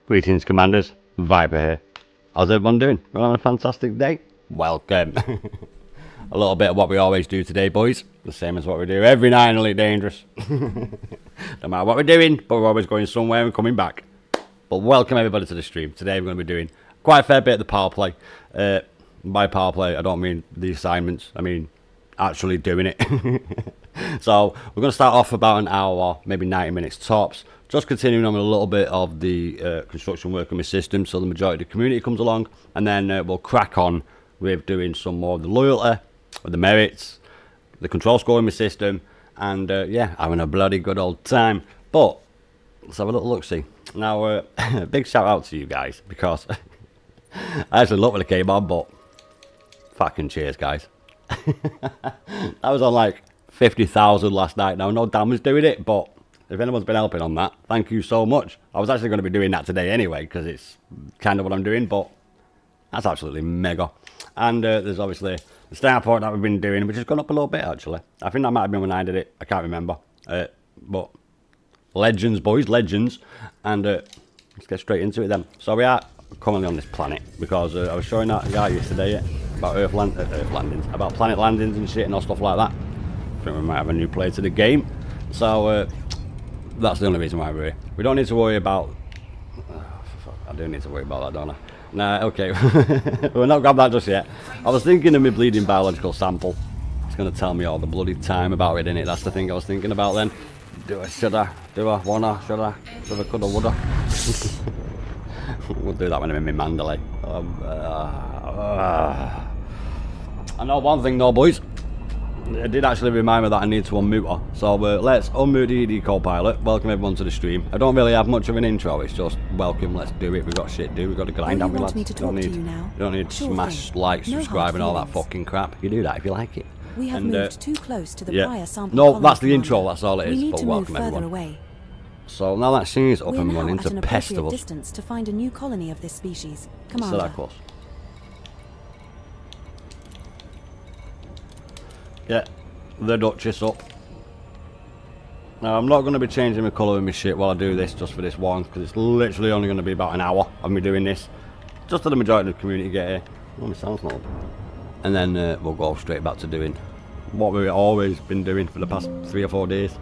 Greetings, Commanders. Viper here. How's everyone doing? We're having a fantastic day? Welcome. A little bit of what we always do today, boys. The same as what we do every night in Elite Dangerous. No matter what we're doing, but we're always going somewhere and coming back. But welcome everybody to the stream. Today we're going to be doing quite a fair bit of the power play. By power play, I don't mean the assignments. I mean actually doing it. So we're going to start off about an hour, maybe 90 minutes tops. Just continuing on with a little bit of the construction work on my system, so the majority of the community comes along, and then we'll crack on with doing some more of the loyalty, or the merits, the control score in my system, and yeah, having a bloody good old time. But let's have a little look see. Now, big shout out to you guys, because I actually looked when it came on, but fucking cheers, guys. I was on like 50,000 last night. Now, no damn was doing it, but if anyone's been helping on that, thank you so much. I was actually going to be doing that today anyway, because it's kind of what I'm doing, but that's absolutely mega. And there's obviously the start point that we've been doing, which has gone up a little bit, actually. I think that might have been when I did it. I can't remember. But legends, boys, legends. And let's get straight into it then. So we are currently on this planet, because I was showing that guy yesterday about Earth landings, about planet landings and shit and all stuff like that. I think we might have a new player to the game. So that's the only reason why we're here. We don't need to worry about... I do need to worry about that, don't I? Nah, okay. We're not grabbing that just yet. I was thinking of my bleeding biological sample. It's going to tell me all the bloody time about it, innit? That's the thing I was thinking about then. Should I, wanna, shoulda, coulda, woulda. We'll do that when I'm in my Mandalay. I know one thing though, boys. It did actually remind me that I need to unmute her. So let's unmute the ED co-pilot. Welcome everyone to the stream. I don't really have much of an intro. It's just welcome, let's do it. We've got shit to do. We've got to grind out. You don't need to smash like, subscribe and all that fucking crap. You do that if you like it. We have moved too close to the prior sample. No, that's the intro. That's all it is. But welcome everyone. Away. So now that she's up and running to pest of us. Distance to find a new colony of this species. So that close. Yeah, the Duchess up. Now I'm not going to be changing the colour of my shit while I do this, just for this one, because it's literally only going to be about an hour of me doing this, just so the majority of the community get here. Oh, my sound's not up. And then we'll go straight back to doing what we've always been doing for the past 3 or 4 days.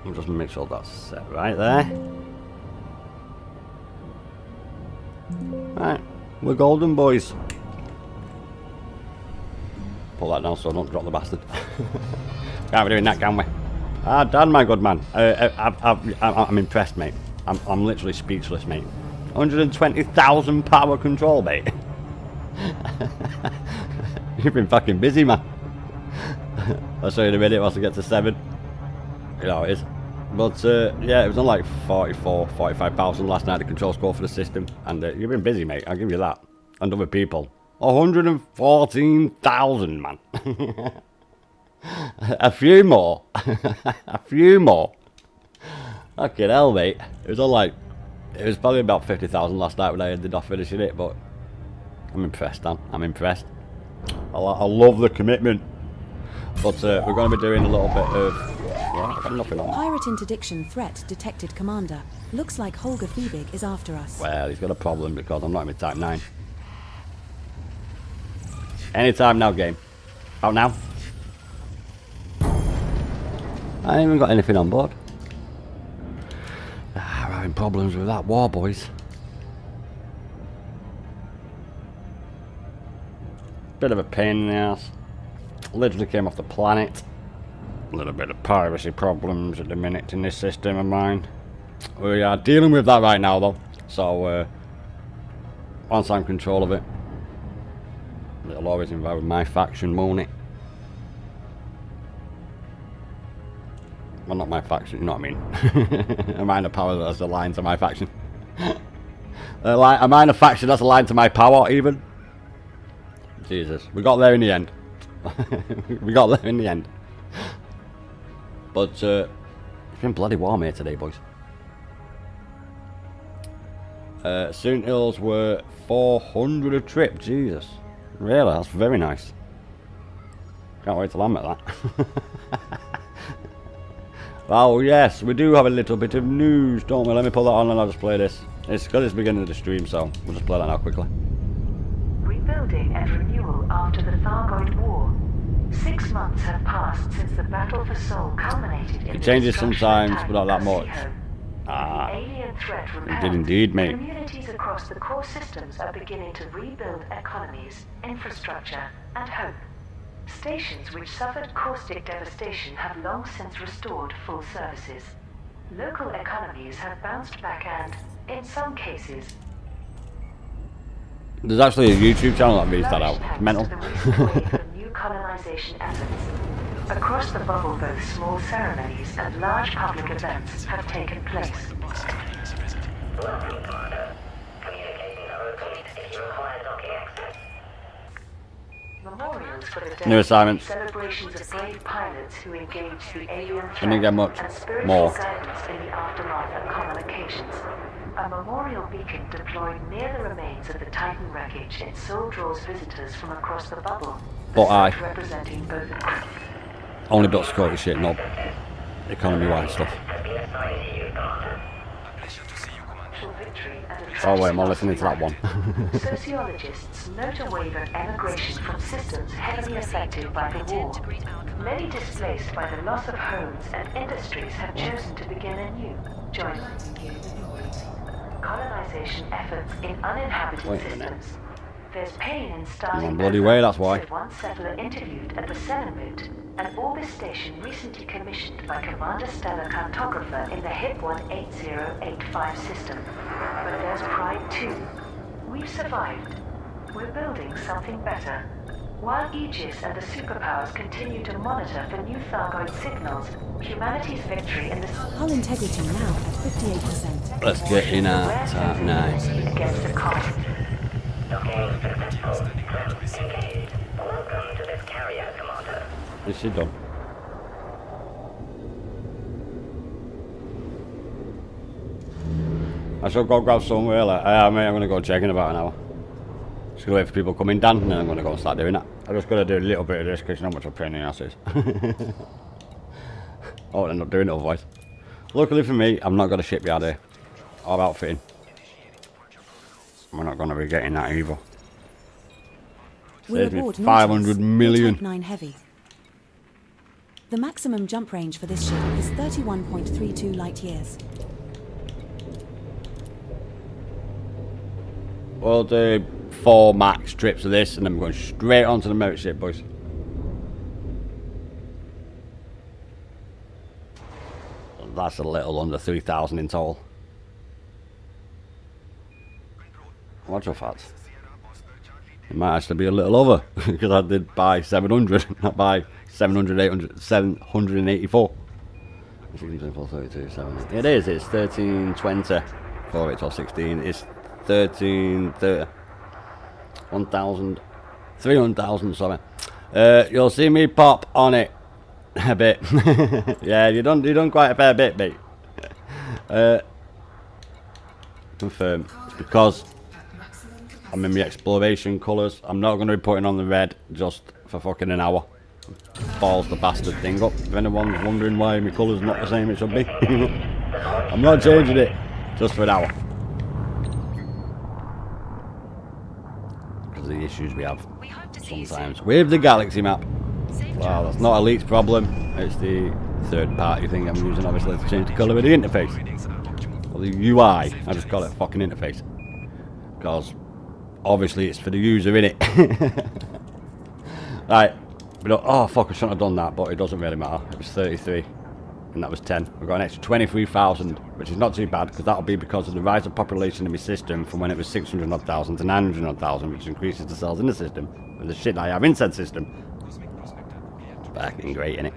I'll just make sure that's set right there. Right, we're golden, boys. Pull that down so I don't drop the bastard. Can't be doing that, can we? Ah, Dan, my good man. I'm impressed, mate. I'm literally speechless, mate. 120,000 power control, mate. You've been fucking busy, man. I'll show you in a minute once I get to 7. You know how it is. But yeah, it was on like 45,000 last night, the control score for the system. And you've been busy, mate. I'll give you that. And other people. 114,000, man. A few more. A few more. Fucking hell, mate. It was on like... It was probably about 50,000 last night when I ended off finishing it, but... I'm impressed, Dan. I'm impressed. I love the commitment. But we're going to be doing a little bit of... Yeah, I've got nothing on. Pirate interdiction threat detected, Commander. Looks like Holger Fiebig is after us. Well, he's got a problem because I'm not in my Type 9. Anytime now, game. Out now. I ain't even got anything on board. We're having problems with that war, boys. Bit of a pain in the ass. Literally came off the planet. A little bit of piracy problems at the minute in this system of mine. We are dealing with that right now, though. So, once I'm in control of it, it'll always involve my faction, won't it? Well, not my faction, you know what I mean? A minor power that's aligned to my faction. A minor faction that's aligned to my power, even. Jesus, we got there in the end. We got there in the end. But it's been bloody warm here today, boys. Soon Hills were 400 a trip. Jesus, really, that's very nice. Can't wait till I'm at that. Oh yes, we do have a little bit of news, don't we? Let me pull that on and I'll just play this. It's because it's the beginning of the stream, so we'll just play that now quickly. Rebuilding and renewal after the Thargoid War. 6 months have passed since the battle for Seoul culminated in It changes sometimes, but not that much. Ah, alien threat it did indeed, mate. Communities across the core systems are beginning to rebuild economies, infrastructure, and hope. Stations which suffered caustic devastation have long since restored full services. Local economies have bounced back and, in some cases, there's actually a YouTube channel that reads that out. It's mental. New colonization efforts. Across the bubble, both small ceremonies and large public events have taken place. Memorials for the dead, New assignments. celebrations of brave pilots who engaged the alien I didn't get much and spiritual more. guidance in the aftermath of common occasions. A memorial beacon deployed near the remains of the Titan wreckage in Seoul draws visitors from across the bubble. But I representing both only built security shit, not economy-wide stuff. Oh wait, I'm not listening to that one. Sociologists note a wave of emigration from systems heavily affected by the war. Many displaced by the loss of homes and industries have chosen to begin anew, joining colonization efforts in uninhabited systems. There's pain in starting I'm bloody way, that's why. said one settler interviewed at the Senate, an Orbis station recently commissioned by Commander Stellar cartographer in the HIP 18085 system. But there's pride too. We've survived. We're building something better. While Aegis and the superpowers continue to monitor for new Thargoid signals, humanity's victory in the Hull integrity now at 58%. Let's get in at nice. against the comet. Welcome to this carrier, Commander. Is she done? I shall go grab some early. Mate, I'm gonna go check in about an hour. Just gonna wait for people coming down and then I'm gonna go and start doing that. I'm just gonna do a little bit of this because you know how much a pain in the ass is. Oh, I'm not doing it otherwise. Luckily for me, I'm not gonna ship yard here. Or outfitting. We're not gonna be getting that either. We're Saves me aboard 500 million. Type 9 Heavy. The maximum jump range for this ship is 31.32 light years. We'll do 4 max trips of this and then we're going straight onto the motor ship, boys. That's a little under 3,000 in total. Watch your fats. It might actually be a little over because I did buy 700, not buy 700, 800, 784. It is, it's 1320 for it, or 16. It's 1330. 1,000, 300,000, sorry. You'll see me pop on it a bit. Yeah, you done quite a fair bit, mate. Confirm. It's because I'm in the exploration colours. I'm not going to be putting on the red just for fucking an hour. Balls the bastard thing up. If anyone's wondering why my colour's not the same it should be. I'm not changing it just for an hour. Because of the issues we have sometimes with the galaxy map. Well, that's not Elite's problem. It's the third party thing I'm using obviously to change the colour of the interface. Or the UI. I just call it fucking interface. Because obviously it's for the user, innit? Right. Oh fuck, I shouldn't have done that, but it doesn't really matter. It was 33 and that was 10. We've got an extra 23,000, which is not too bad because that'll be because of the rise of population in my system from when it was 600 odd thousand to 900 odd thousand, which increases the cells in the system with the shit that I have inside system. Fucking great, innit?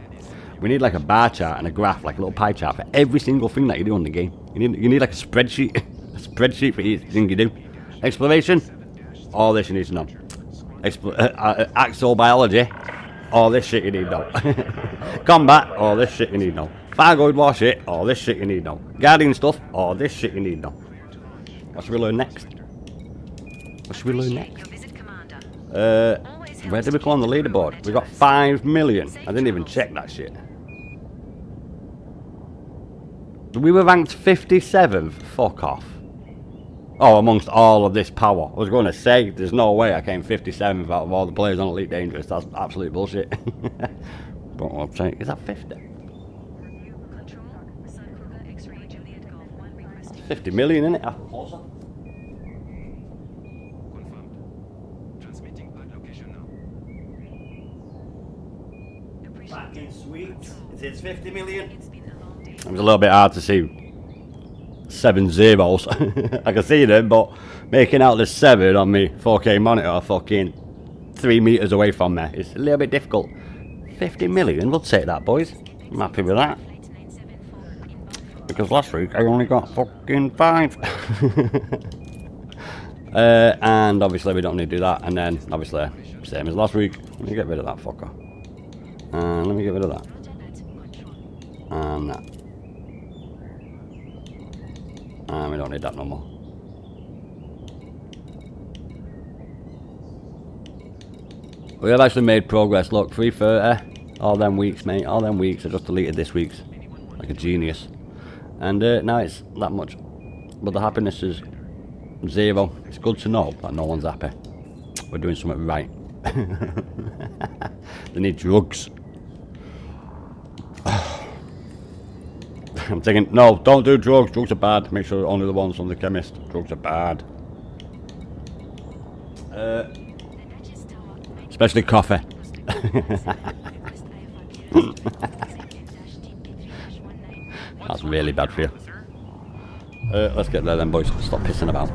We need like a bar chart and a graph, like a little pie chart for every single thing that you do in the game. You need like a spreadsheet, a spreadsheet for each thing you do. Exploration, all this you need to know. Axial biology, all this shit you need to know. Combat, all this shit you need to know. Thargoid war shit, all this shit you need to know. Guardian stuff, all this shit you need to know. What should we learn next? What should we learn next? Where did we come on the leaderboard? We got 5 million. I didn't even check that shit. We were ranked 57th. Fuck off. Oh, amongst all of this power. I was going to say, there's no way I came 57th out of all the players on Elite Dangerous. That's absolute bullshit. But I'll take, is that 50? 50 million, isn't it? Awesome. Fucking sweet. It is 50 million. It was a little bit hard to see 7 zeros. I can see them, but making out the 7 on my 4K monitor fucking 3 meters away from me, it's a little bit difficult. 50 million, we'll take that, boys. I'm happy with that. Because last week I only got fucking 5. And obviously we don't need to do that. And then obviously same as last week. Let me get rid of that fucker. And let me get rid of that. And that. And we don't need that no more. We have actually made progress. Look, 330. All them weeks, mate. All them weeks. I just deleted this week's. Like a genius. And now it's that much. But the happiness is 0. It's good to know that no one's happy. We're doing something right. They need drugs. I'm thinking, no, don't do drugs. Drugs are bad. Make sure only the ones from the chemist. Drugs are bad. Especially coffee. That's really bad for you. Let's get there then, boys. Stop pissing about.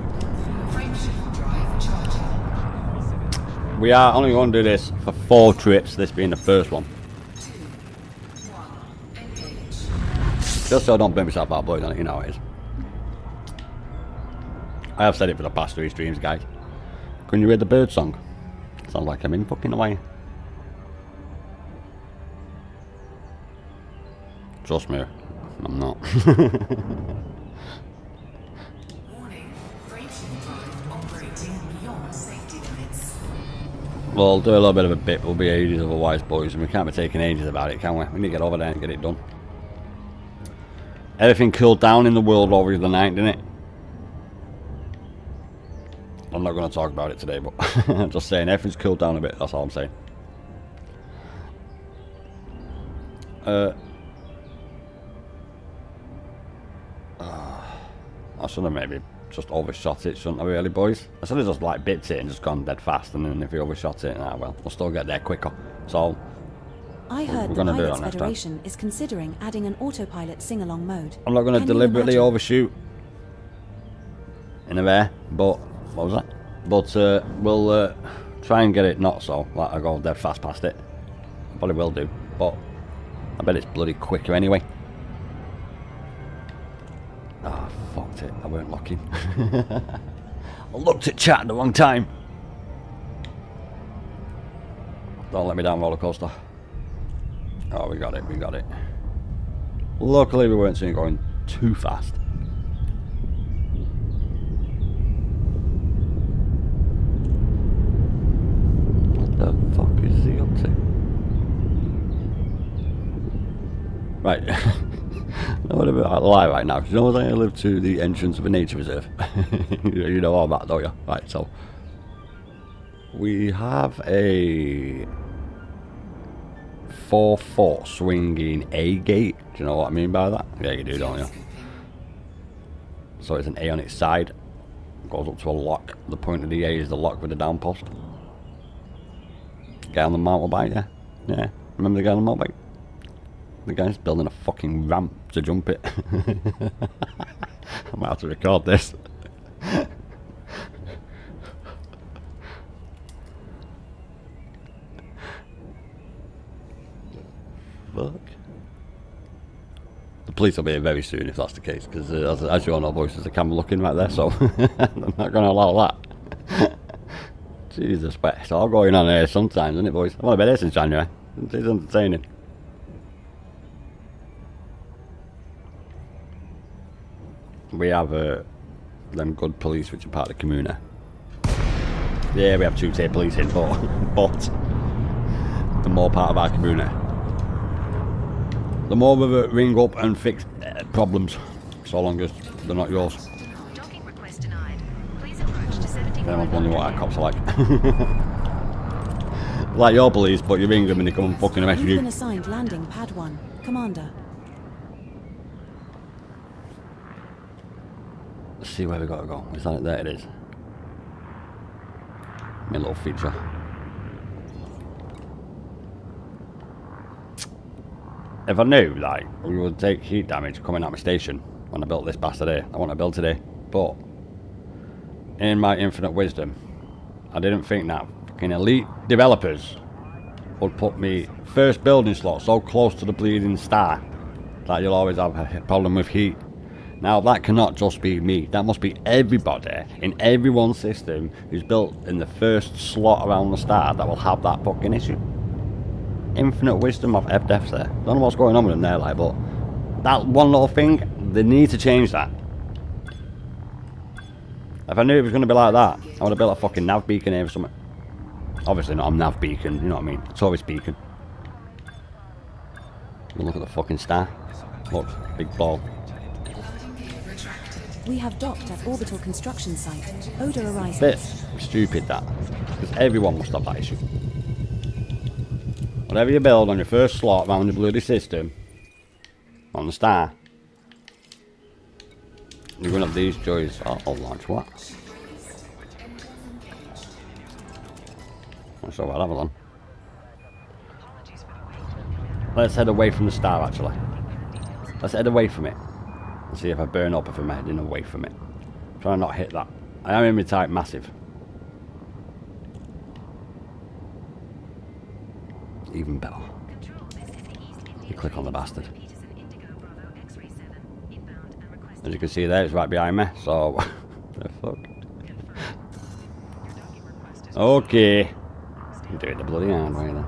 We are only going to do this for 4 trips, this being the first one. Just so I don't burn myself out, boys, you know how it is. I have said it for the past 3 streams, guys. Can you hear the bird song? Sounds like I'm in fucking Hawaii. Trust me, I'm not. We'll do a little bit of a bit, we'll be ages otherwise, boys, and we can't be taking ages about it, can we? We need to get over there and get it done. Everything cooled down in the world over the night, didn't it? I'm not going to talk about it today, but I'm just saying everything's cooled down a bit, that's all I'm saying. I should have maybe just overshot it, shouldn't I, really, boys? I should have just like bit it and just gone dead fast, and then if we overshot it, well, we'll still get there quicker. So I heard the Pilots Federation is considering adding an autopilot sing-along mode. I'm not going to deliberately overshoot in the air, but what was that? But we'll try and get it not so. Like I go dead fast past it. I probably will do, but I bet it's bloody quicker anyway. Ah, oh, fucked it. I weren't looking. I looked at chat at the wrong time. Don't let me down, roller coaster. Oh, we got it, we got it. Luckily, we weren't seeing it going too fast. What the fuck is he up to? Right. I'm a bit lie right now, because you know what, I live to the entrance of a nature reserve. You know all that, don't you? Right, so we have a 4-4 swinging A gate. Do you know what I mean by that? Yeah, you do, don't you? So it's an A on its side, goes up to a lock. The point of the A is the lock with the down post. Guy on the motorbike, yeah? Yeah, remember the guy on the motorbike? The guy's building a fucking ramp to jump it. I might have to record this. Fuck. The police will be here very soon if that's the case, because as you all know, boys, there's a camera looking right there, so I'm not going to allow that. Jesus, but it's all going on here sometimes, isn't it, boys? I've only been here since January. It's entertaining. We have them good police which are part of the community. Yeah, we have 2-tier police in, but the more part of our community, the more we ring up and fix problems. So long as they're not yours. Docking request denied. Please approach to 75. Everyone's wondering what our cops are like. Like your police, but you ring them and they come and fucking arrest You've you. been assigned landing pad 1, Commander. Let's see where we gotta go. Is that it? There it is. My little feature. If I knew, like, we would take heat damage coming out my station when I built this bastard here, I want to build today. But in my infinite wisdom, I didn't think that fucking elite developers would put me first building slot so close to the bleeding star that you'll always have a problem with heat. Now that cannot just be me, that must be everybody in everyone's system who's built in the first slot around the star that will have that fucking issue. Infinite wisdom of FDefs there. Don't know what's going on with them there, like, but that one little thing, they need to change that. If I knew it was going to be like that, I would have built a fucking nav beacon here or something. Obviously not a nav beacon, you know what I mean? It's always beacon. Look at the fucking star. Look, big ball. We have docked at orbital construction site, Oda Ryzen. Bit stupid that, because everyone must have that issue. Whatever you build on your first slot around the bloody system, on the star, you're going to have these joys. Oh, launch what? That's all right, have a on. Let's head away from the star, actually. Let's head away from it. And see if I burn up if I'm heading away from it. Try to not hit that. I am in my type massive. Even better. You click on the bastard. As you can see there, it's right behind me, so the fuck. Okay. I'm doing the bloody hard way then.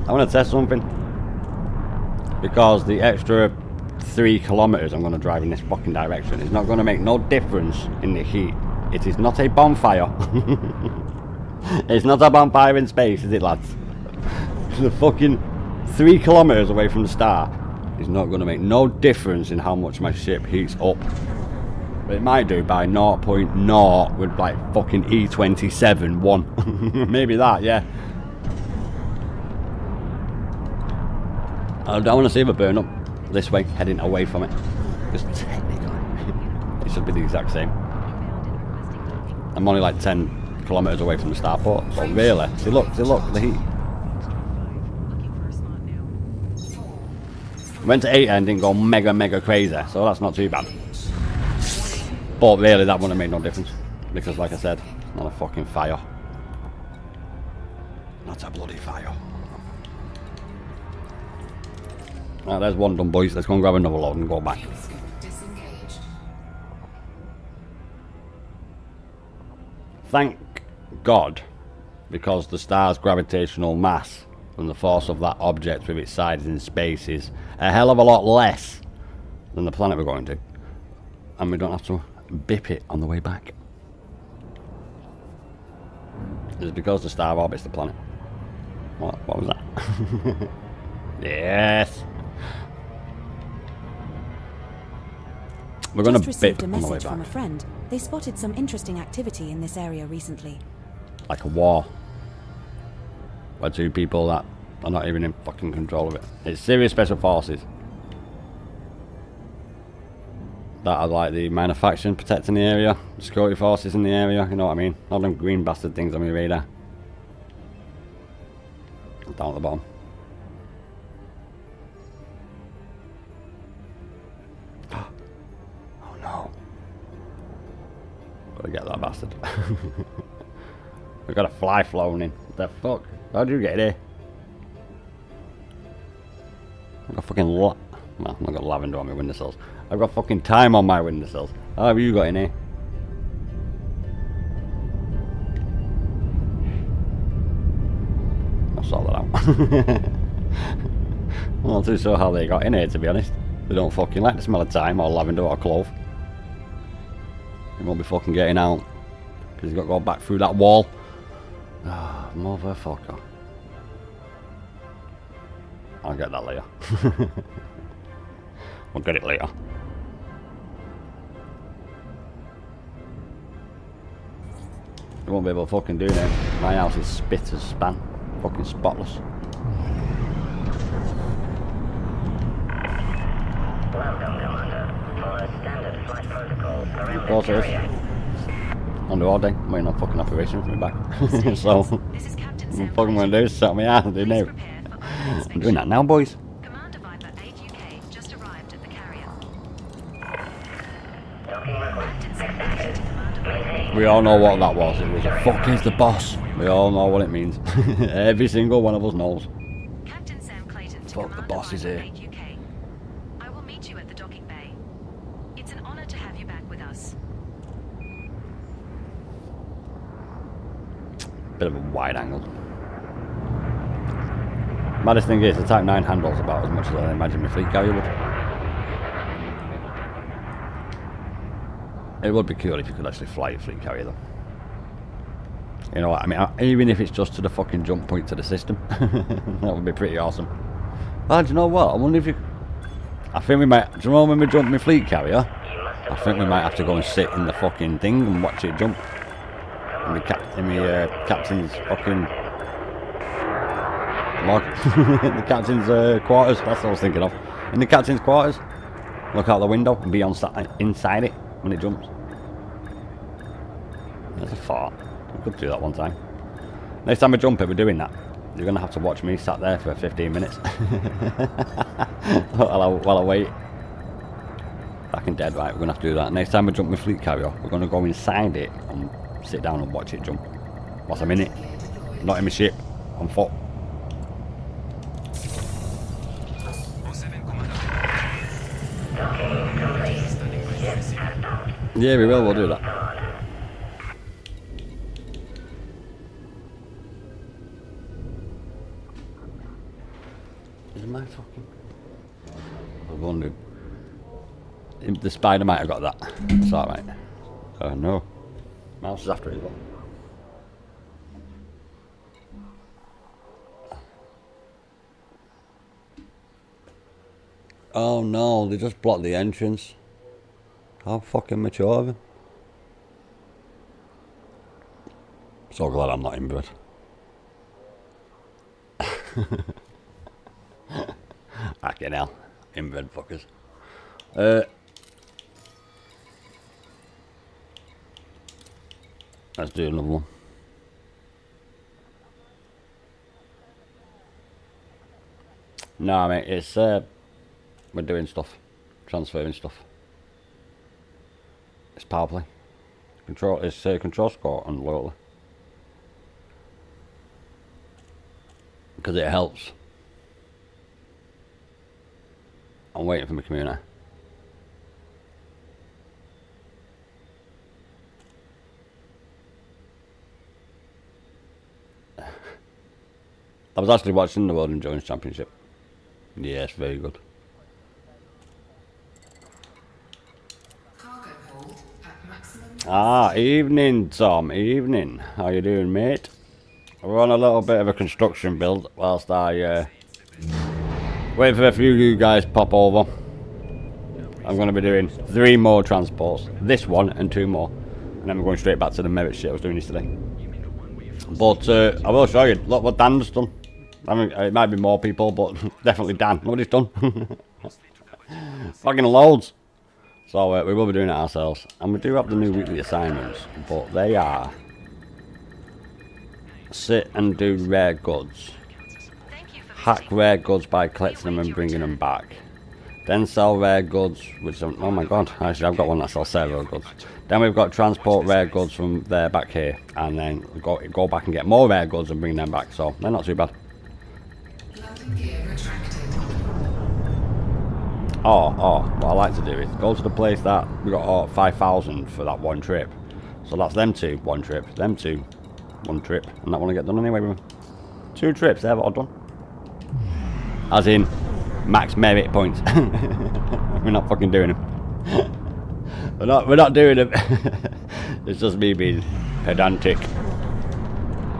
I want to test something. Because the extra 3 kilometers I'm going to drive in this fucking direction is not going to make no difference in the heat. It is not a bonfire. It's not a bonfire in space, is it, lads? The fucking 3 kilometers away from the star is not going to make no difference in how much my ship heats up. But it might do by 0.0 with like fucking E27 1. Maybe that, yeah. I want to see if I burn up this way, heading away from it. Because technically, it should be the exact same. I'm only like 10 kilometers away from the starport, so really, see look, the heat. Went to 8 and didn't go mega crazy, so that's not too bad. But really, that wouldn't have made no difference. Because like I said, it's not a fucking fire. Not a bloody fire. Right, there's one done, boys. Let's go and grab another load and go back. Thank God, because the star's gravitational mass and the force of that object with its sides in space is a hell of a lot less than the planet we're going to. And we don't have to bip it on the way back. It's because the star orbits the planet. What was that? Yes! We're going to bip a on the way message from a back. friend. They spotted some interesting activity in this area recently. Like a war. Where 2 people that are not even in fucking control of it. It's serious special forces. That are like the manufacturing protecting the area, the security forces in the area, you know what I mean? All them green bastard things on my radar. Down at the bottom. Oh no. Gotta get that bastard. We've got a fly flown in. What the fuck? How'd you get here? I've got fucking well, I've not got lavender on my windowsills. I've got fucking time on my windowsills. How have you got in here? I'll sort that out. I'm not too sure how they got in here, to be honest. They don't fucking like the smell of thyme or lavender or clove. They won't be fucking getting out. Because you've got to go back through that wall. Ah, oh, motherfucker. I'll get that later. We'll get it later. You won't be able to fucking do that. My house is spit as span. Fucking spotless. Welcome, Commander. Follow standard flight protocols around Of course the it is. carrier. Under all day. I'm waiting on fucking operation for me back. So, This is Captain I'm Sam. fucking gonna do is set me out and do Please now. prepare for open I'm inspection. doing that now, boys. Commander Viper 8 UK just arrived at the carrier. Docking request accepted. Maintain. We all know what that was. It was a fuck is the boss. We all know what it means. Every single one of us knows. Captain Sam Clayton to Fuck, the Commander boss is Viper here. 8 UK. I will meet you at the docking bay. It's an honor to have you back with us. Bit of a wide angle. Maddest thing is, the Type 9 handles about as much as I imagine my fleet carrier would. It would be cool if you could actually fly a fleet carrier though. You know what, I mean, even if it's just to the fucking jump point to the system. That would be pretty awesome. Ah, do you know what, I wonder if you... I think we might, do you know when we jump my fleet carrier? I think we might have to go and sit in the fucking thing and watch it jump. In the captain's fucking log. The captain's quarters, that's what I was thinking of. In the captain's quarters, look out the window and be inside it when it jumps. There's a fart. We could do that one time. Next time we jump it, we're doing that. You're going to have to watch me sat there for 15 minutes. while I wait. Fucking dead, right, we're going to have to do that. Next time we jump my fleet carrier, we're going to go inside it and sit down and watch it jump. Whilst I'm in it. Not in my ship. On foot. Docking complete. Yes, outbound. Yeah, we will, we'll do that. Is it my fucking... I wondered. The spider might have got that. It's alright. Oh no. Mouse is after it as well. Oh no, they just blocked the entrance. How fucking mature of him. So glad I'm not inbred. Fucking hell. Inbred fuckers. Let's do another one. No, mate, it's we're doing stuff, transferring stuff. It's power play. It's control score on Loyatly. Because it helps. I'm waiting for my community. I was actually watching the World Endurance Championship. Yes, very good. Ah, evening, Tom. Evening. How you doing, mate? We're on a little bit of a construction build whilst I wait for a few of you guys pop over. I'm going to be doing 3 more transports. This one and 2 more. And then we're going straight back to the merit shit I was doing yesterday. But I will show you. Look what Dan's done. I mean, it might be more people, but definitely Dan. Look what he's done. Fucking loads. So we will be doing it ourselves. And we do have the new weekly assignments. But they are... sit and do rare goods. Hack rare goods by collecting them and bringing them back. Then sell rare goods, which, oh my god, actually I've got one that sells several goods. Then we've got transport rare goods from there back here, and then go back and get more rare goods and bring them back, so they're not too bad. What I like to do is go to the place that we got 5,000 for that one trip. So that's them 2, 1 trip, them 2, 1 trip, and that one I get done anyway with 2 trips, they're all done. As in, max merit points. We're not fucking doing them. we're not doing them. It's just me being pedantic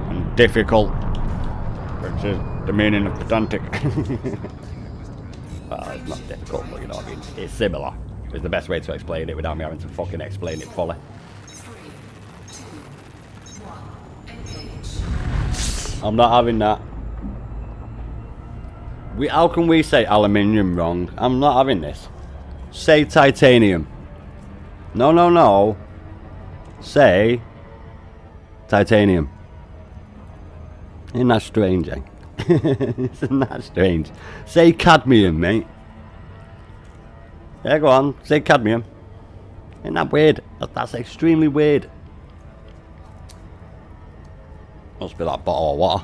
and difficult, which is the meaning of pedantic. Well, it's not difficult, but you know what I mean. It's similar. It's the best way to explain it without me having to fucking explain it fully. I'm not having that. How can we say aluminium wrong? I'm not having this. Say titanium. No, no, no. Say titanium. Isn't that strange, eh? Isn't that strange? Say cadmium, mate. Yeah, go on. Say cadmium. Isn't that weird? That's extremely weird. Must be that bottle of water.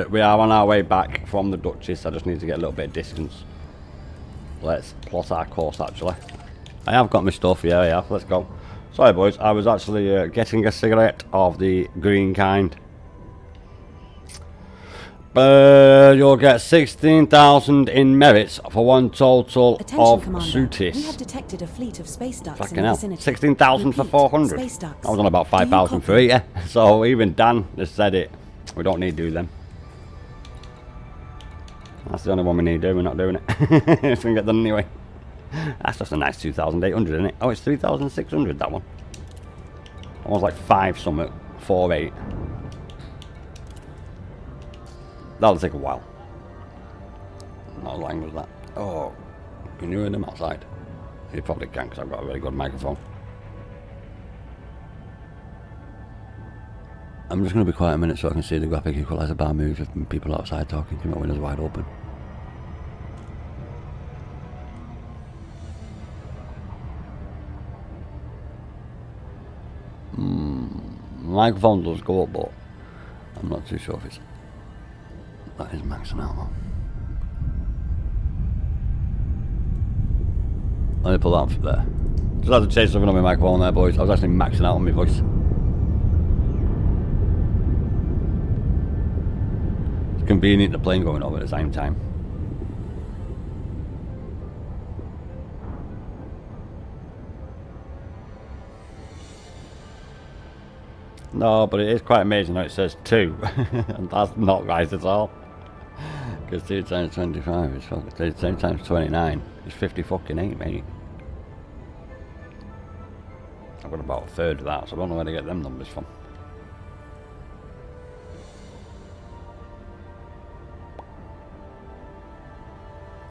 We are on our way back from the Duchess. I just need to get a little bit of distance. Let's plot our course, actually. I have got my stuff. Yeah, I have. Let's go. Sorry, boys. I was actually getting a cigarette of the green kind. You'll get 16,000 in merits for one total Attention, of Commander. Sutis. We have detected a fleet of space ducks Fucking in the hell. vicinity. 16,000 for Repeat, 400. space ducks. I was on about Do you 5,000 for copy? 80. So even Dan has said it. We don't need to do them. That's the only one we need to do. We're not doing it. It's going to get done anyway. That's just a nice 2,800, isn't it? Oh, it's 3,600, that one. That one's like 5 something. 4.8. That'll take a while. Not as long as that. Oh, can you hear them outside? You probably can, because I've got a really good microphone. I'm just going to be quiet a minute so I can see the graphic equalizer bar move if people outside talking to my windows wide open. Microphone does go up, but I'm not too sure if it's... That is maxing out though. Let me pull that up there. Just had to change something on my microphone there, boys. I was actually maxing out on my voice. It's convenient the plane going over at the same time. No, but it is quite amazing how it says 2. And that's not right at all. Because 2 times 25 is fucking 2 times 29 is 50 fucking 8, mate. I've got about a third of that, so I don't know where to get them numbers from.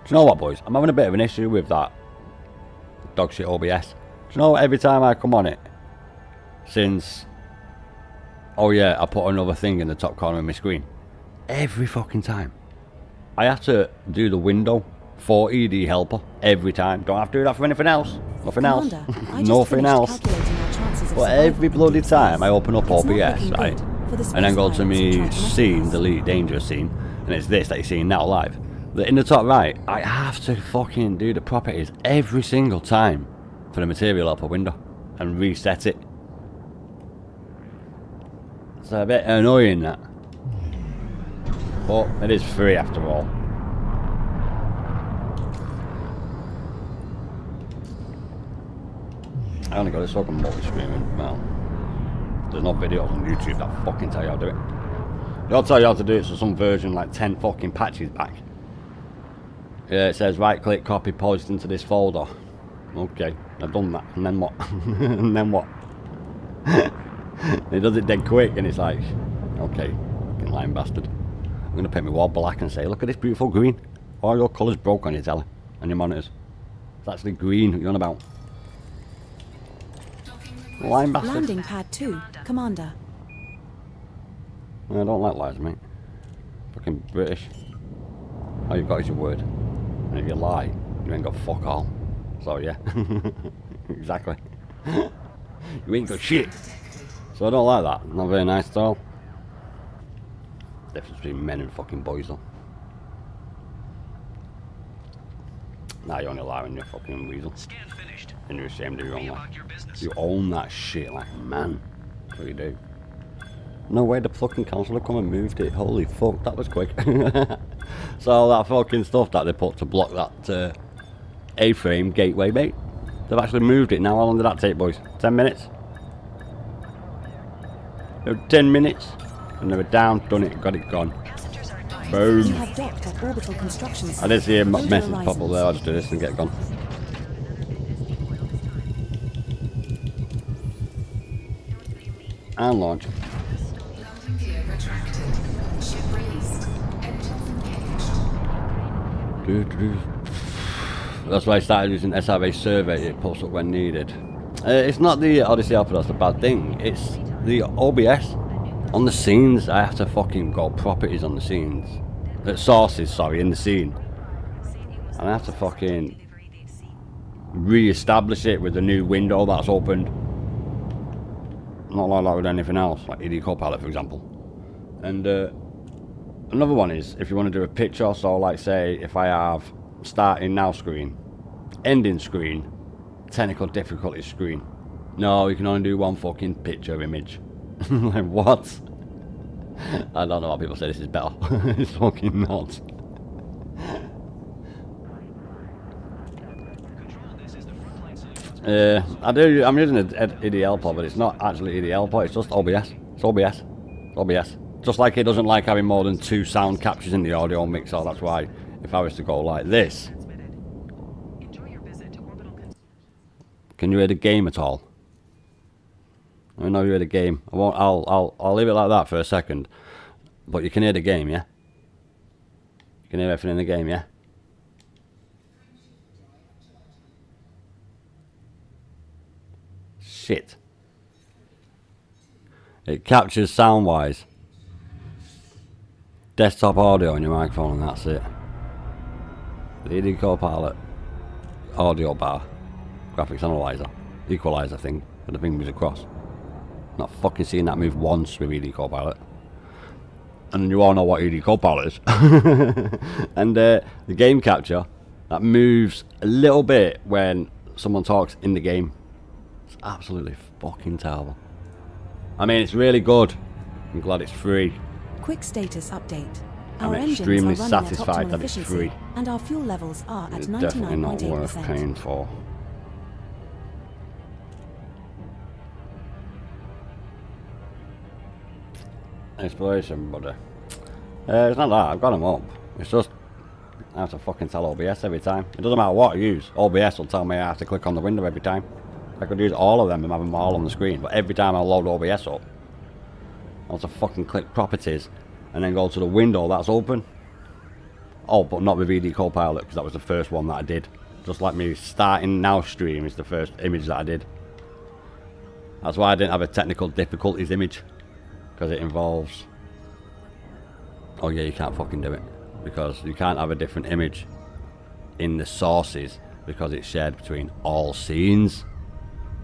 Do you know what, boys? I'm having a bit of an issue with that dog shit OBS. Do you know what? Every time I come on it, since... Oh yeah, I put another thing in the top corner of my screen. Every fucking time. I have to do the window for ED helper every time. Don't have to do that for anything else. Nothing else. Nothing else. But every bloody time I open up OBS, right, and then go to me scene, delete dangerous scene, and it's this that you're seeing now live. In the top right, I have to fucking do the properties every single time for the material helper window and reset it. It's a bit annoying, that. But it is free after all. I only got this fucking multi-screen. Well, there's no videos on YouTube that fucking tell you how to do it. They'll tell you how to do it, so some version like 10 fucking patches back. Yeah, it says right click, copy, paste into this folder. Okay, I've done that, and then what? And then what? It does it dead quick, and it's like, okay, fucking lying bastard. I'm gonna paint my wall black and say, look at this beautiful green. All your colours broke on your telly and your monitors. It's actually green. What you're on about? Lying bastard. Landing pad 2, Commander. I don't like lies, mate. Fucking British. All you've got is your word. And if you lie, you ain't got fuck all. So yeah. Exactly. You ain't got shit. So I don't like that. Not very nice at all. Difference between men and fucking boys though. Nah, you only lie when you're fucking weasel. Scan finished. And you're ashamed of your own life. Your business. You own that shit like a man. That's what you do. No way the fucking council have come and moved it. Holy fuck, that was quick. So that fucking stuff that they put to block that A-frame gateway, mate. They've actually moved it now. How long did that take, boys? 10 minutes? 10 minutes. And they were down, done it, got it gone. Passengers are advised Boom. You have docked at Orbital Construction I did see a Modular message pop up Ryzen. there. I'll just do this and get gone. And launch. That's why I started using SRA Survey. It pops up when needed. It's not the Odyssey Alpha that's the bad thing. It's the OBS on the scenes. I have to fucking go properties on the scenes. Sources, sorry, in the scene. And I have to fucking re-establish it with a new window that's opened. Not like that with anything else, like ED Copilot, for example. And another one is if you want to do a picture. So, like, say if I have starting now screen, ending screen, technical difficulty screen. No, you can only do one fucking picture image. Like, what? I don't know why people say this is better. It's fucking not. I'm using an EDL pod, but it's not actually EDL pod, it's just OBS. It's OBS. It's OBS. Just like it doesn't like having more than 2 sound captures in the audio mixer. That's why if I was to go like this. Can you hear the game at all? I know you hear the game. I'll leave it like that for a second. But you can hear the game, yeah? You can hear everything in the game, yeah? Shit. It captures sound wise. Desktop audio on your microphone and that's it. The ED Copilot audio bar. Graphics analyzer. Equalizer thing. And the thing moves across. Not fucking seeing that move once with ED Copilot. And you all know what ED Copilot is. And the game capture, that moves a little bit when someone talks in the game. It's absolutely fucking terrible. I mean, it's really good. I'm glad it's free. Quick status update. I'm Our engines extremely are running satisfied at that optimal it's efficiency, free. and our fuel levels are at It's definitely not worth 99.8%. paying for. Exploration, buddy. It's not that, I've got them up. It's just, I have to fucking tell OBS every time. It doesn't matter what I use, OBS will tell me I have to click on the window every time. I could use all of them and have them all on the screen, but every time I load OBS up, I have to fucking click properties and then go to the window that's open. Oh, but not with ED Copilot, because that was the first one that I did. Just like me starting now stream is the first image that I did. That's why I didn't have a technical difficulties image. Because it involves... Oh yeah, you can't fucking do it. Because you can't have a different image in the sources. Because it's shared between all scenes.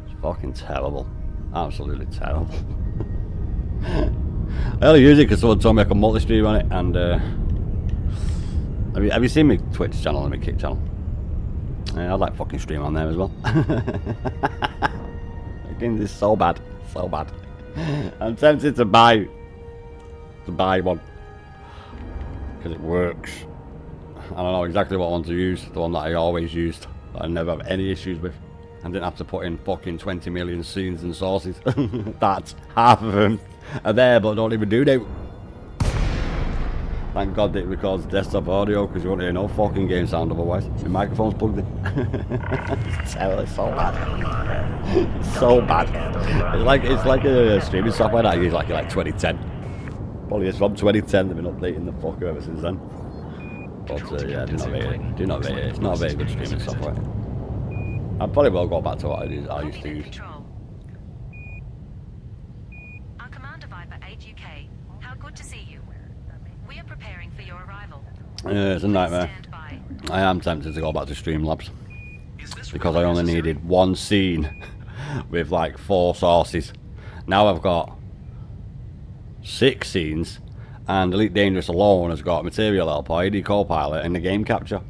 It's fucking terrible. Absolutely terrible. I only use it because someone told me I can multi-stream on it. And have you seen my Twitch channel and my Kick channel? Yeah, I'd like fucking stream on there as well. Again, this is so bad. So bad. I'm tempted to buy one because it works. I don't know exactly what one to use. The one that I always used, that I never have any issues with. I didn't have to put in fucking 20 million scenes and sources. That's half of them are there, but don't even do that. Thank God that it records desktop audio because you won't hear no fucking game sound otherwise. The microphone's plugged in. It's terrible. It's so bad. It's so bad. It's like a streaming software that I use like 2010. Probably it's from 2010. They've been updating the fucker ever since then. But yeah, do not rate it. Do not rate it. It's not a very good streaming software. I probably will go back to what I used to use. Control. Our Commander Viper 8 UK. How good to see you. We are preparing for your arrival. Yeah, it's a nightmare. Stand by. I am tempted to go back to Streamlabs because I only needed one scene with like 4 sources. Now I've got 6 scenes, and Elite Dangerous alone has got Material Help, ED Copilot, and the game capture.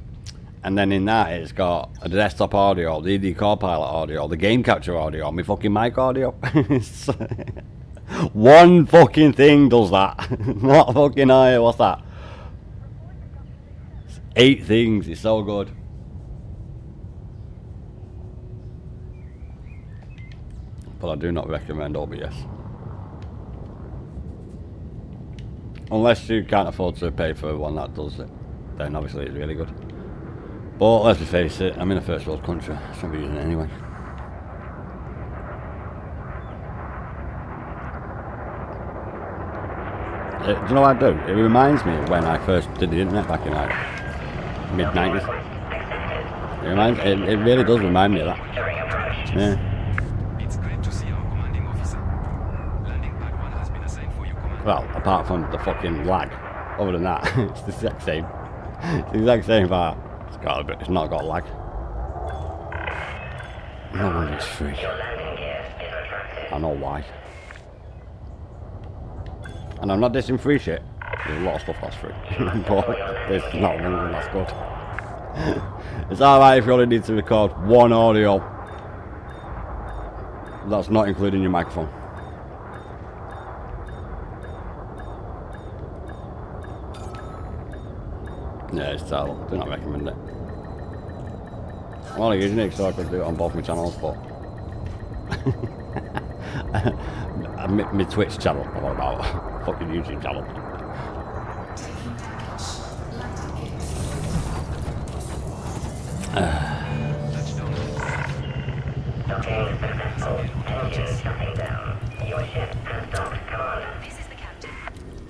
And then in that it's got the desktop audio, the ED Copilot audio, the game capture audio, my fucking mic audio. One fucking thing does that. Not fucking what's that? It's 8 things. It's so good. But I do not recommend OBS. Unless you can't afford to pay for one that does it, then obviously it's really good. But let's just face it, I'm in a first world country, so I'm using it anyway. Do you know what I do? It reminds me of when I first did the internet back in like mid-90s. It really does remind me of that. Yeah. It's great to see our commanding officer. Landing pad 1 has been assigned for you, Commander. Well, apart from the fucking lag. Other than that, it's the exact same. It's the exact same part. It's not got lag. No wonder it's free. I know why. And I'm not dissing free shit. There's a lot of stuff that's free. But there's not one that's good. It's alright if you only need to record one audio. That's not including your microphone. Yeah, it's terrible. Do not recommend it. I'm only using it so I could do it on both my channels, but my Twitch channel, what about fucking YouTube channel?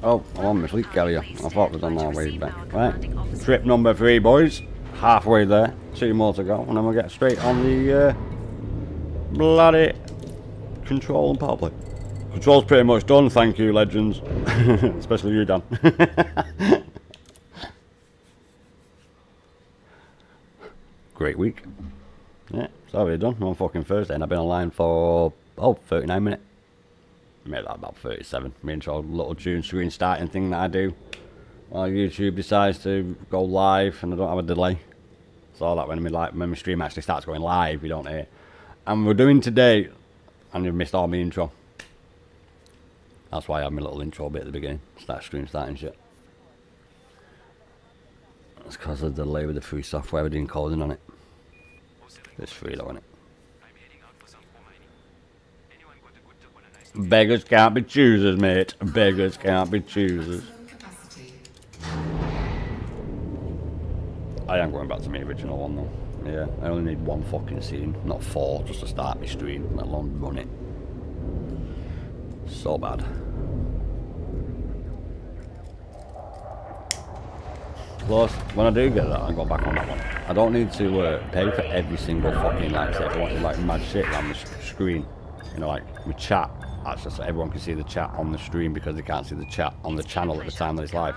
Oh, I'm on my fleet carrier. I thought it was on my way back. Right, trip number 3, boys. Halfway there. 2 more to go, and then we'll get straight on the bloody control and power play. Control's pretty much done, thank you, legends. Especially you, Dan. Great week. Yeah, it's already done on fucking Thursday, and I've been online for 39 minutes. Made that about 37. Me intro, little tune screen starting thing that I do while YouTube decides to go live and I don't have a delay. So that when my stream actually starts going live, you don't hear. And we're doing today, and you've missed all my intro. That's why I have my little intro bit at the beginning. Start stream starting shit. It's because of the delay with the free software we're doing coding on it. It's free though, isn't it? Beggars can't be choosers, mate. Beggars can't be choosers. I am going back to my original one though. Yeah, I only need 1 fucking scene, not 4, just to start my stream, let alone run it. So bad. Plus, when I do get that, I go back on that one. I don't need to pay for every single fucking, like, say, if I wanted like mad shit on the screen, you know, like my chat. That's just so everyone can see the chat on the stream because they can't see the chat on the channel at the time that it's live.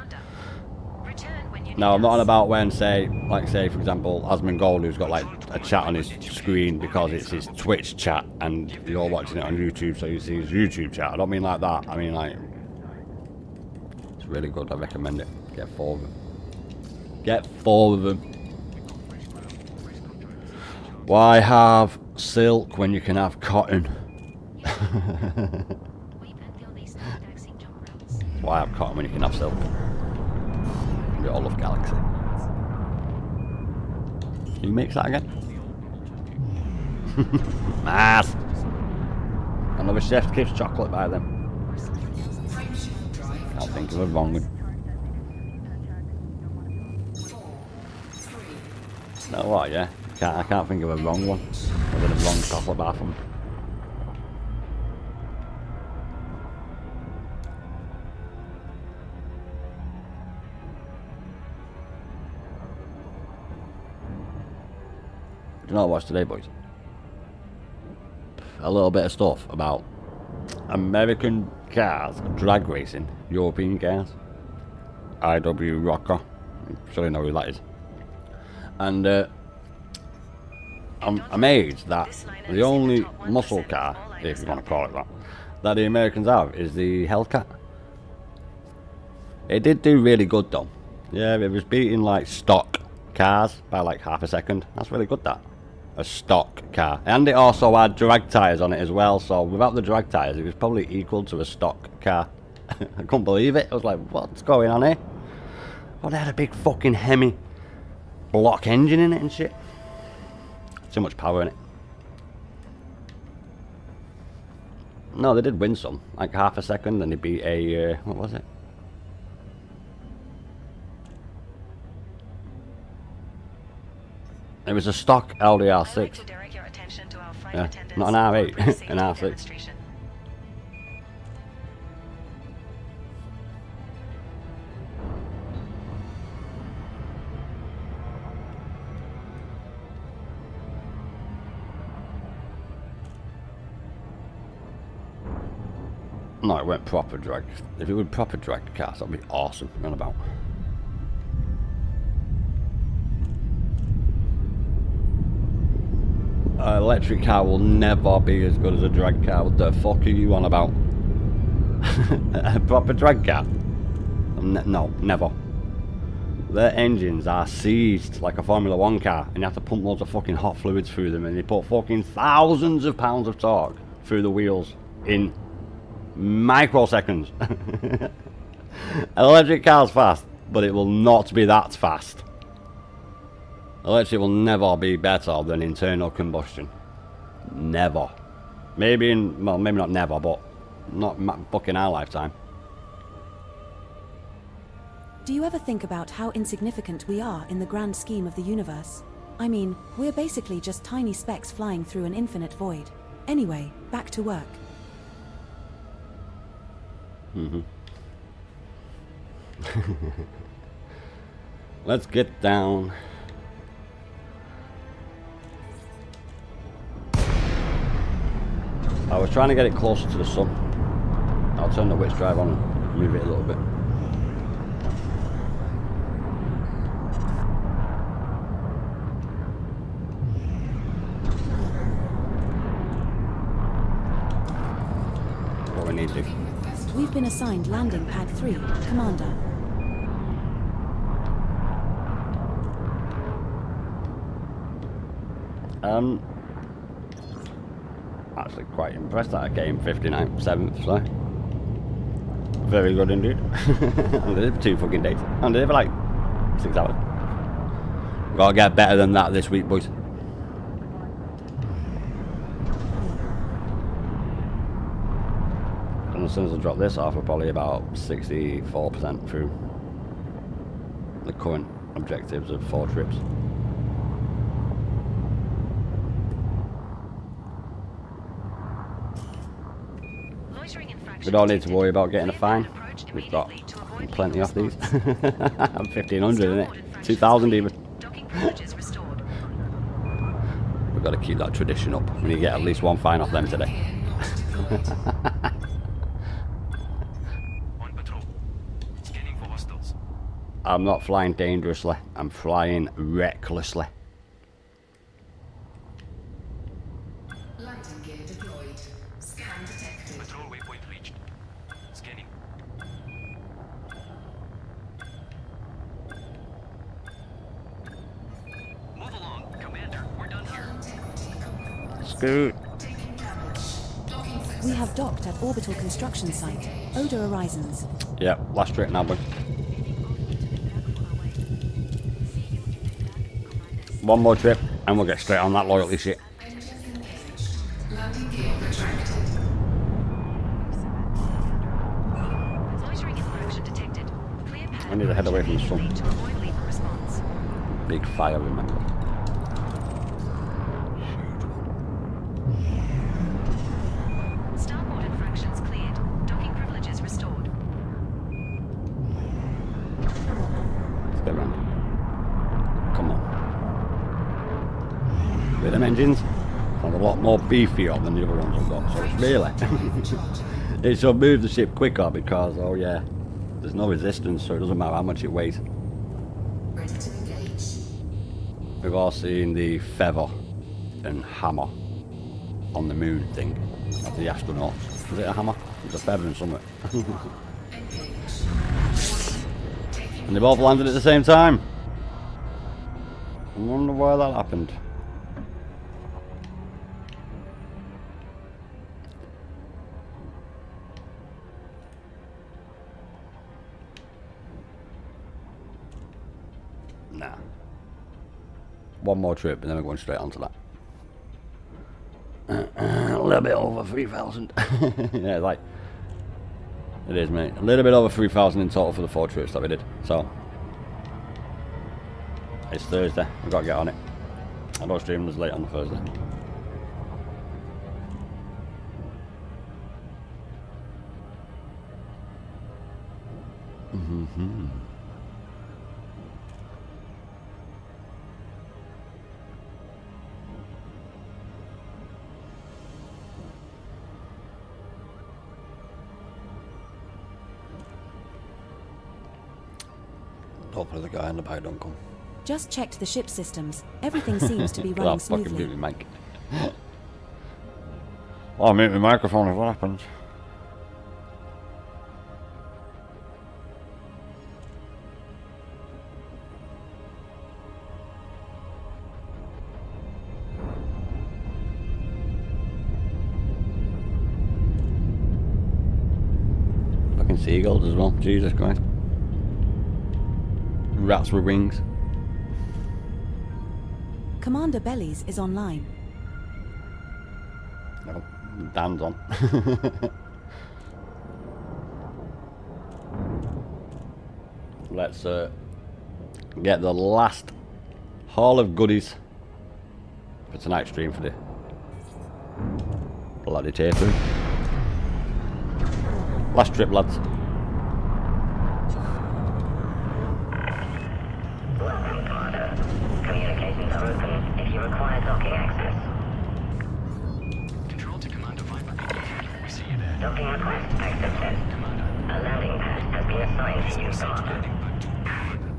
Now, I'm not on about when, say, for example, Asmongold, who's got like a chat on his screen because it's his Twitch chat and you're watching it on YouTube, so you see his YouTube chat. I don't mean like that. I mean like, it's really good. I recommend it. Get 4 of them. Get 4 of them. Why have silk when you can have cotton? Why have cotton when you can have silk? We all love Galaxy. Can you mix that again? Mass! Another Chef's Kiss chocolate by them. Can't think of a wrong one. No, what, yeah? I can't think of a wrong one. Other than a wrong chocolate bar from. Do you know what I watched today, boys? A little bit of stuff about American cars, drag racing, European cars. IW Rocker. I'm sure you know who that is. And I'm amazed that the only muscle car, if you want to call it that the Americans have is the Hellcat. It did do really good though. Yeah, it was beating like stock cars by like half a second. That's really good, that. A stock car. And it also had drag tyres on it as well, so without the drag tyres it was probably equal to a stock car. I couldn't believe it. I was like, what's going on here? Oh, they had a big fucking Hemi block engine in it and shit. Too much power in it. No, they did win some. Like half a second, and they beat a, what was it? It was a stock I'd like LDR6. to direct your attention to our flight Yeah, attendants not an R8, corporate an safety R6. demonstration. No, it went proper drag. If it would proper drag cars, that'd be awesome. Run about. An electric car will never be as good as a drag car. What the fuck are you on about? A proper drag car? No, never. Their engines are seized like a Formula 1 car, and you have to pump loads of fucking hot fluids through them, and they put fucking thousands of pounds of torque through the wheels in microseconds. An electric car's fast, but it will not be that fast. Electric will never be better than internal combustion. Never. Maybe in, well, maybe not never, but not fucking our lifetime. Do you ever think about how insignificant we are in the grand scheme of the universe? I mean, we're basically just tiny specks flying through an infinite void. Anyway, back to work. Let's get down. I was trying to get it closer to the sun. I'll turn the witch drive on and move it a little bit. What we need to do. We've been assigned landing pad 3, Commander. Actually quite impressed that I came 59th, 7th, so very good indeed. I did it for 2 fucking days. I did it for like 6 hours. Gotta get better than that this week, boys. And as soon as I drop this off, we're probably about 64% through the current objectives of 4 trips. We don't need to worry about getting a fine. We've got plenty of these. I'm 1500 in it. 2000 even. We've got to keep that tradition up. We need to get at least 1 fine off them today. On patrol. Scanning for hostiles. I'm not flying dangerously. I'm flying recklessly. Landing gear deployed. Scan detected. Patrol waypoint reached. Scanning. Move along, Commander. We're done here. Scoot. Taking damage. Docking success. We have docked at orbital construction site, AMD Ryzen's. Yep, last trip now, boys. 1 more trip and we'll get straight on that loyalty shit. Engines engaged. Landing gear retracted. Loitering infraction detected. Clear pad I need to head away from the sun. immediately to avoid lever response. Big fire, remember. Starboard infractions cleared. Docking privileges restored. Let's get around. Come on. With them engines, sound a lot more beefier than the other ones I've got. So it's really, it should move the ship quicker because, oh yeah, there's no resistance, so it doesn't matter how much it weighs. Ready to engage. We've all seen the feather and hammer on the moon thing of the astronauts. Was it a hammer? It was a feather and something. And they both landed at the same time. I wonder why that happened. Nah. 1 more trip and then we're going straight onto that. A little bit over 3,000. Yeah, like it is, mate. A little bit over 3,000 in total for the 4 trips that we did. So it's Thursday. We've got to get on it. I don't stream this late on the Thursday. Hopefully the guy in the back don't come. Just checked the ship systems. Everything seems to be running I'll fucking smoothly. mute my mic. I'll mute my microphone if what happens. Fucking seagulls as well. Jesus Christ. Rats with wings. Commander Bellies is online. No, Dan's on. Let's get the last haul of goodies for tonight's stream for the bloody tape through. Last trip, lads. Welcome, Commander. Communications are open if you require docking access. Control to Commander Viper. We see you there. Docking request accepted. A landing pad has been assigned to you, Commander.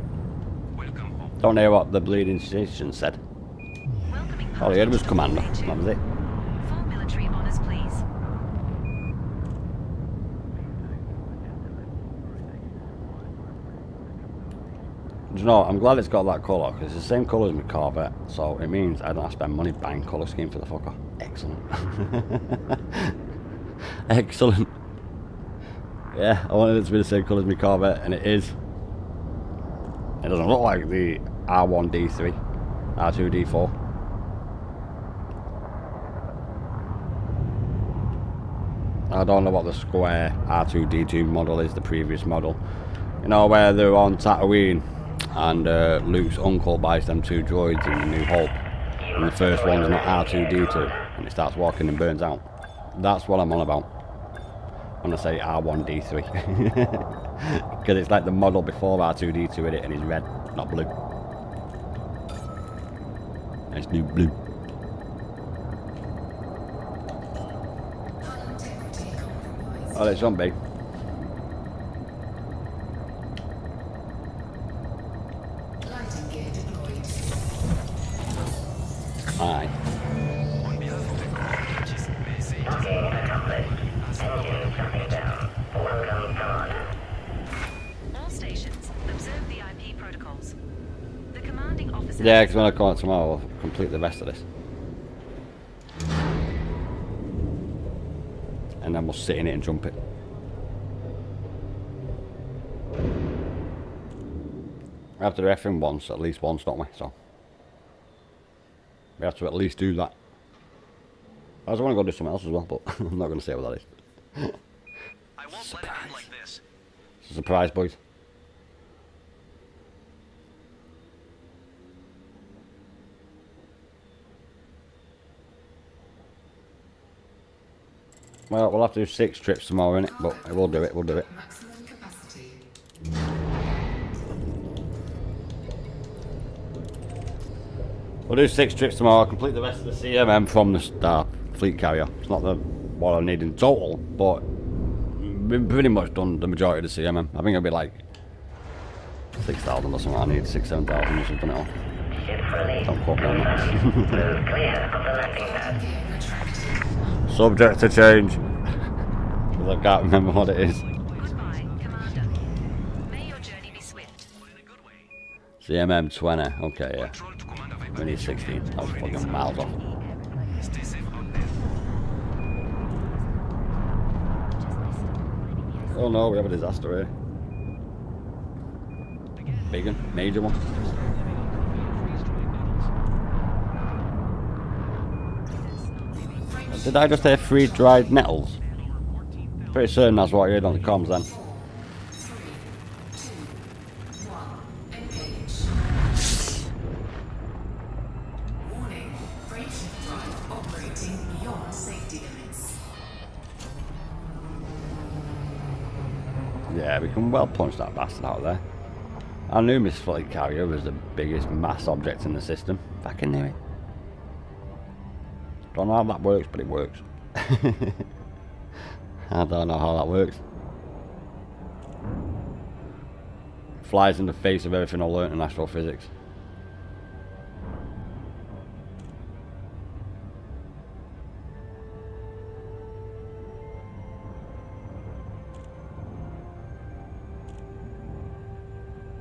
Welcome home. Don't hear what the bleeding station said. Welcoming All I heard was Commander. J2. That was it. Full military honors, please. Do you know, I'm glad it's got that colour, because it's the same colour as my Corvette, so it means I don't have to spend money buying colour scheme for the fucker. Excellent. Excellent. Yeah, I wanted it to be the same colour as my Corvette, and it is. It doesn't look like the R1D3, R2D4. I don't know what the square R2D2 model is, the previous model. You know, where they're on Tatooine and Luke's uncle buys them two droids in the New Hope, and the first one's not R2D2 and it starts walking and burns out. That's what I'm on about when I say R1D3. Because it's like the model before R2D2 in it, and it's red, not blue. And it's new blue. Oh, it's on B. Lighting gear deployed. Aye. On behalf of the crew, just may say Docking accomplished. Engine shutting down. Welcome, Commander. All stations, observe the IP protocols. The commanding officer... Yeah, because when I come out tomorrow, I'll complete the rest of this. And then we'll sit in it and jump it. We have to do everything once, at least once, don't we? So we have to at least do that. I also want to go do something else as well, but I'm not going to say what that is. I won't let it end like this. It's a surprise, boys. Well, we'll have to do 6 trips tomorrow, innit? But we'll do it, we'll do it. Maximum capacity. We'll do 6 trips tomorrow. I'll complete the rest of the CMM from the Star Fleet Carrier. It's not the what I need in total, but we've pretty much done the majority of the CMM. I think it'll be like 6,000 or something. I need 6,000, 7,000 or something else. Ship release. Don't quote me on that. Move clear of the landing pad. Gear retracted. Subject to change. Because I can't remember what it is. Goodbye, Commander. May your journey be swift. CMM 20. Okay, yeah. Control to Commander Viper. We need 16. That was fucking miles off. Stay safe out there. Oh no, we have a disaster here. Big one, major one. Did I just hear freeze-dried nettles? Pretty certain that's what I heard on the comms then. 3, 2, 1. Engage. Warning. we can well punch that bastard out there. I knew Miss Flight Carrier was the biggest mass object in the system. Fucking knew it. Don't know how that works, but it works. I don't know how that works. Flies in the face of everything I learnt in astrophysics.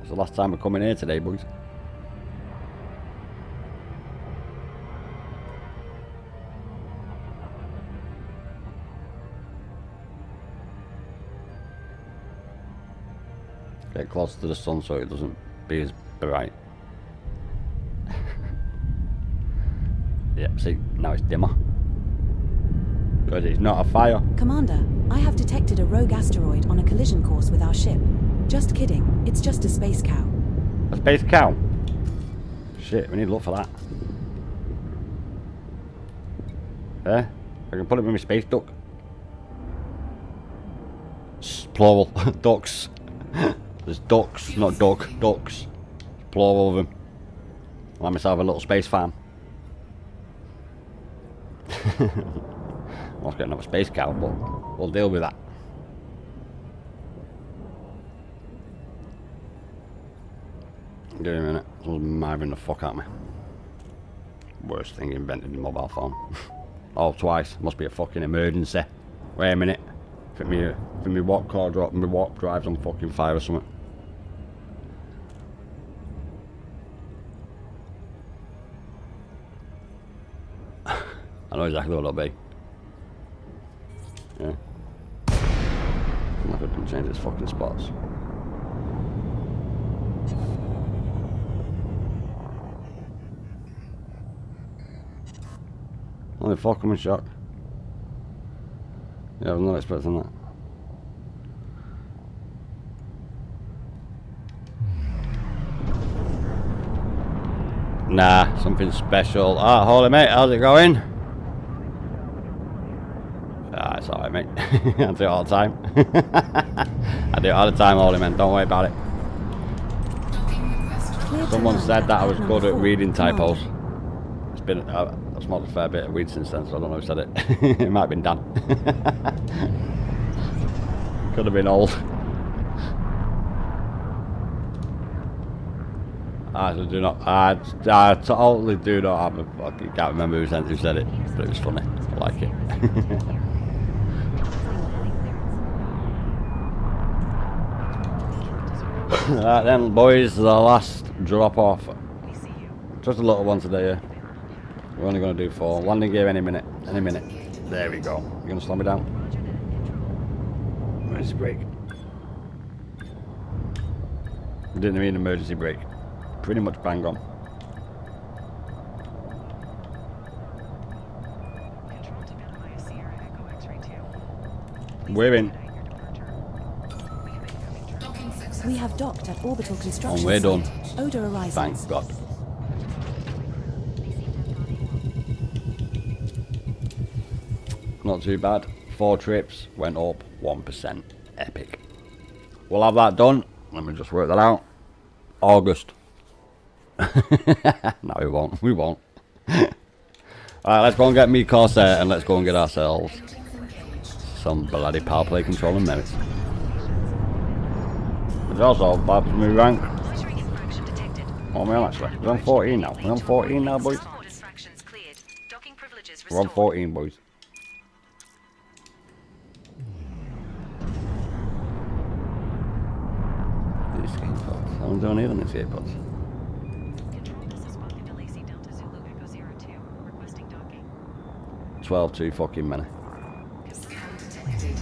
It's the last time we're coming here today, boys. Get close to the sun so it doesn't be as bright. Yep, see, now it's dimmer. Because it's not a fire. Commander, I have detected a rogue asteroid on a collision course with our ship. Just kidding, it's just a space cow. A space cow? Shit, we need to look for that. I can put it with my space duck. Plural, ducks. There's ducks, not duck, ducks. Plural of them. I'll have myself a little space farm. I'm not getting another space cow, but we'll deal with that. Give me a minute, someone's mithering the fuck out of me. Worst thing invented in mobile phone. Oh, twice. Must be a fucking emergency. Wait a minute. I think my warp core dropped, my warp drive's on fucking fire or something. I know exactly what it'll be. Yeah. I'm not going to change its fucking spots. Only fuck, I'm in shock. Yeah, I was not expecting that. Nah, something special. Ah, holy mate, how's it going? Ah, it's alright, mate. I do it all the time. I do it all the time, holy man. Don't worry about it. Someone said that I was good at reading typos. It's been I've smoked a fair bit of weed since then, so I don't know who said it. It might have been Dan. Could have been old. I do not. I totally do not have a fucking. Can't remember who said it, but it was funny. I like it. Right then, boys, the last drop off. Just a little one today. Yeah. We're only going to do 4. Landing gear any minute. Any minute. There we go. You're going to slow me down? Emergency brake. Didn't mean emergency brake. Pretty much bang on. We're in. We have docked at orbital construction And we're done. site. Odor arises. Thank God. Not too bad. 4 trips, went up 1%. Epic. We'll have that done. Let me just work that out. August. No, we won't. We won't. Alright, let's go and get me Corsair and let's go and get ourselves some bloody power play control and merits. There's also Babs me rank. Monitoring infraction detected. Oh man, actually. We're on 14 now. We're on 14 now, boys. Small distractions cleared. Docking privileges We're on restored. 14, boys. These escape pods. I don't need an escape pods. Control, this is Bobby Delacey, Delta Zulu Echo 02. Requesting docking. 12 too fucking many. Scan detected.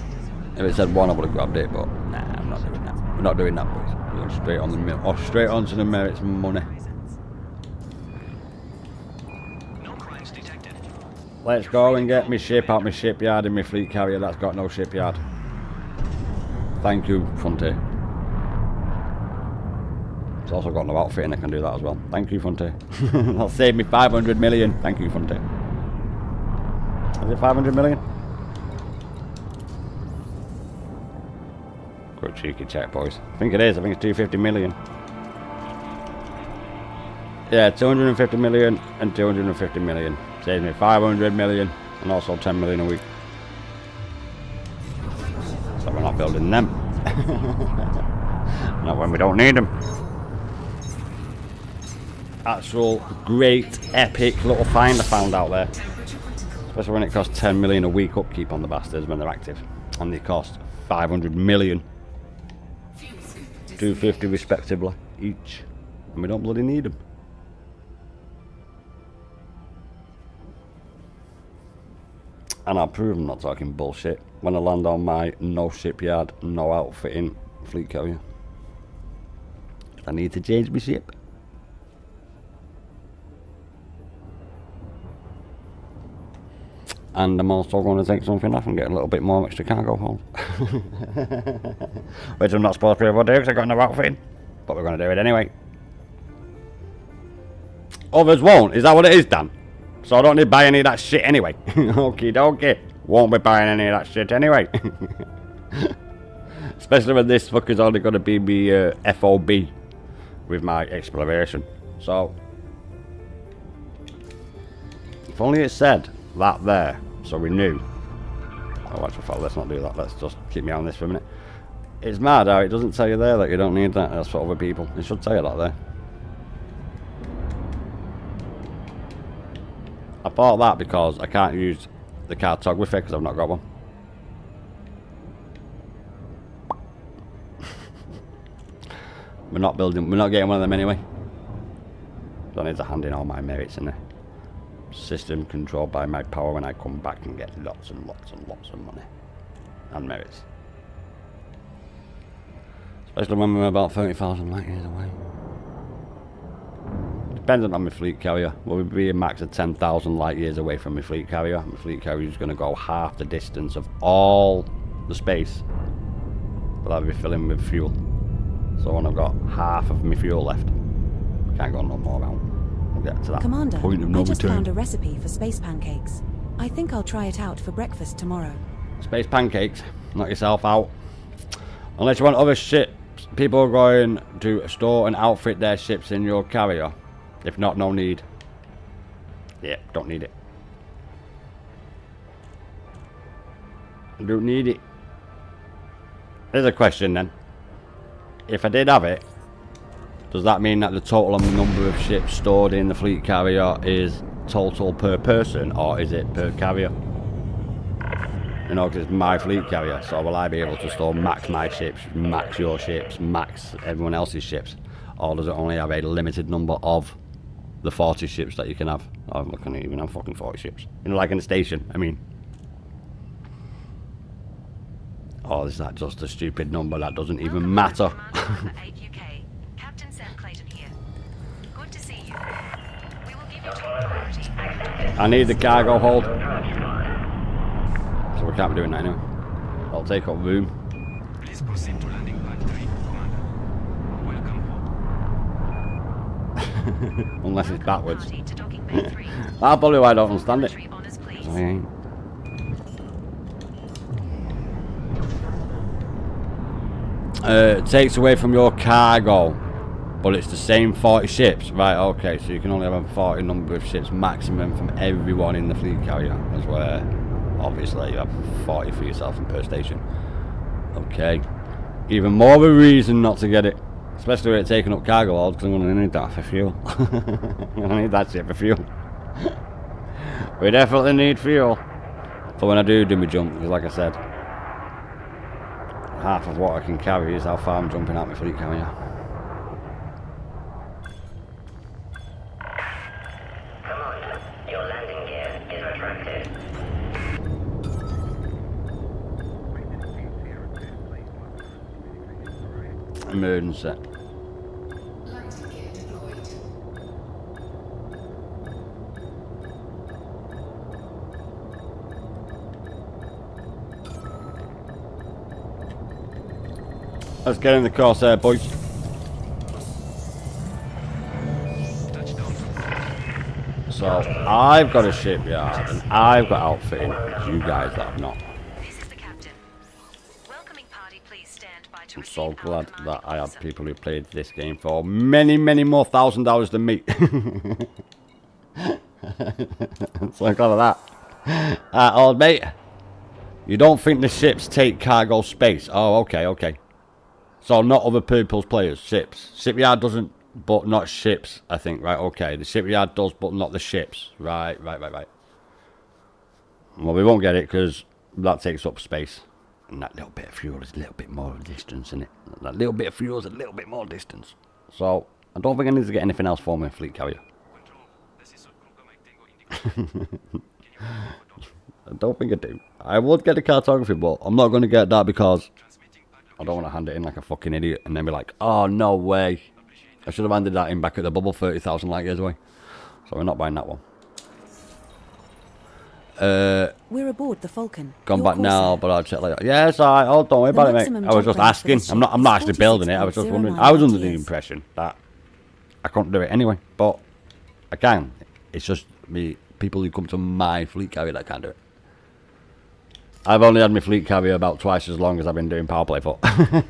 If it said 1, I would have grabbed it, but nah, I'm not doing that. We're not doing that, boys. We're going straight on the straight onto the merits money. No crimes detected. Let's go and get my ship out my shipyard in my fleet carrier that's got no shipyard. Thank you, Frontier. It's also got no outfit and I can do that as well. Thank you, Frontier. That'll save me 500 million. Thank you, Frontier. Is it 500 million? a cheeky check, boys. I think it is. I think it's 250 million. Yeah, 250 million and 250 million. Saves me 500 million and also 10 million a week. So we're not building them. Not when we don't need them. Actual great, epic little find I found out there. Especially when it costs 10 million a week upkeep on the bastards when they're active. And they cost 500 million. 250 respectively each. And we don't bloody need them. And I'll prove I'm not talking bullshit when I land on my no shipyard, no outfitting fleet carrier. I need to change my ship. And I'm also going to take something off and get a little bit more extra cargo home. Which I'm not supposed to be able to do because I've got no outfitting. But we're going to do it anyway. Others won't. Is that what it is, Dan? So I don't need to buy any of that shit anyway. Okie dokie. Won't be buying any of that shit anyway. Especially when this fucker's only going to be me FOB with my exploration. So, if only it said that there, so we knew. Oh, actually, let's not do that. Let's just keep me on this for a minute. It's mad how it doesn't tell you there that you don't need that. That's for other people. It should tell you that there. I bought that because I can't use the cartography because I've not got one. We're not getting one of them anyway. So I need to hand in all my merits in there. System controlled by my power when I come back and get lots and lots and lots of money. And merits. Especially when we're about 30,000 light years away. Depending on my fleet carrier, we'll be a max of 10,000 light years away from my fleet carrier. My fleet carrier is going to go half the distance of all the space, but I'll be filling with fuel. So when I've got half of my fuel left, can't go no more out. We'll get to that Commander, point of no I just return. found a recipe for space pancakes. I think I'll try it out for breakfast tomorrow. Space pancakes, knock yourself out. Unless you want other ships, people are going to store and outfit their ships in your carrier. If not, no need. Yeah, don't need it. Don't need it. Here's a question then. If I did have it, does that mean that the total number of ships stored in the fleet carrier is total per person, or is it per carrier? You know, because it's my fleet carrier, so will I be able to store max my ships, max your ships, max everyone else's ships? Or does it only have a limited number of the 40 ships that you can have? Oh, look, I can't even have fucking 40 ships. You know, like in a station, I mean. Or is that just a stupid number that doesn't even matter? Captain Sam Clayton here. Good to see you. We will give you top priority. I need the cargo hold. So we can't be doing that anyway. I'll take up room. Please proceed to landing pad 3, Commander. Welcome home. Unless it's backwards. Party to docking bay 3. That's probably why I don't understand it. Military honors, please. I ain't. It takes away from your cargo, but it's the same 40 ships. Right, okay, so you can only have a 40 number of ships maximum from everyone in the fleet carrier. That's where, obviously, you have 40 for yourself and per station. Okay. Even more of a reason not to get it. Especially when it's taking up cargo hold, because I'm going to need that for fuel. I'm going to need that shit for fuel. We definitely need fuel. But when I do my jump, because like I said, half of what I can carry is how far I'm jumping out my fleet carrier. Commander, your landing gear is retracted. Emergency. Landing gear deployed. Let's get in the Corsair, boys. Touchdown. So, I've got a shipyard and I've got outfitting. You guys have not. This is the captain. Welcoming party, please stand by to I'm so glad that I had people who played this game for many, many more $1,000 than me. So glad of that. Old mate. You don't think the ships take cargo space? Oh, okay, okay. So not other people's players, ships. Shipyard doesn't, but not ships, I think. Right, okay. The shipyard does, but not the ships. Right. Well, we won't get it because that takes up space. And that little bit of fuel is a little bit more distance, isn't it? That little bit of fuel is a little bit more distance. So, I don't think I need to get anything else for my fleet carrier. I don't think I do. I would get a cartography, but I'm not going to get that because I don't want to hand it in like a fucking idiot and then be like, oh, no way. I should have handed that in back at the bubble 30,000 light years away. So we're not buying that one. We're aboard the Falcon. Gone back now, but I'll check later. Yes, alright. Oh, don't worry about it, mate. I was just asking. I'm not actually building it. I was just wondering. I was under the impression that I couldn't do it anyway, but I can. It's just me, people who come to my fleet carrier that can't do it. I've only had my fleet carrier about twice as long as I've been doing power play for. I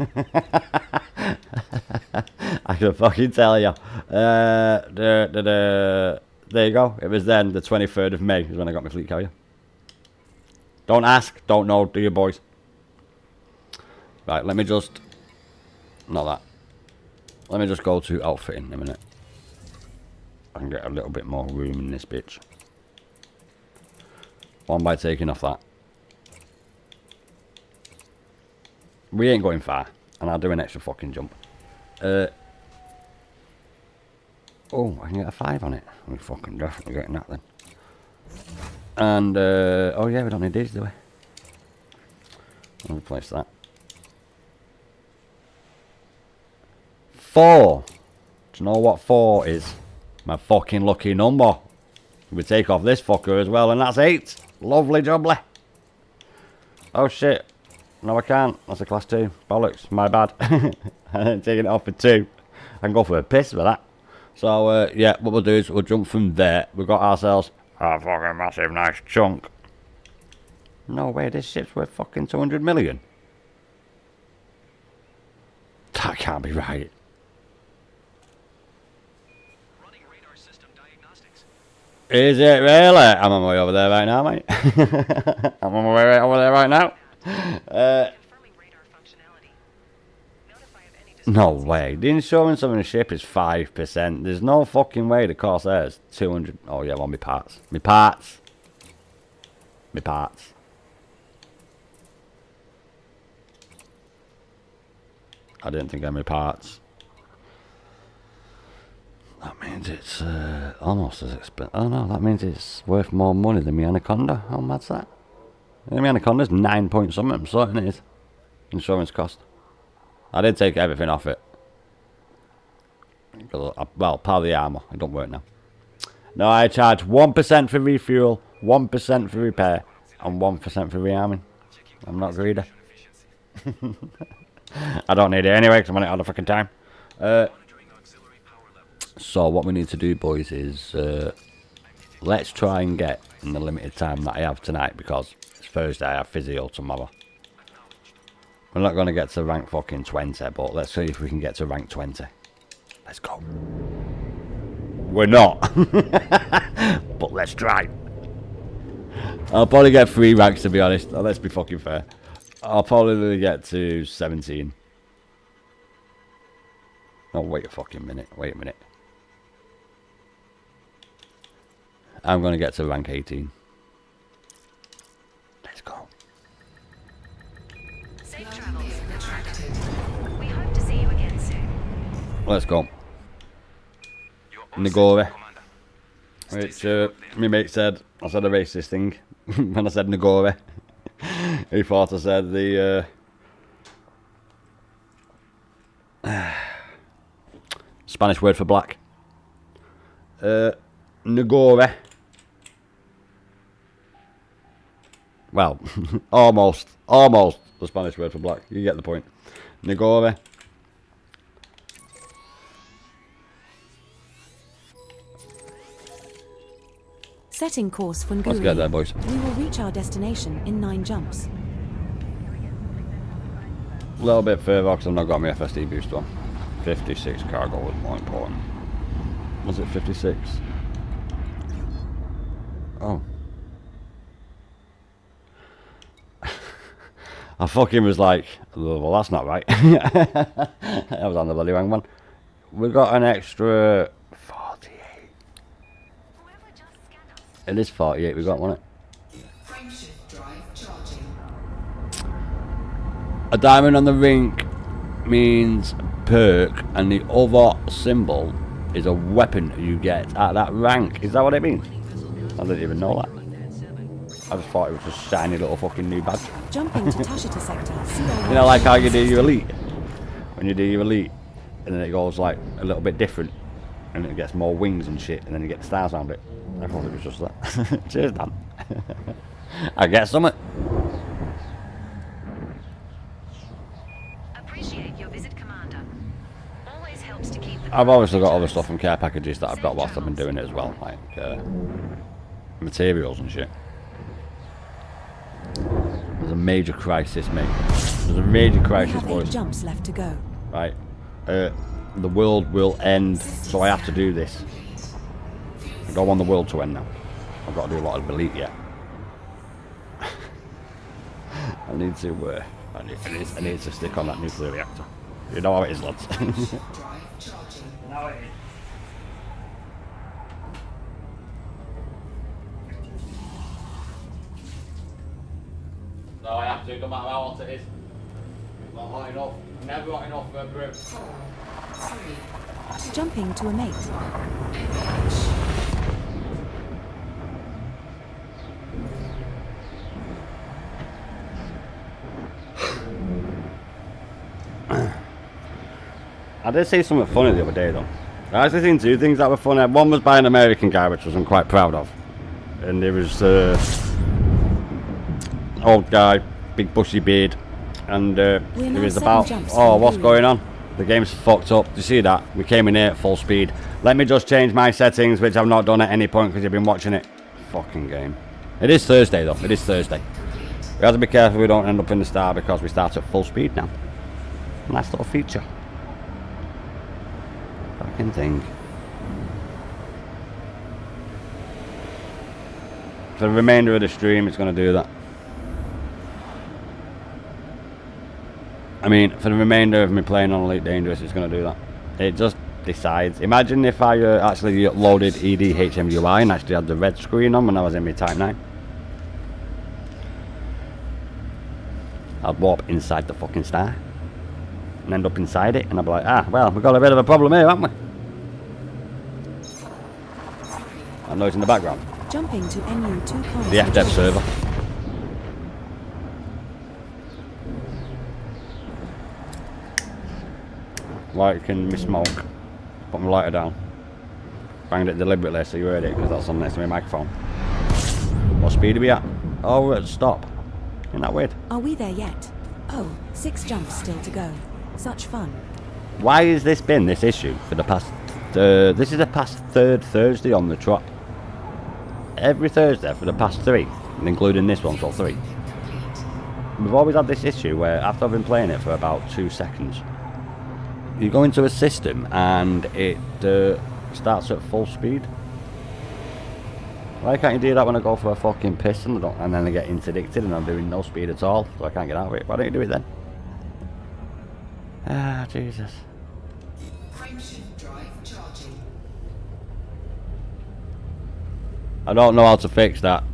can fucking tell you. There you go. It was then the 23rd of May is when I got my fleet carrier. Don't ask, don't know, do you, boys? Right, let me just... Not that. Let me just go to outfitting in a minute. I can get a little bit more room in this bitch. One by taking off that. We ain't going far, and I'll do an extra fucking jump. Oh, I can get a 5 on it. We're fucking definitely getting that then. And, oh yeah, we don't need these, do we? I'll replace that. 4. Do you know what 4 is? My fucking lucky number. We take off this fucker as well, and that's 8. Lovely jubbly. Oh shit. No, I can't. That's a class 2. Bollocks. My bad. I'm taking it off for 2. I can go for a piss with that. So, yeah, what we'll do is we'll jump from there. We've got ourselves a fucking massive nice chunk. No way, this ship's worth fucking 200 million. That can't be right. Running radar system diagnostics. Is it really? I'm on my way over there right now, mate. I'm on my way over there right now. Confirming radar functionality. Notify of any No way. The insurance on the ship is 5%. There's no fucking way the Corsair's 200. Oh, yeah, well, my parts. My parts. My parts. I didn't think I had my parts. That means it's almost as expensive. Oh, no, that means it's worth more money than my Anaconda. How mad's that? My Anaconda's 9 point something. I'm certain it is. Insurance cost. I did take everything off it. Well, part of the armour. It don't work now. No, I charge 1% for refuel, 1% for repair, and 1% for rearming. I'm not greedy. I don't need it anyway because I'm on it all the fucking time. So what we need to do, boys, is let's try and get in the limited time that I have tonight, because it's Thursday, I have physio tomorrow. We're not going to get to rank fucking 20, but let's see if we can get to rank 20. Let's go. We're not. But let's try. I'll probably get 3 ranks, to be honest. Oh, let's be fucking fair. I'll probably get to 17. Oh, wait a fucking minute. Wait a minute. I'm going to get to rank 18. Let's go. Safe travels. We hope to see you again soon. Let's go. Nagore. Which, my mate said, I said a racist thing when I said Nagore. He thought I said the Spanish word for black. Nagore. Well, almost the Spanish word for black. You get the point. Nagore. Setting course for Nguri. Let's get there, boys. We will reach our destination in 9 jumps. A little bit further because I've not got my FSD booster on. 56 cargo was more important. Was it 56? Oh. I fucking was like, well, that's not right. I was on the bloody wrong one. We got an extra 48. It is 48 we got, wasn't it? Frameshift drive charging. A diamond on the rink means perk, and the other symbol is a weapon you get at that rank. Is that what it means? I didn't even know that. I just thought it was just shiny little fucking new badge. Jumping to Tashita sector. You know, like how you do your elite. When you do your elite, and then it goes like a little bit different, and it gets more wings and shit, and then you get the stars around it. I thought it was just that. Cheers, Dan. I get something. Appreciate your visit, Commander. Always helps to keep the I've obviously got other stuff from care packages that I've got whilst I've been doing it as well, like materials and shit. There's a major crisis, mate. There's a major crisis, We have 8 boys. jumps left to go. Right. The world will end, so I have to do this. I don't want the world to end now. I've got to do a lot of elite yet. I need to. I need to stick on that nuclear reactor. You know how it is, lads. Drive charging. Now it is. No, I have to, no matter how hot it is. It's not hot enough. Never hot enough for a brew. 4, 3, Jumping to a mate. I did see something funny the other day though. I actually seen 2 things that were funny. One was by an American guy, which I'm quite proud of. And it was old guy, big bushy beard, and it now was 7 about, jumps oh, from what's Blue. going on? The game's fucked up. Do you see that? We came in here at full speed. Let me just change my settings, which I've not done at any point because you've been watching it. Fucking game. It is Thursday though. It is Thursday. We have to be careful we don't end up in the start because we start at full speed now. Nice little feature. Fucking thing. For the remainder of the stream, it's going to do that. I mean, for the remainder of me playing on Elite Dangerous, it's going to do that. It just decides. Imagine if I actually loaded EDHMUI and actually had the red screen on when I was in my Type 9. I'd warp inside the fucking star and end up inside it, and I'd be like, ah, well, we've got a bit of a problem here, haven't we? That noise in the background. Jumping to NU2 colonization. The FDev server. Light can me smoke. Put my lighter down. Banged it deliberately so you heard it because that's on next to my microphone. What speed are we at? Oh, we're at stop. Isn't that weird? Are we there yet? Oh, 6 jumps still to go. Such fun. Why has this been this issue for the past... this is the past 3rd Thursday on the trot. Every Thursday for the past 3, including this one, so 3. We've always had this issue where after I've been playing it for about 2 seconds, you go into a system and it starts at full speed. Why can't you do that when I go for a fucking piss and then I get interdicted and I'm doing no speed at all, so I can't get out of it? Why don't you do it then? Ah, Jesus. Frameshift drive charging. I don't know how to fix that.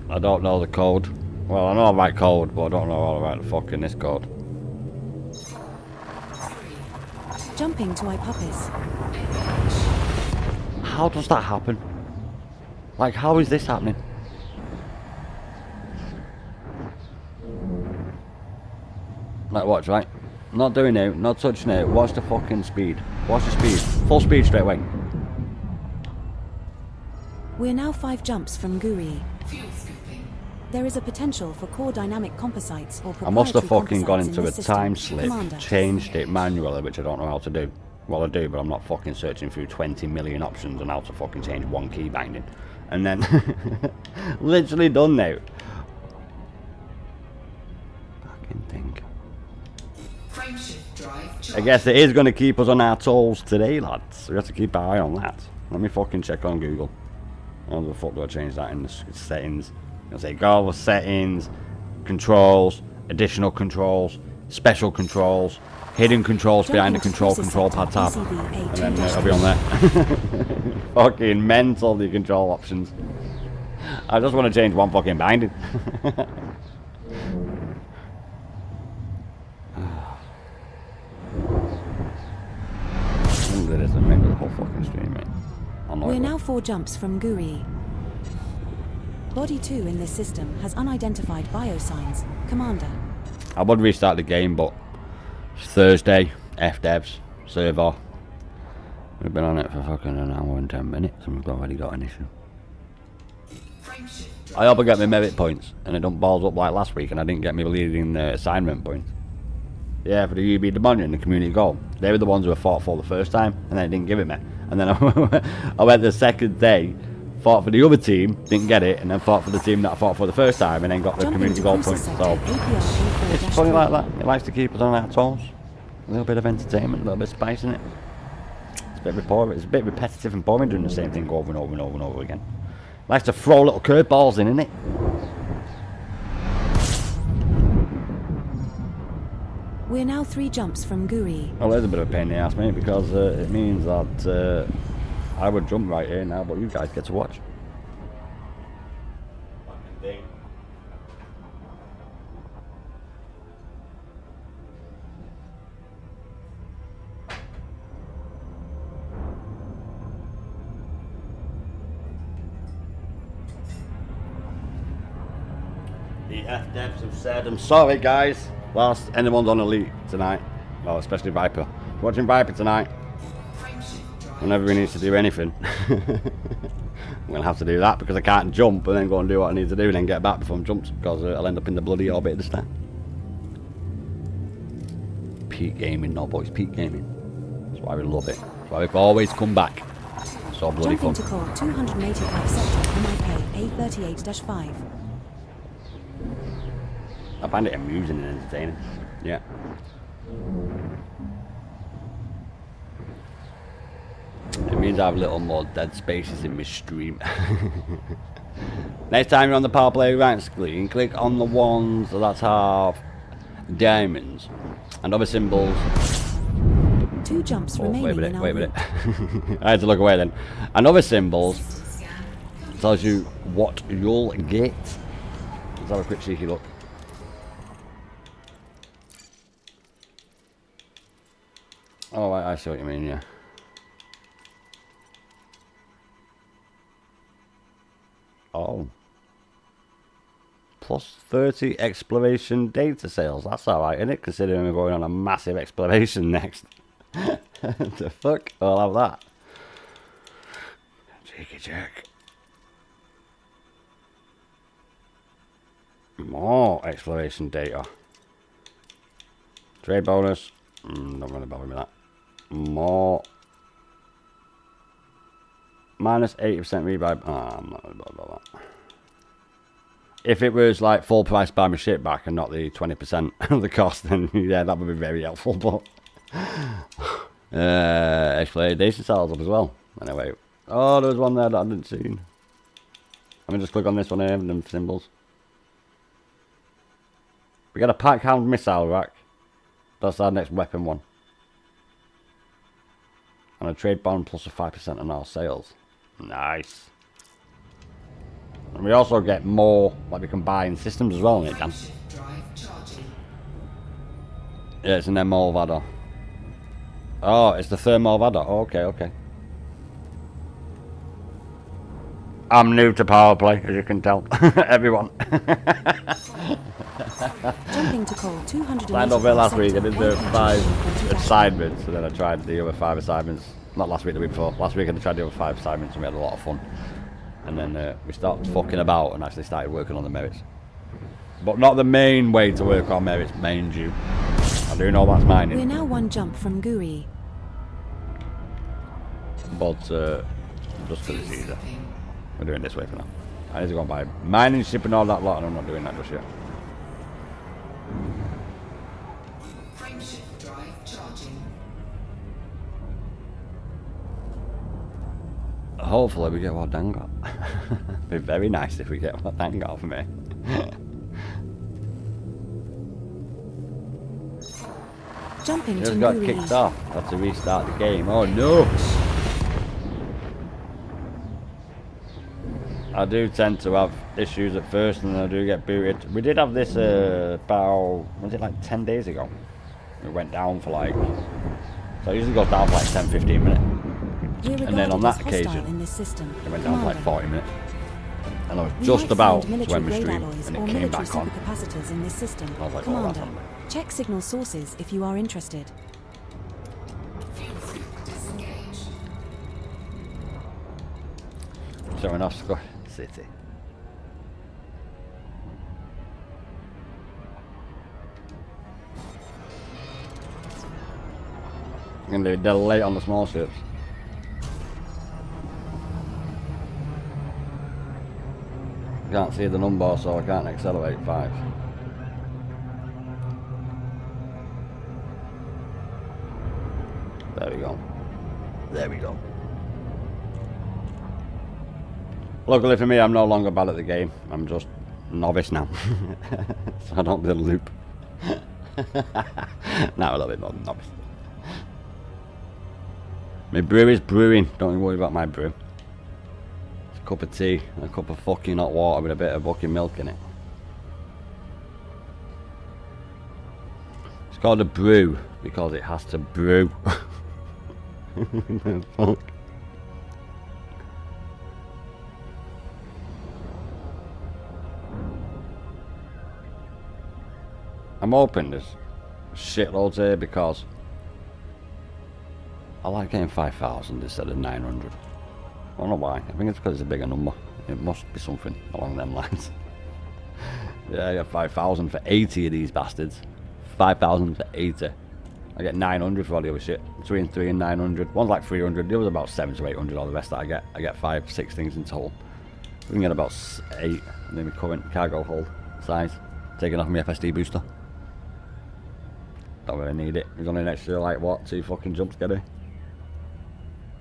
I don't know the code. Well, I know I write code, but I don't know how to write the fucking this code. Jumping to iPuppies. How does that happen? Like, how is this happening? Like, watch, right? Not doing it, not touching it. Watch the fucking speed. Watch the speed. Full speed straight away. We're now 5 jumps from Guri. Fuel scooping. There is a potential for core dynamic composites or I must have proprietary fucking gone composites into in a this system. time slip, Commander. changed it manually, which I don't know how to do. Well, I do, but I'm not fucking searching through 20 million options on how to fucking change one key binding. And then, literally done now. I guess it is going to keep us on our toes today, lads. We have to keep our eye on that. Let me fucking check on Google. How the fuck do I change that in the settings? I'll say go settings, controls, additional controls, special controls, hidden controls behind the control pad tab. And then it'll be on there. Fucking mental, the control options. I just want to change one fucking binding. We're now 4 jumps from GUI. Body 2 in this system has unidentified biosigns. Commander. I would restart the game, but it's Thursday, FDevs, server. We've been on it for fucking an hour and 10 minutes and we've already got an issue. I hope I get my merit points and it don't balls up like last week and I didn't get my leading assignment points. Yeah, for the UB Demonian, the community goal. They were the ones who I fought for the first time and then it didn't give it me. And then I went the second day, fought for the other team, didn't get it, and then fought for the team that I fought for the first time and then got the community goal points. So it's funny like that. It likes to keep us on our toes. A little bit of entertainment, a little bit of spice in it. It's a bit repetitive and boring doing the same thing over and over and over and over again. Likes to throw little curveballs in, innit? We're now 3 jumps from GUI. Well, there's a bit of a pain in the ass, mate, because it means that I would jump right here now, but you guys get to watch. The FDevs have said, I'm sorry guys, whilst anyone's on Elite tonight, well especially Viper, watching Viper tonight, whenever he needs to do anything, I'm going to have to do that because I can't jump and then go and do what I need to do and then get back before I jump because I'll end up in the bloody orbit at the start. Peak gaming, no boys, peak gaming. That's why we love it. That's why we always come back. So bloody fun. Jumping to call 285 sector MIK A38-5. I find it amusing and entertaining. Yeah. It means I have a little more dead spaces in my stream. Next time you're on the Power Play rank screen, click on the ones that have diamonds and other symbols. 2 jumps remaining in our wait a minute. I had to look away then. And other symbols tells you what you'll get. Let's have a quick cheeky look. Oh, I see what you mean, yeah. Oh. Plus 30 exploration data sales. That's alright, isn't it? Considering we're going on a massive exploration next. The fuck? I'll have that. Cheeky check. More exploration data. Trade bonus. Don't really bother with that. More. Minus 80% rebuy. Oh, I'm not really bothered about that. If it was like full price buy my shit back and not the 20% of the cost, then yeah, that would be very helpful. But exploration cells up as well. Anyway, oh, there was one there that I didn't see. Let me just click on this one here and them symbols. We got a pack hound missile rack. That's our next weapon one. And a trade bond plus a 5% on our sales. Nice. And we also get more, like we can buy in systems as well, isn't it, Dan? Yeah, it's an MO Vador. Oh, it's the thermal Vador. Oh, okay, okay. I'm new to power play, as you can tell. Everyone. Jumping to call 200. Signed up here last week. I did the 5 assignments, and then I tried the other 5 assignments. Not last week, the week before. Last week I tried the other 5 assignments, and we had a lot of fun. And then we started fucking about and actually started working on the merits. But not the main way to work on merits, mind you. I do know that's mining. We're now 1 jump from GUI. But just because it's easier. We're doing it this way for now. I need to go and buy mining ship and all that lot, and I'm not doing that just yet. Frameshift drive charging. hopefully we get what Dan got. Be very nice if we get what Dan got for me. Jumping Just to got new kicked release. off. Had to restart the game. Oh no! I do tend to have issues at first and then I do get booted. We did have this about, was it like 10 days ago? It went down for like, so it usually goes down for like 10-15 minutes. We're And then on regarded that as hostile occasion, in this system. it went down for like Commander. 40 minutes. And I was We just might about find to end my military-grade stream alloys and or it came military back on. supercapacitors in this system. I was like, oh, that's Commander, on. check signal sources if you are interested. Disengage. Showing off Scott City. And they're dead late on the small ships. Can't see the number, so I can't accelerate 5. There we go. There we go. Luckily for me, I'm no longer bad at the game. I'm just novice now. So I don't do the loop. Now a little bit more than novice. My brew is brewing. Don't you worry about my brew. It's a cup of tea, a cup of fucking hot water with a bit of fucking milk in it. It's called a brew because it has to brew. Fuck. I'm hoping there's shitloads here because I like getting 5,000 instead of 900. I don't know why. I think it's because it's a bigger number. It must be something along them lines. Yeah, I get 5,000 for 80 of these bastards. 5,000 for 80. I get 900 for all the other shit. Between 3 and 900. One's like 300. The other's about 7 to 800. All the rest that I get 5, 6 things in total. We can get about 8. And then my current cargo hold size. Taking off my FSD booster. Don't really need it. There's only an extra, like, what, 2 fucking jumps, get it?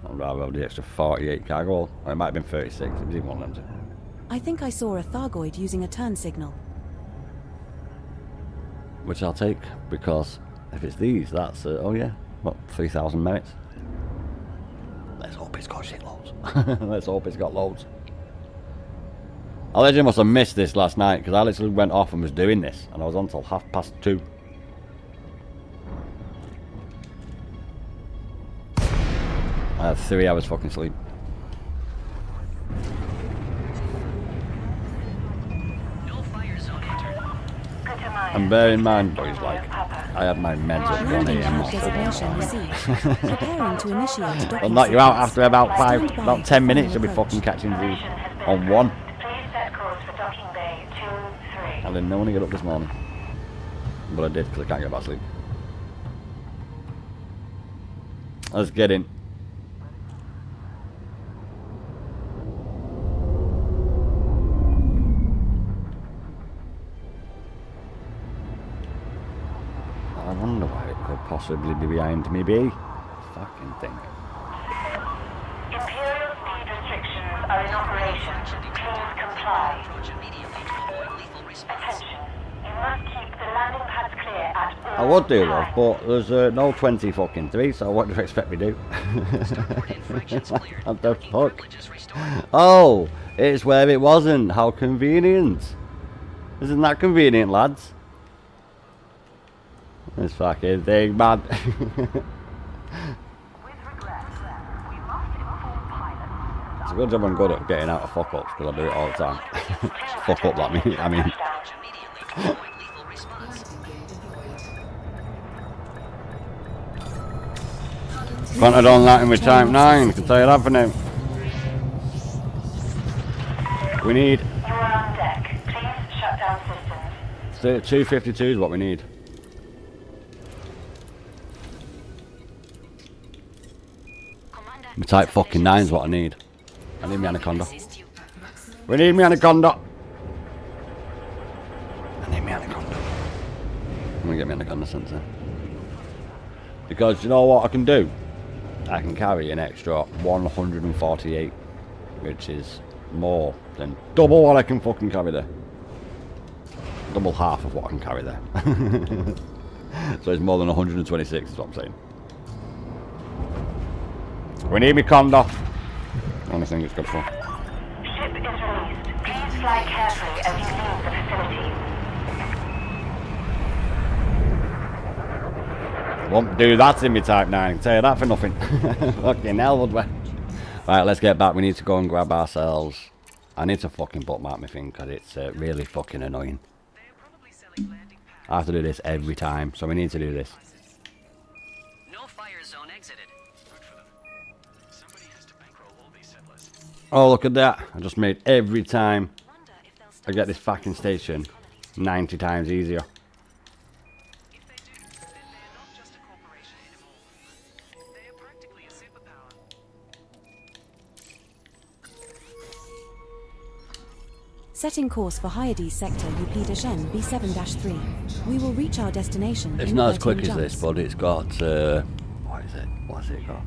I'd rather have the extra 48 cargo hold. Or it might have been 36. It was even one of them two. I think I saw a Thargoid using a turn signal. Which I'll take, because if it's these, that's, oh yeah, what, 3,000 merits? Let's hope it's got shitloads. Let's hope it's got loads. I literally must have missed this last night, because I literally went off and was doing this, and I was on till 2:30. I had 3 hours fucking sleep. No fire zone entered. And bear in mind, boys, like, I had my meds at 1 Landing AM. pad designation received. Preparing to initiate docking I'll knock you out sequence. after about Stand by about 10 minutes. for You'll be approach. fucking catching you on 1. Please set course for docking bay 2-3. I didn't know when to get up this morning. But I did, because I can't get back to sleep. Let's get in. I wonder why it could possibly be behind me, be. Fucking thing. Imperial speed restrictions are in operation. Please comply. Approach immediately to avoid lethal response. Attention. You must keep the landing pads clear at all I would do times. that, but there's no 20 fucking 3, so what do you expect me to do? Starboard infractions cleared. What the Working fuck? privileges restored. Oh, it's where it wasn't. How convenient. Isn't that convenient, lads? This fucking thing, man. With regret, we must inform pilots. It's a good job I'm good at getting out of fuck-ups, because I do it all the time. Fuck up, that mean. I mean, Approach immediately to avoid lethal response. Landing gear deployed. Fronted on that in with Type 9, I can tell you that for now. We need You are on deck. Please shut down systems. 252 is what we need. Commander, My Type fucking 9 is what I need. I need my Anaconda. assist you. We need me Anaconda. I need me Anaconda. I'm gonna get me Anaconda sensor. Because you know what I can do? I can carry an extra 148 which is more than double what I can fucking carry there. Double half of what I can carry there. So it's more than 126 is what I'm saying. We need me Condor. Only thing it's good for. Ship is released. Please fly carefully as you leave the facility. Won't do that in me Type 9, I can tell you that for nothing. Fucking hell would we. Right, let's get back. We need to go and grab ourselves. I need to fucking bookmark my thing because it's really fucking annoying. I have to do this every time, so we need to do this. No fire zone exited. Somebody has to bankroll all these settlers. Oh, look at that. I just made every time I get this fucking station 90 times easier. If they do, then they're not just a corporation anymore. They are practically a superpower. Setting course for Hyades sector UP-N B7-3. We will reach our destination. It's in not as 13 quick as this, jumps. but it's got, what is it? What's it got?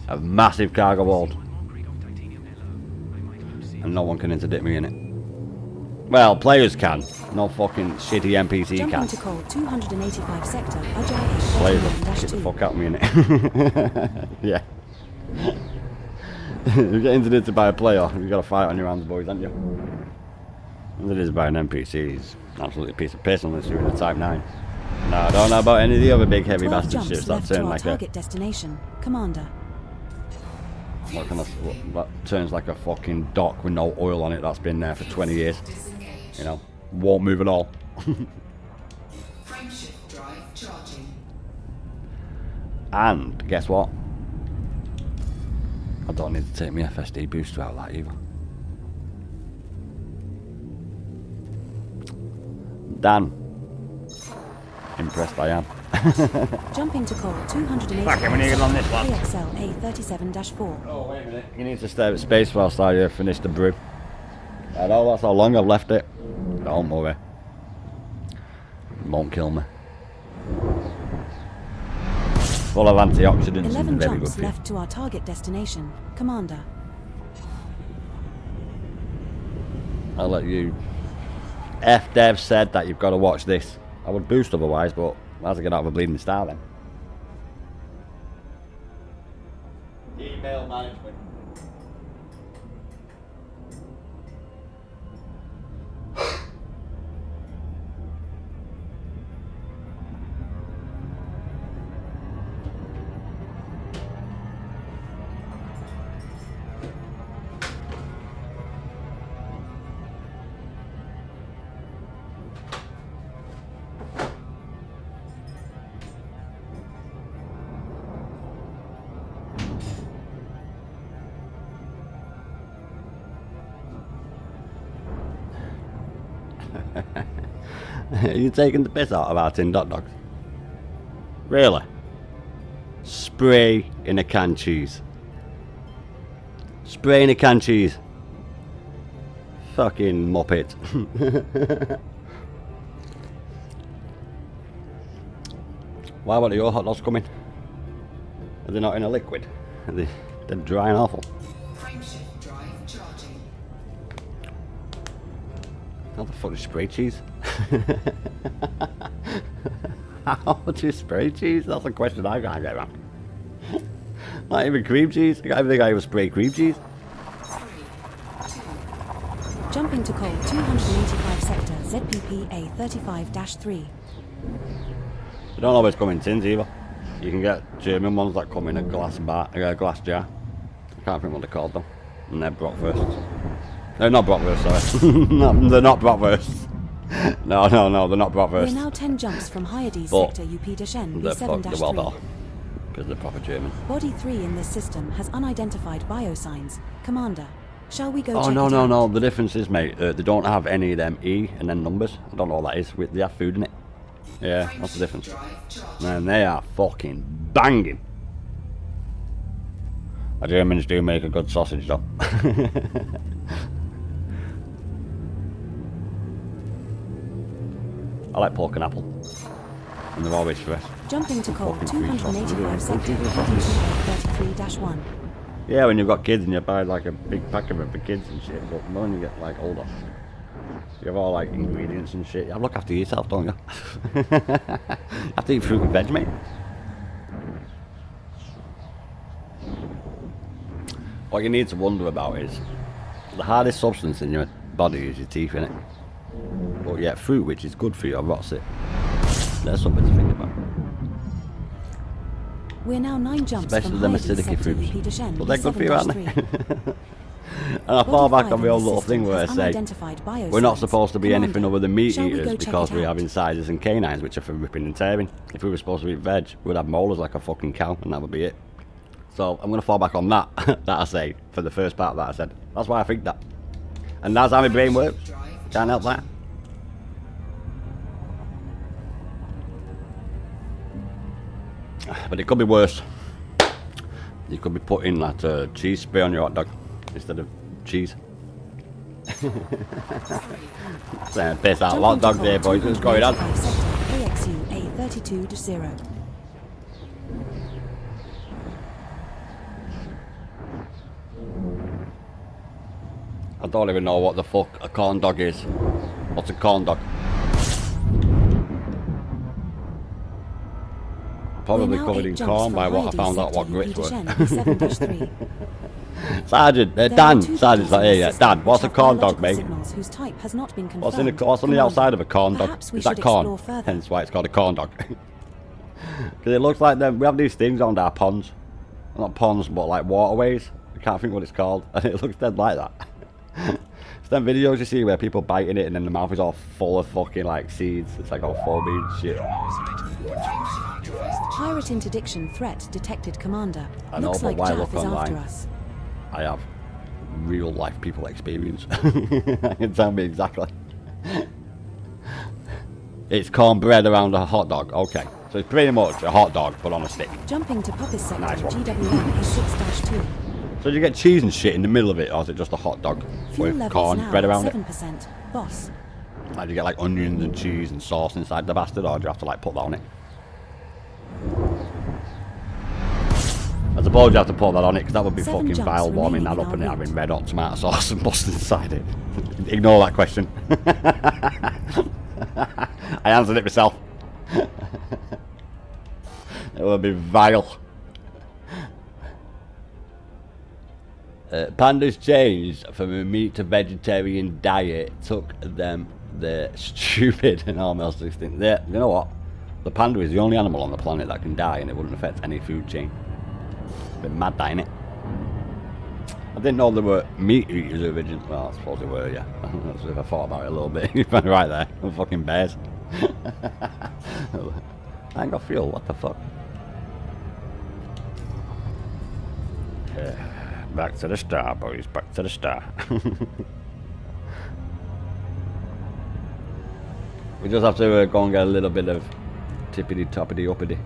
A massive cargo hold. And no one can interdict me in it. Well, players can. No fucking shitty NPC Jumping can. to call 285 sector, Agile Players will get the 39-2. fuck out of me in it. Yeah. You get interdicted by a player, you've got to fight on your hands, boys, haven't you? As it is by an NPC, it's absolutely a piece of piss unless you're in a Type 9. No, I don't know about any of the other big heavy 12 bastard jumps ships that left to turn our like a... target destination, Commander. That turns like a fucking dock with no oil on it that's been there for 20 years. You know, won't move at all. Frameshift drive charging. And guess what? I don't need to take my FSD booster out of that either. Dan. Impressed I am. Jumping to call 285 Fucking we need it on this one. AXL A37-4. Oh, wait a minute. You need to stay at space whilst I finish the brew. I know that's how long I've left it. Don't worry. It won't kill me. Full of antioxidants 11 and very good jumps for you. left to our target destination, Commander. I'll let you. F-Dev said that you've got to watch this. I would boost otherwise, but as I get out of a bleeding star then. Email management. Are you taking the piss out of our tin dot dogs? Really? Spray in a canned cheese. Spray in a canned cheese. Fucking muppet. Why weren't your hot dogs coming? Are they not in a liquid? They're dry and awful. Frameshift drive charging. How the fuck do you spray cheese? How do you spray cheese? That's a question I can't get around. Not even cream cheese? I don't think I even spray cream cheese. Jumping to call 285 sector ZPP A35-3. They don't always come in tins either. You can get German ones that come in a glass jar. I can't think what they're called though. And they're bratwursts. They're not bratwursts, sorry. No, they're not bratwursts. No, they're not We're bratwursts. now 10 jumps from Hyades But sector UP-N They're fucked, well B7-3. done. Because they're proper German. Body 3 in this system has unidentified biosigns. Commander, shall we go Oh, check no, it no, out? no. The difference is, mate, they don't have any of them E and then numbers. I don't know what that is. They have food in it. Yeah, that's the difference. Drive charging. Man, they are fucking banging. The Germans do make a good sausage, though. I like pork and apple. And they're always fresh. Jumping to call Fucking free 285 sausage. sector 33-1. Yeah, when you've got kids and you buy like a big pack of it for kids and shit, but when you get like older, you have all like ingredients and shit. You look after yourself, don't you? You have to eat fruit and veg, mate. What you need to wonder about is the hardest substance in your body is your teeth, innit? But yet fruit, which is good for you, rots it. There's something to think about. We're now 9 jumps Especially from them Heidi acidic Septi fruits. Petersen, But they're good for you, aren't they? 7-3. And I fall Body back on 5 my in old the little system thing where I has say unidentified we're not biosignals. supposed to be anything Commander, other than meat shall we eaters go check because it we have out? incisors and canines, which are for ripping and tearing. If we were supposed to eat veg, we'd have molars like a fucking cow, and that would be it. So I'm going to fall back on that, that I say, for the first part that I said. That's why I think that. And that's how my brain works. Can't help that. But it could be worse. You could be putting that cheese spray on your hot dog instead of cheese. Saying piss out hot dogs there, boys. What's going on? KXU A32-0. I don't even know what the fuck a corn dog is. What's a corn dog? Probably We're now covered 8 in jumps corn from by what I Heidi found out what Septi grits were. Petersen, 7-3. Sergeant, There are Dan, 2 Sergeant's like, bodies in hey, the yeah, system Dan, what's a which have corn dog, biological mate? signals whose type has not been What's confirmed. on the outside of a corn dog? Perhaps we Is that should corn? explore further. Hence why it's called a corn dog. Because it looks like them. We have these things on our ponds. Not ponds, but like waterways. I can't think what it's called. And it looks dead like that. It's them videos you see where people biting it and then the mouth is all full of fucking like seeds. It's like all foamy and shit. Pirate interdiction threat detected, Commander. I know, Looks but like why Jaff look is online? after us. I have real life people experience. I can tell me exactly. It's cornbread around a hot dog. Okay, so it's pretty much a hot dog but on a stick. Jumping to Puppis sector, Nice one. GWM A6-2. So do you get cheese and shit in the middle of it, or is it just a hot dog Fuel with levels corn now bread at around it? 7%. Boss. Like, do you get like onions and cheese and sauce inside the bastard, or do you have to like put that on it? I suppose you have to put that on it, because that would be 7 fucking jumps vile warming remaining that in up and our it having route. red hot tomato sauce and mustard inside it. Ignore that question. I answered it myself. It would be vile. Pandas changed from a meat to vegetarian diet, took them the stupid and almost extinct. You know what? The panda is the only animal on the planet that can die and it wouldn't affect any food chain. Bit mad, that, innit? I didn't know there were meat eaters originally. Well, I suppose they were, yeah. That's if I thought about it a little bit. You're right there. I'm fucking bears. I ain't got fuel, what the fuck? Back to the star, boys. Back to the star. We just have to go and get a little bit of tippity toppity uppity.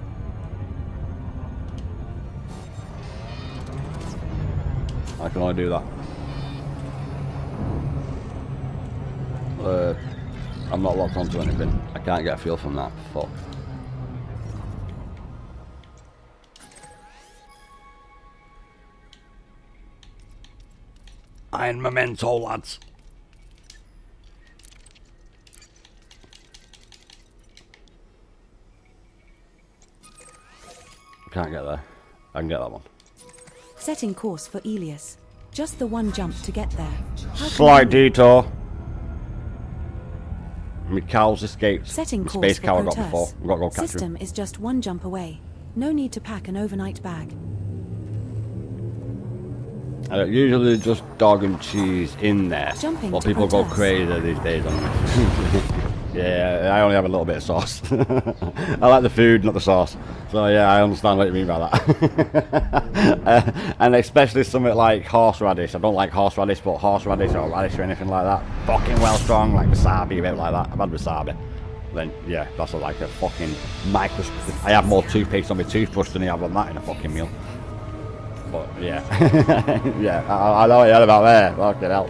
I can only do that. I'm not locked onto anything. I can't get a feel from that. Fuck. Iron memento, lads. Can't get there. I can get that one. Setting course for Elias. Just the 1 jump to get there. How Slight convenient. detour. My cow's escaped. Setting The course space for cow I got Proteus. before. I've got to go catch him. System is just 1 jump away. No need to pack an overnight bag. Usually just dog and cheese in there. Jumping But to people go Proteus. crazy these days on me. Yeah, I only have a little bit of sauce. I like the food, not the sauce. So yeah, I understand what you mean by that. And especially something like horseradish. I don't like horseradish, but horseradish or radish or anything like that. Fucking well strong, like wasabi, a bit like that. I've had wasabi. Then yeah, that's like a fucking microscopic. I have more toothpaste on my toothbrush than I have on that in a fucking meal. But yeah, yeah, I know what you had about there. Fucking hell.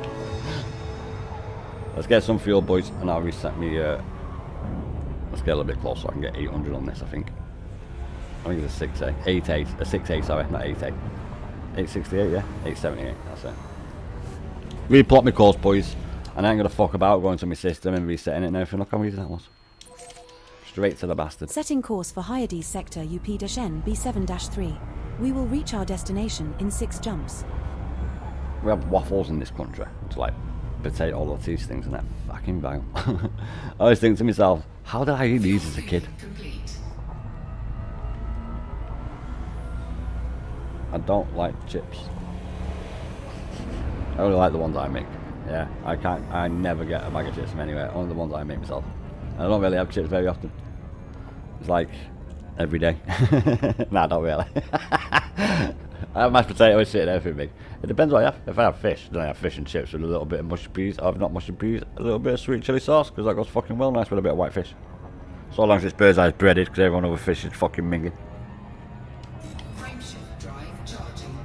Let's get some fuel, boys, and I'll reset me. Let's get a little bit closer so I can get 800 on this, I think. I think it's a 6A. 8A. A 6A, sorry, not 8A. 868, yeah? 878, that's it. Replot my course, boys. And I ain't gonna fuck about going to my system and resetting it and everything. Look how easy that was. Straight to the bastard. Setting course for Hyades sector UP-N B7-3. We will reach our destination in 6 jumps. We have waffles in this country. It's like potato all these things and that fucking vile. I always think to myself, how did I eat these as a kid? Complete. I don't like chips. I only like the ones I make. Yeah, I never get a bag of chips from anywhere, only the ones I make myself. And I don't really have chips very often. It's like every day. Nah, not really. I have mashed potato and shit and everything. It depends what I have. If I have fish, then I have fish and chips with a little bit of mushy peas. Or if not mushy peas, a little bit of sweet chili sauce, because that goes fucking well nice with a bit of white fish. So long as it's bird's eye breaded, because everyone over fish is fucking minging. Frameshift drive charging.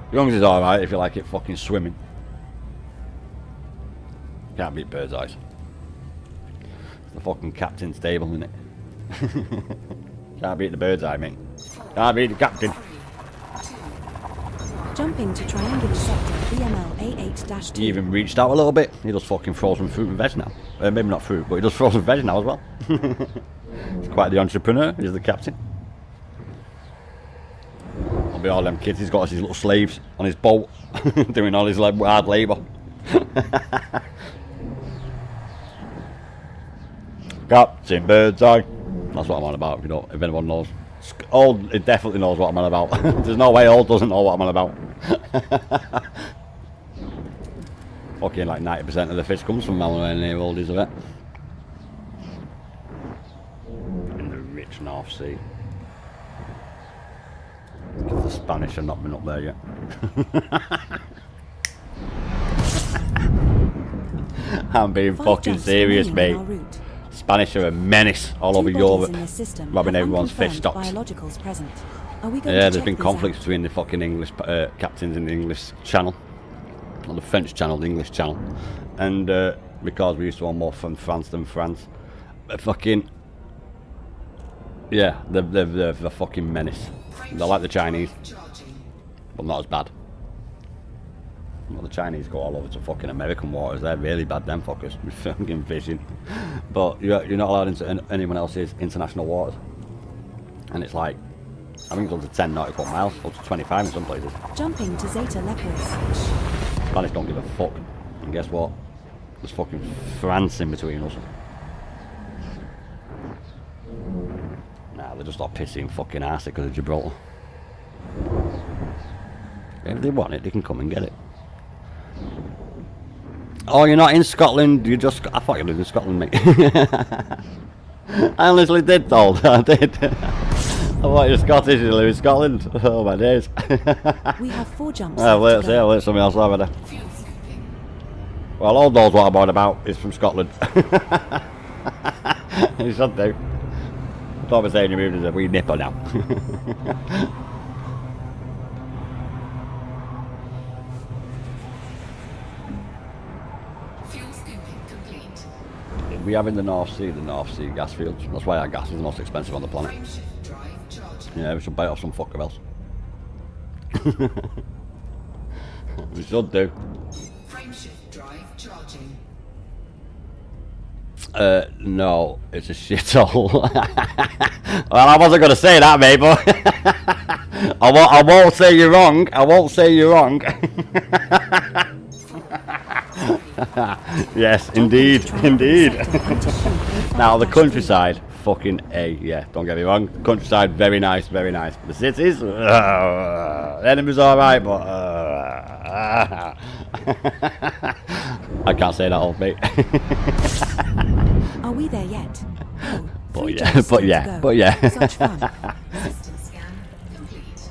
As long as it's alright if you like it fucking swimming. Can't beat bird's eyes. It's the fucking captain's table, isn't it? Can't beat the bird's eye, mate. Can't beat the captain. Jumping to triangular sector BML A8-2. He even reached out a little bit. He does fucking frozen fruit and veg now. Maybe not fruit, but he does frozen veg now as well. He's quite the entrepreneur. He's the captain. I'll be all them kids. He's got his little slaves on his boat, doing all his hard labour. Captain Birdseye. That's what I'm on about. If anyone knows. Old, it definitely knows what I'm on about. There's no way Old doesn't know what I'm on about. Fucking like 90% of the fish comes from Malware near Oldies of it. In the rich North Sea. Because the Spanish have not been up there yet. I'm being 5 fucking jumps serious, remaining mate. on our route. Spanish are a menace all 2 over bodies Europe, in this system robbing have everyone's fish unconfirmed stocks. biologicals present. Are we going Yeah, to there's check been these conflicts out? between the fucking English captains in the English channel, not the French channel, the English channel, and because we used to own more from France than France, fucking yeah, they're fucking menace. They're like the Chinese, but not as bad. Well, the Chinese go all over to fucking American waters. They're really bad, them fuckers, with fucking fishing. But you're not allowed into anyone else's international waters. And it's like, I think it's up to 10 nautical miles, up to 25 in some places. Jumping to Zeta Leporis. Spanish don't give a fuck. And guess what? There's fucking France in between us. Nah, they're just all pissy and fucking arsey because of Gibraltar. If they want it, they can come and get it. Oh, you're not in Scotland, you just... I thought you lived in Scotland, mate. I honestly did, Told. I did. I thought you're Scottish, you live in Scotland. Oh, my days. We have 4 jumps I'll left to go. let something else over there. Fuel scooping. Well, all knows what I'm on about is from Scotland. You should do. I thought I was saying you moved as a wee nipper now. Fuel scooping complete. We have in the North Sea gas fields. That's why our gas is the most expensive on the planet. Frameshift drive charging. Yeah, we should buy it off some fucker else. We should do. Frameshift drive charging. No, it's a shithole. Well, I wasn't going to say that, mate, but I won't say you're wrong. I won't say you're wrong. Yes, indeed, indeed. Now, the countryside, fucking A, yeah, don't get me wrong. Countryside, very nice, very nice. The cities, the enemy's alright, but I can't say that all, mate. Are we there yet? Oh, But 3 yeah, jumps but still to yeah, go. but yeah. Such fun. System scan complete.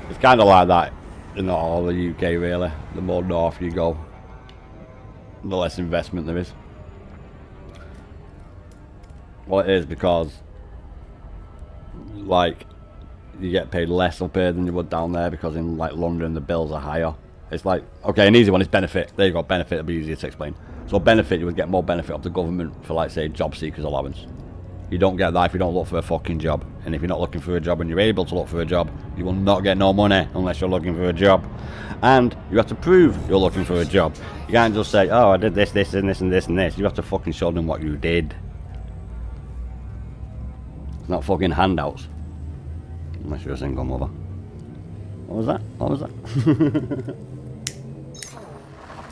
It's kind of like that in all the UK, really. The more north you go, the less investment there is. Well, it is because, like, you get paid less up here than you would down there because in, like, London the bills are higher. It's like, okay, an easy one is benefit. There you go, benefit, it'll be easier to explain. So benefit, you would get more benefit of the government for, like, say, job seekers allowance. You don't get that if you don't look for a fucking job. And if you're not looking for a job and you're able to look for a job, you will not get no money unless you're looking for a job. And you have to prove you're looking for a job. You can't just say, oh, I did this, this, and this, and this, and this. You have to fucking show them what you did. It's not fucking handouts. Unless you're a single mother. What was that? What was that?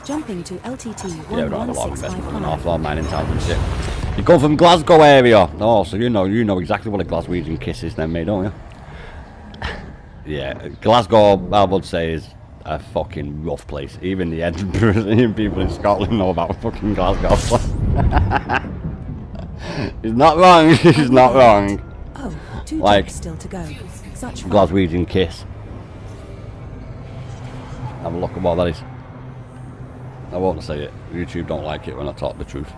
Jumping to LTT Yeah, we don't have a lot of investment in 11655. North Lawn mining towns and shit. You come from Glasgow area. Oh, so you know exactly what a Glaswegian kiss is then, mate, don't you? Yeah, Glasgow, I would say, is a fucking rough place. Even the Edinburgh people in Scotland know about fucking Glasgow. He's not wrong. He's not wrong. Oh, 2 Like, jobs still to go. Such fun. Glaswegian kiss. Have a look at what that is. I won't say it. YouTube don't like it when I talk the truth.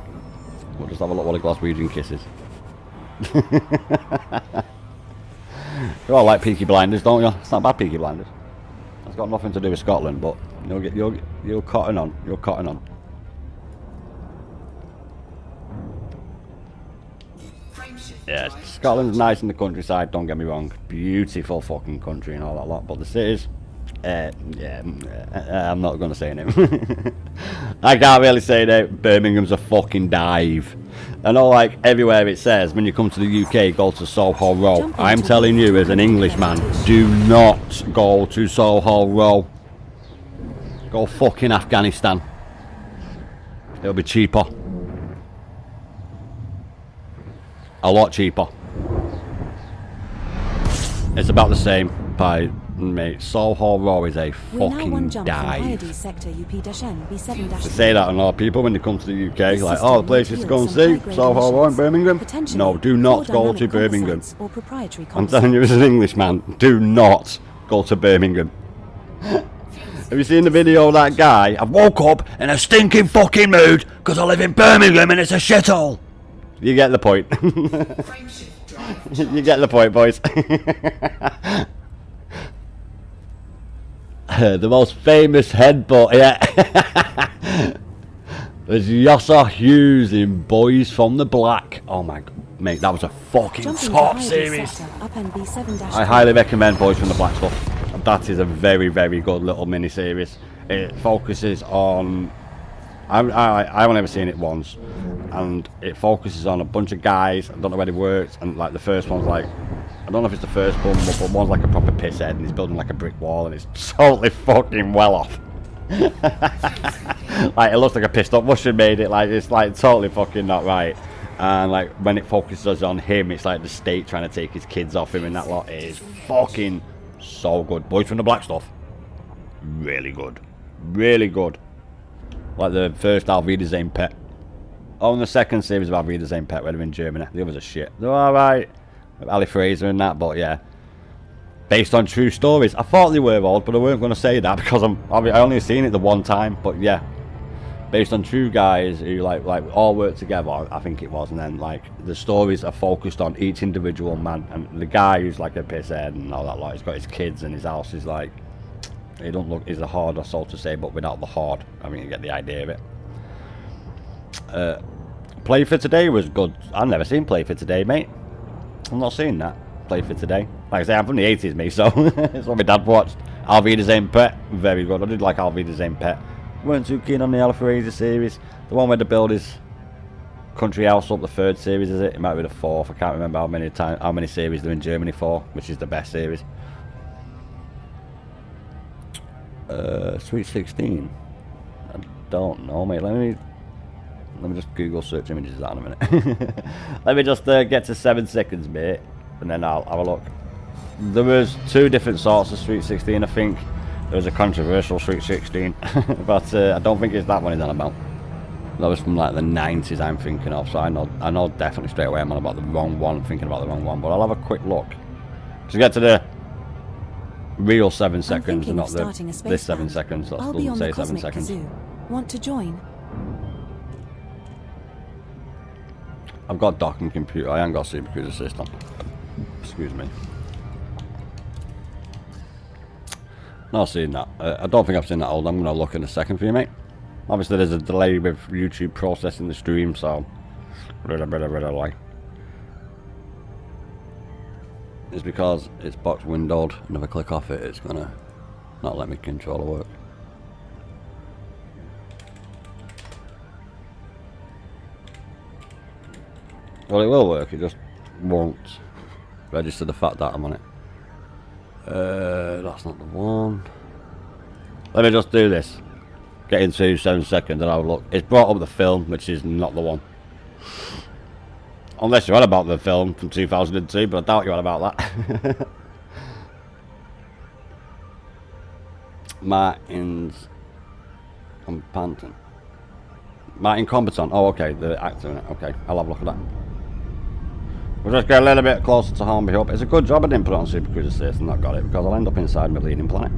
We'll just have a look what a Glaswegian kiss is. You all like Peaky Blinders, don't you? It's not bad, Peaky Blinders. It's got nothing to do with Scotland, but you're cotton on. You're cotton on. Yeah, Scotland's nice in the countryside, don't get me wrong. Beautiful fucking country and all that lot, but the cities, I'm not going to say it. I can't really say it. Birmingham's a fucking dive. I know, like, everywhere it says, when you come to the UK, go to Soho Row. I'm telling you, as an Englishman, do not go to Soho Row. Go fucking Afghanistan. It'll be cheaper. A lot cheaper. It's about the same, mate. Soho Row is a fucking dive. Sector UP-N B7 They say that a lot of people when they come to the UK, like, oh, the places to go and see, Soho Row in Birmingham. No, do not go to Birmingham. I'm telling you as an Englishman, do not go to Birmingham. Have you seen the video of that guy? I woke up in a stinking fucking mood because I live in Birmingham and it's a shithole. You get the point. You get the point, boys. The most famous headbutt, yeah. There's Yasser Hughes in Boys from the Black. Oh my god, mate, that was a fucking top series. I highly recommend Boys from the Black stuff. That is a very, very good little mini series. It focuses on. I've only ever seen it once, and it focuses on a bunch of guys. I don't know where they worked, and like the first one's like, I don't know if it's the first one, but one's like a proper pisshead, and he's building like a brick wall, and it's totally fucking well off. Like it looks like a pissed up mushroom made it. Like it's like totally fucking not right. And like when it focuses on him, it's like the state trying to take his kids off him, and that lot is fucking so good. Boys from the Black stuff, really good, really good. Like the first Auf Wiedersehen Pet. Oh, and the second series of Auf Wiedersehen Pet, where they're in Germany. The others are shit. They're alright. Ali Fraser and that, but yeah. Based on true stories. I thought they were old, but I weren't going to say that because I only seen it the one time. But yeah. Based on true guys who like all work together, I think it was. And then like the stories are focused on each individual man. And the guy who's like a pisshead and all that, like he's got his kids and his house is like, he don't look, he's a hard or so to say, but without the hard. I mean, you get the idea of it. Play for Today was good. I've never seen Play for Today, mate. I'm not seeing that. Play for Today. Like I say, I'm from the 80s, mate, so it's what my dad watched. Auf Wiedersehen Pet, very good. I did like Auf Wiedersehen Pet. Weren't too keen on the Alpha Razor series. The one where they build his country house up, the third series, is it? It might be the fourth. I can't remember how many series they're in Germany for, which is the best series. Sweet 16. I don't know, mate. Let me just Google search images that in a minute. Let me just get to 7 seconds, mate, and then I'll have a look. There was 2 different sorts of Sweet 16. I think there was a controversial Sweet 16, but I don't think it's that one he's on about. That was from like the 90s I'm thinking of, so I know definitely straight away I'm on about the wrong one. I'm thinking about the wrong one, but I'll have a quick look to get to the real 7 seconds and not this 7 seconds. That doesn't say 7 seconds. Want to join? I've got docking computer. I ain't got supercruiser system. Excuse me. Not seeing that. I don't think I've seen that old. I'm going to look in a second for you, mate. Obviously, there's a delay with YouTube processing the stream, so. is because it's box windowed, and if I click off it, it's gonna not let me controller work. Well, it will work, it just won't register the fact that I'm on it. That's not the one. Let me just do this. Get into 7 seconds and I'll look. It's brought up the film, which is not the one. Unless you're on about the film from 2002, but I doubt you're on about that. Martin's Competent. Martin Competent. Oh, okay, the actor in it. Okay, I'll have a look at that. We'll just get a little bit closer to home. It's a good job I didn't put it on Super Cruiser 6 and not got it, because I'll end up inside my bleeding planet.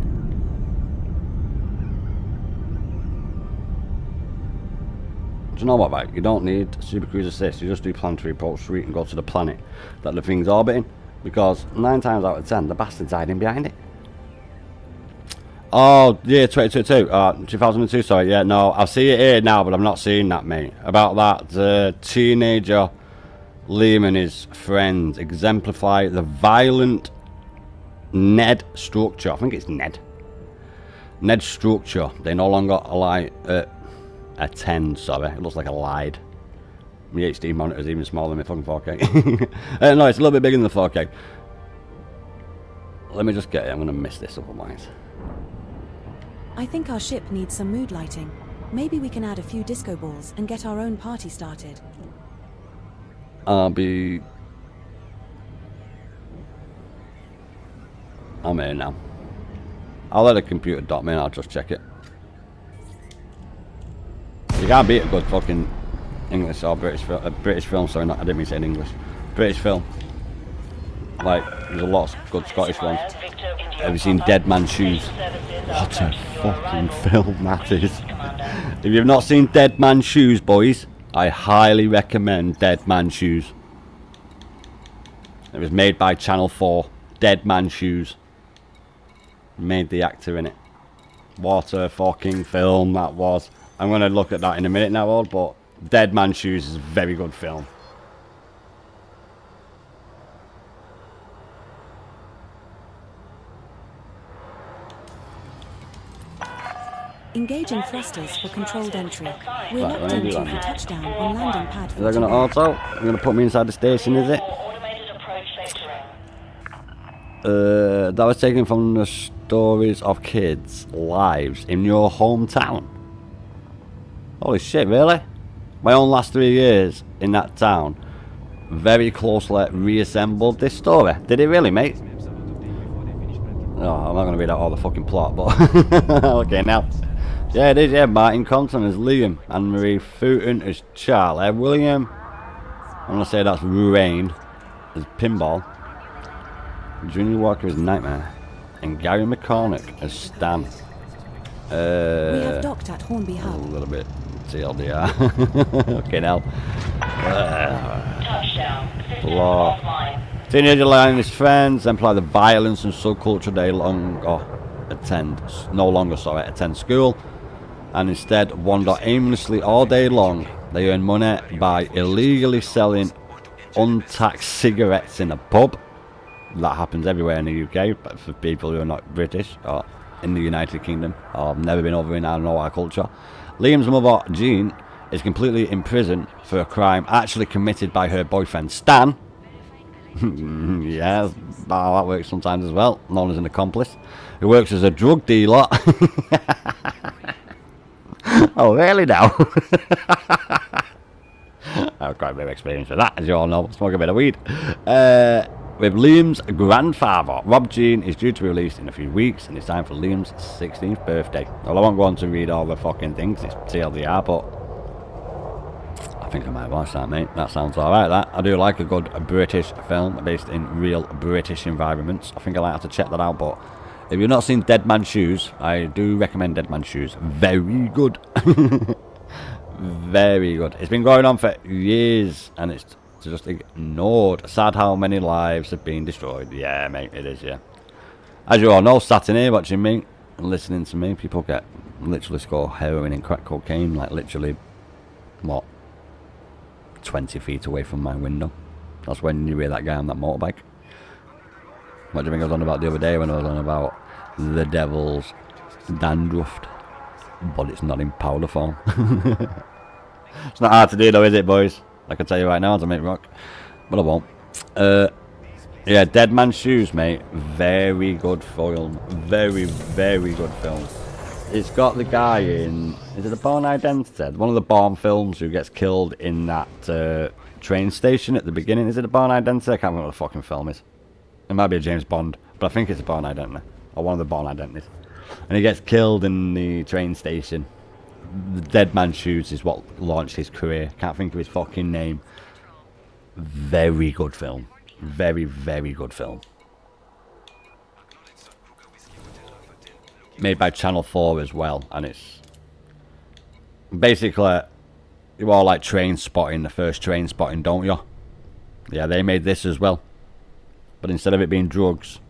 Do you know what, right? You don't need Super Cruiser 6, you just do planetary approach street and go to the planet that the thing's orbiting, because 9 times out of 10 the bastard's hiding behind it. Oh, yeah, 2002, sorry, yeah, no, I see it here now, but I'm not seeing that, mate. About that teenager Liam and his friends exemplify the violent Ned structure. I think it's Ned structure. They no longer attend, sorry, it looks like a lied. My HD monitor is even smaller than my fucking 4K. No, it's a little bit bigger than the 4K. Let me just get it, I'm going to miss this otherwise. I think our ship needs some mood lighting. Maybe we can add a few disco balls and get our own party started. I'm here now. I'll let the computer dot me and I'll just check it. You can't beat a good fucking English or British film, sorry, not, I didn't mean to say in English. British film. Like, there's a lot of good Scottish ones. Have you seen Dead Man's Shoes? What a fucking film that is. If you've not seen Dead Man's Shoes, boys, I highly recommend Dead Man's Shoes. It was made by Channel 4. Dead Man's Shoes. Made the actor in it. What a fucking film that was. I'm going to look at that in a minute now, old, but Dead Man's Shoes is a very good film. Engaging thrusters for controlled entry. We're locked into for touchdown on landing pad. Is that going to auto? You're going to put me inside the station, is it? That was taken from the stories of kids' lives in your hometown. Holy shit, really? My own last 3 years in that town very closely reassembled this story. Did it really, mate? Oh, I'm not going to read out all the fucking plot, but okay, now. Yeah, it is, yeah. Martin Compton as Liam, and Marie Fulton as Charlie, William, I'm going to say that's Rain as Pinball, Junior Walker as Nightmare, and Gary McCormick as Stan. We have docked at Hornby Hub. A little bit TLDR. Okay, now. Touchdown. Teenager Lion and his friends employ the violence and subculture they no longer attend school, and instead wander aimlessly all day long. They earn money by illegally selling untaxed cigarettes in a pub. That happens everywhere in the UK, but for people who are not British or in the United Kingdom or have never been over in our culture. Liam's mother, Jean, is completely in prison for a crime actually committed by her boyfriend, Stan. Yeah, that works sometimes as well, known as an accomplice, who works as a drug dealer. Oh, really now? I've quite a bit of experience with that, as you all know, smoke a bit of weed. With Liam's grandfather, Rob Jean, is due to be released in a few weeks, and it's time for Liam's 16th birthday. Well, I won't go on to read all the fucking things, it's TLDR, but I think I might watch that, mate. That sounds alright, that. I do like a good British film based in real British environments. I think I like to check that out, but if you've not seen Dead Man's Shoes, I do recommend Dead Man's Shoes. Very good. Very good. It's been going on for years, and it's just ignored. Sad how many lives have been destroyed. Yeah, mate, it is, yeah. As you all know, sat in here watching me and listening to me, people get literally score heroin and crack cocaine, like literally, what, 20 feet away from my window. That's when you hear that guy on that motorbike. What do you think I was on about the other day when I was on about the devil's dandruff? But it's not in powder form. It's not hard to do though, is it, boys? I can tell you right now to make rock, but I won't. Yeah, Dead Man's Shoes, mate. Very good film. Very, very good film. It's got the guy in, is it the Born Identity? One of the Born films who gets killed in that train station at the beginning. Is it the Born Identity? I can't remember what the fucking film is. It might be a James Bond, but I think it's a Born Identity. Or one of the Born Identities. And he gets killed in the train station. The Dead Man's Shoes is what launched his career. Can't think of his fucking name. Very good film. Very, very good film. Made by Channel 4 as well. And it's basically, you all like Train Spotting, the first Train Spotting, don't you? Yeah, they made this as well. But instead of it being drugs,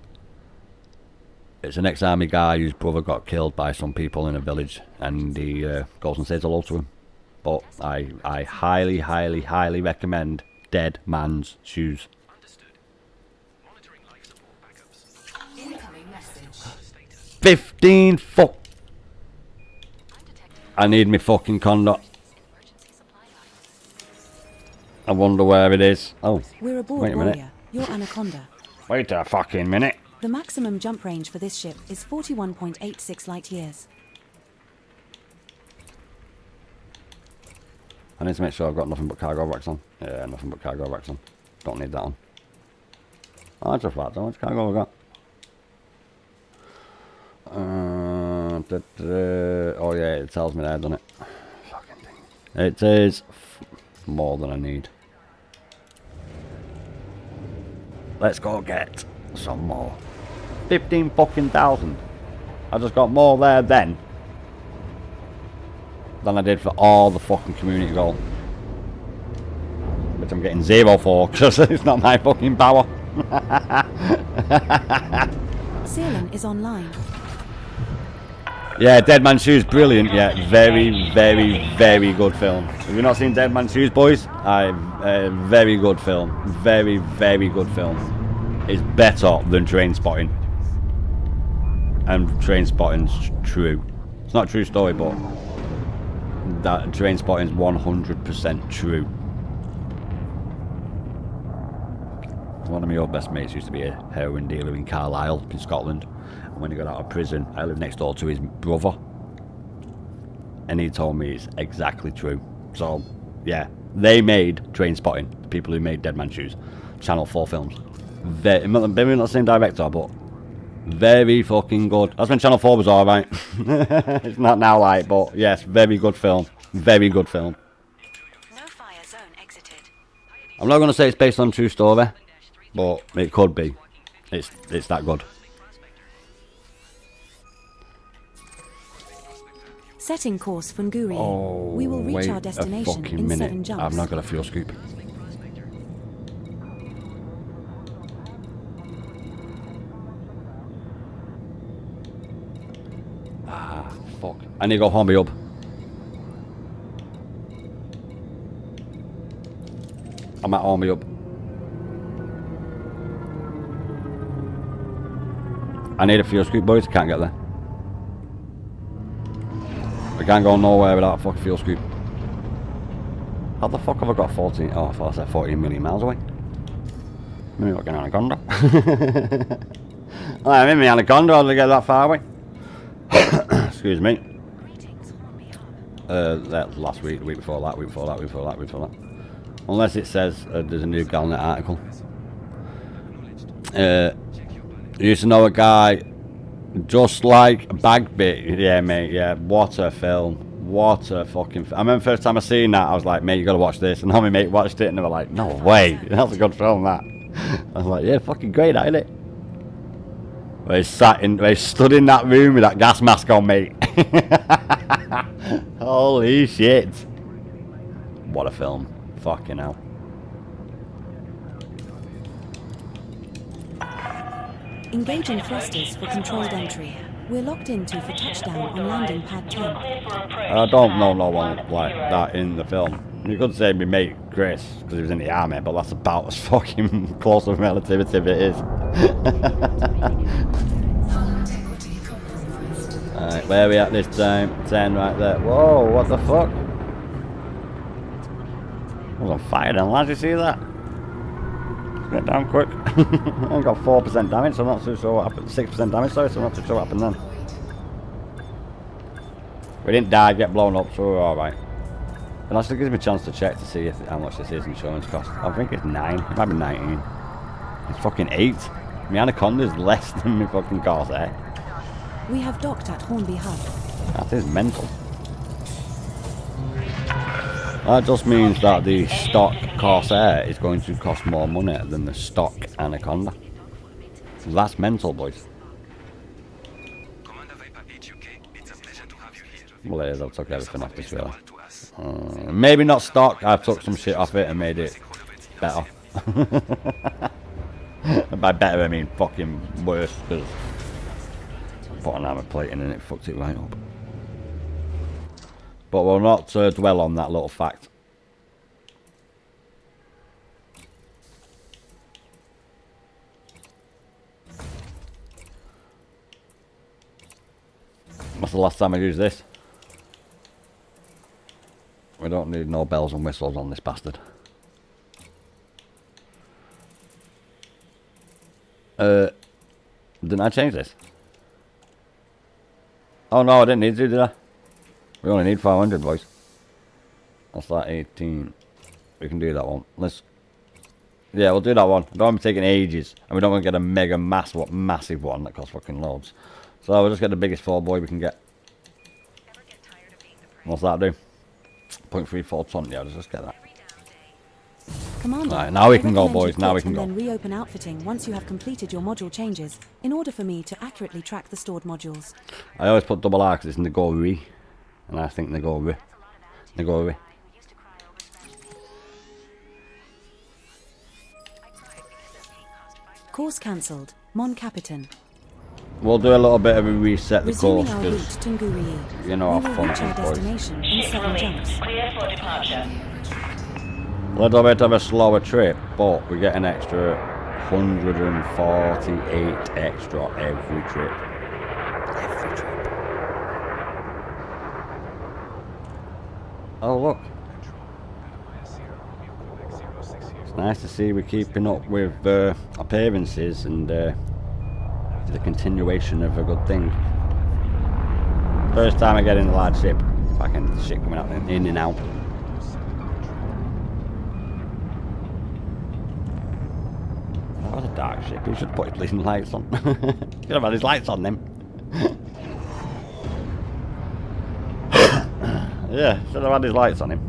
it's an ex-army guy whose brother got killed by some people in a village, and he goes and says hello to him. But I highly, highly, highly recommend Dead Man's Shoes. Incoming message. 15 fuck. I need me fucking condo. I wonder where it is. Oh, We're aboard wait a minute. Warrior. You're Anaconda. Wait a fucking minute. The maximum jump range for this ship is 41.86 light years. I need to make sure I've got nothing but cargo racks on. Yeah, nothing but cargo racks on. Don't need that on. Oh, that's a flat. How much cargo have I got? Oh yeah, it tells me there, doesn't it? Fucking thing. It is more than I need. Let's go get some more. 15 fucking thousand. I just got more there then than I did for all the fucking community goal, which I'm getting 0 for because it's not my fucking power. Sealing is online. Yeah, Dead Man's Shoes, brilliant. Yeah, very, very, very good film. Have you not seen Dead Man's Shoes, boys? Very good film. Very, very good film. It's better than Train Spotting. And Train Spotting's true. It's not a true story, but that Train Spotting's 100% true. One of my old best mates used to be a heroin dealer in Carlisle, in Scotland. And when he got out of prison, I lived next door to his brother. And he told me it's exactly true. So, yeah. They made Train Spotting, the people who made Dead Man's Shoes. Channel 4 films. Maybe not the same director, but very fucking good. That's when Channel 4 was alright. It's not now like, but yes, very good film. Very good film. No fire zone exited. I'm not going to say it's based on a true story, but it could be. It's that good. Setting course Funguri. Oh, We will reach wait our destination a fucking in minute. 7 jumps. I've not got a fuel scoop. Ah, fuck. I need to go Hornby up. I'm at Hornby up. I need a fuel scoop, boys. I can't get there. I can't go nowhere without a fucking fuel scoop. How the fuck have I got 14? Oh, I thought I said 14 million miles away. Maybe not getting Anaconda. I'm in my Anaconda, how did I get that far away? Excuse me. That last week, the week before that, week before that, week before that, week before that. Unless it says there's a new Galnet article. You used to know a guy just like Bagbit. Yeah, mate, yeah. What a film. What a fucking film. I remember the first time I seen that, I was like, mate, you gotta watch this. And all my mate watched it and they were like, no way. That's a good film, that. I was like, yeah, fucking great, ain't it? They stood in that room with that gas mask on, mate. Holy shit. What a film. Fucking hell. Engaging thrusters for controlled entry. We're locked into for touchdown on landing pad 10. I don't know no one like that in the film. You could say my mate Chris, because he was in the army, but that's about as fucking close of relativity as it is. Alright, where are we at this time? 10 right there. Whoa, what the fuck? I was on fire then, lads, you see that? Let's get down quick. I got 4% damage, so I'm not too sure what happened. 6% damage, sorry, so I'm not too sure what happened then. We didn't die, get blown up, so we're alright. And actually gives me a chance to check to see how much this is insurance cost. I think it's 9, it might be 19. It's fucking 8. My Anaconda's less than my fucking Corsair. We have docked at Hornby Hub. That is mental. That just means that the stock Corsair is going to cost more money than the stock Anaconda. That's mental, boys. Commander Viper HUK, it's a pleasure to have you here. Well, it is, I took everything off this really. Maybe not stock, I took some shit off it and made it better. By better I mean fucking worse, because I put an armor plate in and it fucked it right up. But we'll not dwell on that little fact. What's the last time I used this? We don't need no bells and whistles on this bastard. Didn't I change this? Oh no, I didn't need to, did I? We only need 500, boys. That's like 18. We can do that one. Yeah, we'll do that one. I don't want to be taking ages, and we don't want to get a mega massive one that costs fucking loads. So we'll just get the biggest 4-boy we can get. What's that do? 0.34 ton. Yeah, let's just get that. Commander, Right, now we can go, recommend boys. you Now we quit can and go. then reopen outfitting once you have completed your module changes, in order for me to accurately track the stored modules. I always put double R because it's Nagori, and I think Nagori. Nagori. Course cancelled. Mon Capitan. We'll do a little bit of a reset the Resuming course our route because to Nguri. you know We how will fun reach it our is, boys. destination in Ship 7 remains jumps. clear for departure. A little bit of a slower trip, but we get an extra 148 extra every trip. Every trip. Oh look. It's nice to see we're keeping up with appearances and the continuation of a good thing. First time I get in a large ship. Fucking shit coming out in and out. That was a dark ship. He should put his bleeding lights on. Should have had his lights on them. Yeah, should have had his lights on him.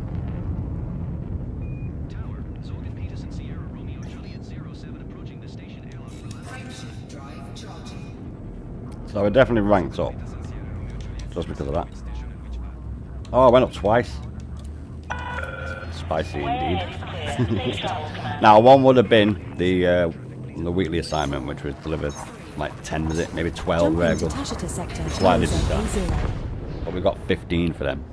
Tower, Zolgan Peterson Sierra Romeo Juliet 07 approaching the station airlock. So we're definitely ranked up. Just because of that. Oh, I went up twice. Spicy indeed. Now, one would have been the weekly assignment, which was delivered like 10, was it? Maybe 12 Jump into regular. Tashita sector. Slightly Zone different. A0. But we got 15 for them.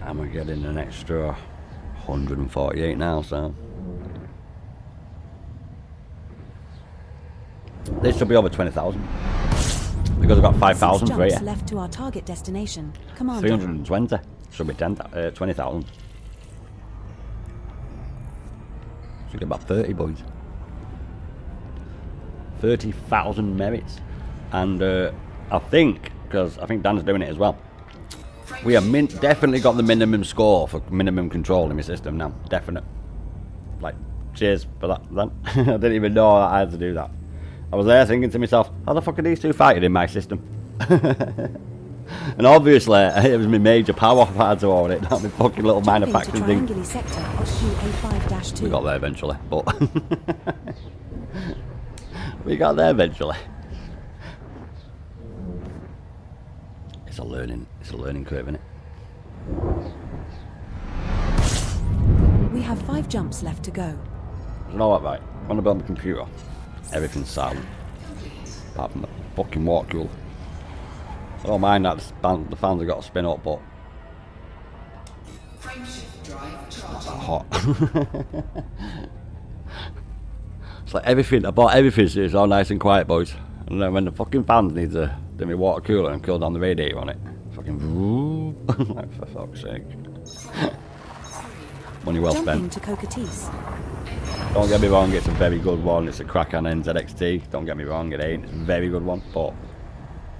And we're getting an extra 148 now, so. This should be over 20,000. Because I've got 5,000 6 for jumps you. left to our target destination. Commander. 320. Should be 20,000. Should get about 30, boys. 30,000 merits. And I think, because I think Dan's doing it as well, we have definitely got the minimum score for minimum control in my system now. Definite. Like, cheers for that, Dan. I didn't even know that I had to do that. I was there thinking to myself, how the fuck are these two fighting in my system? And obviously, it was my major power I had to own it, not my fucking little minor Jumping to faction thing. Trianguli sector of QA5-2. We got there eventually, but we got there eventually. It's a learning curve, isn't it? We have 5 jumps left to go. You know what, right? When I build my computer, everything's silent. Apart from the fucking water cooler. I don't mind that the fans have got to spin up, but it's not that hot. It's like everything, I bought everything so it's all nice and quiet, boys. And then when the fucking fans need to do me water cooler and cool down the radiator on it, fucking like, for fuck's sake. Money well Jumping spent. to Cocatis. Don't get me wrong, it's a very good one. It's a Kraken NZXT. Don't get me wrong, it ain't. It's a very good one, but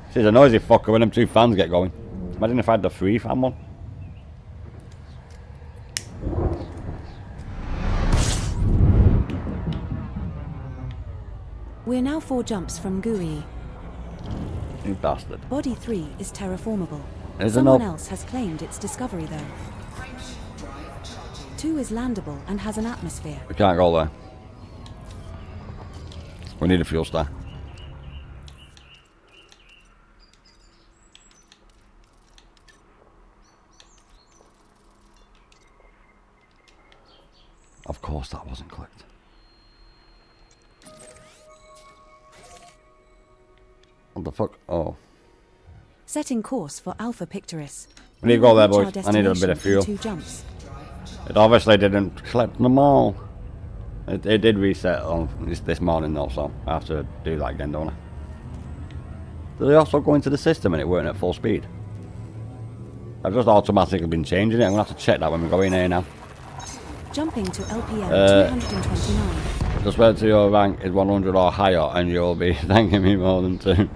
it's a noisy fucker when them two fans get going. Imagine if I had the 3 fan one. We're now 4 jumps from GUI. You bastard. Body 3 is terraformable. Is there Someone no- else has claimed its discovery though. 2 is landable and has an atmosphere. We can't go there. We need a fuel star. Of course that wasn't clicked. What the fuck? Oh. Setting course for Alpha Pictoris. We need to go there, Reach our boys. I need a bit of destination in fuel. 2 jumps. It obviously didn't select them all. It did reset on this morning though, so I have to do that again, don't I? Did they also go into the system and it weren't at full speed? I've just automatically been changing it. I'm gonna have to check that when we go in here now. Jumping to LPM 229. Just wait till your rank is 100 or higher and you'll be thanking me more than 2. Fuel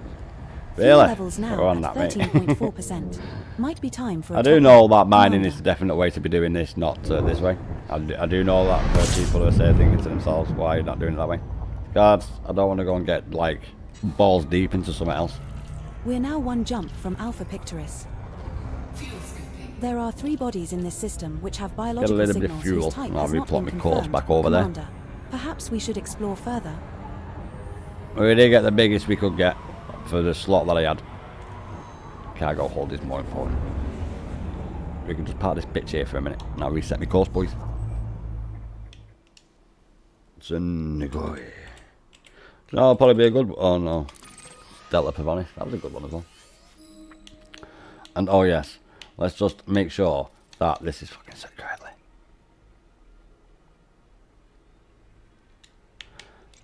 Really? levels now We're on at that, mate. 13.4%. Might be time for a I do top know up. that mining Commander. is the definite way to be doing this, not this way. I do know that for people who say thinking to themselves, why are you not doing it that way? Guards, I don't want to go and get like balls deep into something else. We're now 1 jump from Alpha Pictoris. There are 3 bodies in this system which have biological little bit of signals fuel, whose type and I'll has not replot been my course confirmed. back over there. Commander, perhaps we should explore further. We did get the biggest we could get for the slot that I had. Cargo hold is more important. We can just park this bitch here for a minute and I'll reset my course, boys. Sunnigoy. No, probably be a good one. Oh no. Delta Pavonis. That was a good one as well. And oh yes, let's just make sure that this is fucking set correctly.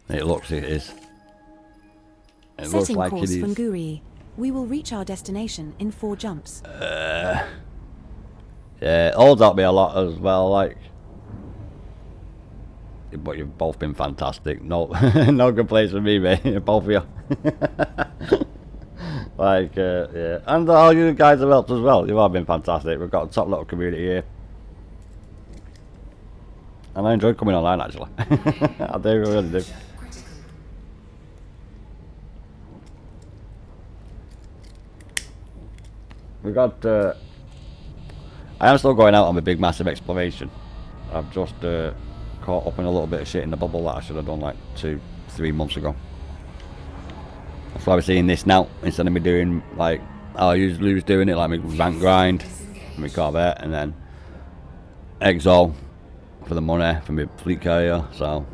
It looks it is. It looks Setting like it course is. from Guri. We will reach our destination in 4 jumps. Yeah, it holds out me a lot as well, like. But you've both been fantastic. No, no complaints from me, mate. Both of you. Like, yeah. And all you guys have helped as well. You've all been fantastic. We've got a top little community here. And I enjoy coming online, actually. I do, I really do. We got, I am still going out on my big massive exploration. I've just caught up in a little bit of shit in the bubble that I should have done like 2-3 months ago. That's why we're seeing this now, instead of me doing like I usually was doing it, like my rank grind, my Corvette, and then Exo for the money for my fleet carrier. So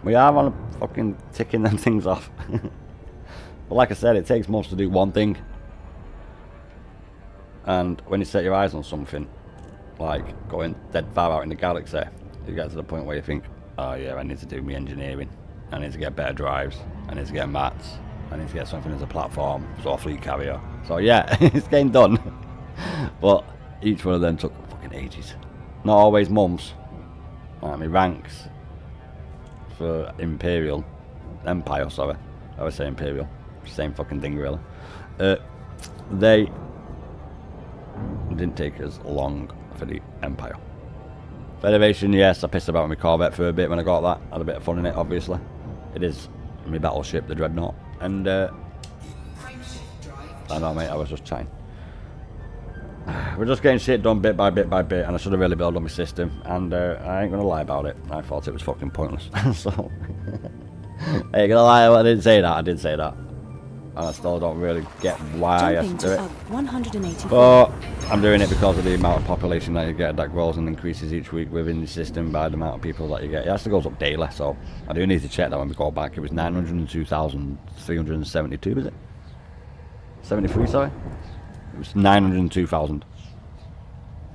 we are on fucking ticking them things off. But like I said, it takes months to do one thing. And when you set your eyes on something, like going dead far out in the galaxy, you get to the point where you think, oh yeah, I need to do my engineering, I need to get better drives, I need to get mats, I need to get something as a platform, so a fleet carrier. So yeah, it's getting done. But each one of them took fucking ages. Not always months. Like my ranks for Imperial, Empire, sorry. I would say Imperial. Same fucking thing really. They didn't take as long for the Empire. Federation, yes, I pissed about my Corvette for a bit when I got that. Had a bit of fun in it, obviously. It is my battleship, the Dreadnought. And, I know, mate, I was just trying. We're just getting shit done bit by bit by bit, and I should have really built on my system. And I ain't gonna lie about it. I thought it was fucking pointless. So, I ain't gonna lie, I didn't say that. I did say that. And I still don't really get why I have to do it. 184. But I'm doing it because of the amount of population that you get that grows and increases each week within the system by the amount of people that you get. It actually goes up daily, so I do need to check that when we go back. It was 902,372, was it? 73, sorry? It was 902,000.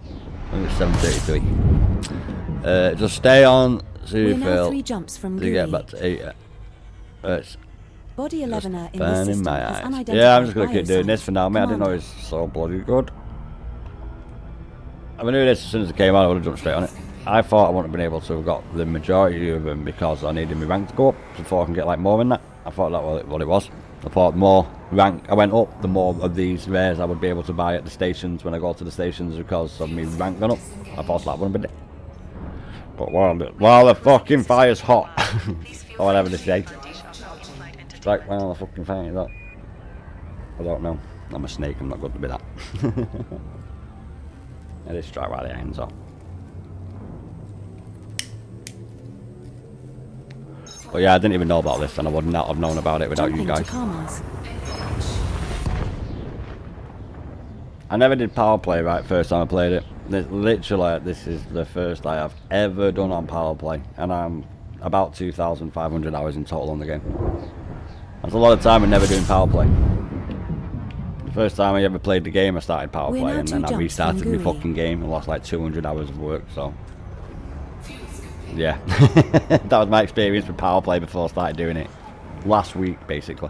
I think it was 733. Just stay on, We're now Phil, 3 jumps from to get Guri. back to 8. It's Body 11er in this burning system my has eyes. unidentified Yeah, I'm just gonna keep doing bioscience. this for now, mate. I didn't know it Commander. was so bloody good. I knew this as soon as it came out. I would have jumped straight on it. I thought I wouldn't have been able to have got the majority of them because I needed my rank to go up before I can get like more than that. I thought that was what it was. I thought the more rank I went up, the more of these rares I would be able to buy at the stations when I go to the stations because of my rank gone up. I thought that wouldn't be it. But while the fucking fire's hot, or whatever they say. Right, while the fucking fire is hot. I don't know. I'm a snake, I'm not good to be that. It is strike while the iron's hot. But yeah, I didn't even know about this, and I would not have known about it without you Jumping to guys. Karmas. I never did power play right first time I played it. Literally, this is the first I have ever done on power play, and I'm about 2,500 hours in total on the game. That's a lot of time and never doing power play. The first time I ever played the game, I started power We're play, now and 2 then I jumps restarted from my Guri. fucking game and lost like 200 hours of work. So yeah, that was my experience with power play before I started doing it last week, basically.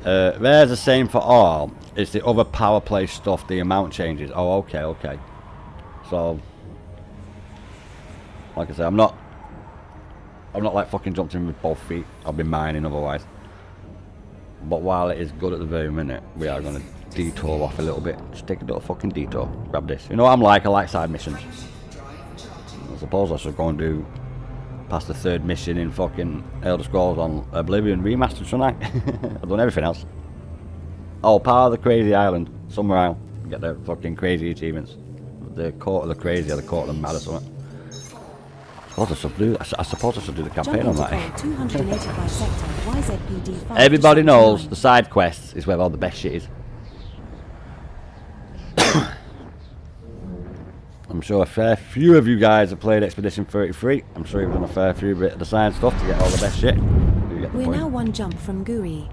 There's the same for all. It's the other power play stuff, the amount changes. Oh, okay, okay. So, like I said, I'm not like fucking jumped in with both feet. I'll be mining otherwise. But while it is good at the very minute, we are going to detour off a little bit. Just take a little fucking detour. Grab this. You know what I'm like? I like side missions. I suppose I should go and do past the 3rd mission in fucking Elder Scrolls on Oblivion Remastered, shouldn't I? I've done everything else. Oh, Power of the Crazy Island. Somewhere I'll get the fucking crazy achievements. The Court of the Crazy or the Court of the Mad or something. I suppose I should do the campaign Jumping on to that. call 285 sector YZPD 5. Everybody knows the side quests is where all the best shit is. I'm sure a fair few of you guys have played Expedition 33. I'm sure you've done a fair few bit of the side stuff to get all the best shit. You get the We're point. now 1 jump from Guri.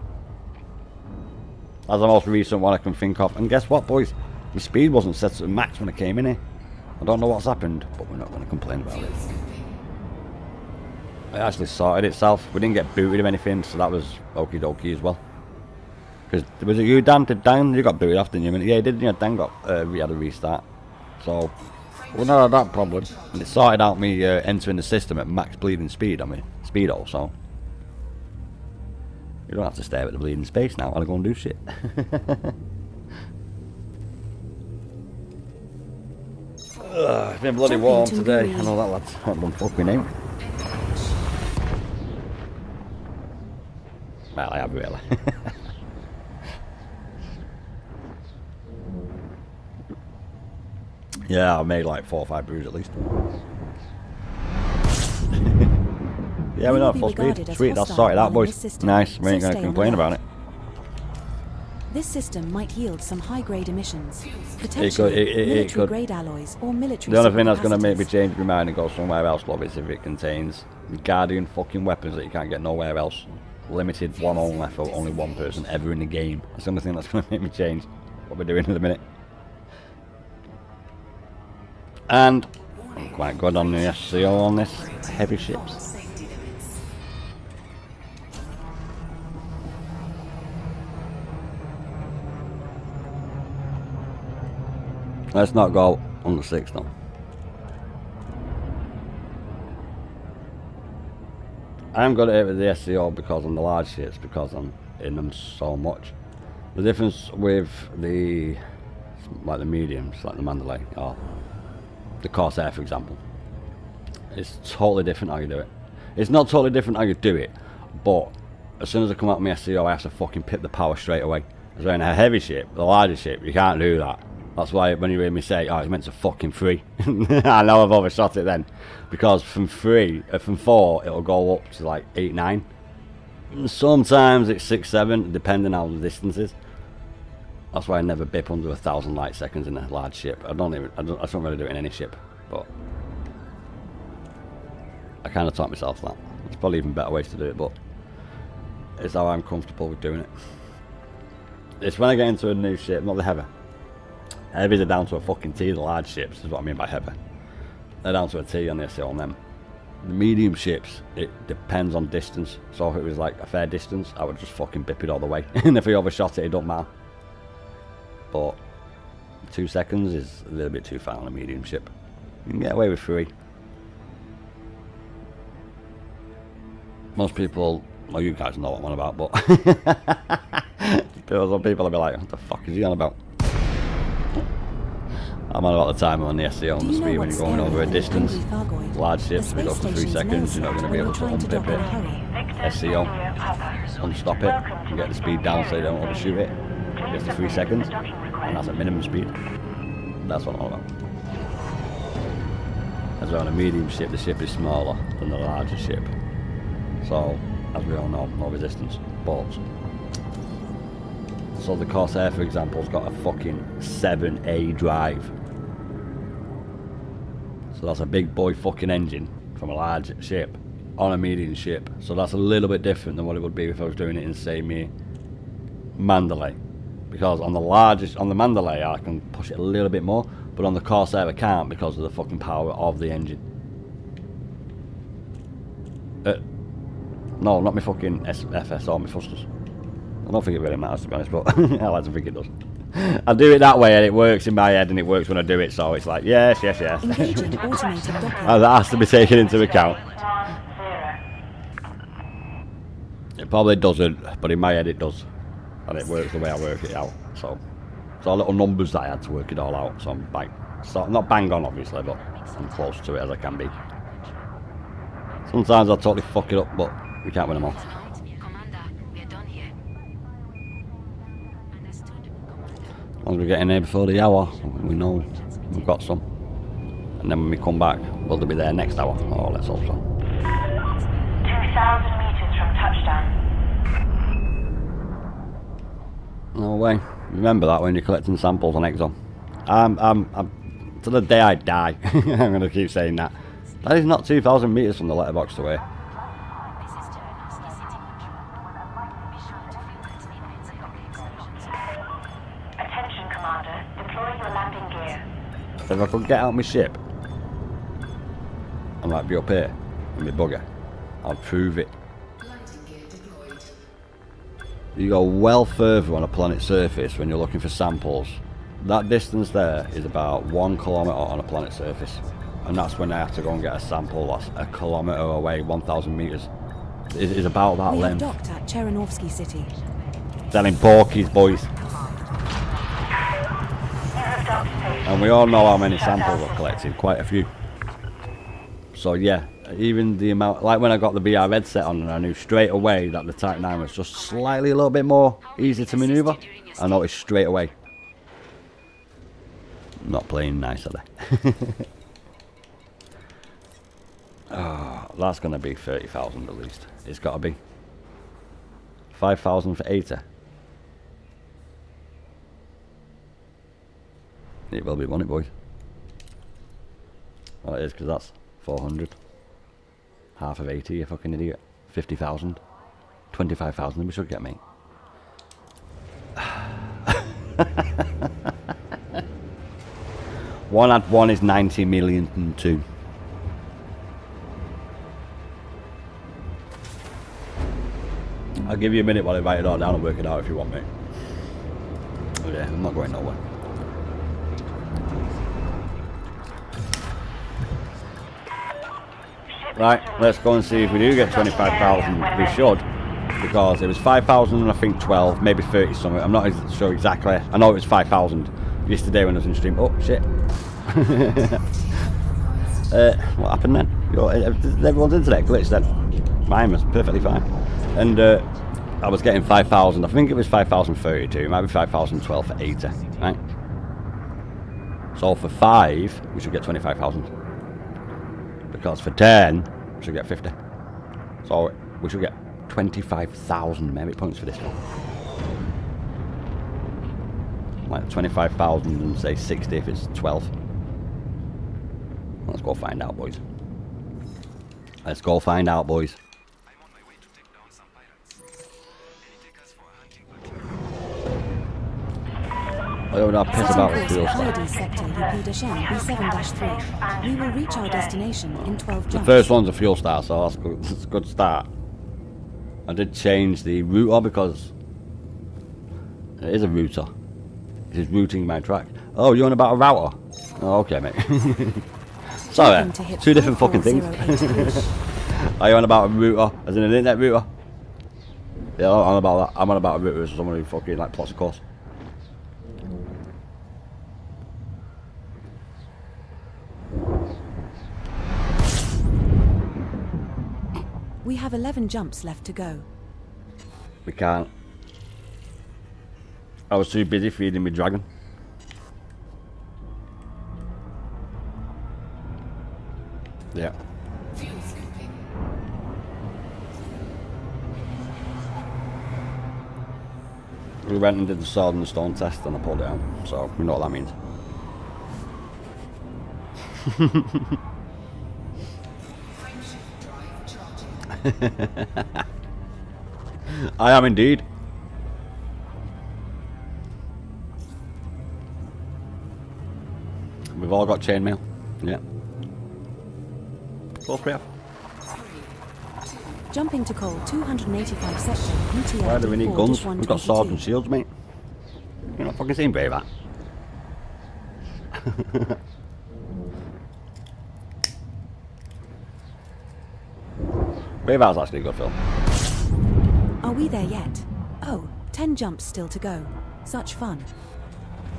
That's the most recent one I can think of. And guess what, boys? My speed wasn't set to the max when I came in here. I don't know what's happened, but we're not going to complain about it. It actually sorted itself. We didn't get booted or anything, so that was okie dokie as well. Because, was it you, Dan? Did Dan? You got booted off, didn't you? Yeah, didn't you? Dan got, we had a restart. So, we never had that problem. And it sorted out me entering the system at max bleeding speed on me. Speedo, so. You don't have to stare at the bleeding space now. I'll go and do shit. It's been bloody warm today. I know that, lads. I don't fuck my name. Well, I have really. Yeah, I made like 4 or 5 brews at least. Yeah, we're not full speed. Sweet, that's sorted out, boys. Nice, we ain't going to complain about it. This system might yield some high-grade emissions, It potentially could. military-grade alloys or military. The only thing that's going to make me supercapacitors. change my mind and go somewhere else, love, is if it contains Guardian fucking weapons that you can't get nowhere else. Limited one only for only one person ever in the game. That's the only thing that's going to make me change what we're doing in a minute. And I'm quite good on the SCO on this. Heavy ships. Let's not go on the 6 though. I'm good at it with the SCO because on the large ships, because I'm in them so much. The difference with the, like the mediums, like the Mandalay, or the Corsair for example, it's totally different how you do it. It's not totally different how you do it, but as soon as I come out of my SCO I have to fucking pip the power straight away. So in a heavy ship, the larger ship, you can't do that. That's why when you hear me say, oh, it's meant to fucking 3, I know I've overshot it then. Because from 4, it'll go up to like 8, 9. Sometimes it's 6, 7, depending on how the distance is. That's why I never bip under 1,000 light seconds in a large ship. I don't really do it in any ship, but I kind of taught myself that. There's probably even better ways to do it, but it's how I'm comfortable with doing it. It's when I get into a new ship, not the heavy. Heavies are down to a fucking T, the large ships is what I mean by heavy. They're down to a T on the SEO on them. The medium ships, it depends on distance. So if it was like a fair distance, I would just fucking bip it all the way. And if he overshot it, it don't matter. But 2 seconds is a little bit too far on a medium ship. You can get away with 3. Most people, well, you guys know what I'm on about, but some people will be like, what the fuck is he on about? I'm on about the timer on the SEO and the speed when you're going over a distance. Large ships, if it goes to 3 seconds, you're not going to be able to unpip it. SEO, unstop it, and get the speed down so you don't overshoot it. It gets to 3 seconds, and that's at minimum speed. That's what I'm on about. As well, on a medium ship, the ship is smaller than the larger ship. So, as we all know, no resistance. But, so the Corsair, for example, has got a fucking 7A drive. So that's a big boy fucking engine from a large ship on a medium ship. So that's a little bit different than what it would be if I was doing it in, say, me Mandalay. Because on the largest, on the Mandalay, I can push it a little bit more, but on the Corsair I can't because of the fucking power of the engine. No, not my fucking FS or my thrusters. I don't think it really matters, to be honest, but I like to think it does. I do it that way and it works in my head and it works when I do it, so it's like, yes, yes, yes. Engaging automated docking. That has to be taken into account. It probably doesn't, but in my head it does. And it works the way I work it out. So it's all little numbers that I had to work it all out. So I'm not bang on, obviously, but I'm close to it as I can be. Sometimes I totally fuck it up, but we can't win them all. As long as we get in there before the hour, we know we've got some. And then when we come back, will they be there next hour? Oh, let's hope so. 2,000 meters from touchdown. No way. Remember that when you're collecting samples on Exxon. I'm to the day I die. I'm going to keep saying that. That is not 2,000 meters from the letterbox away. Attention, Commander. Deploy your landing gear. If I could get out my ship, I might be up here in my bugger. I'll prove it. Landing gear deployed. You go well further on a planet's surface when you're looking for samples. That distance there is about 1 kilometre on a planet's surface. And that's when I have to go and get a sample that's a kilometre away, 1,000 metres. It is about that We have length. docked at Cherenovsky City. Selling porkies, boys. And we all know how many samples I've collected, quite a few. So yeah, even the amount, like when I got the VR Red set on and I knew straight away that the Type 9 was just slightly a little bit more easy to manoeuvre, I noticed straight away. Not playing nice, are they? Oh, that's going to be 30,000 at least. It's got to be. 5,000 for 80. It will be, won't it, boys? Well, it is, because that's 400. Half of 80, you fucking idiot. 50,000. 25,000 we should get, mate. 1 add 1 is 90 million and 2. I'll give you a minute while I write it all down and work it out if you want, mate. Oh yeah, I'm not going nowhere. Right, let's go and see if we do get 25,000. We should, because it was 5,000 and I think 12, maybe 30 something. I'm not sure exactly. I know it was 5,000 yesterday when I was in stream. Oh shit. What happened then? Everyone's internet glitched then. Mine was perfectly fine. And I was getting 5,000. I think it was 5,032. It might be 5,012 for 80. Right? So for 5, we should get 25,000. Because for 10, we should get 50. So we should get 25,000 merit points for this one. Like 25,000 and say 60 if it's 12. Let's go find out, boys. Let's go find out, boys. I'm on my way to take down some pirates. Can you take us for a hunting I don't know how piss Setting about the course fuel for star. Hyades sector UP-N B7-3. We will reach our destination in 12 The jumps. first one's a fuel star, so that's good. That's a good start. I did change the router because it is a router. It is routing my track. Oh, you're on about a router? Oh, okay, mate. Sorry, Jumping to hit two different fucking things. 54083. Are you on about a router, as in an internet router? Yeah, I'm on about that. I'm on about a router as someone who fucking like plots a course. We have 11 jumps left to go. We can't. I was too busy feeding me dragon. Yeah. Fuel scooping. We went and did the sword and the stone test and I pulled it out, so we know what that means. Frameshift drive charging. I am indeed. We've all got chainmail. Yeah. Of course we have. Jumping to coal 285 sector UTL Why do we need D4 guns? just We've got swords 122. and shields, mate. You're not fucking seen Braveheart. Braveheart's actually a good film. Are we there yet? Oh, 10 jumps still to go. Such fun.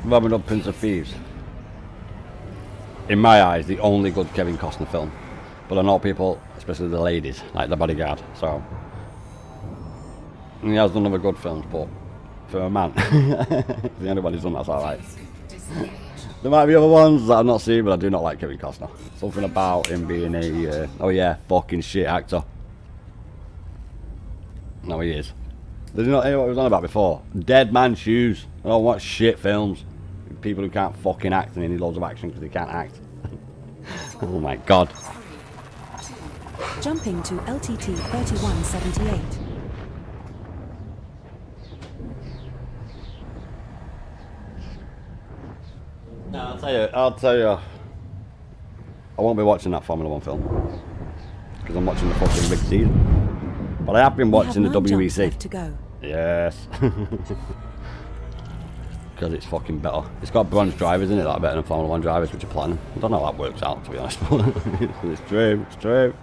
Robin Hood, Prince of Thieves. In my eyes, the only good Kevin Costner film. But I know people, especially the ladies, like The Bodyguard, so... And he has done other good films, but for a man, the only one who's done that's alright. Disengage. There might be other ones that I've not seen, but I do not like Kevin Costner. Something about him being a, oh yeah, fucking shit actor. No, he is. Did you not hear what he was on about before? Dead Man's Shoes. I don't watch shit films. People who can't fucking act and they need loads of action because they can't act. Oh my god. Jumping to LTT 3178. No, I'll tell you. I won't be watching that Formula 1 film. Because I'm watching the fucking big season. But I have been watching We the have 9 jumps WEC. left to go. Yes. Because it's fucking better. It's got bronze drivers in it that are better than Formula 1 drivers, which are platinum. I don't know how that works out, to be honest. It's true, it's true.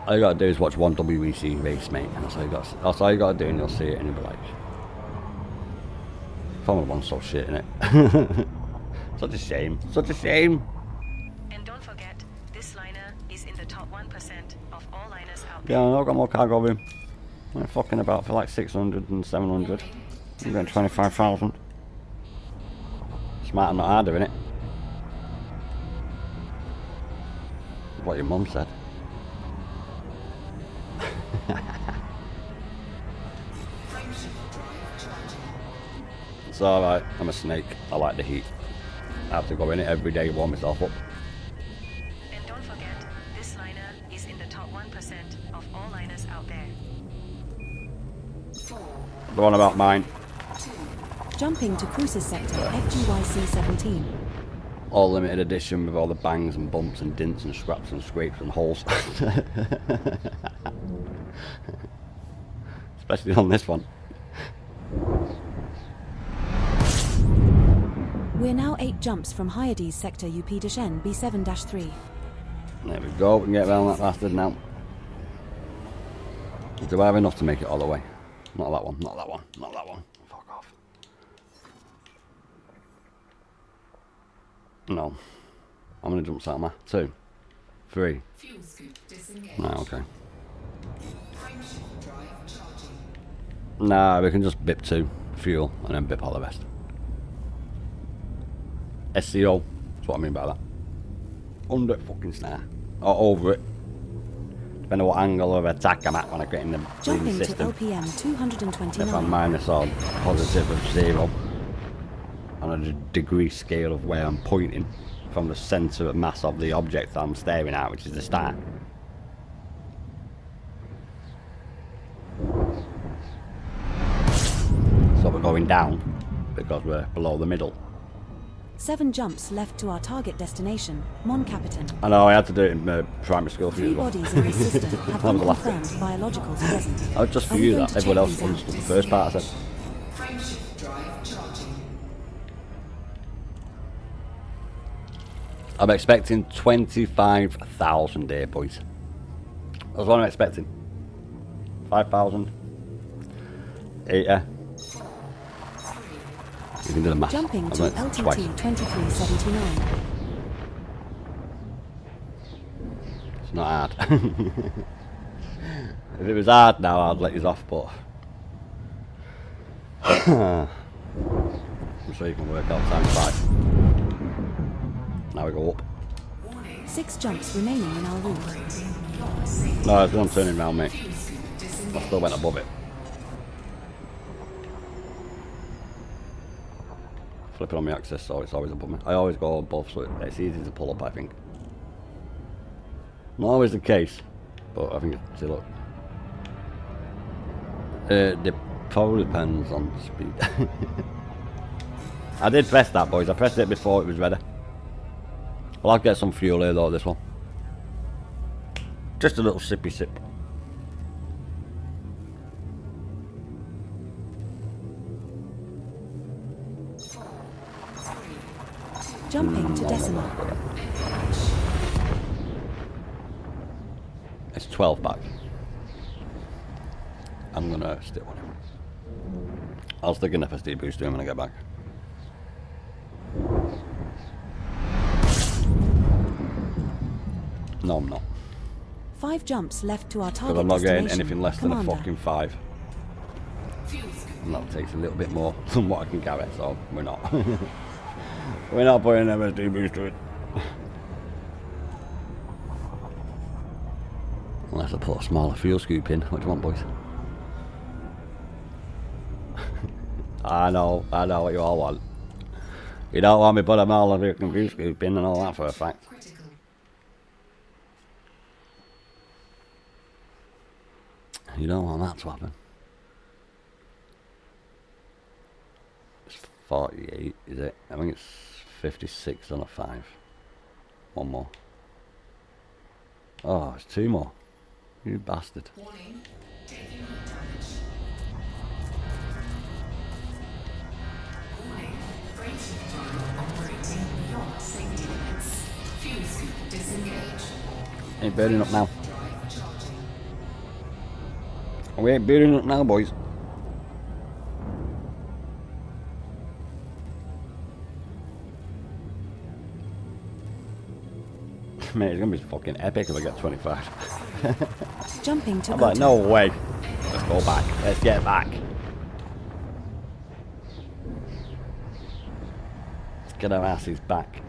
All you gotta do is watch one WEC race, mate. And that's all you gotta do, and you'll see it, and you'll be like, Formula 1's so shit, innit? Such a shame. Such a shame. And don't forget, this liner is in the top 1% of all liners out there. Yeah, I've got more cargo room. I'm fucking about for like 600 and 700. I'm getting 25,000. Smart and not harder, innit? What your mum said. It's alright, I'm a snake. I like the heat. I have to go in it every day to warm myself up. And don't forget, this liner is in the top 1% of all liners out there. The one about mine. Jumping to cruiser sector FGYC 17. All limited edition with all the bangs and bumps and dints and scraps and scrapes and holes. Especially on this one. We're now 8 jumps from Hyades sector UP-N B7-3. There we go, we can get around that bastard now. Do I have enough to make it all the way? Not that one, not that one, not that one. Fuck off. No. I'm gonna jump Salma. 2, 3. Fuel scoop disengaged. No, okay. Frameshift drive charging. Nah, we can just bip 2 fuel and then bip all the rest. SCO, that's what I mean by that. Under it fucking snare. Or over it. Depending on what angle of attack I'm at when I get in the Jumping to system. LPM If 229. I'm minus or positive of 0 on a degree scale of where I'm pointing from the centre of mass of the object I'm staring at, which is the star. So we're going down. because we're below the middle. 7 jumps left to our target destination, Mon Capitan. I know, I had to do it in primary school for 3 you as well. bodies in this system have That was the last bit. unconfirmed biologicals present. Oh, just for Are we you going that. to Everyone check else these understood the out? first part I said. Frameshift drive charging. I'm expecting 25,000 here, boys. That's what I'm expecting. 5,000. 80. You can do the math. Jumping I've to done it LTT twice. 2379. It's not hard. If it was hard now, I'd let you off, but I'm sure you can work out times 5. Now we go up. 6 jumps remaining in our route. No, it's not turning around, mate. I still went above it. Flip it on my axis, so it's always above me. I always go above, so it's easy to pull up, I think. Not always the case, but I think it's, see, look. It probably depends on speed. I did press that, boys. I pressed it before it was ready. I'll get some fuel here, though, this one. Just a little sippy sip. Jumping to decimal. It's 12 back. I'm gonna stick one in. I'll stick an FSD boost to him when I get back. No, I'm not. 5 jumps left to our target Because I'm not getting destination, anything less than a Commander. fucking 5. And that takes a little bit more than what I can carry, so we're not. We're not putting an FSD boost to it. Unless I put a smaller fuel scoop in. What do you want, boys? I know what you all want. You don't want me to put a smaller fuel scoop in and all that for a fact. Critical. You don't want that to happen. It's 48, is it? I think it's 56 on a 5. One more. Oh, it's 2 more. You bastard. Warning. Taking heat damage. Warning. Frameshift drive operating beyond safety limits. Fuel scoop disengaged. Ain't burning up now. Drive charging. We ain't burning up now, boys. Mate, it's gonna be fucking epic if I get 25. Jumping to I'm like, no way. Let's go back. Let's get back. Let's get our asses back.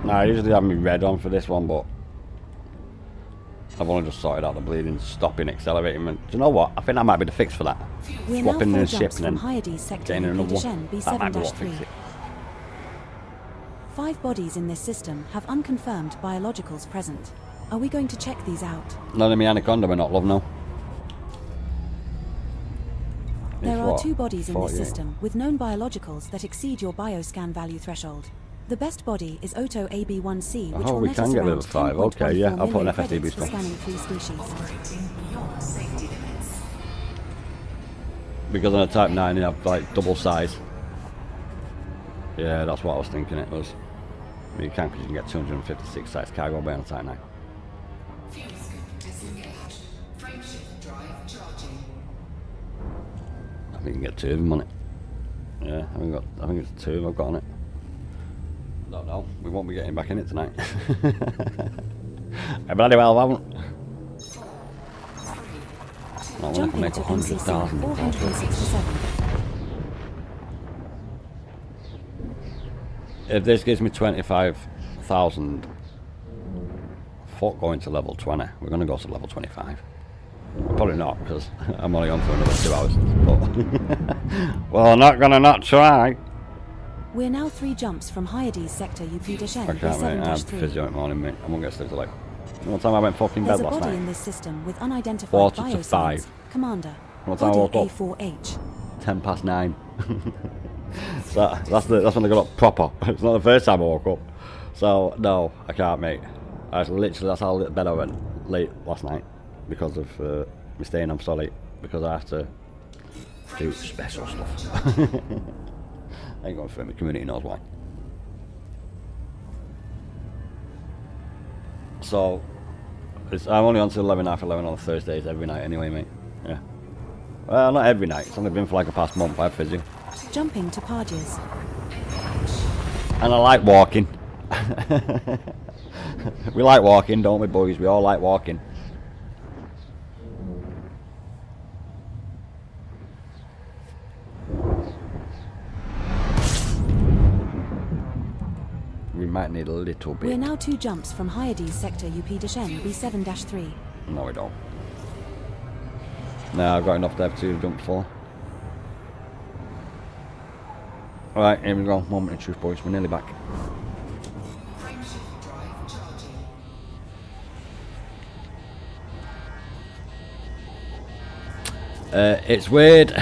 No, I usually have me red on for this one, but I've only just sorted out the bleeding, stopping, accelerating. And do you know what? I think that might be the fix for that. We're now Swapping 4 the ship jumps and from then Hyades sector getting another one. Shen That might be what fix B7-3. it. 5 bodies in this system have unconfirmed biologicals present. Are we going to check these out? None of me Anaconda, we're not, love, no. There It's are what? 2 bodies in this 48. system with known biologicals that exceed your bioscan value threshold. The best body is Oto AB1C, which Oh, will we net can us get rid around of 5. Okay, yeah, 10.14 I'll put an million FSD credits boost for on. scanning 3 species. Operating beyond safety limits. Because on a Type 9 you have like double size. Yeah, that's what I was thinking it was. I mean, you can because you can get 256 size cargo by on a Type 9. Fuel scoop disengaged. Frameshift drive charging. I think you can get 2 of them on it. Yeah, I think it's 2 I've got on it. Don't know. We won't be getting back in it tonight. I bloody well won't. Not when I can Jumping make to 100,000. MCC 467. If this gives me 25,000, fuck going to level 20. We're going to go to level 25. Probably not, because I'm only on for another 2 hours. But well, I'm not going to not try. We're now 3 jumps from Hyades sector UP Deshen I can't, mate. I have B7-3. physio in the morning, mate. I won't get sleep till like What time I went fucking There's bed a last body night? in this system with unidentified 4 to biosigns. 5. Commander. What time I Body woke up? A4H. 10 past 9. So that's when I got up proper. It's not the first time I woke up. So no, I can't, mate. That's how bed I went late last night because of me staying up so late because I have to do special stuff. I ain't going for it. My community knows why. So I'm only on till 11, half 11 on Thursdays every night anyway, mate. Yeah. Well, not every night. It's only been for like a past month. I've physio. Jumping to Parges. And I like walking. We like walking, don't we, boys? We all like walking. We might need a little bit. We're now 2 jumps from Hyades sector UP-N B7-3. No, we don't. No, I've got enough there to jump for. Alright, here we go. Moment of truth, boys. We're nearly back. Frameshift drive charging. It's weird.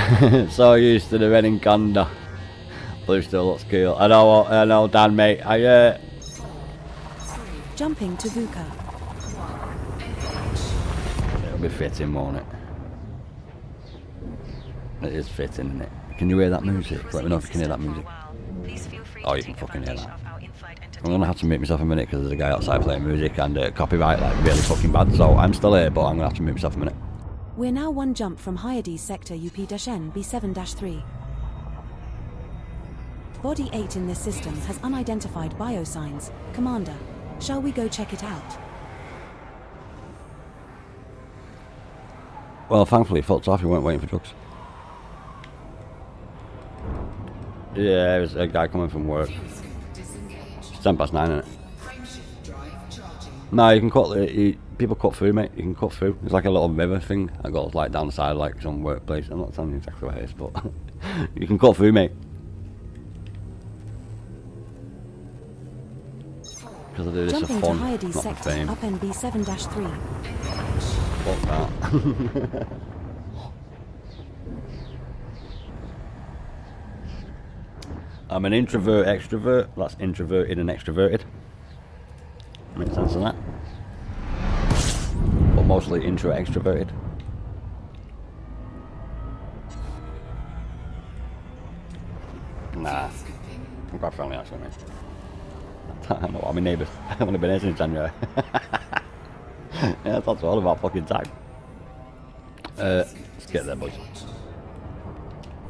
So used to the red and gander. Blue still looks cool. I know, Dan, mate. Jumping to VUCA. It'll be fitting, won't it? It is fitting, isn't it? Can you hear that music? Let me know if you can hear that music. Oh, you can fucking hear that. I'm gonna have to mute myself a minute because there's a guy outside playing music and copyright like really fucking bad. So I'm still here, but I'm gonna have to mute myself a minute. We're now 1 jump from Hyades sector UP-N B7-3. Body 8 in this system has unidentified biosigns. Commander, shall we go check it out? Well, thankfully, fucked off. You weren't waiting for drugs. Yeah, there's a guy coming from work. It's 10 past 9, isn't it? Frameshift drive charging. No, you can cut. People cut through, mate. You can cut through. It's like a little river thing that goes like down the side, of, like some workplace. I'm not telling you exactly what it is, but you can cut through, mate. Because I do this Jumping for to fun, Hyades not for sector fame. up NB7-3. Fuck that. I'm an introvert extrovert. That's introverted and extroverted. Makes sense of that. But mostly intro extroverted. Nah. I'm quite friendly actually, mate. I know what my neighbours. I've only been here since January. Yeah, that's all about fucking time. Let's get there, boys.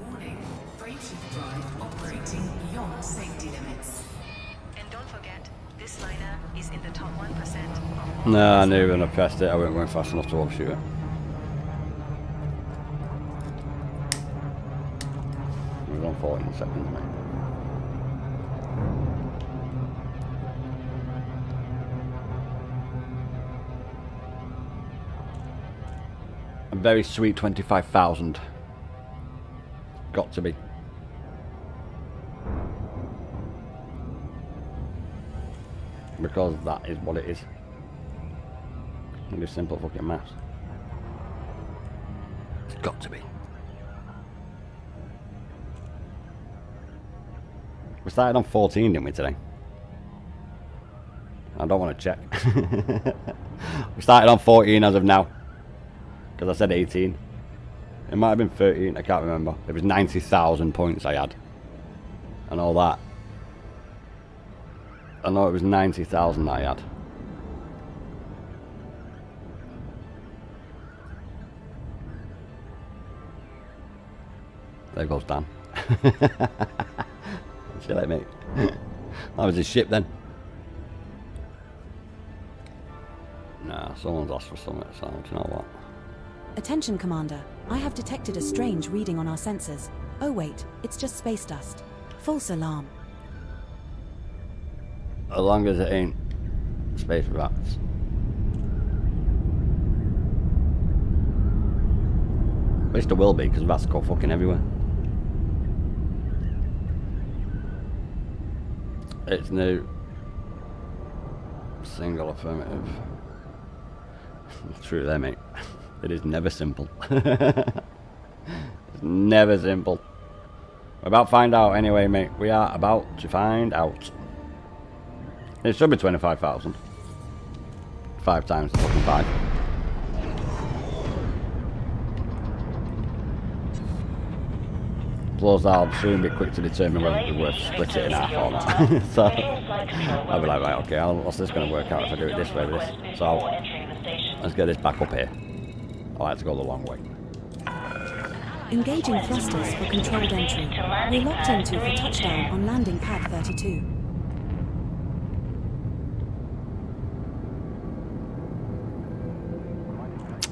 Warning. Frameshift drive operating beyond safety limits. And don't forget, this liner is in the top 1% of all. No, I knew when I pressed it, I wasn't going fast enough to overshoot it. We're on 14 seconds, mate. A very sweet 25,000. Got to be. Because that is what it is. It'll be simple fucking maths. It's got to be. We started on 14, didn't we, today? I don't want to check. We started on 14 as of now. Because I said 18. It might have been 13, I can't remember. It was 90,000 points I had. And all that. I know it was 90,000 that I had. There goes Dan. See you later, mate. That was his ship then. Nah, someone's asked for something, so do you know what? Attention, Commander. I have detected a strange reading on our sensors. Oh wait, it's just space dust. False alarm. As long as it ain't space rats. At least it will be, because rats go fucking everywhere. It's new. Single affirmative. True there, mate. It is never simple. It's never simple. We're about to find out anyway, mate. We are about to find out. It should be 25,000. 5 times the fucking 5. Plus, I'll soon be quick to determine whether it's worth splitting it in half or not. So, I'll be like, right, okay, what's this going to work out if I do it this way with this? So, let's get this back up here. I like to go the long way. Engaging thrusters for controlled entry. We're locked into for touchdown on landing pad 32.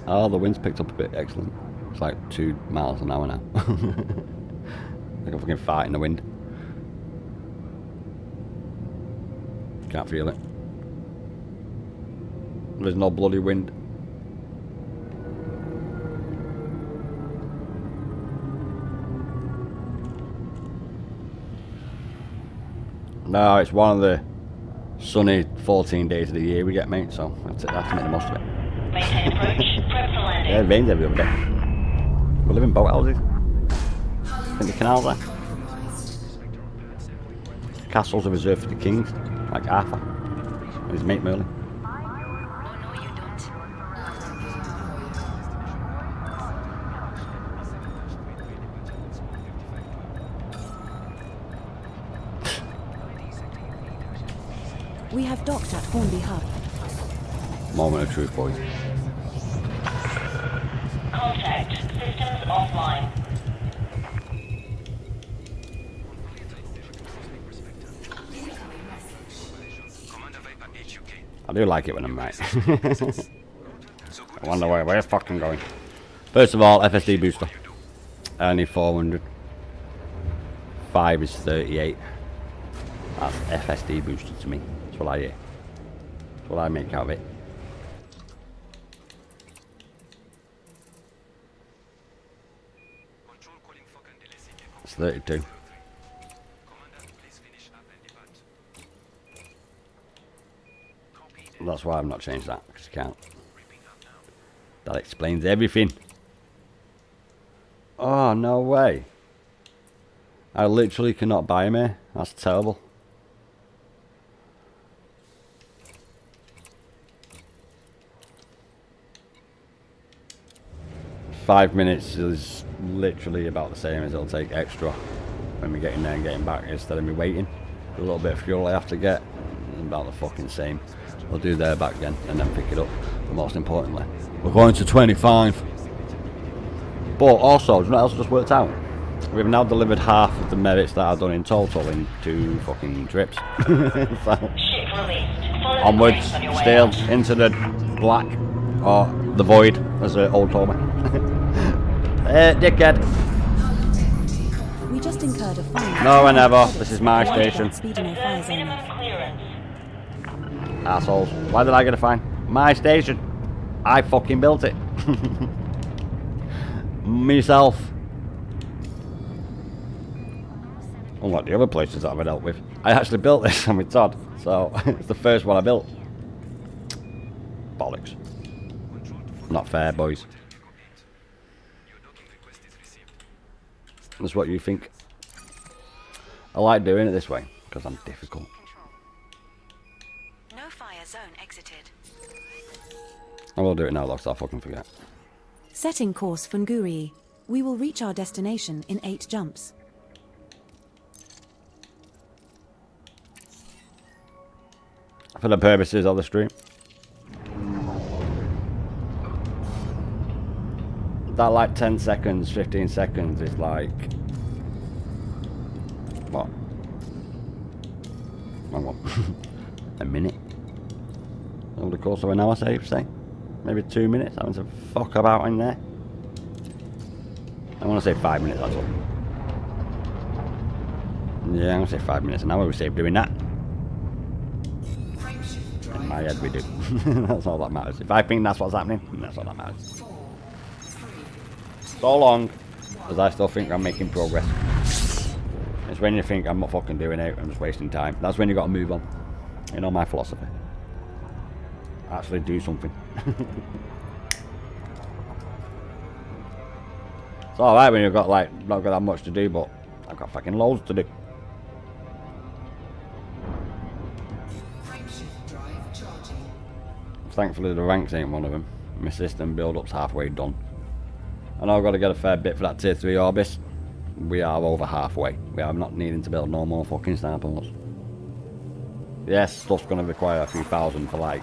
Oh, the wind's picked up a bit. Excellent. It's like 2 miles an hour now. Like I'm fucking farting in the wind. Can't feel it. There's no bloody wind. No, it's one of the sunny 14 days of the year we get, mate, so I have to make the most of it. Maintain approach. Prep for landing. Yeah, it rains every other day. We live in boathouses. In the canals there. Castles are reserved for the kings, like Arthur and his mate Merlin. Oh, no, you don't. We have docked at Hornby Hub. Moment of truth, boys. Contact. Systems offline. Commander Viper HUK. I do like it when I'm right. So good I wonder where it's fucking going. First of all, FSD booster. I need 400. 5 is 38. That's FSD booster to me. That's what I hear. That's what I make out of it. Control calling Falcon DLC. It's 32. Commander, please finish up and depart. Copy. That's why I've not changed that, because you can't. Ripping up now. That explains everything. Oh, no way. I literally cannot buy him here. That's terrible. Five minutes is literally about the same as it'll take extra when we get in there and getting back, instead of me waiting. A little bit of fuel I have to get, about the fucking same. We'll do there back again and then pick it up. But most importantly, we're going to 25. But also, do you know what else just worked out? We've now delivered half of the merits that I've done in total in 2 fucking trips. So, Ship released. Follow the onwards, brakes on your way still out. into the black, or the void, as the old told me. Dickhead. We just incurred a fine. No, whenever. This is my station. Speedo fire zone. Minimum clearance. Assholes. Why did I get a fine? My station. I fucking built it. Myself. Unlike the other places that I've dealt with. I actually built this one with Todd. So, it's the first one I built. Bollocks. Not fair, boys. Your docking request is received. That's what you think. I like doing it this way, because I'm difficult. No fire zone exited. I will do it now, though, because I'll fucking forget. Setting course Funguri. We will reach our destination in 8 jumps. For the purposes of the stream. That like 10 seconds, 15 seconds is like... What? Hang on. A minute? Over the course of an hour, say? Maybe 2 minutes, having to fuck about in there. I want to say 5 minutes, that's all. Yeah, I'm going to say 5 minutes an hour, we save doing that. In my head we do. That's all that matters. If I think that's what's happening, that's all that matters. So long as I still think I'm making progress. It's when you think I'm not fucking doing it, I'm just wasting time. That's when you got to move on. You know my philosophy. actually do something. It's alright when you've got like not got that much to do, but I've got fucking loads to do. Frameshift drive charging. Thankfully the ranks ain't one of them. My system build up's halfway done. I know I've got to get a fair bit for that tier 3 Orbis. We are over halfway. We are not needing to build no more fucking star ports. Yes, stuff's going to require a few thousand for like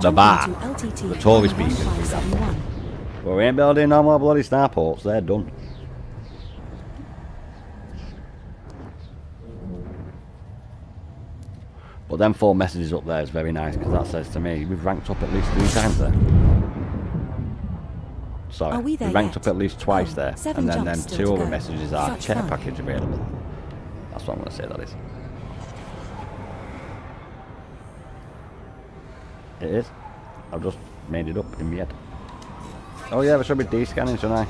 the bar, the Tory speakers for example. But we ain't building no more bloody star ports, they're done. But them 4 messages up there is very nice because that says to me we've ranked up at least 3 times there. Sorry, Are we there ranked yet? up at least twice there, 7 and then jumps them still 2 to other go. messages are Such care fun. package available. That's what I'm going to say that is. It is. I've just made it up in my head. Oh yeah, we should be D-scanning, shouldn't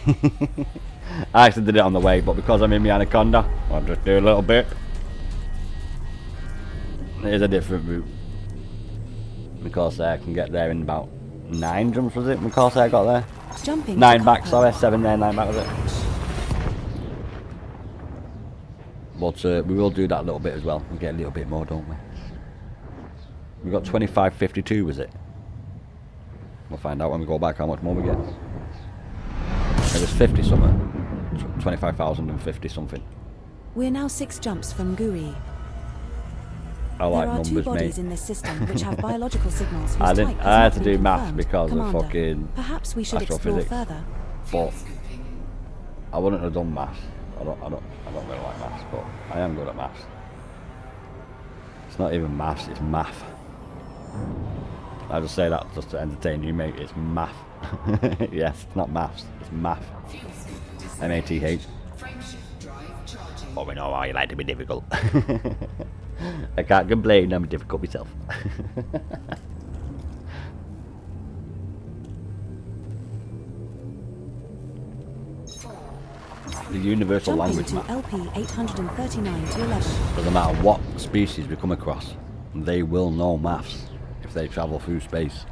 I? I actually did it on the way, but because I'm in my Anaconda, I'll just do a little bit. It is a different route. My Corsair can get there in about 9 jumps, was it? My Corsair got there? Jumping 9 to back, cover. sorry, 7 there, 9 back was it? But we will do that a little bit as well. We get a little bit more, don't we? We got 25.52, was it? We'll find out when we go back how much more we get. It was 50 something. 25,050 something. We're now 6 jumps from Guri. I like There are 2 numbers, bodies mate. in this system which have biological signals whose I didn't. type I has had not to been do maths confirmed. because Commander, of fucking perhaps we should explore astrophysics. further. But I wouldn't have done maths. I don't really like maths, but I am good at maths. It's not even maths, it's math. I just say that just to entertain you, mate. It's math. Yes, it's not maths, it's math. M-A-T-H. Frameshift drive charging. Oh, we know how you like to be difficult. I can't complain, I'm difficult myself. The universal Jumping language to map. LP 839 to 11. Doesn't matter what species we come across, they will know maths if they travel through space.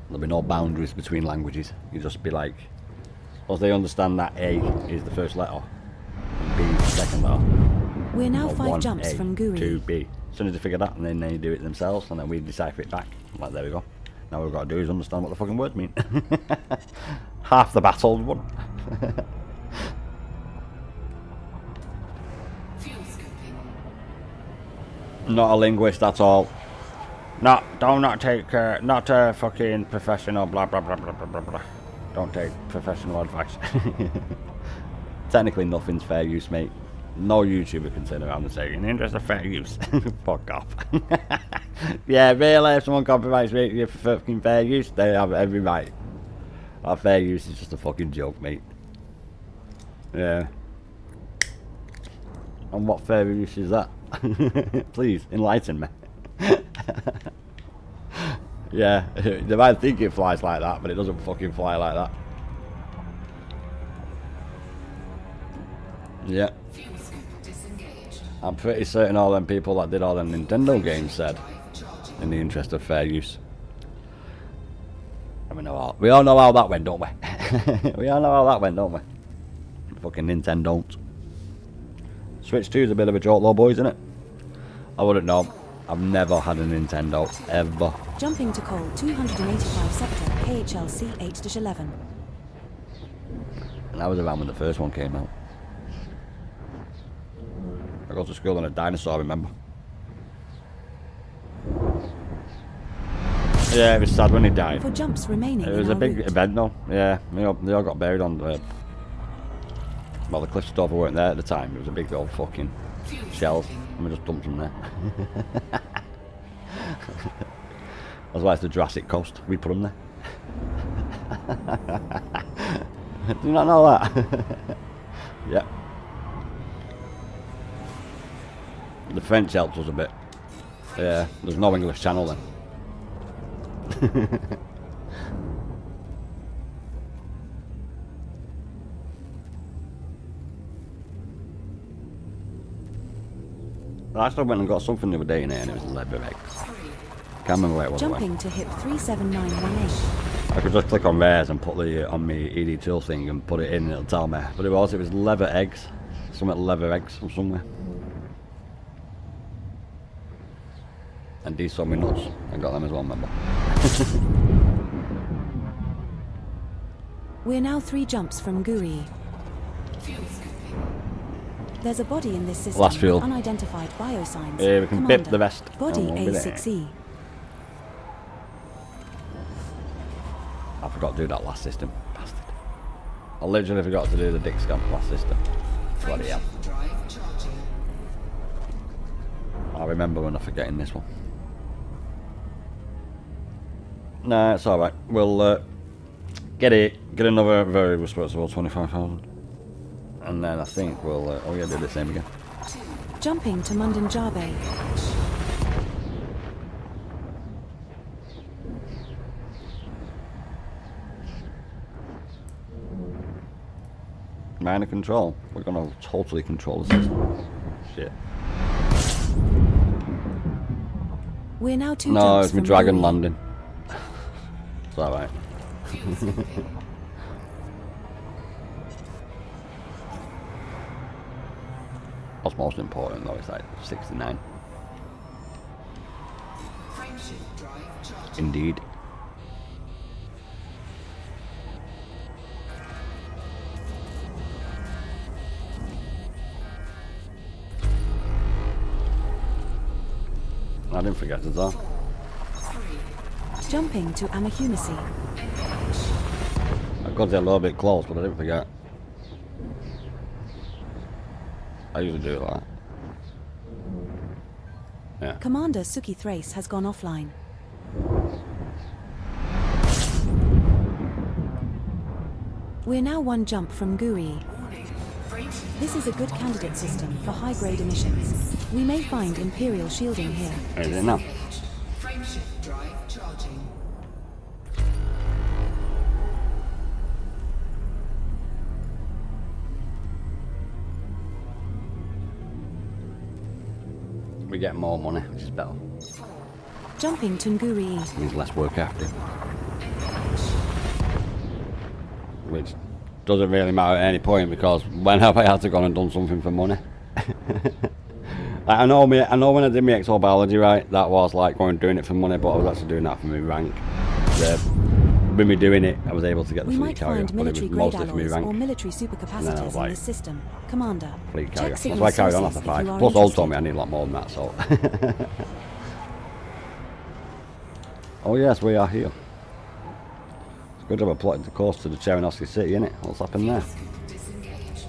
There'll be no boundaries between languages. You just be like, well, they understand that A is the first letter and B is the second letter. We're now Or 5 1 jumps A, from Guri. 2 B. As soon as they figure that, and then they do it themselves, and then we decipher it back. Like, there we go. Now what we've got to do is understand what the fucking words mean. Half the battle's won. Fuel scooping. Not a linguist at all. Do not take not a fucking professional blah blah blah blah blah blah blah. Don't take professional advice. Technically nothing's fair use, mate. No YouTuber can turn around and say, in the interest of fair use. Fuck off. Yeah, really, if someone copyrights you for fucking fair use, they have every right. Our fair use is just a fucking joke, mate. Yeah. And what fair use is that? Please, enlighten me. Yeah, they might think it flies like that, but it doesn't fucking fly like that. Yeah. Fuel scoop disengaged. I'm pretty certain all them people that did all them Nintendo games said, in the interest of fair use. And we all know how that went, don't we? We all know how that went, don't we? Fucking Nintendo. Switch 2 is a bit of a joke though, boys, isn't it? I wouldn't know. I've never had a Nintendo, ever. Jumping to Cole 285 sector KHLC 8-11. And I was around when the first one came out. I got to school on a dinosaur, remember? Yeah, it was sad when he died. For jumps remaining It in was a our big route. event though. Yeah, they all got buried on the... Well, the cliff stove weren't there at the time. It was a big old fucking shells. And we just dumped them there. That's why it's the Jurassic Coast. We put them there. Do you not know that? Yeah. The French helped us a bit. Yeah, there's no English channel then. I still went and got something the other day in it and it was leather eggs. Can't remember where it was. Jumping to hip 37918. I could just click on theirs and put the on me ED tool thing and put it in and it'll tell me. But it was leather eggs. Something leather eggs from somewhere. And these saw me nuts. I got them as well, remember. We're now 3 jumps from Guri. Fuel scooping. There's a body in this system Last fuel. with unidentified biosigns. Yeah, we can Commander, pip the rest. Body And we'll be there. A6E. I forgot to do that last system. Bastard. I literally forgot to do the dick scamp last system. Bloody hell. Drive charging. I remember when I forget in this one. Nah, it's alright. We'll get another very respectable 25,000. And then I think we'll, oh yeah, do the same again. Jumping to Mundan Jabe. Minor control. We're gonna totally control the system. Shit. We're now 2 No, jumps it's my from dragon Guri. landing. It's alright. What's most important though is like 69. Frameshift drive charging. Indeed. I didn't forget to that. 3. Jumping to Amahumasi. I got it a little bit close, but I didn't forget. I usually do it like that. Yeah. Commander Suki Thrace has gone offline. We're now 1 jump from Guri. Warning. Frameshift. This is a good candidate system for high-grade emissions. We may find Imperial shielding here. Is it now? Frameshift drive charging. We get more money, which is better. Jumping to Nguri East. Means less work after. Which doesn't really matter at any point because when have I had to go and done something for money? Like, I know when I did my exo biology, right, that was like going and doing it for money, but I was actually doing that for my rank. With me doing it, I was able to get the We fleet might carrier, find but it was military-grade mostly for my alloys or rank. military then I supercapacitors was in like, this system. Commander, Fleet carrier. check That's signal why I carried on sources after if 5. you are Plus, Old told me I interested. need a lot more than that, so. Oh yes, we are here. It's a good job I plotted the course to the Chernovsky City, innit? What's happened there? Disengaged.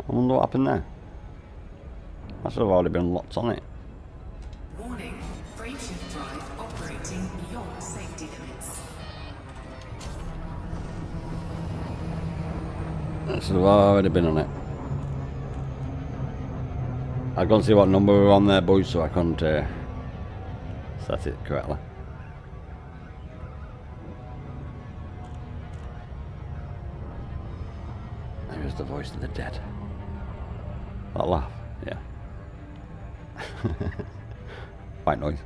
I wonder what happened there. I should have already been locked on it. Warning. Frameshift drive operating beyond safety limits. I should have already been on it. I can't see what number we're on there, boys, so I couldn't set it correctly. There's the voice of the dead. That laugh, yeah. White noise.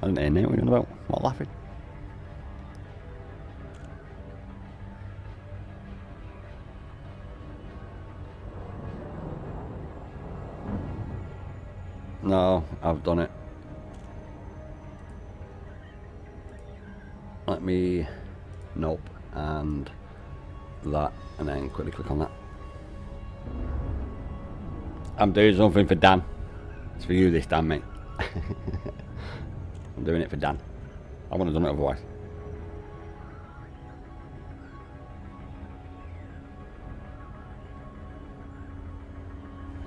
I didn't hear Nate what you're about. What laughing? No, I've done it. Let me, nope, and that, and then quickly click on that. I'm doing something for Dan. It's for you this time, mate. I'm doing it for Dan. I wouldn't have done it otherwise.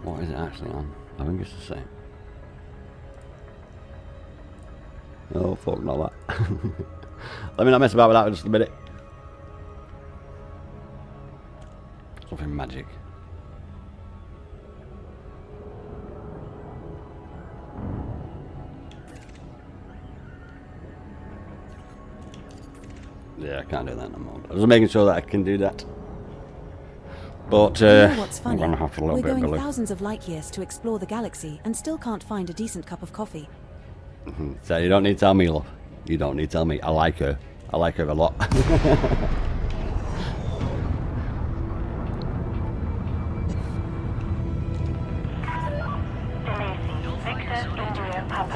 What is it actually on? I think it's the same. Oh fuck, not that. Let me not mess about with that for just a minute. Something magic. Yeah, I can't do that no more. I was making sure that I can do that. But You know what's I'm funny? gonna have to a little We're bit going below. thousands of light years to explore the galaxy and still can't find a decent cup of coffee. So you don't need to tell me, love. You don't need to tell me. I like her. I like her a lot.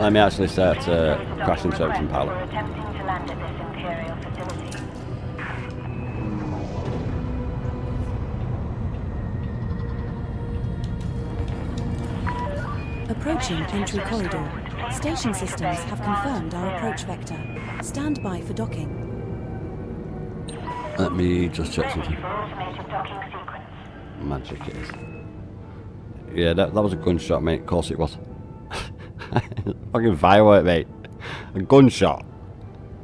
Let me actually start crashing search and pilot. Attempting to land at this Imperial facility. Approaching entry corridor. Station systems have confirmed our approach vector. Stand by for docking. Let me just check something. Automated docking sequence. Magic it is. Yeah, that was a gunshot, mate. Of course it was. Fucking firework, mate. A gunshot.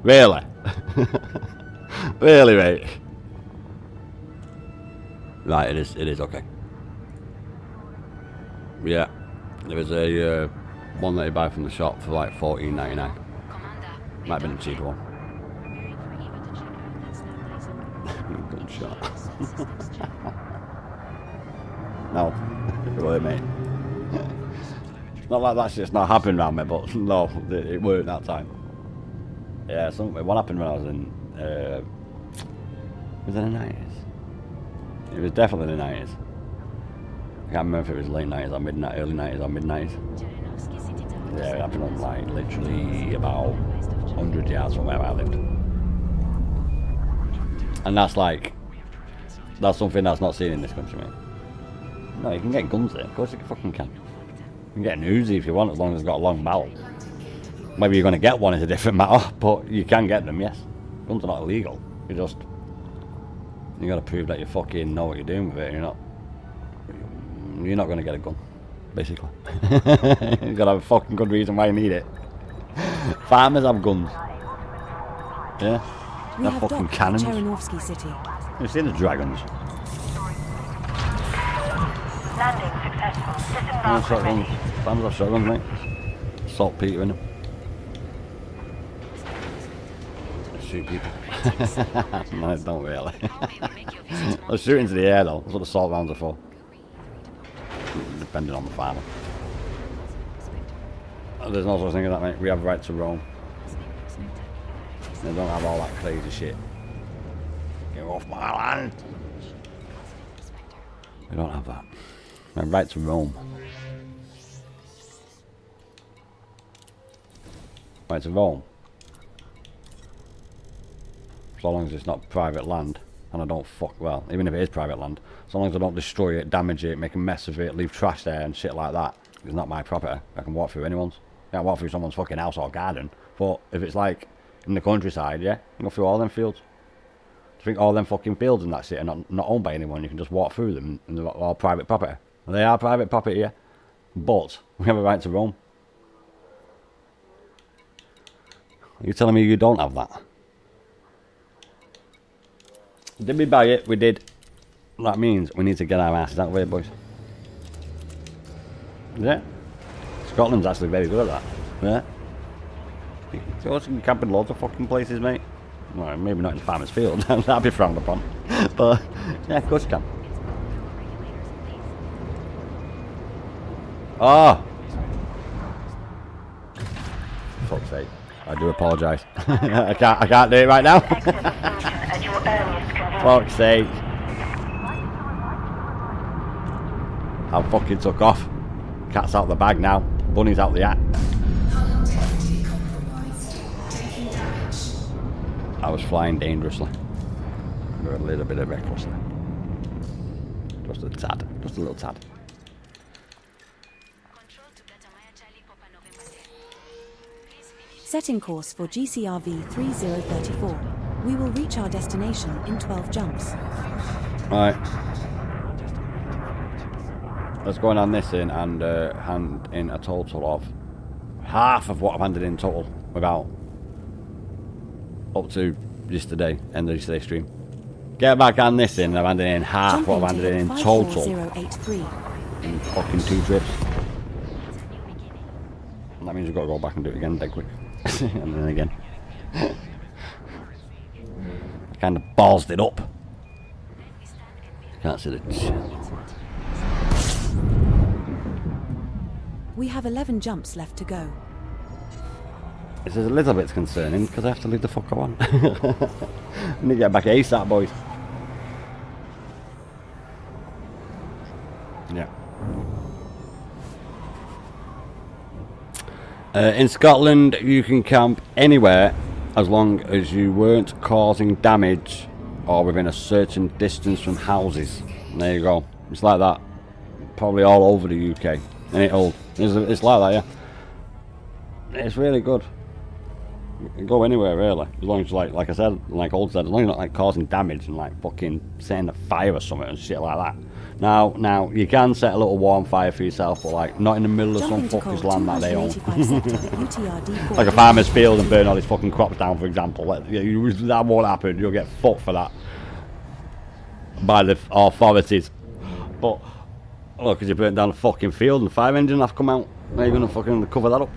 Really? Really, mate? Right, it is okay. Yeah. There was a one that you buy from the shop for like $14.99. Might have been a cheaper one. Gunshot. No, it weren't, mate. Not like that's just not happened around me, but no, it weren't that time. Yeah, what happened when I was in, was it the 90s? It was definitely the 90s. I can't remember if it was late 90s or midnight, early 90s or mid 90s. Yeah, it happened on like literally about 100 yards from where I lived. And that's something that's not seen in this country, mate. No, you can get guns there, of course you fucking can. You can get an Uzi if you want, as long as it's got a long barrel. Maybe you're going to get one is a different matter, but you can get them, yes. Guns are not illegal. You got to prove that you fucking know what you're doing with it. You're not going to get a gun, basically. You've got to have a fucking good reason why you need it. Farmers have guns. Yeah, We they're have fucking docked at cannons. Cherenovsky City. You've seen the dragons. Landing successful. System Oh, master shotguns. ready. Farmers have shotguns, mate. Saltpeter in them. Shoot people. No, don't really. They'll shoot into the air though. That's what the salt rounds are for. Depending on the farmer. There's no such thing as that, mate. We have right to roam. They don't have all that crazy shit. Get off my land. We don't have that. We have right to roam. Right to roam. So long as it's not private land, and I don't well, even if it is private land, so long as I don't destroy it, damage it, make a mess of it, leave trash there and shit like that, it's not my property. I can walk through anyone's. I can't walk through someone's fucking house or garden, but if it's like in the countryside, yeah, you can go through all them fields. Do you think all them fucking fields in that city are not owned by anyone? You can just walk through them and they're all private property. They are private property, yeah, but we have a right to roam. Are you telling me you don't have that? Did we buy it? We did. That means we need to get our asses out of here, boys. Yeah. Scotland's actually very good at that. Yeah. So you can camp in loads of fucking places, mate. Well, maybe not in the farmer's field. That'd be frowned upon. But, yeah, of course you can. Oh! For fuck's sake. I do apologise. I can't do it right now. Exit the station at your earliest convenience. Fuck's sake. I fucking took off. Cat's out the bag now. Bunny's out the hat. Connectivity compromised. Taking damage. I was flying dangerously. Or a little bit of recklessly. Just a tad. Just a little tad. Control to Delta Maya Charlie Papa November 10. Please finish. Setting course for GCRV 3034. We will reach our destination in 12 jumps. Right. Let's go on this in and hand in a total of half of what I've handed in total without up to yesterday, end of yesterday's stream. Get back on this in and I've handed in half what I've handed in total 54083. in fucking 2 trips. And that means we've got to go back and do it again dead quick. And then again. Kind of ballsed it up. Can't see the... We have 11 jumps left to go. This is a little bit concerning because I have to leave the fucker on. I need to get back ASAP, boys. Yeah. In Scotland, you can camp anywhere as long as you weren't causing damage or within a certain distance from houses. And there you go. It's like that. Probably all over the UK. Ain't it old? It's like that, yeah. It's really good. You can go anywhere really, as long as like I said, like old said, as long as you're not like causing damage and like fucking setting a fire or something and shit like that. Now you can set a little warm fire for yourself, but like not in the middle of some fucker's land that they own. Like a farmer's field and burn all his fucking crops down, for example. That won't happen. You'll get fucked for that by the authorities. But look, because you burnt down a fucking field and the fire engine have come out, now you're gonna fucking cover that up.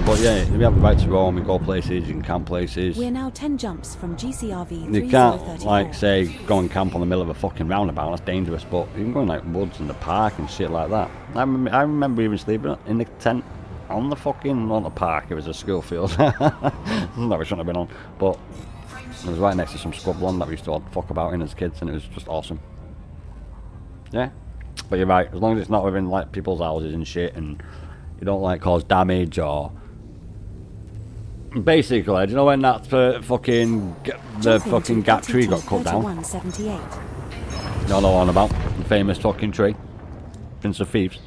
But yeah, if you have the right to roam, you go places, you can camp places. We're now 10 jumps from GCRV. You can't, like, say, go and camp on the middle of a fucking roundabout, that's dangerous, but you can go in, like, woods and the park and shit like that. I remember even sleeping in the tent on the park. It was a school field. That we shouldn't have been on, but it was right next to some scrubland that we used to all fuck about in as kids, and it was just awesome. Yeah, but you're right, as long as it's not within, like, people's houses and shit, and you don't, like, cause damage or... Basically, do you know when that fucking gap tree got cut down? You don't know what I'm about. The famous fucking tree. Prince of Thieves.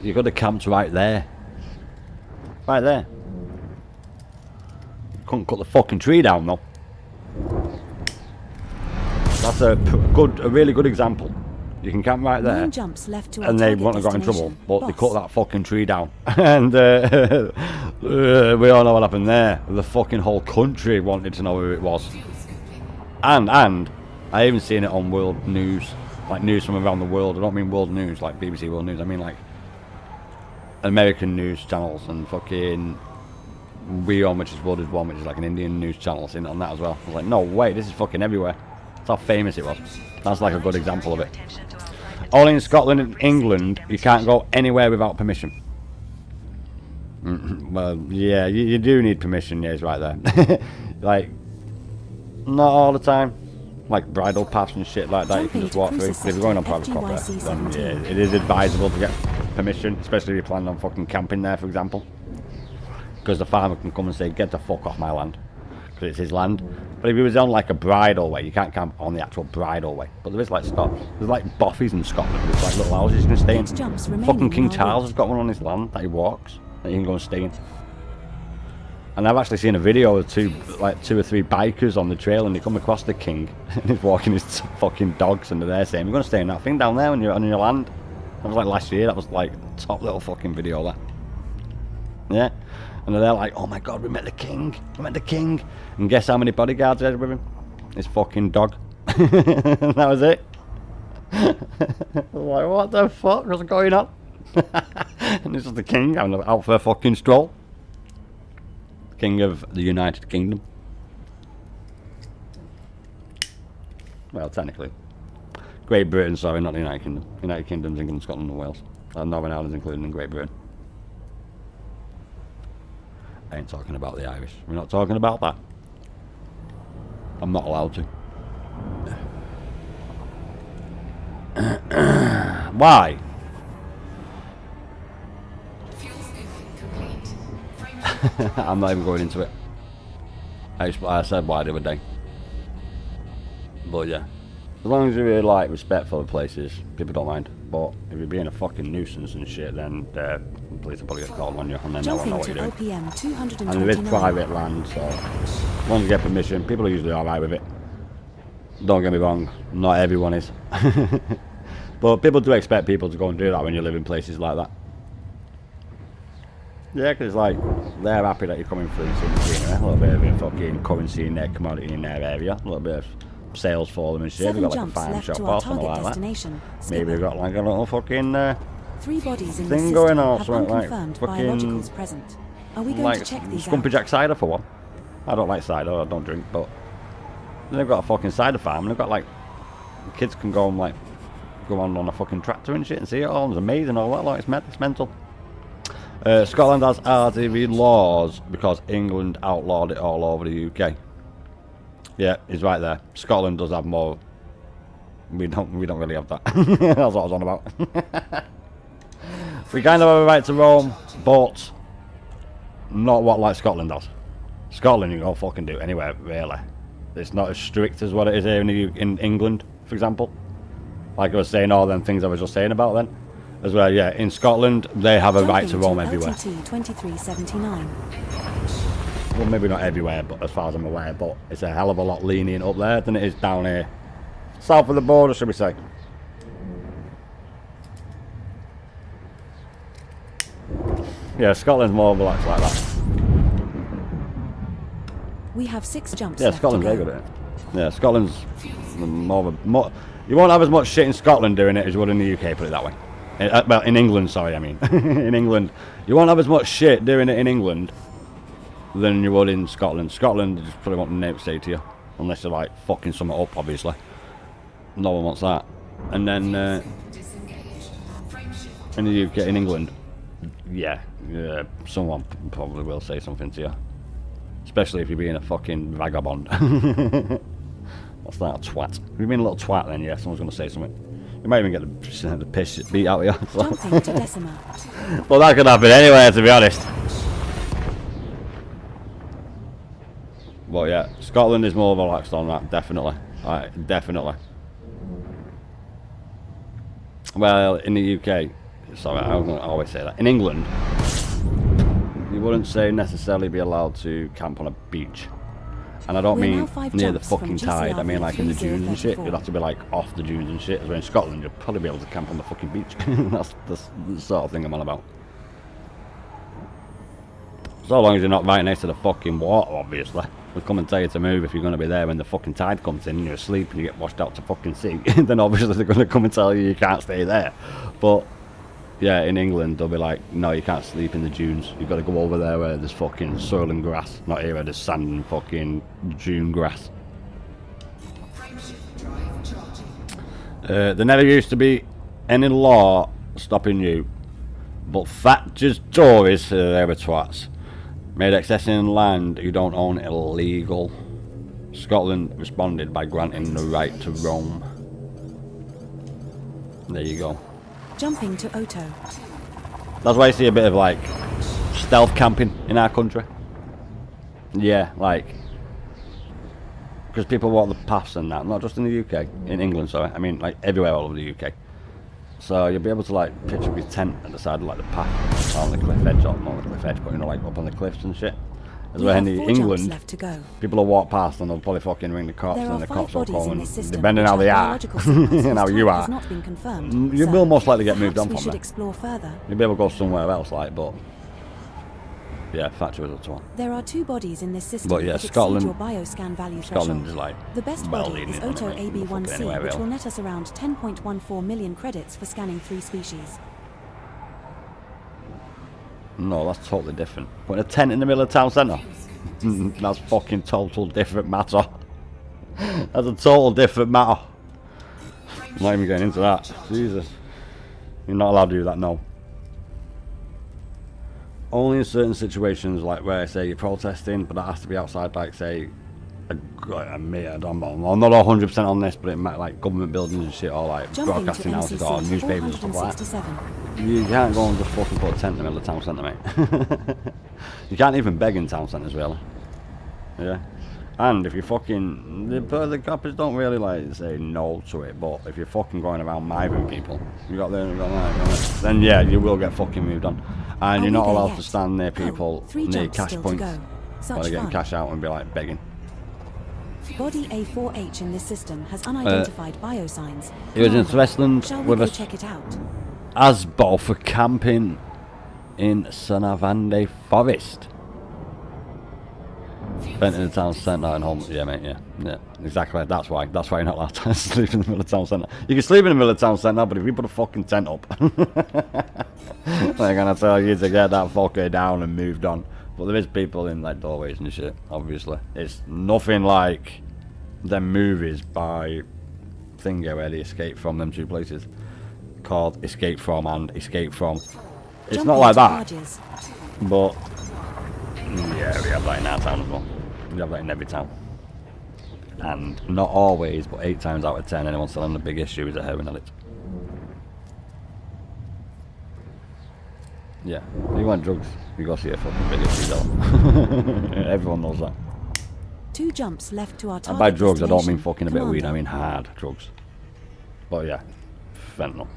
You could have camped right there. Right there. You couldn't cut the fucking tree down though. That's a really good example. You can camp right there, and they wouldn't have got in trouble, but they cut that fucking tree down. And we all know what happened there. The fucking whole country wanted to know who it was. And I even seen it on world news, like news from around the world. I don't mean world news, like BBC World News. I mean like American news channels and fucking WION, which is World is One, which is like an Indian news channel. Seen it on that as well. I was like, no way, this is fucking everywhere. That's how famous it was. That's like a good example of it. Only in Scotland and England, you can't go anywhere without permission. Well, yeah, you do need permission, yeah, it's right there. Like, not all the time. Like bridle paths and shit like that, you can just walk through. But if you're going on private property, then yeah, it is advisable to get permission, especially if you're planning on fucking camping there, for example. Because the farmer can come and say, get the fuck off my land. Because it's his land. But if he was on like a bridleway, you can't camp on the actual bridleway. But there is like there's like boffies in Scotland. There's like little houses you can stay in. Fucking King Charles has got one on his land that he walks, that you can go and stay in. And I've actually seen a video of two or three bikers on the trail, and they come across the king, and he's walking his fucking dogs, and they're there saying, "We're going to stay in that thing down there when you're on your land." That was like last year. That was like top little fucking video. That. Yeah. And they're like, oh my god, we met the king. We met the king. And guess how many bodyguards there with him? His fucking dog. And that was it. Like, what the fuck? What's going on? And this is the king out for a fucking stroll. King of the United Kingdom. Well, technically. Great Britain, sorry, not the United Kingdom. United Kingdom's England, Scotland and Wales. Northern Ireland's included in Great Britain. I ain't talking about the Irish. We're not talking about that. I'm not allowed to. Why? I'm not even going into it. I said why the other day. But yeah. As long as you're like respectful of places, people don't mind. But if you're being a fucking nuisance and shit, then the police will probably get called on you, and then they won't know what you're doing. And there is private land, so as long as you get permission, people are usually alright with it. Don't get me wrong, not everyone is. But people do expect people to go and do that when you live in places like that. Yeah, because it's like, they're happy that you're coming through and seeing the scenery. A little bit of a fucking currency in their commodity in their area. A little bit of sales for them and shit. We've got like a farm shop or something like that. Maybe we've got like a little fucking 3 bodies in thing going on, something like fucking Are we going like to check these Scumpy out? Jack cider for one. I don't like cider, I don't drink, but they've got a fucking cider farm. They've got like kids can go and like go on a fucking tractor and shit and see it all. It's amazing, all that. Like it's mental. Scotland has RTV laws because England outlawed it all over the UK. Yeah, he's right there. Scotland does have more. We don't really have that. That's what I was on about. We kind of have a right to roam, but not what like Scotland does. Scotland, you can go fucking do anywhere, really. It's not as strict as what it is here in England, for example. Like I was saying, all them things I was just saying about then. As well, yeah, in Scotland, they have a right to roam everywhere. LTT 2379. Well, maybe not everywhere, but as far as I'm aware, but it's a hell of a lot lenient up there than it is down here. South of the border, should we say. Yeah, Scotland's more relaxed like that. We have 6 jumps. Yeah, Scotland's very good at it. Yeah, Scotland's more. You won't have as much shit in Scotland doing it as you would in the UK, put it that way. Well, in England, sorry, I mean. In England. You won't have as much shit doing it in England than you would in Scotland. Scotland, you just probably won't know what to say to you. Unless you're like fucking something up, obviously. No one wants that. And then in the UK, in England, yeah, someone probably will say something to you. Especially if you're being a fucking vagabond. What's that, a twat? If you're being a little twat, then yeah, someone's going to say something. You might even get the piss beat out of you. So. Jumping to Decima. Well, that could happen anyway, to be honest. But yeah, Scotland is more relaxed on that, definitely. Definitely. Well, in the UK, sorry, I always say that. In England, you wouldn't say necessarily be allowed to camp on a beach. And I don't mean near the fucking tide, I mean like in the dunes and shit. You'd have to be like off the dunes and shit. Where in Scotland, you'd probably be able to camp on the fucking beach. That's the sort of thing I'm on about. So long as you're not right next to the fucking water, obviously. We'll come and tell you to move if you're going to be there when the fucking tide comes in and you're asleep and you get washed out to fucking sea. Then obviously they're going to come and tell you can't stay there. But yeah, in England they'll be like, no, you can't sleep in the dunes. You've got to go over there where there's fucking soil and grass. Not here where there's sand and fucking dune grass. There never used to be any law stopping you. But Thatcher's Tories, they were twats, made accessing land you don't own illegal. Scotland responded by granting the right to roam. There you go. Jumping to Oto. That's why you see a bit of like stealth camping in our country. Yeah, like because people walk the paths and that, not just in the UK, in England, sorry. I mean like everywhere all over the UK. So you'll be able to like pitch up your tent at the side of like the path on the cliff edge, or not the cliff edge, but you know like up on the cliffs and shit. As well in England, people will walk past and they'll probably fucking ring the cops and the cops will come and depending how they are and how you are, you will most likely get moved on from there. You'll be able to go somewhere else like, but yeah, Thatcher was a twat. There are 2 bodies in this system. But yeah, Scotland, your bioscan value Scotland is like the best body is Oto AB1C, which will net us around 10.14 million credits for scanning 3 species. No, that's totally different. Putting a tent in the middle of the town centre? That's fucking total different matter. That's a total different matter. I'm not even getting into that. Jesus. You're not allowed to do that, no. Only in certain situations, like where say you're protesting, but that has to be outside, like say, I'm not 100% on this, but it might like government buildings and shit, or like broadcasting houses or newspapers and stuff like that. You can't go and just fucking put a tent in the middle of the town centre, mate. You can't even beg in town centres, really. Yeah. And if you fucking... The coppers don't really like say no to it, but if you're fucking going around mithering people, then yeah, you will get fucking moved on. And you're not allowed to stand near people near cash points while they're getting cash out and be like begging. Body A4H in this system has unidentified biosigns. It was in Thresland with us. Check it out. Asbo for camping in Sanavande Forest. Spent in the town centre and home. Yeah, mate, yeah, exactly. That's why you're not allowed to sleep in the middle of the town centre. You can sleep in the middle of the town centre, but if you put a fucking tent up, they're gonna tell you to get that fucker down and moved on. But there is people in like doorways and shit, obviously. It's nothing like them movies by Thingo where they escape from them two places, called Escape From and Escape From. It's Jump not like into that, barges. but yeah, we have that in our town as well. We have that in every town. And not always, but 8 times out of 10, anyone selling the big issue is a heroin addict. Yeah, if you want drugs, you go see a fucking big issue though. Everyone knows that. 2 jumps left to our And target by drugs, I don't mean destination. fucking a bit of weed, I Commander. mean hard drugs. But yeah, fentanyl.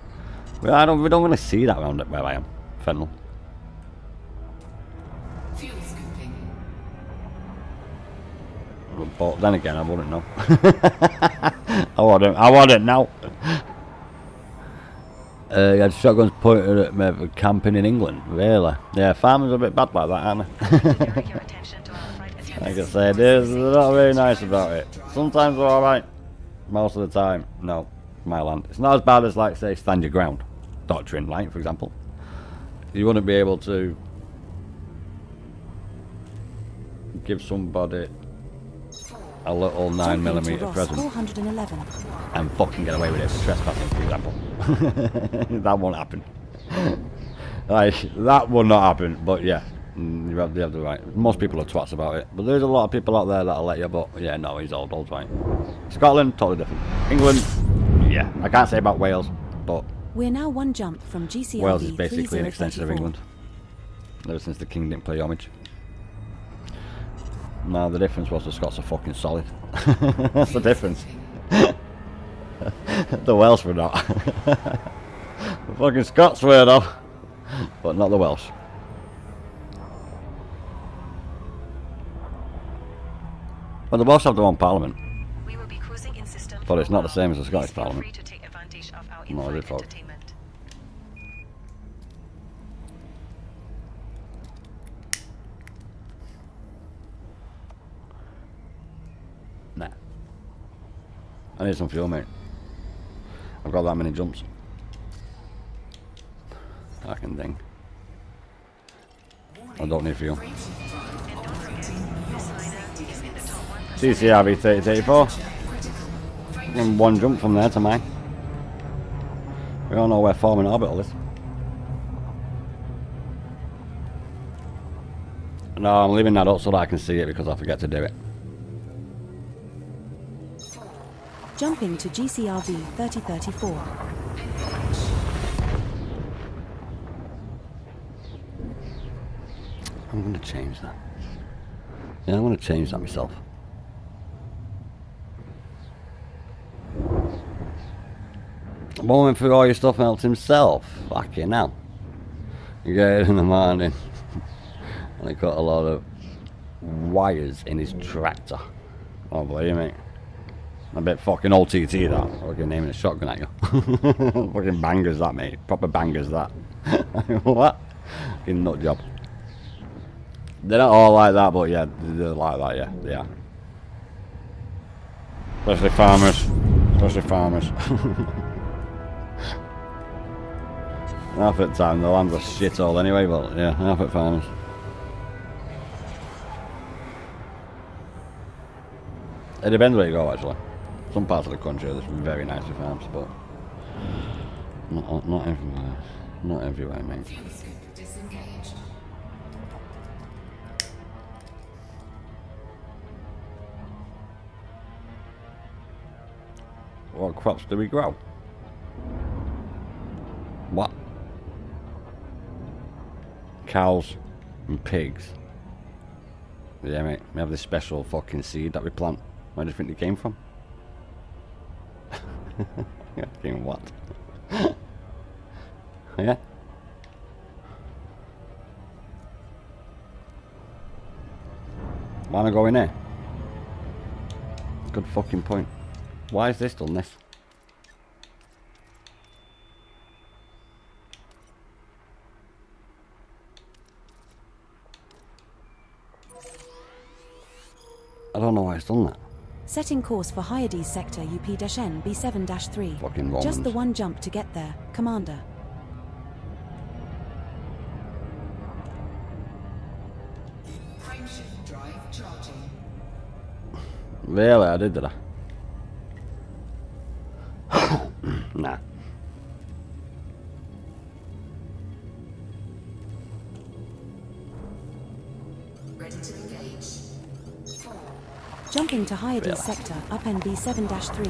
Well, we don't really see that around where I am. Fentanyl. Fuel scooping. But then again, I wouldn't know. I wouldn't know. You had shotguns pointed at me for camping in England. Really? Yeah, farmers are a bit bad like that, aren't they? Bring your attention to our flight attendants. Like I said, they're not very nice about it. Sometimes they're alright. Most of the time, no. My land. It's not as bad as, like, say, stand your ground doctrine, like, for example. You wouldn't be able to give somebody a little Jump 9mm into Ross present 411. and fucking get away with it for trespassing, for example. That won't happen. Like, that will not happen, but yeah, you have the right. Most people are twats about it, but there's a lot of people out there that'll let you, but yeah, no, he's old right. Scotland, totally different. England, yeah, I can't say about Wales, but We're now 1 jump from GCLV Wales is basically an extension of 3034. England, ever since the king didn't pay homage. No, the difference was the Scots are fucking solid. That's the difference. The Welsh were not. The fucking Scots were though, but not the Welsh. Well, the Welsh have their own parliament, We will be cruising in system. but it's not the same as the Please Scottish feel parliament. free to take advantage of our No, in-flight they talk. entertainment. Nah. I need some fuel, mate. I've got that many jumps. I can ding. I don't need fuel. And don't forget, this liner is in the top 1%. CCRV 3034. And 1 jump from there to mine. We all know where forming orbital is. No, I'm leaving that up so that I can see it because I forget to do it. Jumping to GCRV 3034. I'm going to change that. Yeah, I'm going to change that myself. Moment through all your stuff else himself. Fucking hell. You get it in the morning. And he got a lot of wires in his tractor. Oh, believe me. A bit fucking OTT that. Fucking naming a shotgun at you. Fucking bangers that, mate. Proper bangers that. What? Fucking nut job. They're not all like that, but yeah, they're like that, yeah, they are. Especially farmers. Especially farmers. Half at time, the land's a shithole anyway, but yeah, half at farmers. It depends where you go, actually. Some parts of the country there's very nice farms, but not everywhere. Not everywhere, mate. Fuel scoop disengaged. What crops do we grow? What? Cows and pigs. Yeah, mate. We have this special fucking seed that we plant. Where do you think it came from? Yeah, came what? Yeah? Why am I going there? Good fucking point. Why is this done this? I don't know why it's done that. Setting course for Hyades sector UP-N B7-3. Fucking Romans. Just the 1 jump to get there, Commander. Frameshift drive charging. Really, I did I? Nah. Ready to engage. 4. Jumping to Hyades sector, up NB 7-3.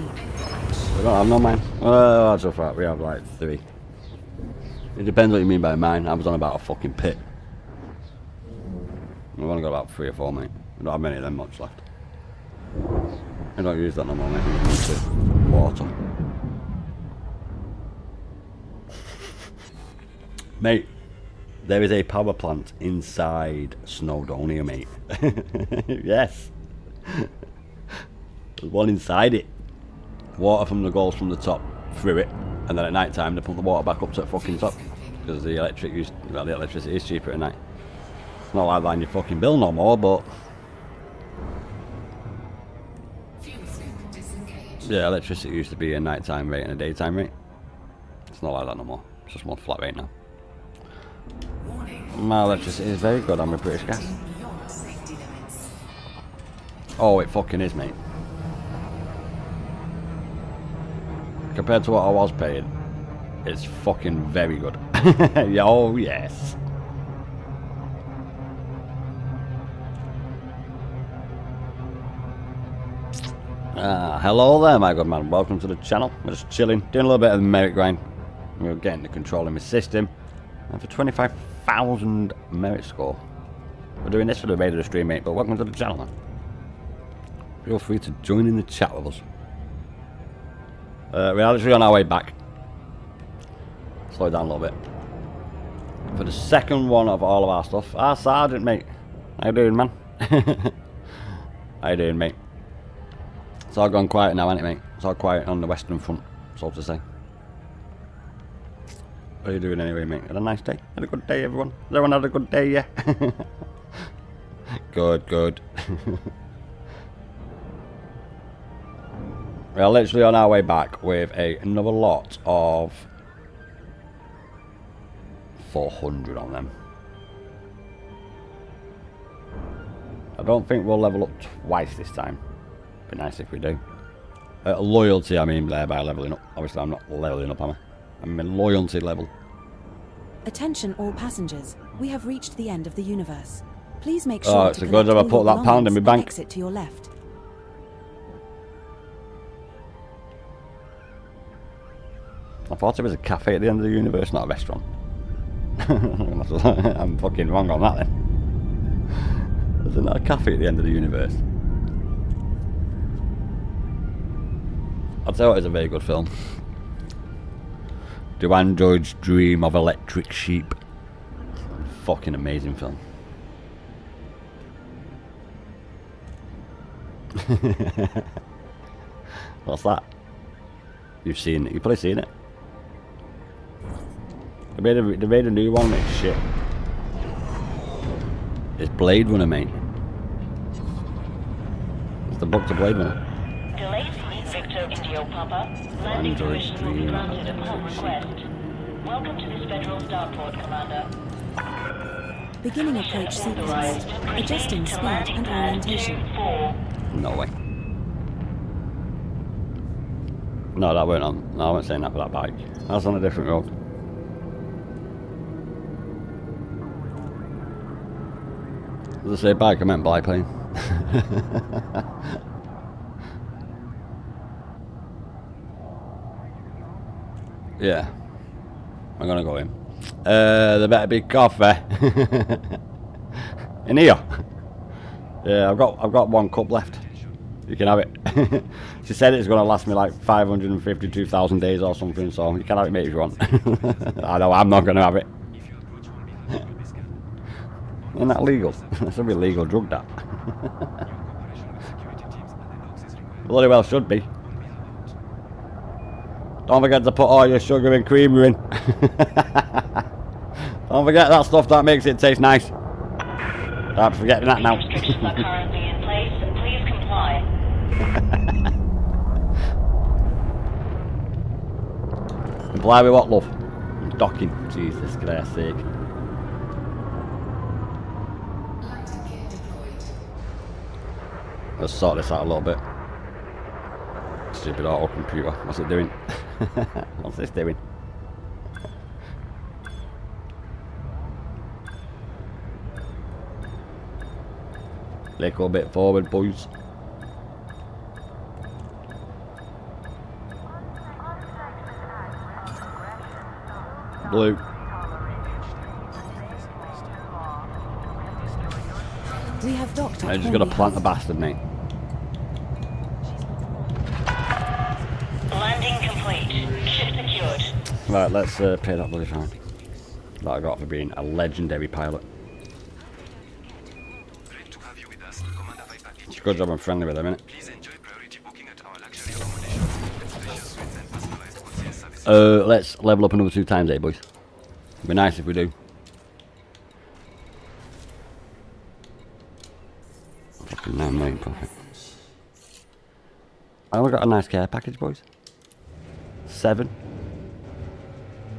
We don't have no mine. Well, that's a fact. We have like 3. It depends what you mean by mine. I was on about a fucking pit. We've only got about 3 or 4, mate. We don't have many of them much left. I don't use that no more, mate. We use it. Water. Mate, there is a power plant inside Snowdonia, mate. Yes. There's one inside it. Water from the goes from the top through it, and then at night time they put the water back up to the fucking top because the electricity is cheaper at night. It's not like that in your fucking bill no more, but yeah, electricity used to be a nighttime rate and a daytime rate. It's not like that no more. It's just one flat rate now. My electricity is very good on my British gas. Oh, it fucking is, mate. Compared to what I was paying, it's fucking very good. Oh, yes. Hello there, my good man. Welcome to the channel. We're just chilling, doing a little bit of the merit grind. We're getting the control in my system. And for 25,000 merit score. We're doing this for the remainder of the stream, mate, but welcome to the channel, man. Feel free to join in the chat with us. We're actually on our way back. Slow down a little bit. For the second one of all of our stuff. Our Sergeant, mate. How you doing, man? How you doing, mate? It's all gone quiet now, hasn't it, mate? It's all quiet on the Western Front, so to say. What are you doing anyway, mate? Had a nice day? Had a good day, everyone? Has everyone had a good day, yeah? Good, good. We're literally on our way back with another lot of 400 on them. I don't think we'll level up twice this time. Be nice if we do. Loyalty, I mean, there by leveling up. Obviously, I'm not leveling up, am I? I'm in loyalty level. Attention all passengers, we have reached the end of the universe. Please make Oh, sure it's to a good collect job I all put your that pound in my belongings bank. and exit to your left. I thought it was a cafe at the end of the universe, not a restaurant. I'm fucking wrong on that then. Is it not a cafe at the end of the universe? I'd say it is a very good film. Do Androids Dream of Electric Sheep? Fucking amazing film. What's that? You've seen it. You've probably seen it. They made a new one, mate. Shit. It's Blade Runner, mate. It's the book to Blade Runner. Delays Victor Indio Papa. Landing Android permission will be Stream granted Electric upon request. Welcome to this federal starport, Commander. Beginning approach sequence. Adjusting speed and orientation. No way. No, that weren't on. No, I wasn't saying that for that bike. That's on a different road. As I say bike, I meant biplane. Yeah. I'm gonna go in. There better be coffee. In here. Yeah, I've got one cup left. You can have it. She said it's gonna last me like 552,000 days or something, so you can have it, mate, if you want. I know I'm not gonna have it. Isn't that legal? That should be legal drug, that. Bloody well should be. Don't forget to put all your sugar and creamer in. Don't forget that stuff that makes it taste nice. Don't forget that now. Restrictions are currently in place. Please comply. Comply with what, love? I'm docking. Jesus Christ's sake. Let's sort this out a little bit. Stupid auto computer. What's it doing? What's this doing? Little bit forward, boys. Blue. We have docked at I just gotta Hornby plant the Heath. bastard, mate. Landing complete. Ship secured. Right, let's pay that bloody fine that I got for being a legendary pilot. Great to have you with us. Commander Viper It's a good job I'm friendly with them, innit? Please enjoy priority booking at our luxury accommodation. Spacious suites and personalized concierge services. Let's level up another 2 times, boys. It'd be nice if we do. Fucking 9 million profit. I only got a nice care package, boys. 7.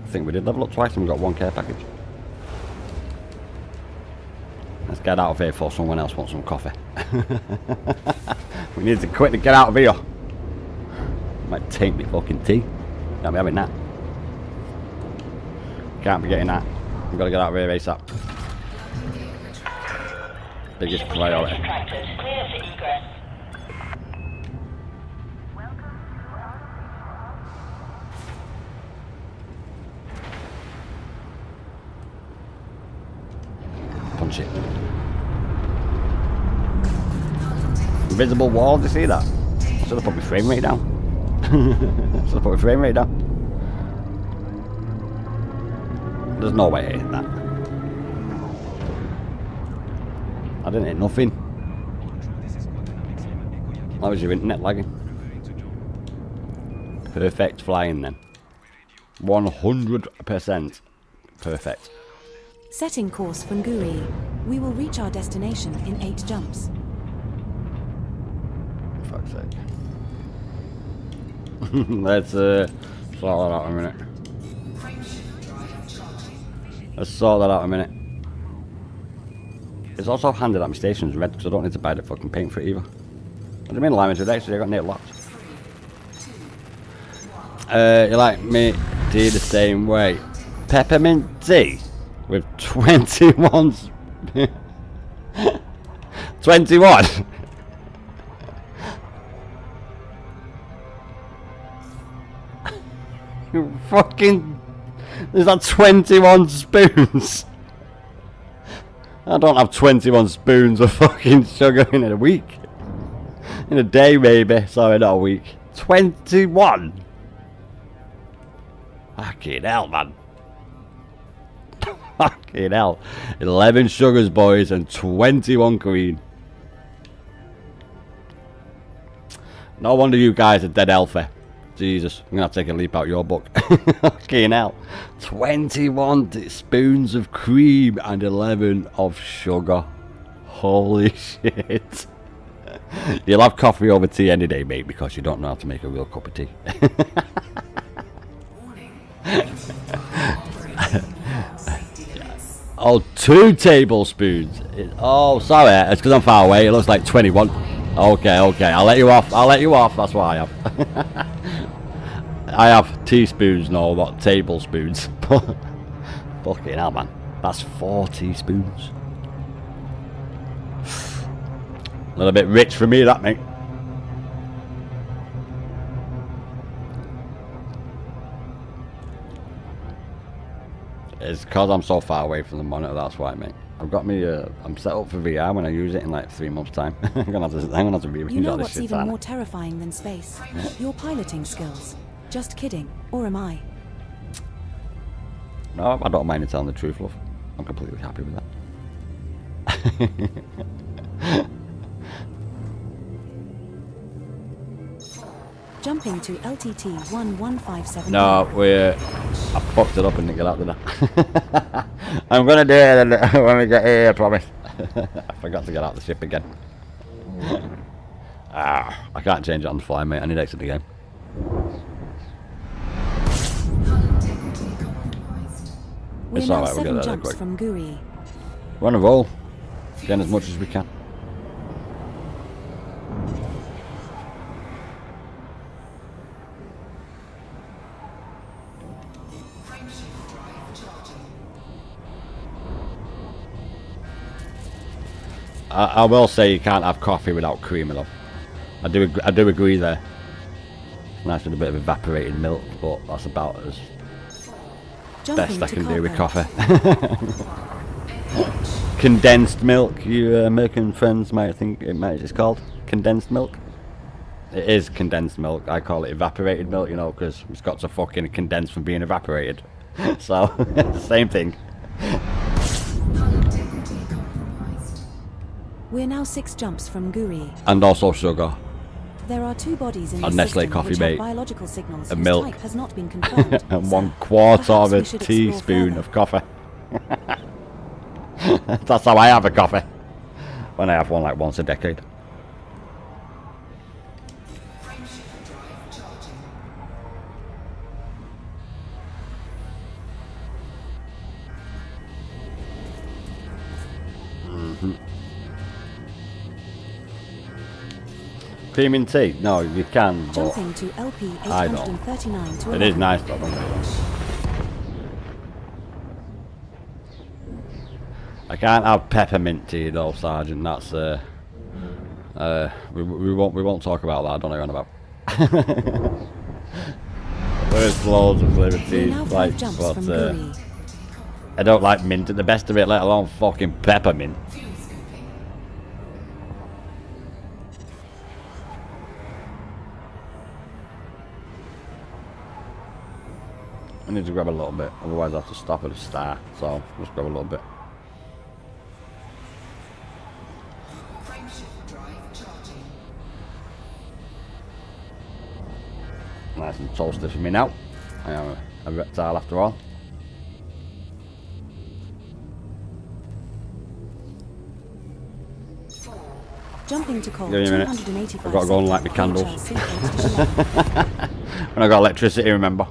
I think we did level up twice and we got 1 care package. Let's get out of here before someone else wants some coffee. We need to quickly get out of here. Might take me fucking tea. Can't be having that. Can't be getting that. We've got to get out of here ASAP. Biggest priority. Extracted. Clear for egress. Punch it. Invisible wall, do you see that? Should have put my frame rate down. Should have put my frame rate down. There's no way I hit that. I didn't hit nothing. That was your internet lagging. Perfect flying then. 100% perfect. Setting course from Guri. We will reach our destination in 8 jumps. Fuck's sake. Let's sort that out in a minute. Let's sort that out in a minute. It's also handy that my station's red because I don't need to buy the fucking paint for it either. What do you mean alignment today? So I got nail locked. You like me tea the same way. Peppermint tea with 21 21. You fucking, there's that 21 spoons. I don't have 21 spoons of fucking sugar in a week. In a day maybe, sorry, not a week. 21. Fucking hell, man. Fucking hell. 11 sugars, boys, and 21 cream. No wonder you guys are dead healthy. Jesus, I'm gonna have to take a leap out your book. Fucking hell. 21 spoons of cream and 11 of sugar. Holy shit. You'll have coffee over tea any day, mate, because you don't know how to make a real cup of tea. Oh, 2 tablespoons. Oh, sorry, it's because I'm far away. It looks like 21. Okay, I'll let you off. That's what I have. I have teaspoons, no, not tablespoons. Fucking hell, man. That's 4 teaspoons. A little bit rich for me, that, mate. It's because I'm so far away from the monitor, that's why, mate. I've got me, I'm set up for VR when I use it in like 3 months' time. I'm gonna have to rearrange You know all this what's shit, even aren't I? more terrifying than space? Your piloting skills. Just kidding. Or am I? No, I don't mind you telling the truth, love. I'm completely happy with that. Jumping to LTT 1157. No, I fucked it up and didn't get out of that. I'm gonna do it when we get here, I promise. I forgot to get out of the ship again. I can't change it on the fly, mate. I need to exit the game. We're It's now alright, we'll get 7 there jumps quick. from Guri. We're on a roll. Getting as much as we can. I will say you can't have coffee without creamer though. I do agree there. Nice with a bit of evaporated milk, but that's about as best I can do with coffee. Condensed milk, you American friends might think it's called condensed milk. It is condensed milk. I call it evaporated milk, you know, because it's got to fucking condense from being evaporated. So, same thing. We're now 6 jumps from Guri. And also sugar. There are 2 bodies in the Nestle system Coffee which Mate, have biological signals a whose milk, type has not been confirmed. and sir. 1/4 of Perhaps a we should explore teaspoon further. of coffee. That's how I have a coffee. When I have one like once a decade. Premium tea? No, you can, but Jumping to LP I don't. 839 to it is nice though, don't get me wrong. I can't have peppermint tea though, Sergeant. That's we won't talk about that. I don't know what you're on about. There's loads of flavoured We're teas, now 5 like, jumps but from Guri. I don't like mint at the best of it, let alone fucking peppermint. I need to grab a little bit, otherwise I have to stop at a star. So just grab a little bit. Nice and toasty for me now. I am a reptile after all. Jumping to coal, Give me a minute. 285 I've got to go and light my seconds. candles. HLC When I got electricity, remember.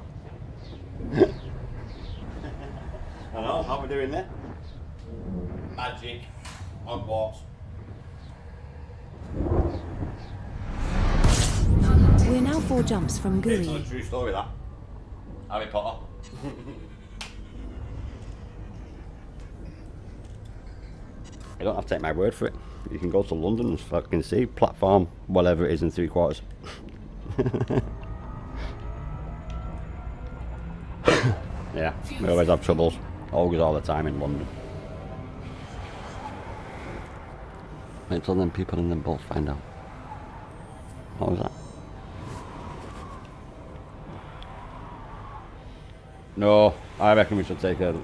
Hello, how are we doing there? Magic. Hogwarts. We're now 4 jumps from It's not a Guri. true story, that. Harry Potter. You don't have to take my word for it. You can go to London and fucking see platform, whatever it is, in 3/4. Yeah, we always have troubles. Always all the time in London. Wait till them people in them boats find out. What was that? No, I reckon we should take a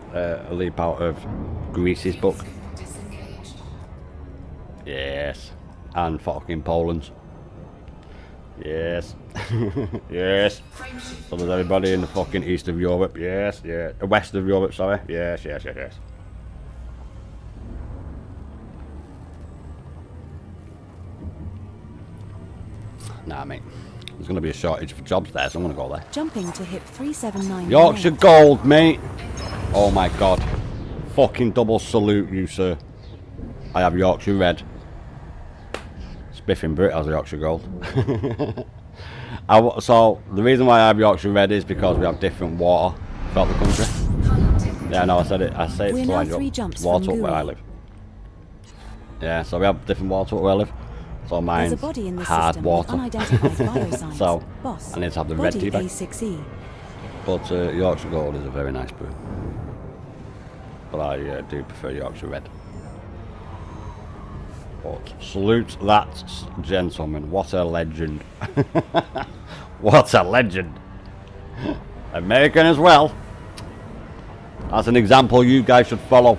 leap out of Greece's book. Yes. And fucking Poland's. Yes. Yes. So does everybody in the fucking east of Europe. Yes, yeah. West of Europe, sorry. Yes, yes, yes, yes. Nah, mate. There's going to be a shortage of jobs there, so I'm going to go there. Jumping to hip 379. Yorkshire Gold, mate. Oh my god. Fucking double salute you, sir. I have Yorkshire Red. Spiffing Brit has Yorkshire Gold. So, the reason why I have Yorkshire Red is because we have different water throughout the country. Yeah, no, I said it. I say We're it's now lined 3 up. jumps Water from up where I Guri. live. Yeah, so we have different water where I live. So There's mine's a body in the hard system water. with unidentified biosigns. So, Boss. I need to have the red Body tea bag. A6E. But Yorkshire Gold is a very nice brew. But I do prefer Yorkshire Red. But salute that gentleman. What a legend. What a legend. American as well. That's an example you guys should follow.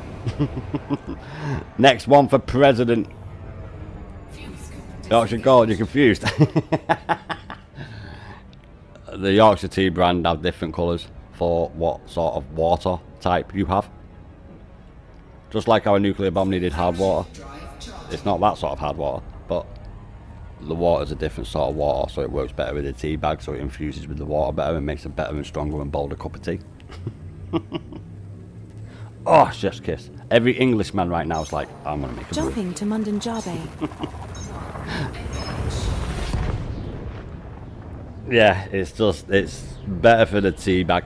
Next one for president. Yorkshire Gold, you're confused. The Yorkshire tea brand have different colours for what sort of water type you have. Just like our nuclear bomb needed hard water. It's not that sort of hard water, but the water's a different sort of water, so it works better with the tea bag, so it infuses with the water better and makes a better and stronger and bolder cup of tea. Oh, chef's kiss. Every Englishman right now is like, I'm going to make a brew. Jumping to Mundanjabe. Yeah, it's better for the tea bag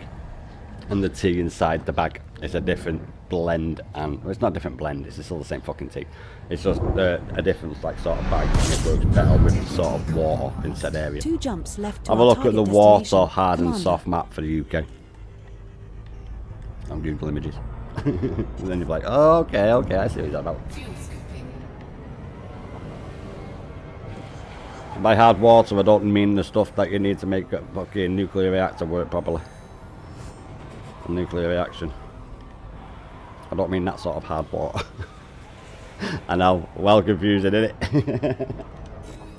and the tea inside the bag. It's a different blend, and well, it's not a different blend, it's still the same fucking tea. It's just a different like sort of bag, and it works better with sort of water in said area. 2 jumps left to Have a our look at the target water destination. hard and Commander. soft map for the UK. I'm Google images. And then you're like, oh, okay, I see what he's about. Fuel scooping. By hard water, I don't mean the stuff that you need to make a fucking nuclear reactor work properly. A nuclear reaction. I don't mean that sort of hard water. I know, well confusing, isn't it?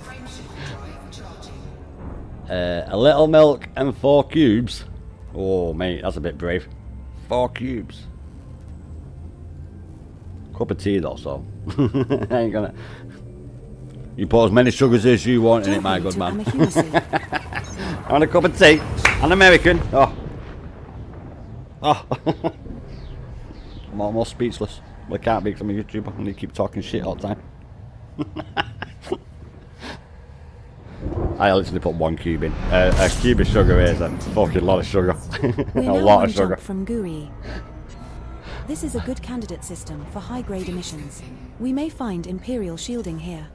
Frameshift drive charging. A little milk and 4 cubes. Oh, mate, that's a bit brave. 4 cubes. Cup of tea, though, so. I ain't gonna. You put as many sugars as you want in it, my good To man. Amahumasu. I want a cup of tea. An American. Oh. Oh. I'm almost speechless. Well, I can't be because I'm a YouTuber and they keep talking shit all the time. I literally put 1 cube in. A cube of sugar is a fucking lot of sugar. We're A now lot one of sugar. jump from Guri. This is a good candidate system for high-grade emissions. We may find Imperial shielding here.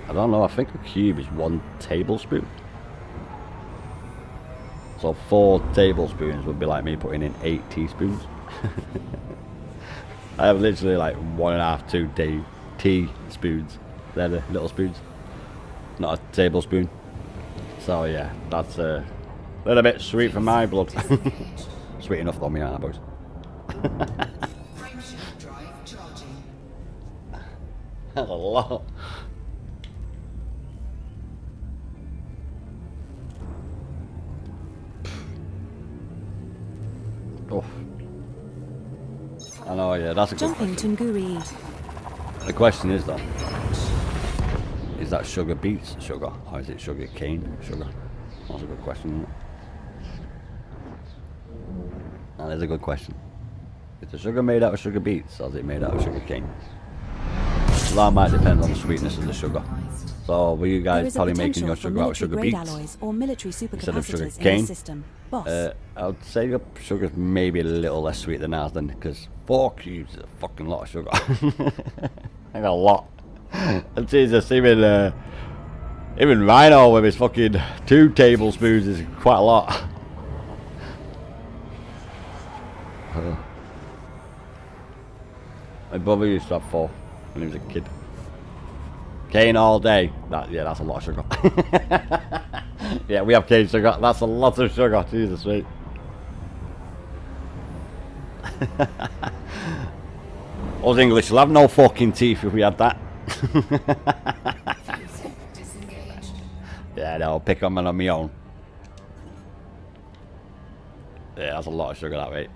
I don't know, I think a cube is 1 tablespoon. So 4 tablespoons would be like me putting in 8 teaspoons. I have literally like 1.5, 2 teaspoons. They're the little spoons. Not a tablespoon. So yeah, that's a little bit sweet for my blood. Sweet enough though, me aren't I, boys? Frameshift drive charging. That's a lot. Oh. I know, yeah, that's a good Jumping question. to Nguri. The question is though, is that sugar beets sugar or is it sugar cane sugar? That's a good question, isn't it? That is a good question. Is the sugar made out of sugar beets or is it made out of sugar cane? Well, that might depend on the sweetness of the sugar. So were you There guys is a probably making potential your for sugar out of sugar military-grade beets? alloys or military instead of sugar supercapacitors in cane? this system. Boss. I would say your sugar's maybe a little less sweet than ours then, because 4 cubes is a fucking lot of sugar. I got a lot. And Jesus, even Rhino with his fucking 2 tablespoons is quite a lot. My brother used to have 4 when he was a kid. Cane all day. That's a lot of sugar. Yeah, we have cane sugar. That's a lot of sugar. Jesus, mate. Us English will have no fucking teeth if we had that. Fuel scoop disengaged. Yeah, no, pick on my own. Yeah, that's a lot of sugar, that, mate.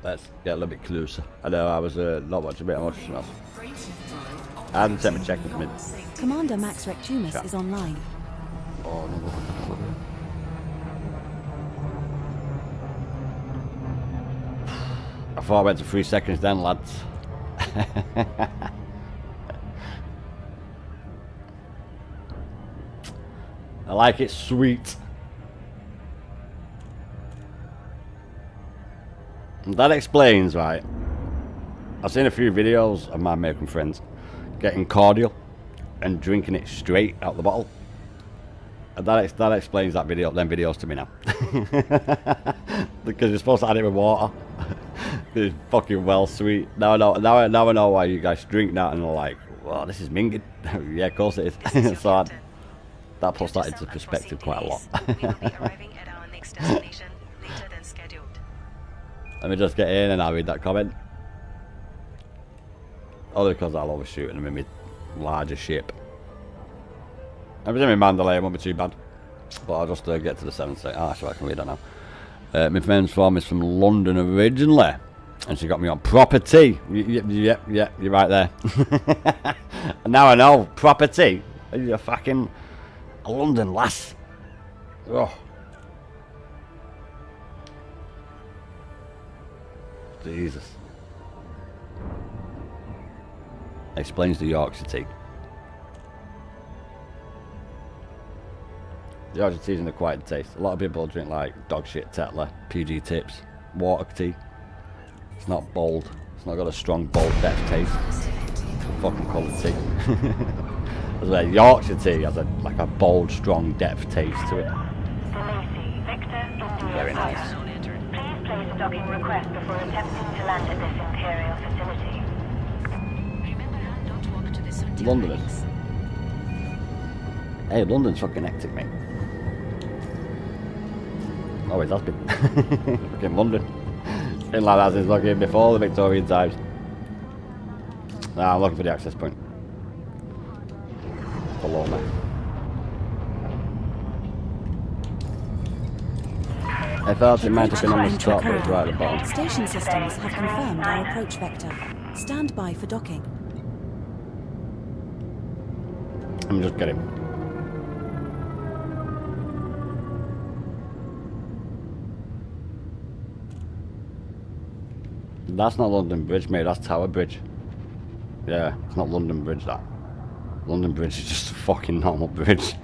Let's get a little bit closer. I know I was not watching a bit much. Frameshift drive I had to take my check in a minute. Commander Max Rectumus Chat. is online. Oh, no. I thought I went to 3 seconds then, lads. I like it sweet. And that explains, right? I've seen a few videos of my American friends getting cordial and drinking it straight out the bottle. And that explains them videos to me now. Because you're supposed to add it with water. It's fucking well sweet. Now I know why you guys drink that and are like, well, this is minging. Yeah, of course it This is is. your So captain. that puts Due that to into some perspective unforeseen quite a lot. delays, we will be arriving at our next destination later than scheduled. Let me just get in and I'll read that comment. Only because I'll overshoot and I'm in my larger ship. If it's in my Mandalay, it won't be too bad. But I'll just get to the 7th state. Ah, sure, I can read that now. My friend's form is from London originally. And she got me on property. Yep, you're right there. And now I know, property. You're fucking a London lass. Oh. Jesus. Explains the Yorkshire tea. The orange tea is an acquired taste. A lot of people drink like dog shit Tetler, PG Tips, water tea. It's not bold. It's not got a strong, bold, depth taste. It's a fucking coloured tea. As well, Yorkshire tea has like a bold, strong, depth taste to it. Very nice. Please place a docking request before attempting to land at this Imperial facility. Remember, don't walk to the Sunday Londoners. clinics. Hey, London's fucking hectic, mate. Always has been. Fucking London. Been like that since fucking before the Victorian times. Nah, I'm looking for the access point. Below me. I felt it might have been on the top, but it's right at the bottom. Station systems have confirmed our approach vector. Stand by for docking. I'm just getting. That's not London Bridge, mate. That's Tower Bridge. Yeah, it's not London Bridge, that. London Bridge is just a fucking normal bridge.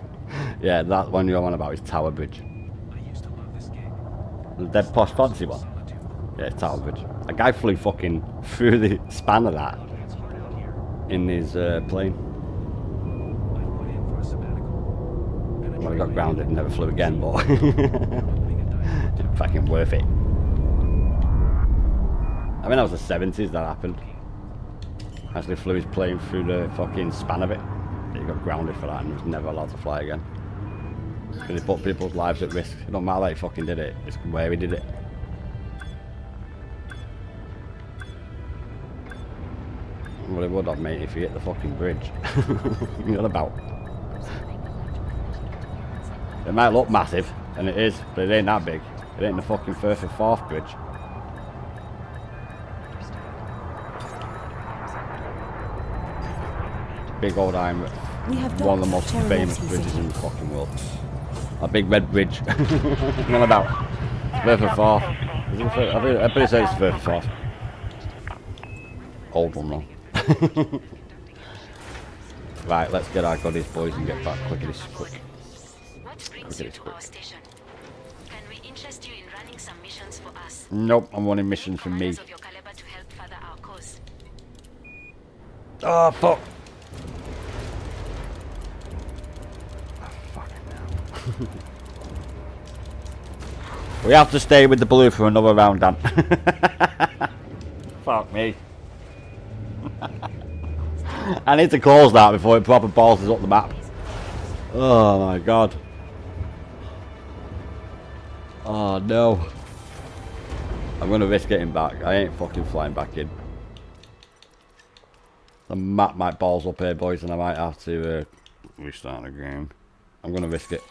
Yeah, that one you're on about is Tower Bridge. The dead posh fancy one. Yeah, it's Tower Bridge. A guy flew fucking through the span of that in his plane. Well, he got grounded and never flew again, but fucking worth it. I mean, that was the 70s that happened. Actually flew his plane through the fucking span of it. He got grounded for that and was never allowed to fly again. Because he put people's lives at risk. It don't matter that he fucking did it, it's where he did it. Well, it would have, mate, if you hit the fucking bridge. You're on about. It might look massive, and it is, but it ain't that big. It ain't the fucking Firth and Forth bridge. Big old iron, one of the most famous bridges in the fucking world. A big red bridge. None about. Firth and Forth. I bet it says Firth and Forth. Old one though. Right, let's get our goodies, boys, and get back quickly, quick. What brings you to our station? Can we interest you in running some missions for us? Nope, I'm wanting missions from me. Commanders of your caliber to help further our cause. Oh, fuck. Fucking hell. We have to stay with the blue for another round, Dan. Fuck me. I need to close that before it proper balls us up the map. Oh my god. Oh no. I'm gonna risk getting back. I ain't fucking flying back in. The map might balls up here, boys, and I might have to restart again. I'm gonna risk it.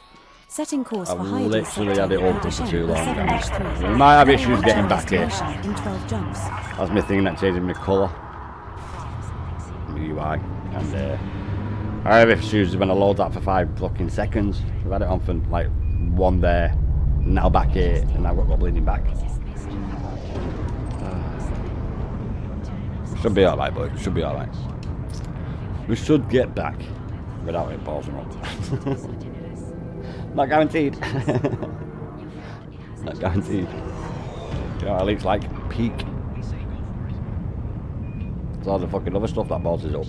Setting course I've for Hyades literally sector, had it open for Hyades too long, sector, guys. 7-3. We might have Then issues launch getting our back here. destination in 12 jumps. That's my thing that changing my colour. UI. And I have issues when I load that for 5 fucking seconds. I've had it on for like 1 there, now back here, and now got bleeding back. Should be alright, boys. Should be alright. We should get back without it pausing up. Not guaranteed. Not guaranteed. You know, at least like peak. It's all the fucking other stuff that pauses up.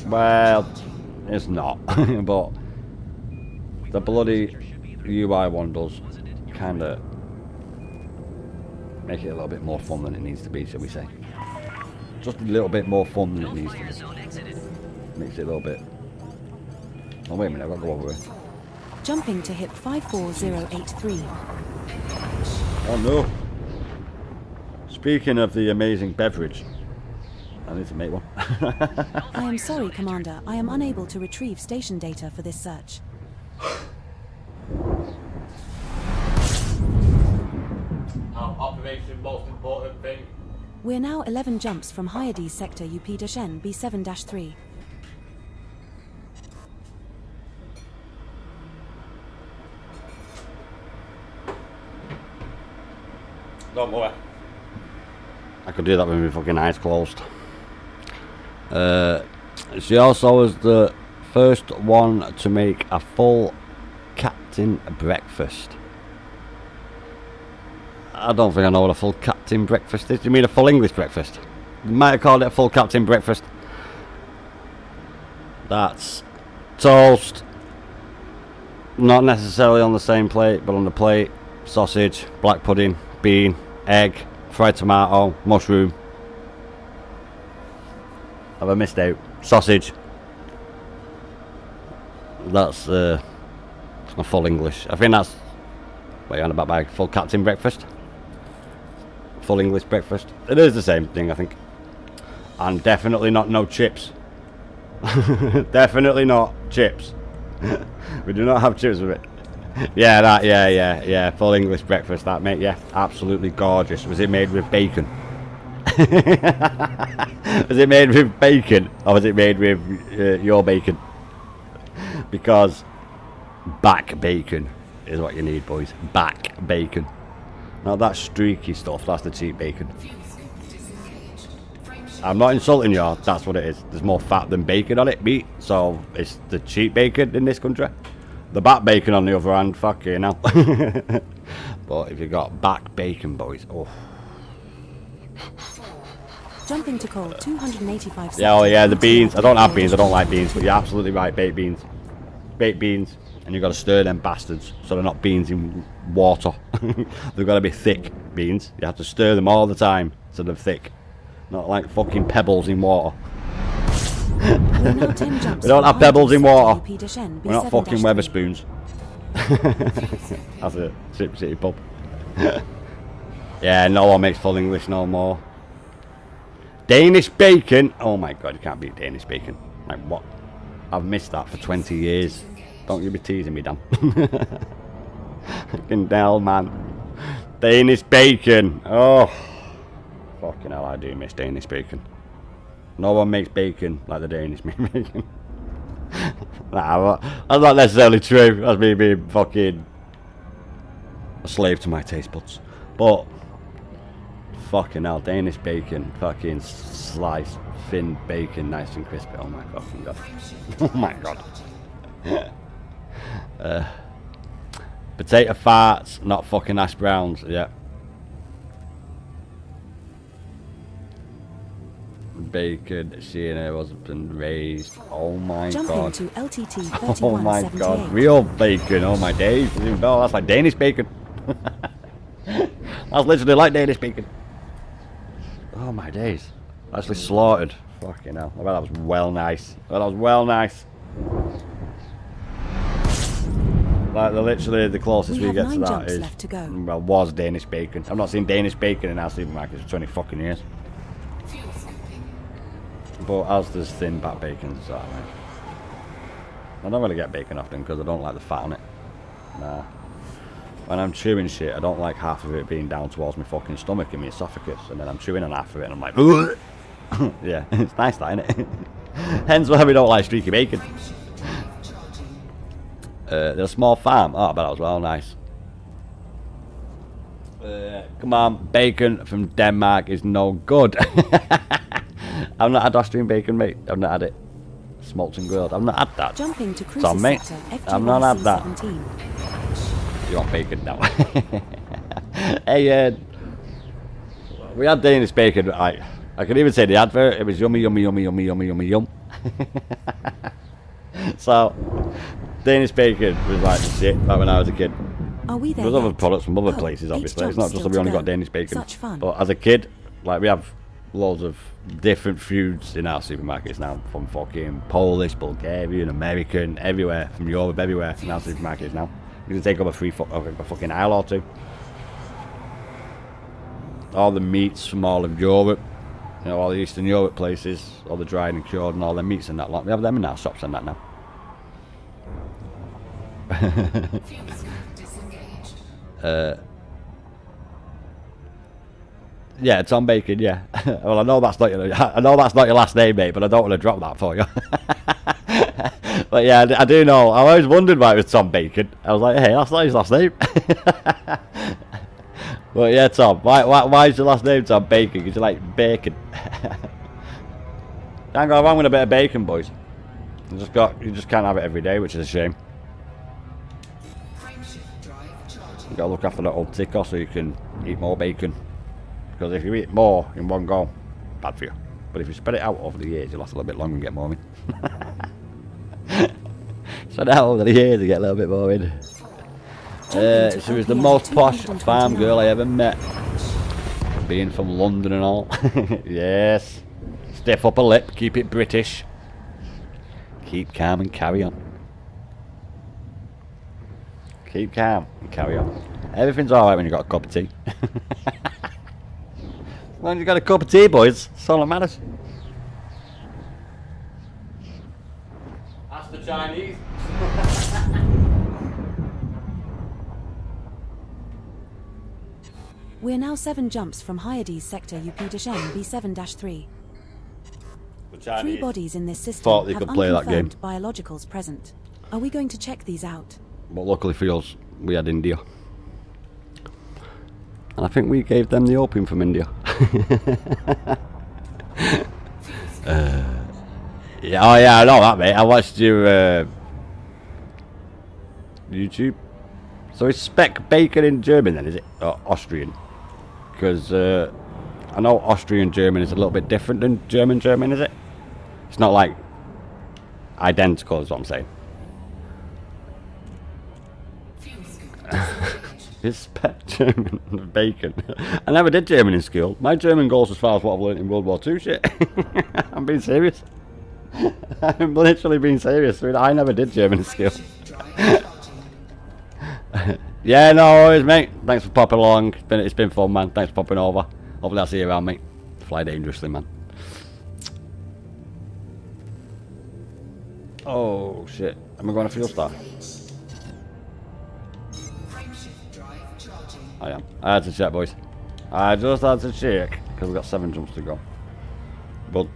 Well, it's not. But the bloody UI one does kind of make it a little bit more fun than it needs to be, shall we say. Just a little bit more fun than it needs to be. Makes it a little bit... Oh wait a minute, I've got to go over here. Jumping to hip 54083. Oh no! Speaking of the amazing beverage, I need to make one. I am sorry, Commander. I am unable to retrieve station data for this search. Operation most important thing. We're now 11 jumps from Hyades sector UP-N B7-3. Don't worry. I could do that with my fucking eyes closed. She also has the First one to make a full captain breakfast. I don't think I know what a full captain breakfast is. Do you mean a full English breakfast? You might have called it a full captain breakfast. That's toast. Not necessarily on the same plate, but on the plate. Sausage, black pudding, bean, egg, fried tomato, mushroom. Have I missed out? Sausage. That's a full English. I think that's what you're on about by full captain breakfast. Full English breakfast. It is the same thing, I think. And definitely not no chips. Definitely not chips. We do not have chips with it. Yeah, that, yeah. Full English breakfast, that, mate. Yeah, absolutely gorgeous. Was it made with bacon? Was it made with bacon? Or was it made with your bacon? Because back bacon is what you need, boys. Back bacon. Not that streaky stuff, that's the cheap bacon. I'm not insulting you, that's what it is. There's more fat than bacon on it, meat. So it's the cheap bacon in this country. The back bacon on the other hand, fuck you now. But if you got back bacon, boys, oh. Jumping to call 285. Yeah, oh yeah, the beans. I don't have beans, I don't like beans, but you're absolutely right, baked beans. Baked beans, and you've got to stir them bastards so they're not beans in water. They've got to be thick beans. You have to stir them all the time so they're thick. Not like fucking pebbles in water. We don't have pebbles in water. We're not fucking Weatherspoons. That's a Chip City pub. Yeah, no one makes full English no more. Danish bacon. Oh my god, you can't beat Danish bacon. Like what? I've missed that for 20 years. Don't you be teasing me, Dan. Fucking hell, man. Danish bacon. Oh. Fucking hell, I do miss Danish bacon. No one makes bacon like the Danish make bacon. Nah, that's not necessarily true. That's me being fucking a slave to my taste buds. But fucking hell, Danish bacon, fucking sliced thin bacon, nice and crispy. Oh my fucking god. Oh my god. Potato farts, not fucking hash browns. Yeah. Bacon, she and her husband raised. Oh my god. To LTT Oh my god. Real bacon. Oh my days. Oh, that's like Danish bacon. That's literally like Danish bacon. Oh my days. Actually slaughtered. Fucking hell. I bet that was well nice. That was well nice. Like literally the closest we get to that is well was Danish bacon. I've not seen Danish bacon in our supermarkets for 20 fucking years. But as there's thin back bacon, so I don't really get bacon often because I don't like the fat on it. Nah. When I'm chewing shit, I don't like half of it being down towards my fucking stomach and my esophagus, and then I'm chewing on half of it and I'm like, yeah, it's nice that, isn't it? Hence why we don't like streaky bacon. There's a small farm. Oh, I bet that was well nice. Come on, bacon from Denmark is no good. I've not had Austrian bacon, mate. I've not had it. Smoked and grilled. I've not had that. Jumping to it's on, mate. I've not had that. You want bacon now? Hey, we had Danish bacon. I can even say the advert. It was yummy, yummy, yummy, yummy, yummy, yummy, yum. So, Danish bacon was like the shit back when I was a kid. Are we there There's other yet? products from other places, obviously. It's not just that we only got Danish bacon. But as a kid, like we have loads of different foods in our supermarkets now, from fucking Polish, Bulgarian, American, everywhere, from Europe, everywhere in our supermarkets now. You can take up a fucking aisle or two. All the meats from all of Europe, you know, all the Eastern Europe places, all the dried and cured and all the meats and that lot. We have them in our shops and that now. Yeah, Tom Bacon. Yeah. Well, I know that's not your last name, mate, but I don't want to drop that for you. But yeah, I do know. I always wondered why it was Tom Bacon. I was like, hey, that's not his last name. But yeah, Tom, why is your last name Tom Bacon? Because you like bacon. Can't go wrong with a bit of bacon, boys. You just can't have it every day, which is a shame. Frameshift drive charging. You gotta look after that old ticker so you can eat more bacon. Because if you eat more in one go, bad for you. But if you spread it out over the years, you'll last a little bit longer and get more in. Spread it out over the years and get a little bit more in. She was the most posh farm girl I ever met. Being from London and all. Yes. Stiff upper lip, keep it British. Keep calm and carry on. Keep calm and carry on. Everything's alright when you've got a cup of tea. As long as you got a cup of tea, boys, that's all that matters. Ask the Chinese. We're now 7 jumps from Hyades sector UP-M B7-3. The 3 Chinese bodies in this system thought they have could play that game. unconfirmed biologicals present. Are we going to check these out? But luckily for us, we had India. And I think we gave them the opium from India. Yeah, oh yeah, I know that, mate. I watched your YouTube. So it's spec bacon in German then, is it? Or Austrian? Because I know Austrian German is a little bit different than German, is it? It's not like identical is what I'm saying. It's spec German bacon. I never did German in school. My German goes as far as what I've learned in World War II shit. I'm being serious. I'm literally being serious. I never did German in school. Yeah, no worries, mate. Thanks for popping along. It's been fun, man. Thanks for popping over. Hopefully I'll see you around, mate. Fly dangerously, man. Oh, shit. Am I going to fuel star? I am. I had to check, boys. I just had to check. Because we've got 7 jumps to go. But,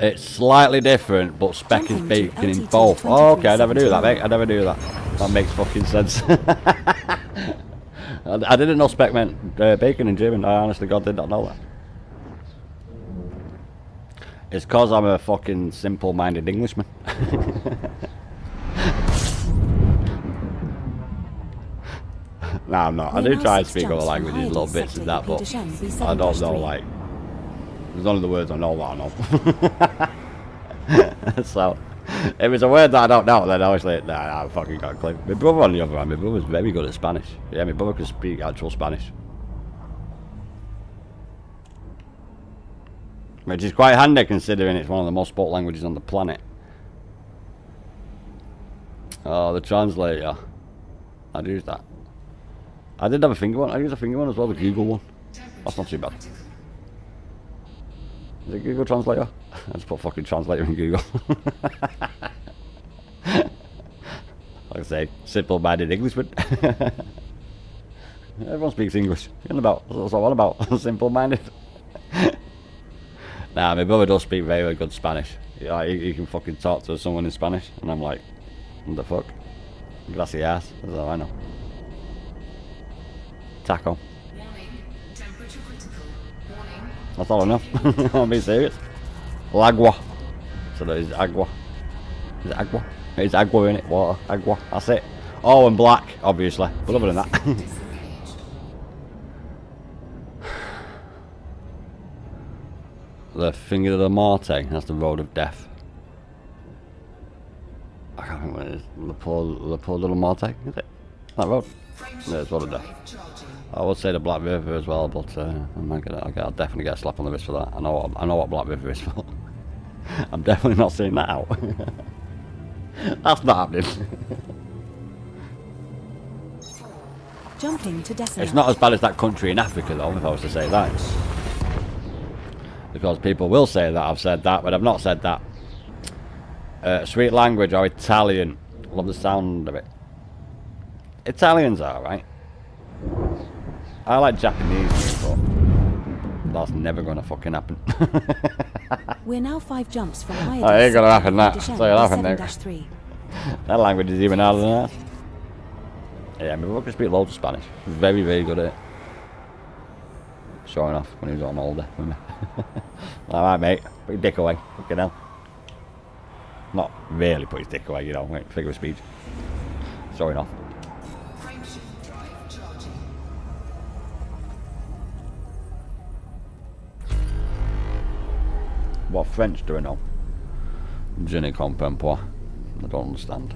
it's slightly different, but spec is bacon in both. Oh, okay, I never knew that, mate. I never knew that. That makes fucking sense. I didn't know spec meant bacon in German. I honestly, God, did not know that. It's because I'm a fucking simple-minded Englishman. No, I'm not. I do try and speak other languages, little bits and that, but I don't know, like... There's none of the words I know that I know. So, if it's a word that I don't know, then obviously, nah, I fucking got a clue. My brother, on the other hand, my brother's very good at Spanish. Yeah, my brother can speak actual Spanish. Which is quite handy considering it's one of the most spoken languages on the planet. Oh, the translator. I'd use that. I did have a finger one. I use a finger one as well, the Google one. That's not too bad. Is it Google Translator? I just put fucking translator in Google. Like I say, simple-minded Englishman. Everyone speaks English. That's what I'm all about. Simple-minded. Nah, my brother does speak very, very good Spanish. Yeah, he can fucking talk to someone in Spanish, and I'm like, what the fuck? Gracias. That's all I know. Taco. That's all I know. I'm being serious. El agua. So that is agua. Is it agua? It's agua in it. Water. Agua. That's it. Oh, and black, obviously. But other than that. The Finger of the Morte. That's the road of death. I can't remember what it is. The poor little Morte. Is it? That road? Yeah, it's road of death. I would say the Black River as well, but I'll definitely get a slap on the wrist for that. I know what Black River is for. I'm definitely not saying that out. That's not happening. Jumping to decimal. It's not as bad as that country in Africa, though, if I was to say that. Because people will say that I've said that, but I've not said that. Sweet language or Italian. Love the sound of it. Italians are alright. I like Japanese, but that's never gonna fucking happen. We're now 5 jumps from Hyades. Oh, ain't gonna happen that. UP-M So you'll happen there. B7-3. That language is even harder than that. Yeah, my brother can speak loads of Spanish. Very, very good at it. showing off when he was on holiday with me. Alright, mate, put your dick away. Fucking hell. Not really put his dick away, you know, figure of speech. Showing off. Frameshift drive charging. What French do I know? Je ne comprends pas. I don't understand.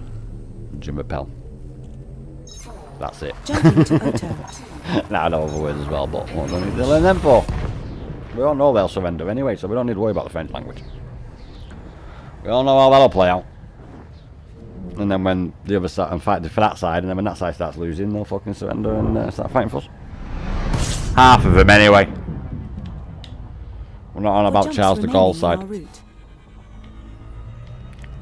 Je m'appelle. That's it. Jumping to auto. Nah, I know other words as well, but what do I need to learn them for? We all know they'll surrender anyway, so we don't need to worry about the French language. We all know how that'll play out. And then when the other side, and fight for that side, and then when that side starts losing, they'll fucking surrender and start fighting for us. Half of them anyway. We're not on about Jumps Charles de Gaulle's remaining in side. our route.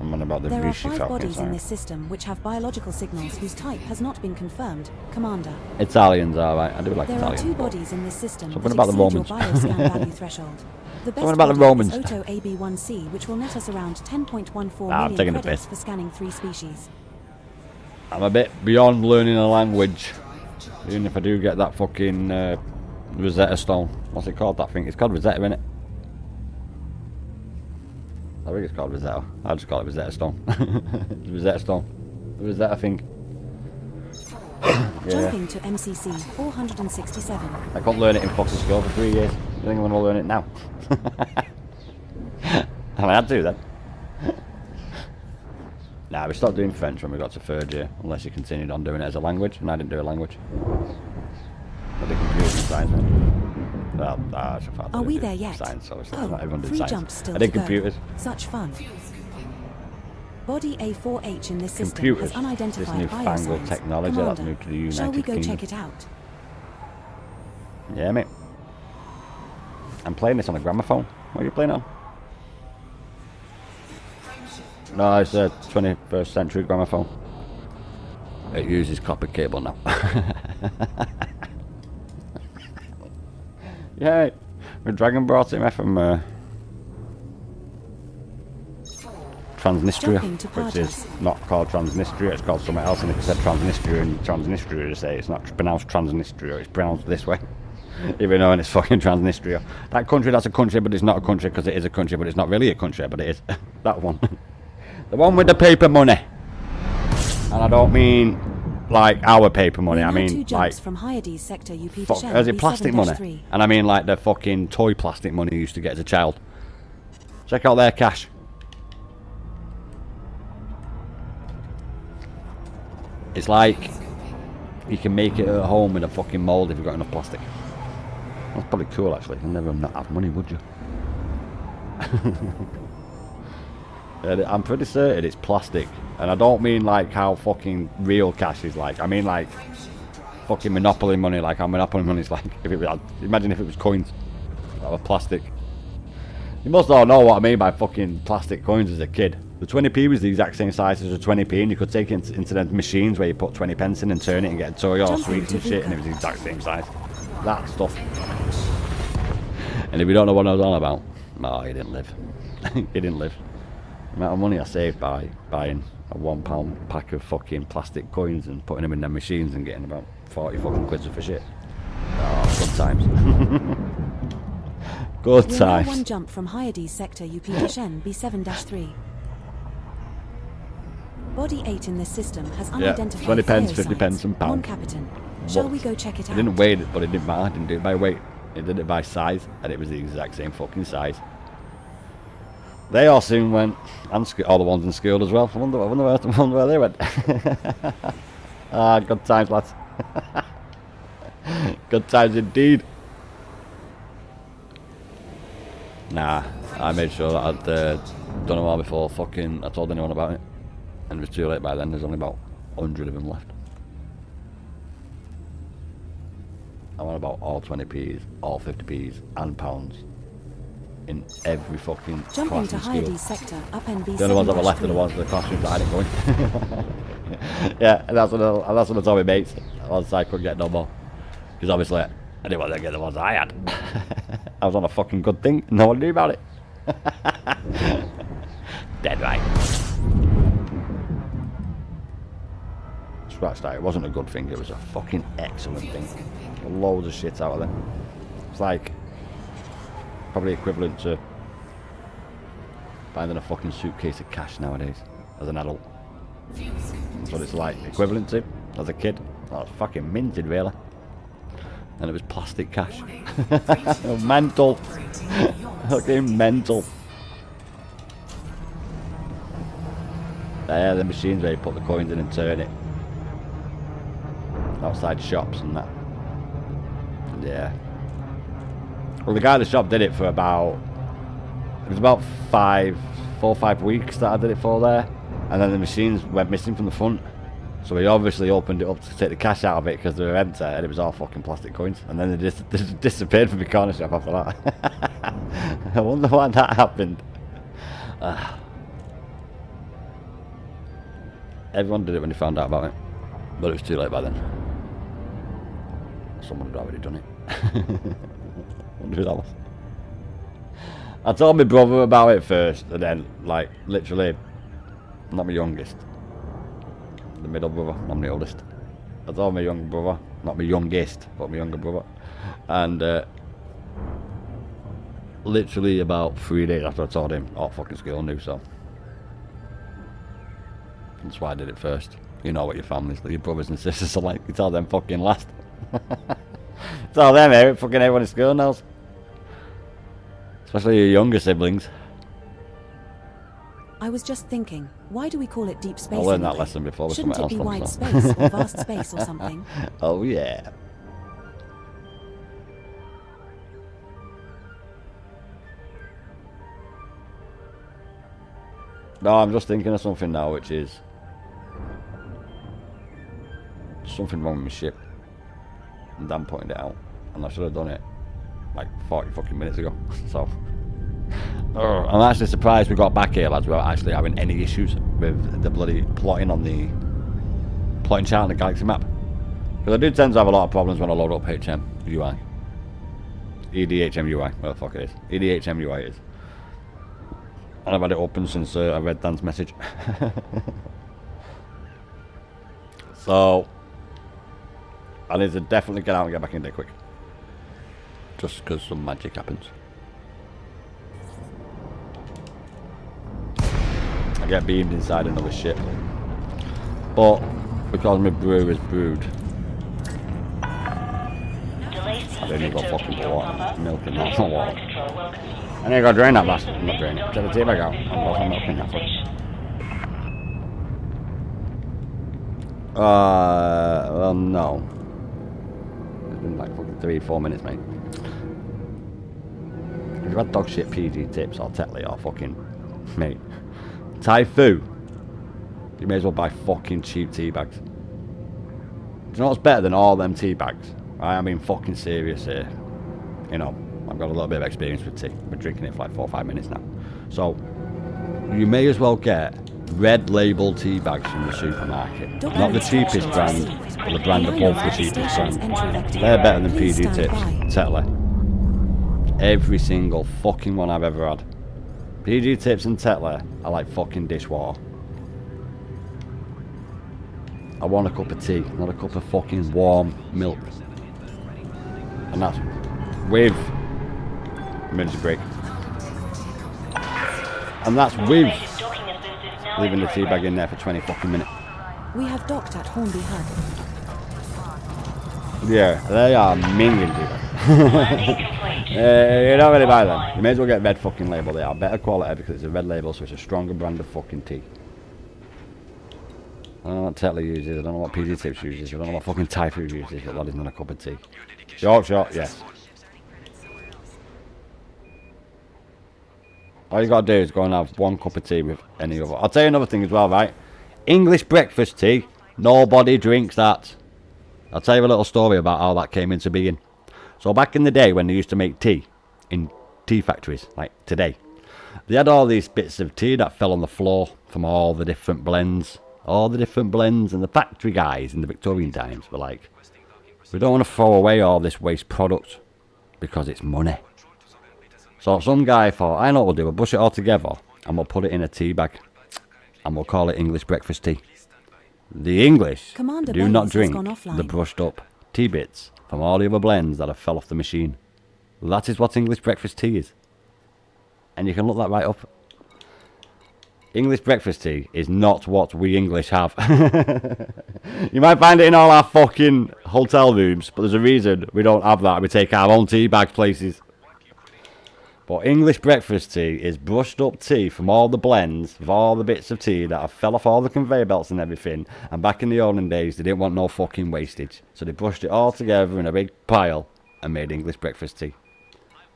I'm on about the There are Vichy 5 Falcon bodies in side. this system which have biological signals whose type has not been confirmed, Commander. Italians are right. I do like There Italians. are 2 but- bodies in this system Something that about the exceed your Romans. bioscan value threshold. The best Something about the body Romans. is Auto AB1C, which will net us around 10.14 I'm taking million the credits piss. for scanning 3 species. I'm a bit beyond learning a language. Even if I do get that fucking Rosetta Stone. What's it called, that thing? It's called Rosetta, innit? I think it's called Rosetta. I'll just call it Rosetta Stone. It's Rosetta Stone. The Rosetta thing. Yeah. Jumping to MCC 467. I couldn't learn it in fucking school for 3 years. You think I'm going to learn it now? And I had to then. Nah, we stopped doing French when we got to 3rd year, unless you continued on doing it as a language, and I didn't do a language. I did computer science, man. Well, I should Are we there yet? Science, obviously. Oh, Not everyone did 3 science. jumps still I did to go. computers. Such fun. Fuel scooping. Body A4H in this system Computers. has This unidentified newfangled bioscience. technology that's Commander, moved to the United shall we go Kingdom. check it out? Yeah, mate. I'm playing this on a gramophone. What are you playing on? No, it's a 21st century gramophone. It uses copper cable now. Yeah, when Dragon brought it from Transnistria, Jumping to which is Partas. not called Transnistria, it's called something else, and if it said Transnistria and Transnistria to say it's not pronounced Transnistria, it's pronounced this way. Even though it's fucking Transnistria. That country, that's a country, but it's not a country because it is a country, but it's not really a country, but it is. That one. The one with the paper money. And I don't mean like our paper money, I We are 2 mean jumps like from Hyades sector UP to fuck, Shen is it plastic money? B7-3. And I mean like the fucking toy plastic money you used to get as a child. Check out their cash. It's like you can make it at home in a fucking mould if you've got enough plastic. That's probably cool actually. You'll never not have money, would you? And I'm pretty certain it's plastic. And I don't mean like how fucking real cash is like. I mean like fucking Monopoly money, like how Monopoly money is like. If it was, imagine if it was coins that were plastic. You must all know what I mean by fucking plastic coins as a kid. The 20p was the exact same size as a 20p, and you could take it into the machines where you put 20 pence in and turn it and get a toy or Jumping sweets and to shit, and it Vuka. was the exact same size. That stuff. And if you don't know what I was on about, no, you didn't live. You didn't live. The amount of money I saved by buying a £1 pack of fucking plastic coins and putting them in their machines and getting about 40 fucking quid worth of shit. Oh, good times. Good We are now 1 times. jump from Hyades sector UP to Shen B7-3. Body 8 in this system has unidentified 20 pence, bioscience. 50 pence and pound. Mon Capitan. Shall What? we go check it I out? didn't weigh it, but it didn't matter. I didn't do it by weight. It did it by size, and it was the exact same fucking size. They all soon went, and all the ones in school as well. I wonder where they went. Ah, good times, lads. Good times indeed. Nah, I made sure that I'd done them all before fucking I told anyone about it. And it was too late by then. There's only about 100 of them left. I want about all 20p's, all 50p's, and pounds in every fucking Jumping class to in school. Hyades sector up NB7-3. The only ones that were left are the ones in the classrooms that I didn't go in. Yeah, and that's what I told my mates. Once I couldn't get no more. Because obviously, I didn't want to get the ones I had. I was on a fucking good thing. No one knew about it. Dead right. Scratch that. It wasn't a good thing. It was a fucking excellent thing. Loads of shit out of them. It's like probably equivalent to finding a fucking suitcase of cash nowadays as an adult. That's what it's like equivalent to as a kid. I was fucking minted really. And it was plastic cash. Mental. Fucking mental. Yeah, the machines where you put the coins in and turn it. Outside shops and that. Yeah. Well, the guy at the shop did it for about... It was about 4 or 5 weeks that I did it for there. And then the machines went missing from the front. So he obviously opened it up to take the cash out of it because they were empty and it was all fucking plastic coins. And then they just disappeared from the corner shop after that. I wonder why that happened. Everyone did it when they found out about it. But it was too late by then. Someone had already done it. Wonder who that was. I told my brother about it first and then, like, literally, not my youngest. The middle brother, not my oldest. I told my young brother, not my youngest, but my younger brother. And literally about 3 days after I told him, all fucking school knew, so. That's why I did it first. You know what your families, your brothers and sisters are like. You tell them fucking last. Tell them, fucking everyone in school knows. Especially your younger siblings. I was just thinking, why do we call it deep space? I learned that anyway? lesson before. Shouldn't it be something wide else space or vast space or something? Oh yeah. No, I'm just thinking of something now, which is something wrong with my ship. And Dan pointed it out, and I should have done it like 40 fucking minutes ago. So I'm actually surprised we got back here, lads, without actually having any issues with the bloody plotting chart on the Galaxy map. Because I do tend to have a lot of problems when I load up HM UI. EDHM UI, where the fuck it is. EDHM UI it is. And I've had it open since I read Dan's message. So I need to definitely get out and get back in there quick. Just because some magic happens. I get beamed inside another ship. But because my brew is brewed, I don't even got fucking water. Milk in that, not water. I need to go drain that bastard. I'm not draining it. Take the tea bag out. I'm not milking that first. Well, no. It's been like fucking 3-4 minutes, mate. If you've had dog shit PG tips or Tetley or fucking, mate, Typhoon, you may as well buy fucking cheap tea bags. Do you know what's better than all them tea bags? I mean fucking serious here. You know, I've got a little bit of experience with tea. I've been drinking it for like 4 or 5 minutes now. So, you may as well get red label tea bags from the supermarket. Not the cheapest brand, but the brand above the cheapest brand. They're better than PG tips, Tetley. Every single fucking one I've ever had. PG tips and Tetley are like fucking dishwater. I want a cup of tea, not a cup of fucking warm milk. And that's with emergency break. And that's with leaving the tea bag in there for 20 fucking minutes. We have docked at Hornby Hub. Yeah, they are minging tea bags. You don't really buy them. You may as well get red fucking label. They are better quality because it's a red label, so it's a stronger brand of fucking tea. I don't know what Tetley uses, I don't know what PG Tips uses, I don't know what fucking Typhoon uses, but that is not a cup of tea. Yorkshire, yes. All you gotta do is go and have one cup of tea with any other. I'll tell you another thing as well, right? English breakfast tea, nobody drinks that. I'll tell you a little story about how that came into being. So back in the day when they used to make tea in tea factories, like today, they had all these bits of tea that fell on the floor from all the different blends. All the different blends, and the factory guys in the Victorian times were like, we don't want to throw away all this waste product because it's money. So some guy thought, I know what we'll do, we'll brush it all together and we'll put it in a tea bag and we'll call it English breakfast tea. The English do not drink the brushed up tea bits from all the other blends that have fell off the machine. That is what English breakfast tea is. And you can look that right up. English breakfast tea is not what we English have. You might find it in all our fucking hotel rooms, but there's a reason we don't have that. We take our own tea bag places. But English breakfast tea is brushed up tea from all the blends of all the bits of tea that have fell off all the conveyor belts and everything. And back in the olden days, they didn't want no fucking wastage. So they brushed it all together in a big pile and made English breakfast tea.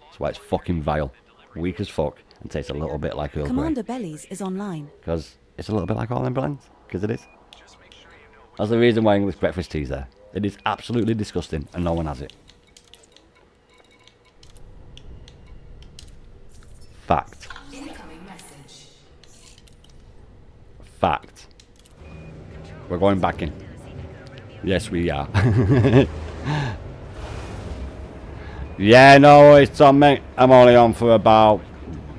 That's why it's fucking vile. Weak as fuck. And tastes a little bit like Earl Grey. Commander Bellies is online. Because it's a little bit like all them blends. Because it is. That's the reason why English breakfast tea's there. It is absolutely disgusting and no one has it. Fact. Incoming message. Fact. We're going back in. Yes, we are. Yeah, no, it's on, mate. I'm only on for about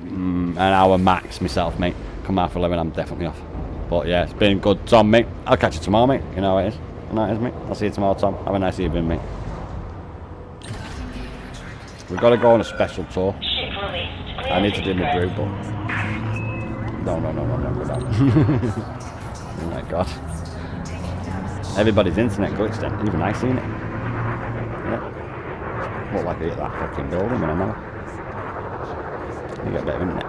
an hour max myself, mate. Come out for 11, I'm definitely off. But yeah, it's been good, Tom, mate. I'll catch you tomorrow, mate. You know how it is. You know how it is, mate. I'll see you tomorrow, Tom. Have a nice evening, mate. We've got to go on a special tour. I need to do my brew, but... No, go down. Oh my god. Everybody's internet glitched then. Even I seen it. Yeah. Look like I hit that fucking building when I know. You get better internet.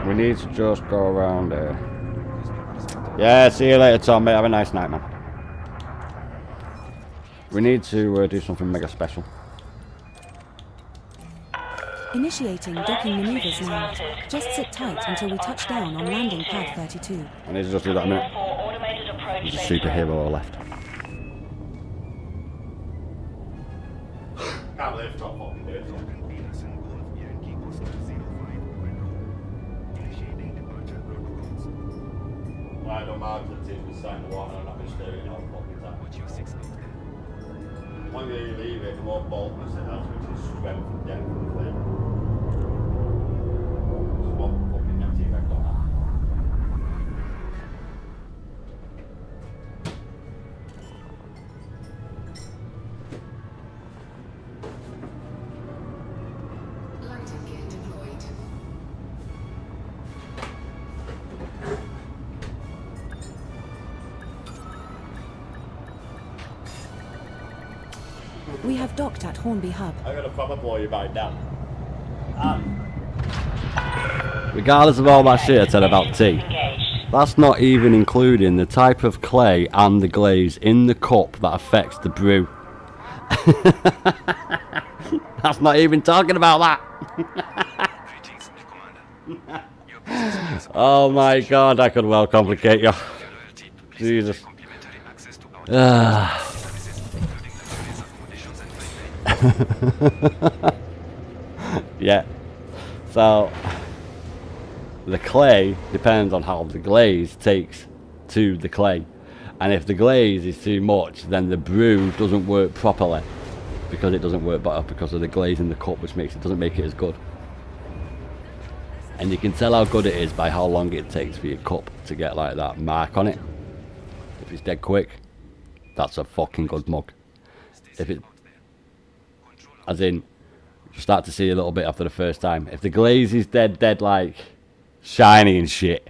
We need to just go around there. Yeah, see you later, Tom, mate. Have a nice night, man. We need to do something mega special. Initiating docking maneuvers now. Just sit tight until we touch down on landing pad 32. I need to just do that a minute. There's a superhero left. Can't believe it's not fucking doing it. I don't mind the team was saying the one and I'm not staring at all fucking time. The longer you leave it, the more boldness it has, which is strength and depth of the flame. There's one fucking empty effect on that. Landing gear deployed. We have docked at Hornby Hub. I'm gonna proper blow you back down. Regardless of all that shit I said about tea, that's not even including the type of clay and the glaze in the cup that affects the brew. That's not even talking about that. Oh my god, that could well complicate you. Jesus. Yeah, so the clay depends on how the glaze takes to the clay, and if the glaze is too much, then the brew doesn't work properly because it doesn't work better because of the glaze in the cup, which doesn't make it as good. And you can tell how good it is by how long it takes for your cup to get like that mark on it. If it's dead quick, that's a fucking good mug. If it, as in, you start to see a little bit after the first time. If the glaze is dead like shiny and shit,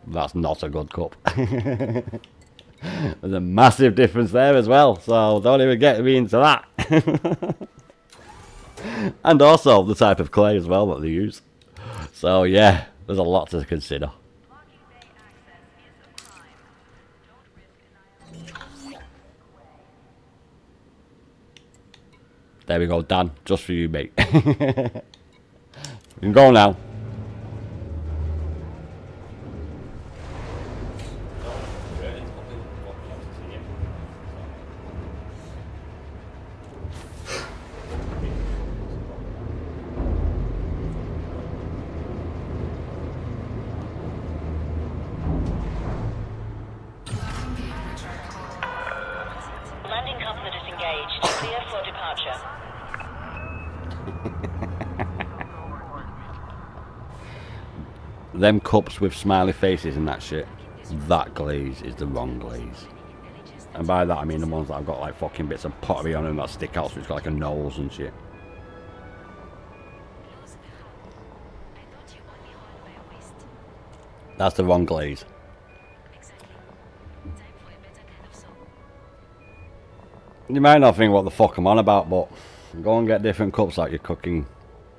that's not a good cup. There's a massive difference there as well, so don't even get me into that. And also the type of clay as well that they use. So yeah, there's a lot to consider. There we go, Dan, just for you, mate. You can go now. Landing coupler disengaged. Clear for departure. them cups with smiley faces and that shit, that glaze is the wrong glaze. And by that I mean the ones that have got like fucking bits of pottery on them that stick out, so it's got like a nose and shit. That's the wrong glaze. You might not think what the fuck I'm on about, but go and get different cups out your cooking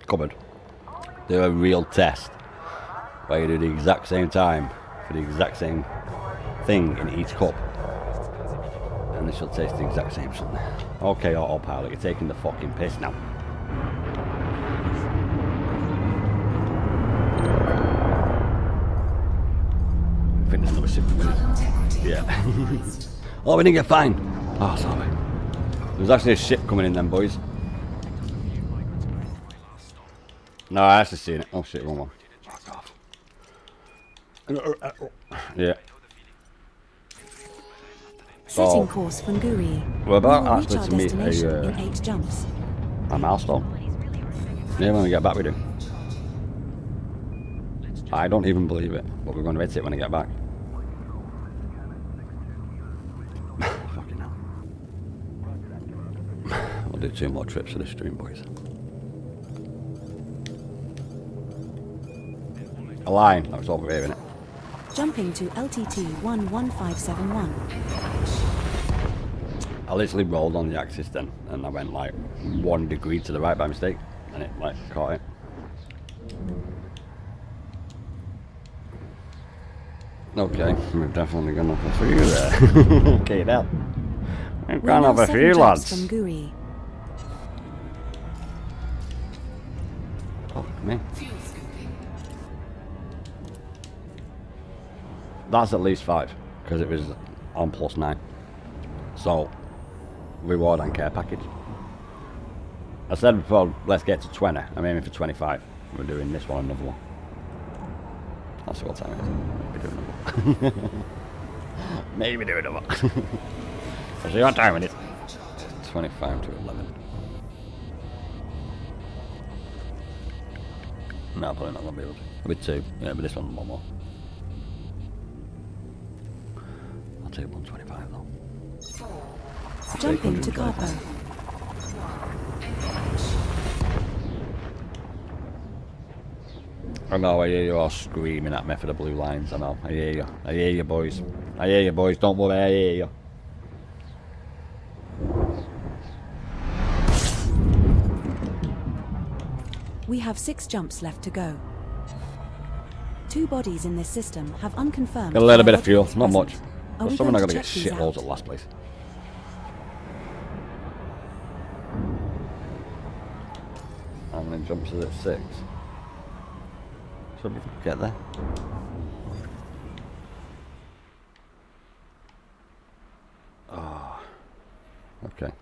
cupboard. Do a real test where you do the exact same time for the exact same thing in each cup, and they should taste the exact same something. Okay, autopilot, you're taking the fucking piss now. I think there's another ship coming in. Yeah. Oh, we didn't get fined. Oh, sorry. There's actually a ship coming in then, boys. No, I actually seen it. Oh shit, wrong one. Oh, God. Yeah. Setting course from Guri. We're about We will actually reach to our meet destination in 8 jumps. a milestone. Yeah, when we get back we do. I don't even believe it, but we're going to hit it when I get back. Fucking hell. We'll do 2 more trips for this stream, boys. A line, that was over here, innit? Jumping to LTT 11571. I literally rolled on the axis then, and I went like 1 degree to the right by mistake, and it like caught it. Okay, we've definitely gone off a few there. Okay, now. We've gone off a few, lads. From Guri. Oh, me. That's at least 5, because it was on +9. So, reward and care package. I said before, let's get to 20. I'm aiming for 25. We're doing this one, another one. That's what time it is. Maybe do another one. Maybe do another one. I'll see what time it is. 25 to 11. No, probably not going to be able to. It'll be 2. Yeah, but this one more. I'll take 125 though. Jumping to Carpo. I know, I hear you all screaming at me for the blue lines. I know, I hear you. I hear you, boys. I hear you, boys. Don't worry, I hear you. We have 6 jumps left to go. 2 bodies in this system have unconfirmed. Got a little bit of fuel, biological not much. presence. Are But we someone are going going to to check get these shitloads out? at last place. How many jumps is it? 6. Should we get there? Oh, okay.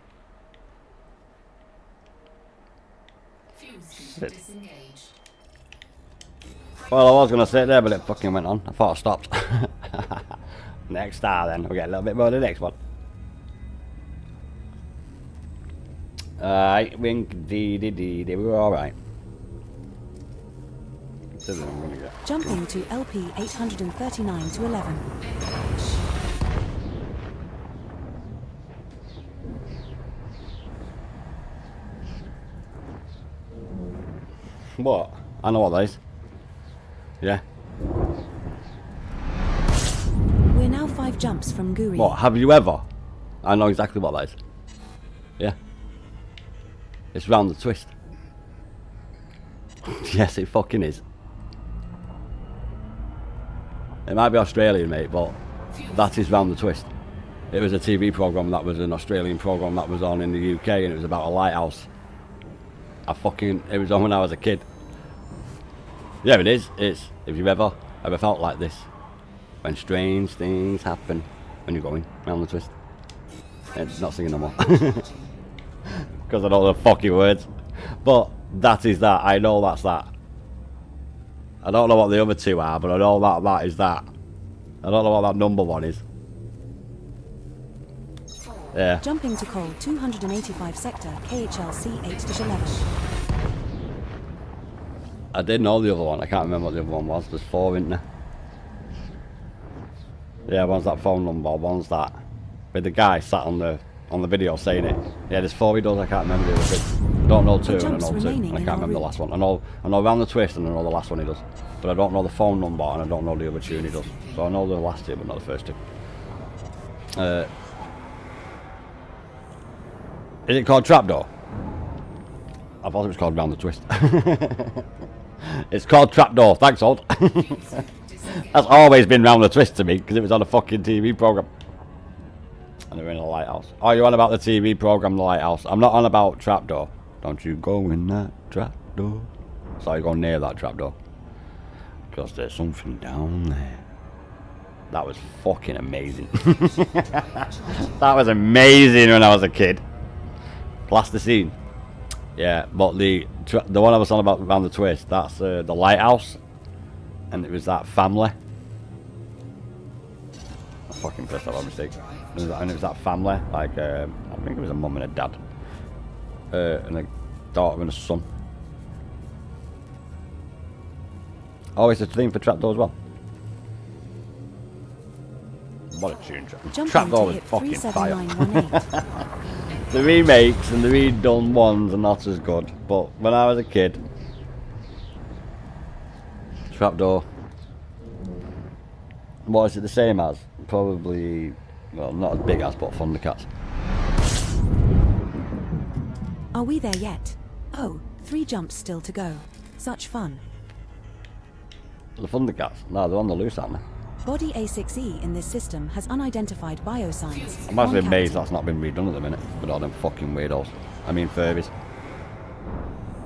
Shit. Well, I was going to sit there, but it fucking went on. I thought I stopped. Next star then. We'll get a little bit more of the next one. Alright, wink, we were alright. Jumping to LP 839 to 11. What? I know what that is. Yeah. We're now 5 jumps from Guri. What? Have you ever? I know exactly what that is. Yeah. It's round the twist. Yes, it fucking is. It might be Australian, mate, but that is round the twist. It was a TV programme that was an Australian programme that was on in the UK, and it was about a lighthouse. It was on when I was a kid. Yeah, it is. It's, if you've ever felt like this, when strange things happen when you're going round the twist. It's not singing no more. Because I don't know the fucking words. But that is that. I know that's that. I don't know what the other 2 are, but I know that that is that. I don't know what that number 1 is. Yeah. Jumping to Col 285 sector, KHLC 8-11. I did know the other one. I can't remember what the other one was. There's 4, isn't there? Yeah, one's that phone number. One's that with the guy sat on the video saying it. Yeah, there's 4 he does. I can't remember the other 2. I don't know 2 and I know 2. And I can't remember the last one. I know around the twist and I know the last one he does. But I don't know the phone number and I don't know the other tune he does. So I know the last 2 but not the first 2. Is it called Trapdoor? I thought it was called Round the Twist. It's called Trapdoor. Thanks, Old. That's always been Round the Twist to me because it was on a fucking TV program. And they were in a lighthouse. Oh, you're on about the TV program, The Lighthouse. I'm not on about Trapdoor. Don't you go in that trapdoor. So you go near that trapdoor. Because there's something down there. That was fucking amazing. That was amazing when I was a kid. Plasticine. Yeah, but the one I was on about Round the Twist, that's the Lighthouse. And it was that family. I'm fucking pissed off, mistake. And it was that family, like, I think it was a mum and a dad. And a daughter and a son. Oh, it's a theme for Trapdoor as well. What a tune. Trapdoor was fucking fire. The remakes and the redone ones are not as good, but when I was a kid, Trapdoor, what is it the same as? Probably, well, not as big as, but Thundercats. Are we there yet? Oh, 3 jumps still to go. Such fun. The Thundercats? No, they're on the loose, aren't they? Body A6E in this system has unidentified biosigns. I'm actually amazed that's not been redone at the minute with all them fucking weirdos. I mean Furbies.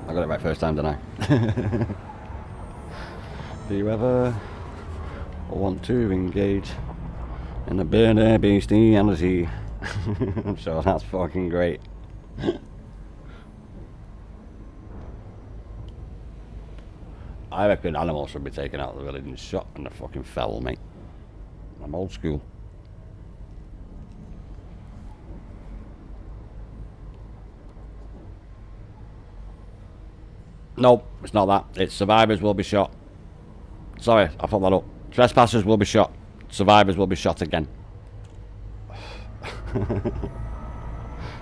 I got it right first time, didn't I? Do you ever want to engage in the burner bestiality? I'm sure that's fucking great. I reckon animals should be taken out of the village and shot in the fucking fell, mate. I'm old school. Nope, it's not that. It's survivors will be shot. Sorry, I fucked that up. Trespassers will be shot. Survivors will be shot again.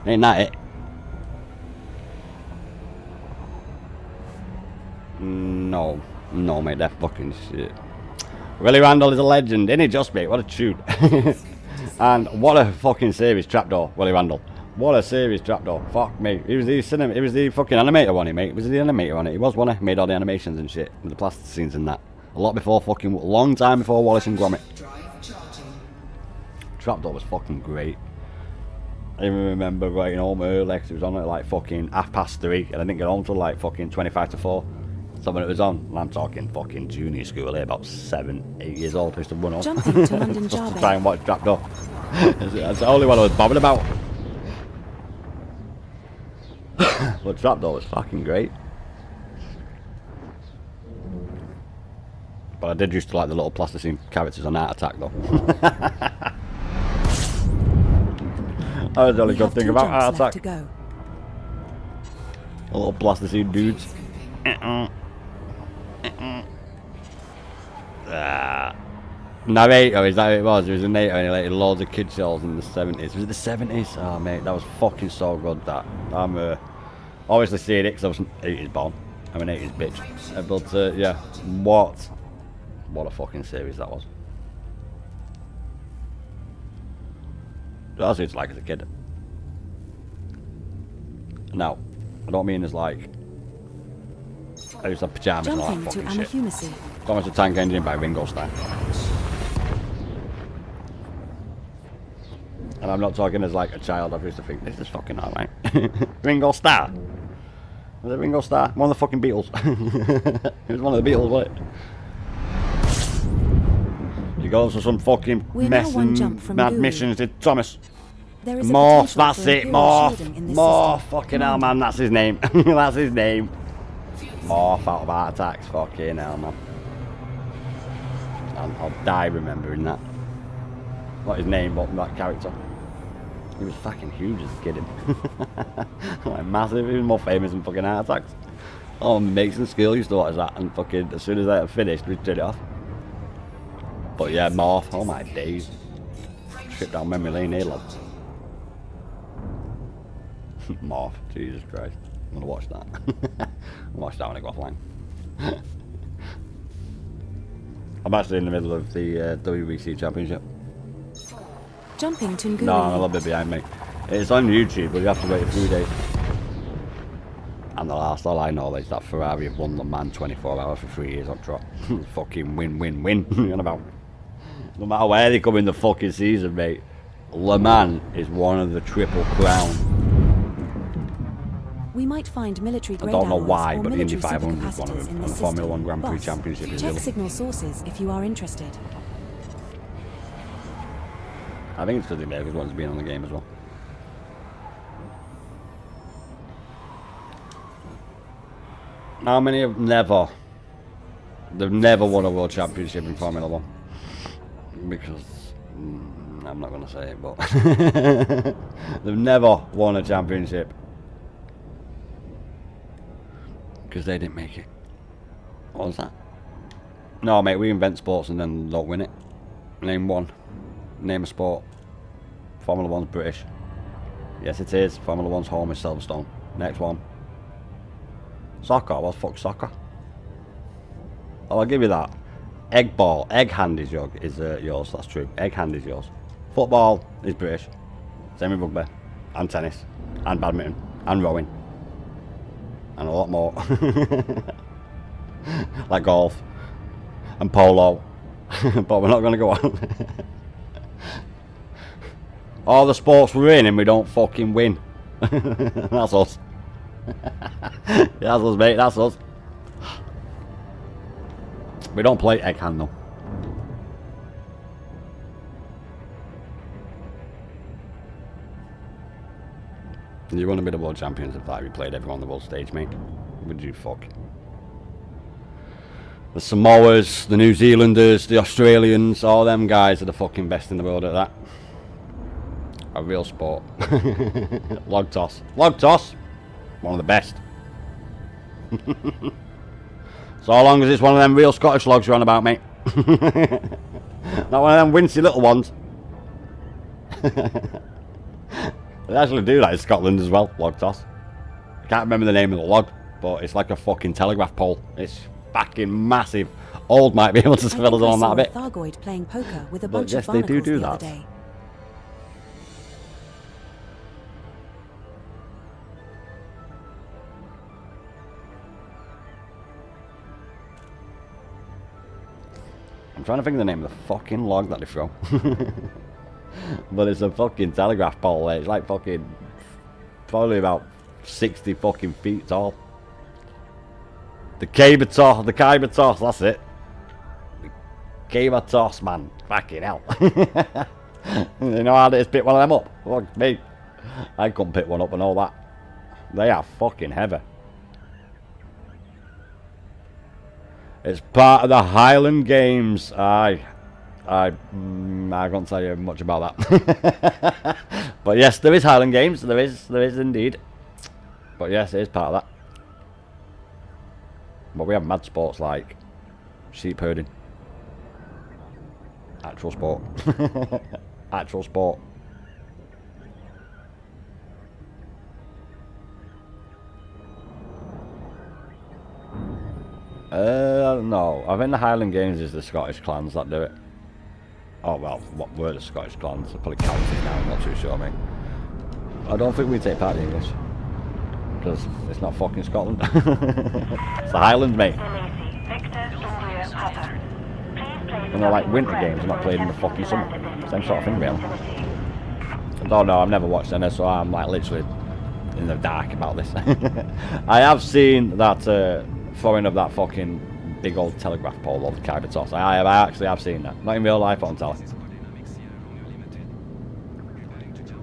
Ain't that it? No, mate, they're fucking shit. Willie Randall is a legend, isn't he? Just mate, what a tune. And what a fucking series, Trapdoor, Willie Randall. What a series, Trapdoor. Fuck me. He was the fucking animator on it, mate. Was he the animator on it? He was one. He made all the animations and shit, with the plastic scenes and that. A lot before fucking, long time before Wallace and Gromit. Trapdoor was fucking great. I even remember writing home early because it was on at like fucking 3:30 and I didn't get home till like fucking 25 to 4. So when it was on, and I'm talking fucking junior school here, about 7, 8 years old, I used to run off Jumping to London just to Java. try and watch Trapdoor. That's the only one I was bothered about. But Trapdoor was fucking great. But I did used to like the little plasticine characters on Art Attack though. That was the only good thing about Art Attack. The little plasticine dudes. Narrator, is that who it was? He was a narrator and he like loads of kid shows in the 70s. Was it the 70s? Oh mate, that was fucking so good that. I'm obviously seeing it because I was an 80s born. I'm an 80s bitch. But yeah, what a fucking series that was. That's what it's like as a kid. Now, I don't mean as like I used to have pyjamas and all that Jumping to fucking shit. Amahumacy. Thomas the Tank Engine by Ringo Starr. And I'm not talking as like a child. I used to think this is fucking alright. Ringo Starr. Was it Ringo Starr? One of the fucking Beatles. He was one of the Beatles, wasn't it? You go for some fucking We're now mess one jump and from mad Guru. missions, did Thomas. There is a Morph, potential that's for it, Imperial Morph. shielding in this Morph, system. fucking hell, man, that's his name. That's his name. Morph out of Heart Attacks, fucking hell, man. I'll die remembering that. Not his name, but that character. He was fucking huge as a kid. Like massive, he was more famous than fucking Heart Attacks. Oh, makes and skill used to watch that, and fucking as soon as I finished, we turned it off. But yeah, Morph, oh my days. Trip down memory lane here, lads. Morph, Jesus Christ. I'm gonna watch that. I'll watch that when I go offline. I'm actually in the middle of the WBC Championship. Jumping to No, I'm a little bit behind me. It's on YouTube, but you have to wait a few days. And the last, all I know is that Ferrari have won Le Mans 24 hours for 3 years on trot. Fucking win, win, win. You know about? No matter where they come in the fucking season, mate. Le Mans is one of the triple crown. We might find military grade I don't know alloys why, or but the Indy military 500 is one supercapacitors of them, in and this the Formula system. 1 Grand Prix Boss, Championship is the check other. signal sources if you are interested. I think it's because the Americans want to be on the game as well. How many have never? They've never won a world championship in Formula 1. Because I'm not going to say it, but they've never won a championship because they didn't make it. What was that? No, mate, we invent sports and then don't win it. Name one. Name a sport. Formula 1's British. Yes, it is. Formula 1's home is Silverstone. Next one. Soccer. Well, fuck soccer. Oh, I'll give you that. Egg ball. Egg hand is yours. That's true. Egg hand is yours. Football is British. Same with rugby. And tennis. And badminton. And rowing. And a lot more. Like golf. And polo. But we're not going to go on. All the sports we're in and we don't fucking win. That's us. That's us, mate. That's us. We don't play egg hand though. You want to be the world champions if that we played everyone on the world stage, mate? Would you fuck? The Samoas, the New Zealanders, the Australians, all them guys are the fucking best in the world at that. A real sport. Log toss. Log toss! One of the best. So long as it's one of them real Scottish logs you're on about, mate. Not one of them wincy little ones. They actually do that in Scotland as well, log toss. I can't remember the name of the log, but it's like a fucking telegraph pole. It's fucking massive. Old might be able to fill us on that a bit. Thargoid playing poker with a But bunch yes, of they barnacles do the that. other day. I'm trying to think of the name of the fucking log that they throw. But it's a fucking telegraph pole. It's like fucking probably about 60 fucking feet tall. The cable toss, that's it. The cable toss, man. Fucking hell. You know how to pick one of them up? Fuck me. I couldn't pick one up and all that. They are fucking heavy. It's part of the Highland Games. I can't tell you much about that. But yes, there is Highland Games. There is indeed. But yes, it is part of that. But we have mad sports like sheep herding. Actual sport. Actual sport. No. I think the Highland Games is the Scottish clans that do it. Oh well, what were the Scottish clans? I probably count it now, I'm not too sure, mate. I don't think we take part in English. Because it's not fucking Scotland. It's the Highlands, mate. And they're like winter games, they're not played in the fucking summer. Same sort of thing, really. I don't know, I've never watched any, so I'm like literally in the dark about this. I have seen that throwing of that fucking big old telegraph pole over the Khyber toss. I actually have seen that. Not in real life, but on telly.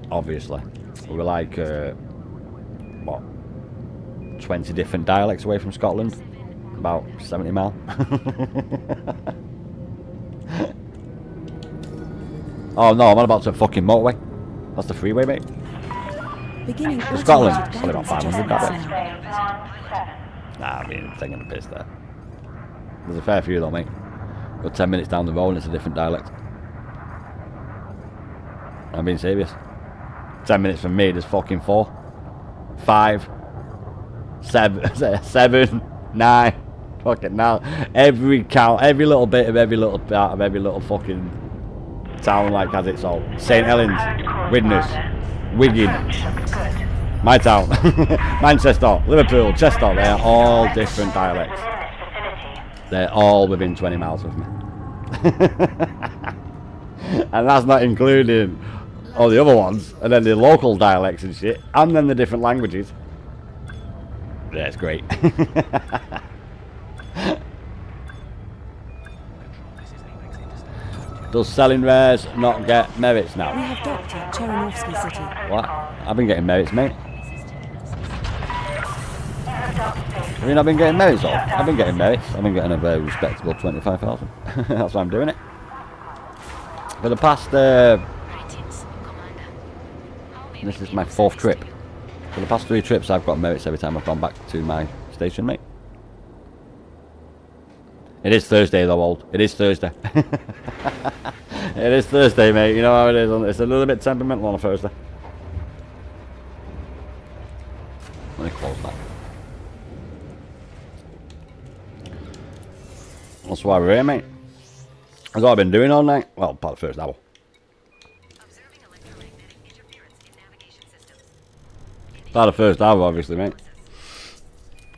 Obviously. We're like, what, 20 different dialects away from Scotland? About 70 mile. Oh no, I'm on about to fucking motorway. That's the freeway, mate. Beginning Scotland, automated probably about guidance 500 adjustments that now. Nah, I'm being taking the piss there. There's a fair few though, mate. Go 10 minutes down the road and it's a different dialect. I'm being serious. 10 minutes from me, there's fucking 4, 5, 7, 9. Fucking now. Every count, every little bit of every little part of every little fucking town like has its own. St. Helens, Widnes, Wigan, my town, Manchester, Liverpool, Chester, they're all different dialects. They're all within 20 miles of me. And that's not including all the other ones, and then the local dialects and shit, and then the different languages. Yeah, it's great. Does selling rares not get merits now? We have docked at Cherinovsky City. What? I've been getting merits, mate. Have you not been getting merits, though? I've been getting merits. I've been getting a very respectable 25,000. That's why I'm doing it. For the past, this is my 4th trip. For the past 3 trips, I've got merits every time I've gone back to my station, mate. It is Thursday, though, old. It is Thursday. It is Thursday, mate. You know how it is. It's a little bit temperamental on a Thursday. Let me close that. That's why we're here, mate. That's what I've been doing all night. Well, part of the first hour. Observing electromagnetic interference in navigation systems. Part of the first hour, obviously, mate.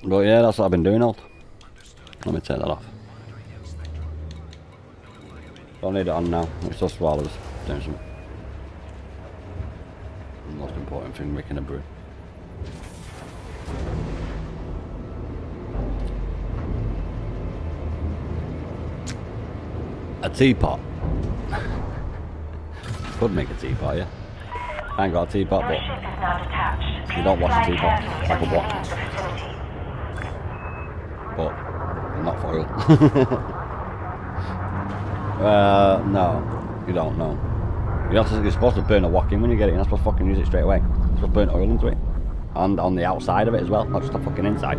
But yeah, that's what I've been doing all. Let me take that off. Don't need it on now. It's just while I was doing some. The most important thing, making a brew. A teapot. Could make a teapot, yeah. I ain't got a teapot, but you don't wash a teapot. It's like a wok. But not for oil. No, you don't know. You're supposed to burn a wok in when you get it. You're not supposed to fucking use it straight away. You're supposed to burn oil into it. And on the outside of it as well, not just the fucking inside.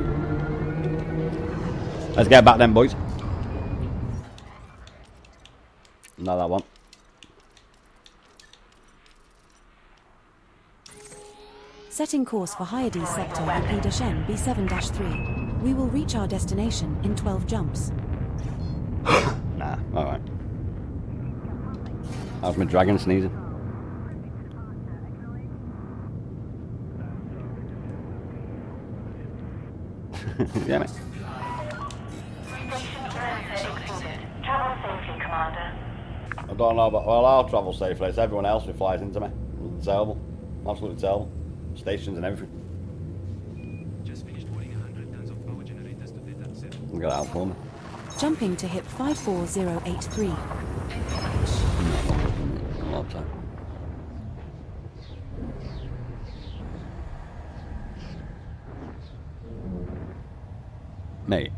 Let's get back then, boys. Not that one. Setting course for Hyades sector P-N B7-3. We will reach our destination in 12 jumps. Nah, alright. How's my dragon sneezing? Yeah, mate. Travel safely, Commander. I don't know, but well, I'll travel safely. It's everyone else who flies into me. It's terrible. Absolutely terrible. Stations and everything. Just finished running 100 tons of power generators to data set. Get it out for me. Jumping to hip 54083. A lot of time. Mate.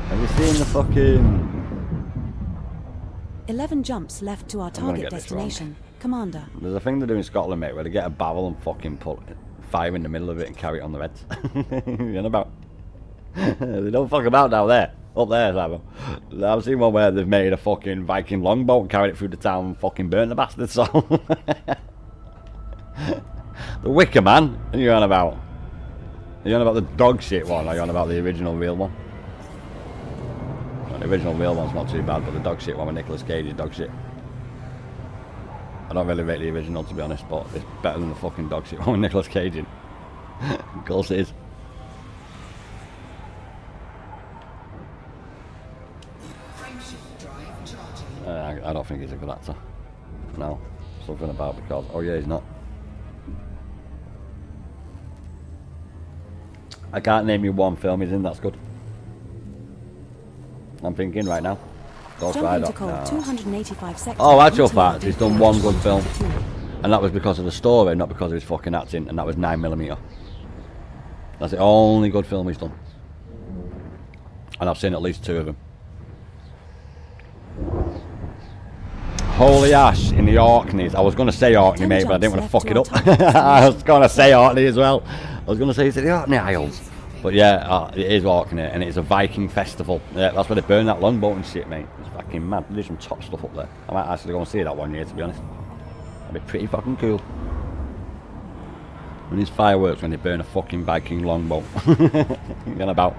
Have you seen the fucking... 11 jumps left to our gonna target get this wrong. destination. Commander. There's a thing they do in Scotland, mate, where they get a barrel and fucking put fire in the middle of it and carry it on the heads. You know about? They don't fuck about down there. Up there, Simon. I've seen one where they've made a fucking Viking longboat and carried it through the town and fucking burnt the bastards. So the Wicker Man, are you on about? Are you on about the dog shit one, or are you on about the original real one? Well, the original real one's not too bad, but the dog shit one with Nicolas Cage is dog shit. I don't really rate the original, to be honest, but it's better than the fucking dog shit one with Nicolas Cage in. Of course it is. I don't think he's a good actor. No. Something about because... Oh yeah, he's not. I can't name you one film he's in that's good. I'm thinking right now. Ghost Jumping Rider. to call No. 285 sector. Oh, actual ETA fact, he's done one good film. 42. And that was because of the story, not because of his fucking acting, and that was 9mm. That's the only good film he's done. And I've seen at least 2 of them. Holy ash in the Orkneys. I was going to say Orkney, mate, but I didn't want to fuck it up. I was going to say Orkney as well. was going to say, is it the Orkney Isles? But yeah, it is Orkney, and it's a Viking festival. Yeah, that's where they burn that longboat and shit, mate. It's fucking mad. There's some top stuff up there. I might actually go and see that one year, to be honest. That'd be pretty fucking cool. And these fireworks when they burn a fucking Viking longboat. Going about.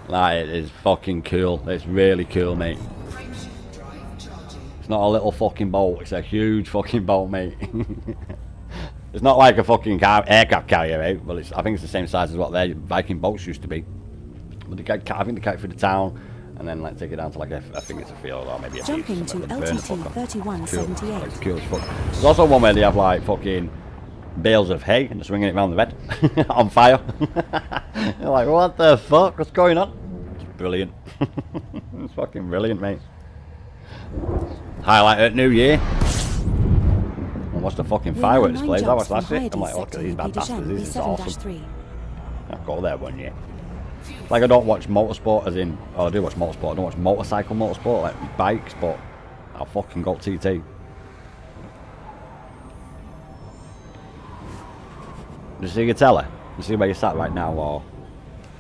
Like, it is fucking cool. It's really cool, mate. It's not a little fucking boat, it's a huge fucking boat, mate. It's not like a fucking aircraft carrier, right? Well, I think it's the same size as what their Viking boats used to be. But I think they carry it through the town and then like take it down to like I think it's a field or maybe a Jumping beach. to LTT 3178. Like, cool as fuck. There's also one where they have like fucking bales of hay and they're swinging it around the bed on fire. You're like, what the fuck? What's going on? It's brilliant. It's fucking brilliant, mate. Highlight at New Year. And watch the fucking firework displays. I watched last year. I'm like, look at these bad bastards. This is awesome. I'll go there one year. Like, I don't watch motorsport, as in, oh, I do watch motorsport. I don't watch motorsport, like bikes, but I'll fucking go TT. Do you see your telly? You see where you sat right now, or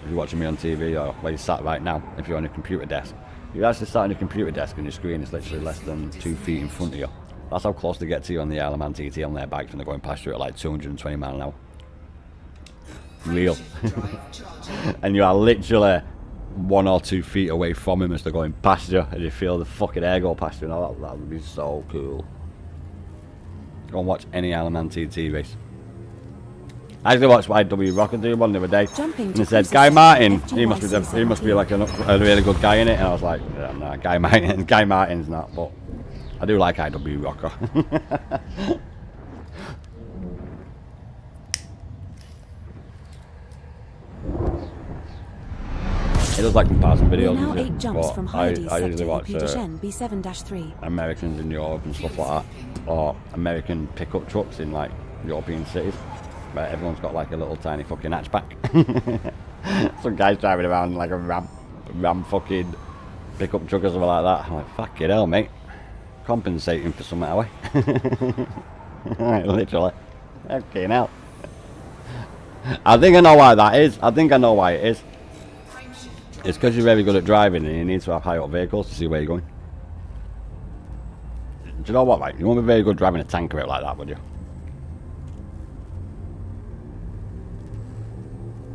if you're watching me on TV, or where you sat right now, if you're on a computer desk. You actually sat on your computer desk and your screen is literally less than 2 feet in front of you. That's how close they get to you on the Isle of Man TT on their bikes when they're going past you at like 220 miles an hour. Real. And you are literally 1 or 2 feet away from him as they're going past you, and you feel the fucking air go past you. Oh, that would be so cool. Go and watch any Isle of Man TT race. I actually watched YW Rocket do one the other day, and it said Guy Martin. He must be like a really good guy in it, and I was like, yeah, no, Guy Martin's not, but I do like IW Rocker. He does like comparison videos, now 8 jumps from I usually watch B7-3. Americans in Europe and stuff like that, or American pickup trucks in like European cities. But everyone's got like a little tiny fucking hatchback. Some guy's driving around like a ram fucking pickup truck or something like that. I'm like, fuck it hell, mate. Compensating for something away. Right, literally. Okay, now. I think I know why that is. I think I know why it is. It's because you're very good at driving and you need to have high up vehicles to see where you're going. Do you know what, right? You won't be very good driving a tanker out like that, would you?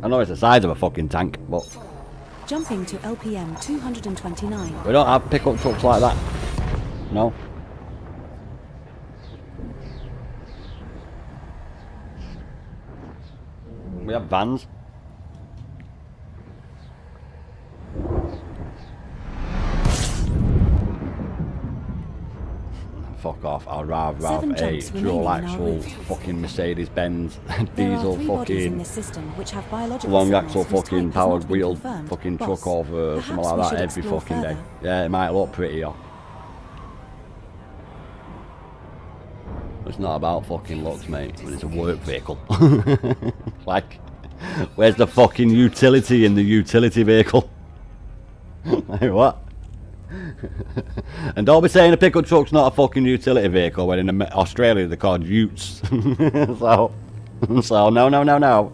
I know it's the size of a fucking tank, but Jumping to LPM 229. we don't have pickup trucks like that. No. We have vans. Fuck off, I'd rather have 7 a jumps dual remaining in our axle roof. fucking Mercedes-Benz There are diesel 3 bodies in fucking this system which have biological long signals axle whose fucking type has powered not been wheel confirmed. fucking Boss, truck over perhaps something we like that should every explore fucking day. further. Yeah, it might look prettier. It's not about fucking looks, mate, when it's a work vehicle. Like, where's the fucking utility in the utility vehicle? Like, what? And don't be saying a pickup truck's not a fucking utility vehicle when in Australia they're called utes. so no. No.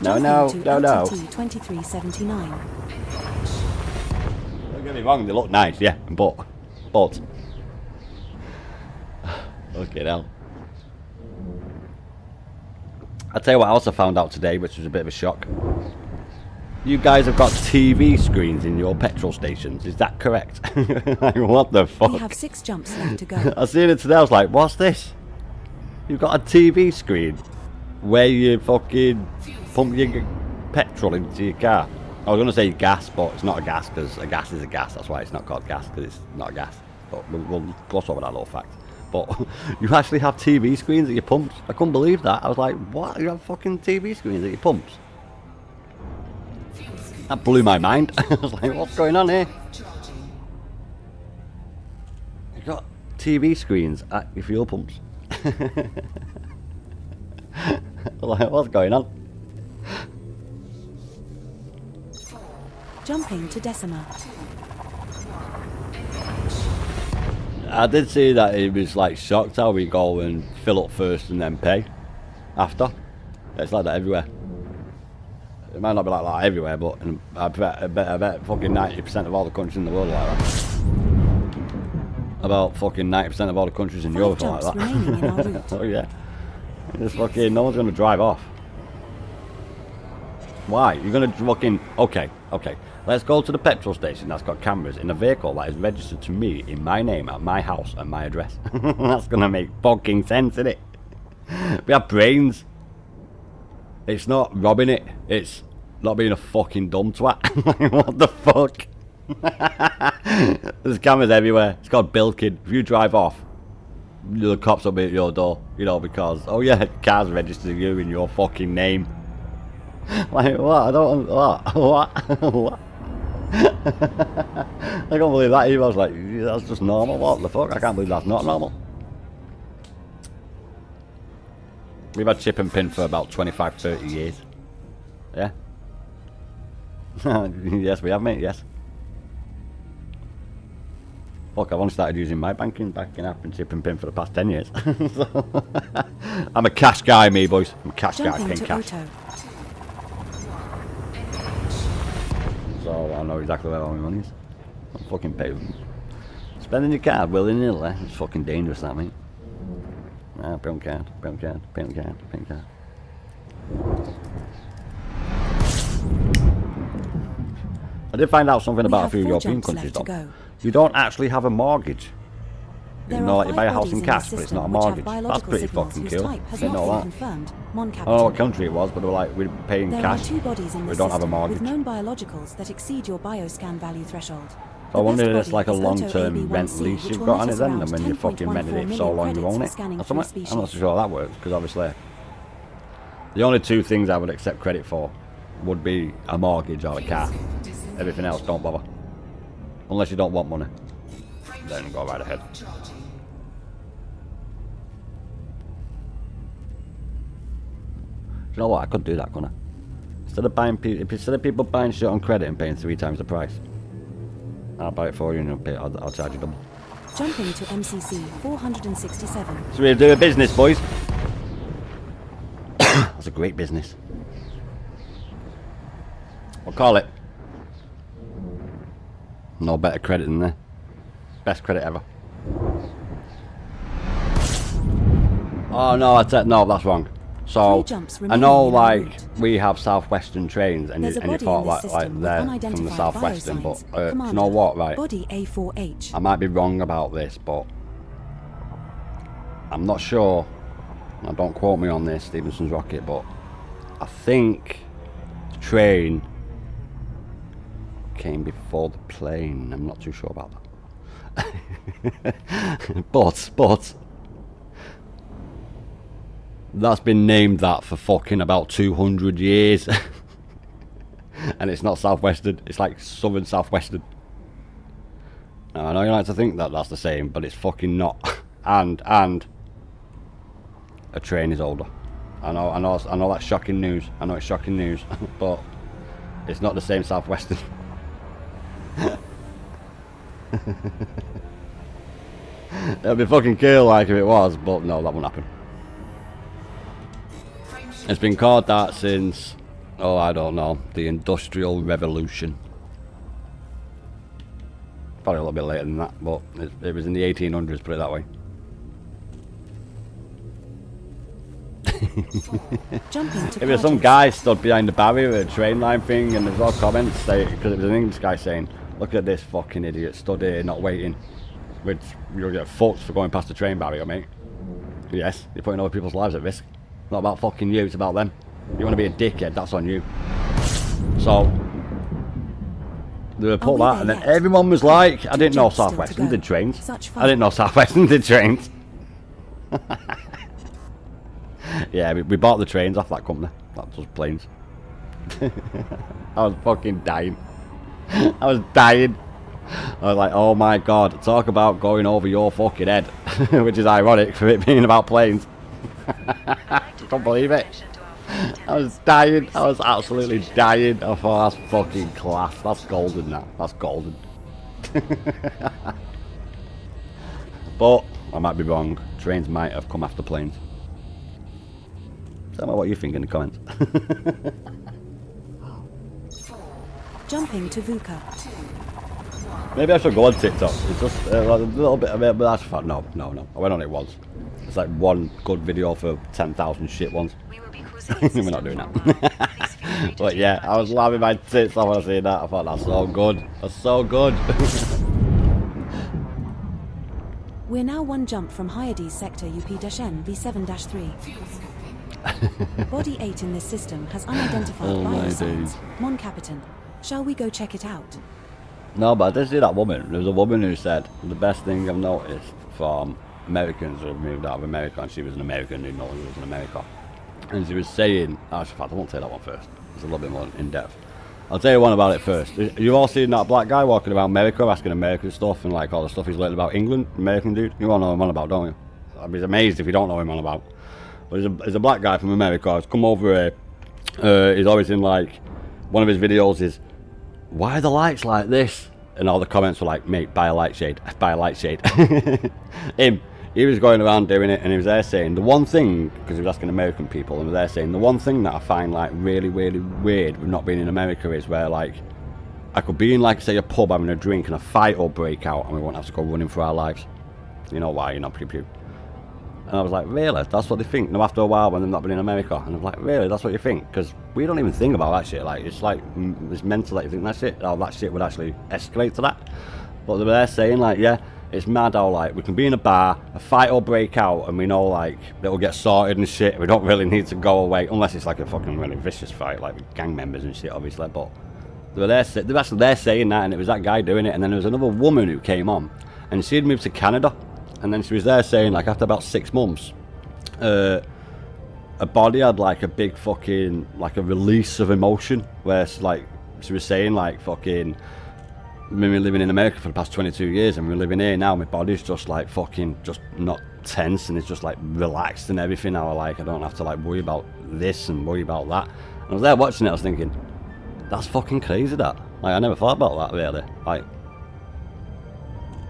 Jumping to LTT 2379. Don't get me wrong, they look nice, yeah, but okay, hell. I'll tell you what else I found out today, which was a bit of a shock. You guys have got TV screens in your petrol stations, is that correct? Like, what the fuck? We have 6 jumps left to go. I seen it today, I was like, what's this? You've got a TV screen where you fucking pump your petrol into your car. I was going to say gas, but it's not a gas, because a gas is a gas. That's why it's not called gas, because it's not a gas. But we'll gloss over that little fact. But you actually have TV screens at your pumps? I couldn't believe that. I was like, what? You have fucking TV screens at your pumps? That blew my mind. I was like, what's going on here? You've got TV screens at your fuel pumps. Like, what's going on? Jumping to Decima. I did see that he was like shocked how we go and fill up first and then pay after. It's like that everywhere. It might not be like that everywhere, but I bet fucking 90% of all the countries in the world are like that. About fucking 90% of all the countries in Europe are like that. Oh yeah. It's fucking, no one's gonna drive off. Why? You're gonna fucking, okay. Let's go to the petrol station that's got cameras in a vehicle that is registered to me in my name, at my house, and my address. That's gonna make fucking sense, innit? We have brains. It's not robbing it, it's not being a fucking dumb twat. What the fuck? There's cameras everywhere. It's called bilking. If you drive off, the cops will be at your door, you know, because, oh yeah, car's registered to you in your fucking name. Like, what? I don't, what? What? I can't believe that either. I was like, that's just normal. What the fuck? I can't believe that's not normal. We've had chip and pin for about 25-30 years. Yeah. Yes, we have, mate, yes. Fuck, I've only started using my banking app and chip and pin for the past 10 years. So, I'm a cash guy, me boys. I'm a cash guy, paying cash. Auto. So I know exactly where all my money is. I'm fucking pay. Spending your card willy-nilly, it's fucking dangerous, that, mate. Ah, pay on card, pay on card, pay on card, pay on card. I did find out something about a few European countries, though. You don't actually have a mortgage. You know, like you buy a house in cash, but it's not a mortgage. That's pretty fucking cool. I didn't know that. I don't know what country it was, but they were like, we're paying cash. We don't have a mortgage. With known biologicals that exceed your bioscan value threshold. So I wonder if it's like a long-term rent lease you've got on it then, and when you fucking rented it for so long you own it. Or something. I'm not so sure how that works, because obviously the only two things I would accept credit for would be a mortgage or a car. Everything else, don't bother. Unless you don't want money. Then go right ahead. You know what? I could do that, couldn't I? Instead of people buying shit on credit and paying 3 times the price, I'll buy it for you and I'll charge you double. Jumping to MCC 467. So we'll do a business, boys. That's a great business. We'll call it. No better credit than there. Best credit ever. Oh no, no, that's wrong. So I know, like, we have southwestern trains, and you thought like they're from the southwestern, but you know what, right? Body A4H. I might be wrong about this, but I'm not sure. Now, don't quote me on this, Stevenson's rocket, but I think the train came before the plane. I'm not too sure about that. but that's been named that for fucking about 200 years. And it's not southwestern, it's like southern southwestern. Now, I know you like to think that that's the same, but it's fucking not. And a train is older. I know that's shocking news. I know it's shocking news, but it's not the same southwestern. It'd be fucking cool like if it was, but no, that won't happen. It's been called that since, oh, I don't know, the Industrial Revolution. Probably a little bit later than that, but it was in the 1800s, put it that way. Jumping to If there's some guy stood behind the barrier at a train line thing, and there's all comments saying, because it was an English guy saying, look at this fucking idiot stood here not waiting, which you'll get fucked for going past the train barrier, mate. Yes, you're putting other people's lives at risk. It's not about fucking you, it's about them. You want to be a dickhead, that's on you. So they put that, and then everyone was like, I didn't know Southwestern did trains. I didn't know Southwestern did trains. Yeah, we bought the trains off that company. That does planes. I was fucking dying. I was dying. I was like, oh my god, talk about going over your fucking head. Which is ironic for it being about planes. I can't believe it. I was dying. I was absolutely dying. I thought, that's fucking class. That's golden now. That's golden. But I might be wrong. Trains might have come after planes. Tell me what you think in the comments. Jumping to VUCA. Maybe I should go on TikTok. It's just like a little bit of it, but that's fine. No. I went on it once. It's like one good video for 10,000 shit ones. We will be cruising. We're not doing that. But yeah, I was laughing my tits off when I seen that. I thought that's so good. That's so good. We're now one jump from Hyades sector UP-N V7-3. Body 8 in this system has unidentified Oh my biosigns. days. Mon Capitan. Shall we go check it out? No, but I did see that woman. There was a woman who said the best thing I've noticed from Americans who have moved out of America, and she was an American who no one was in America. And she was saying, in fact, I won't say that one first. It's a little bit more in depth. I'll tell you one about it first. You all seen that black guy walking around America asking American stuff and like all the stuff he's learned about England? American dude? You all know him on about, don't you? I'd be amazed if you don't know him on about. But he's a black guy from America. He's come over here. He's always in like, one of his videos is, why are the lights like this? And all the comments were like, mate, buy a light shade. Buy a light shade. He was going around doing it, and he was there saying the one thing, because he was asking American people, and he was there saying the one thing that I find like really, really weird with not being in America is where like I could be in like say a pub having a drink and a fight will break out and we won't have to go running for our lives. You know why? You know, pew pew. And I was like, really? That's what they think? Now after a while when they've not been in America, and I'm like, really? That's what you think? Because we don't even think about that shit. Like it's mental that you think that's it. Oh, that shit would actually escalate to that. But they were there saying like, yeah. It's mad how like we can be in a bar, a fight will break out, and we know like it'll get sorted and shit. We don't really need to go away unless it's like a fucking really vicious fight, like with gang members and shit, obviously. But they were actually there saying that, and it was that guy doing it. And then there was another woman who came on, and she'd moved to Canada, and then she was there saying like after about 6 months, her body had like a big fucking like a release of emotion, where like she was saying like fucking. I've been living in America for the past 22 years and we're living here now. My body's just like fucking just not tense and it's just like relaxed and everything now. Like I don't have to like worry about this and worry about that. And I was there watching it, I was thinking, that's fucking crazy that. Like I never thought about that really. Like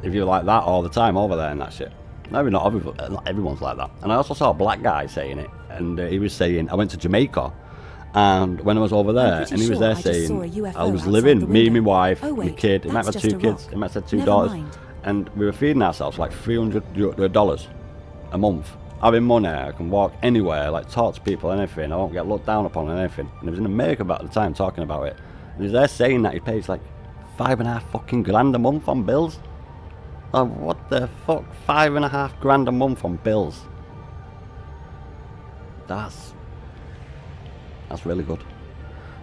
if you're like that all the time over there and that shit. Maybe not everyone's like that. And I also saw a black guy saying it, and he was saying, I went to Jamaica. And when I was over there, and he was there saying, I was living, me, my wife, my kid, he might have had 2 kids, he might have had 2 daughters, and we were feeding ourselves like $300 a month. Having money, I can walk anywhere, like talk to people and everything, I won't get looked down upon and everything. And he was in America at the time talking about it, and he was there saying that he pays like $5.5 fucking grand a month on bills. Like, what the fuck, $5.5 grand a month on bills? That's really good.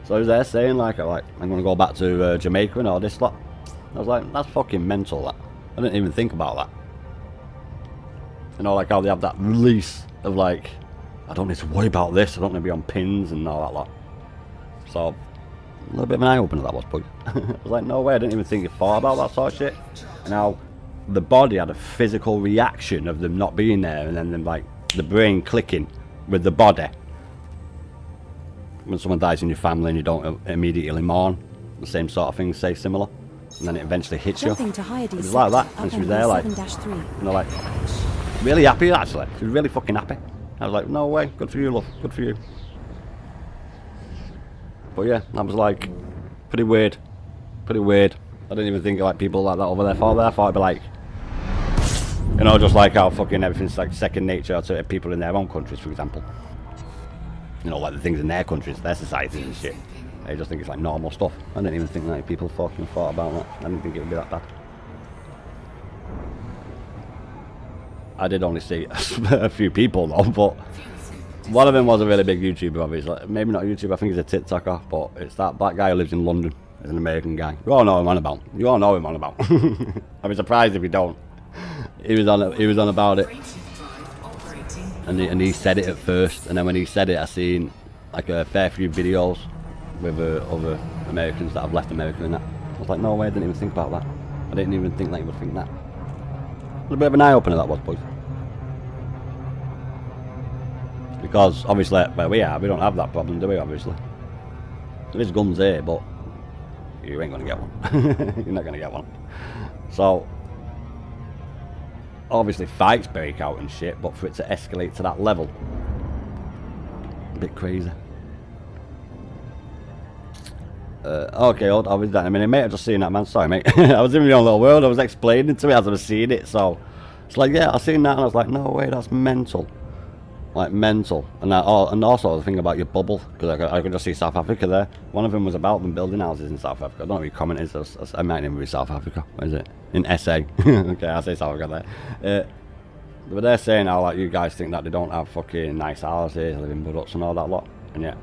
So I was there saying like I'm gonna go back to Jamaica and all this lot. I was like, that's fucking mental that. I didn't even think about that. You know, like how they have that release of like, I don't need to worry about this, I don't need to be on pins and all that lot. So a little bit of an eye opener that was, but I was like, no way, I didn't even think you thought about that sort of shit. And now the body had a physical reaction of them not being there, and then like the brain clicking with the body. When someone dies in your family and you don't immediately mourn, the same sort of thing, say similar, and then it eventually hits you. It was like that, and she was there like, you know, like really happy actually. She was really fucking happy. I was like, no way, good for you, love, good for you. But yeah, that was like pretty weird, pretty weird. I didn't even think of like people like that over there. I thought it'd be like, you know, just like how fucking everything's like second nature to people in their own countries, for example. You know, like the things in their countries, their societies and shit. I just think it's like normal stuff. I didn't even think that people fucking thought about that. I didn't think it would be that bad. I did only see a few people though, but one of them was a really big YouTuber, obviously. Maybe not a YouTuber, I think he's a TikToker, but it's that black guy who lives in London. He's an American guy. You all know him on about. You all know him on about. I'd be surprised if you don't. He was on about it. And he said it at first, and then when he said it, I seen like a fair few videos with other Americans that have left America and that. I was like, no way, I didn't even think about that. I didn't even think that you would think that. A bit of an eye opener that was, boys. Because obviously where we are, we don't have that problem, do we? Obviously, there is guns here, but you ain't gonna get one. You're not gonna get one. So obviously fights break out and shit, but for it to escalate to that level, a bit crazy. Okay, I'll read that in a minute, mate. I've just seen that, man. Sorry, mate. I was in my own little world. I was explaining to me as I was seeing it, so it's like, yeah, I seen that, and I was like, no way, that's mental. Like, mental. And also the thing about your bubble, because I could just see South Africa there. One of them was about them building houses in South Africa. I don't know if you commented. I might even be South Africa. What is it? In SA. Okay, I say South Africa there. But they're saying how, like, you guys think that they don't have fucking nice houses, live in bullocks and all that lot. And yeah,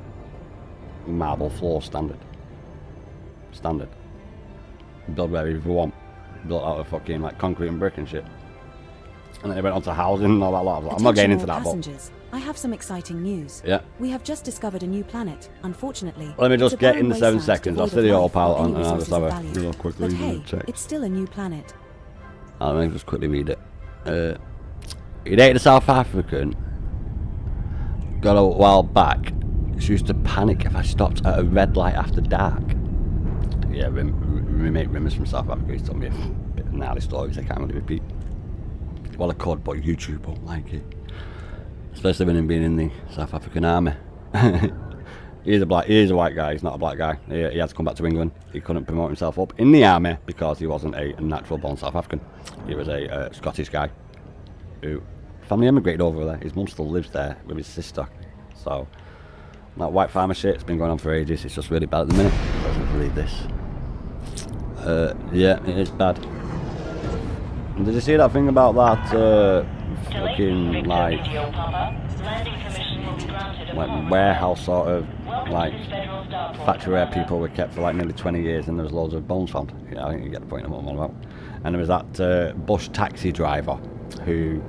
marble floor standard. Standard. Build wherever you want. Built out of fucking, like, concrete and brick and shit. And then they went on to housing and all that lot. I'm not getting into that, but I have some exciting news. yeah. We have just discovered a new planet, unfortunately. Let me just It's a get in barren the 7 wasteland seconds. I'll devoid set the of autopilot life or on any and I'll just resources have of a value. real quick But read hey, and check. it's still a new planet. Let me just quickly read it. He dated a South African. Got a while back. She used to panic if I stopped at a red light after dark. Yeah, my mate Rim is from South Africa. He's told me a bit of gnarly stories I can't really repeat. Well, I could, but YouTube won't like it. Especially when him being in the South African army. He's a white guy, he's not a black guy. He had to come back to England. He couldn't promote himself up in the army because he wasn't a natural born South African. He was a Scottish guy who family emigrated over there. His mum still lives there with his sister. So that white farmer shit's been going on for ages. It's just really bad at the minute. Let's read this. Yeah, it is bad. And did you see that thing about that fucking like warehouse sort of like factory where people were kept for like nearly 20 years and there was loads of bones found? Yeah, I think you get the point of what I'm on about. And there was that bush taxi driver who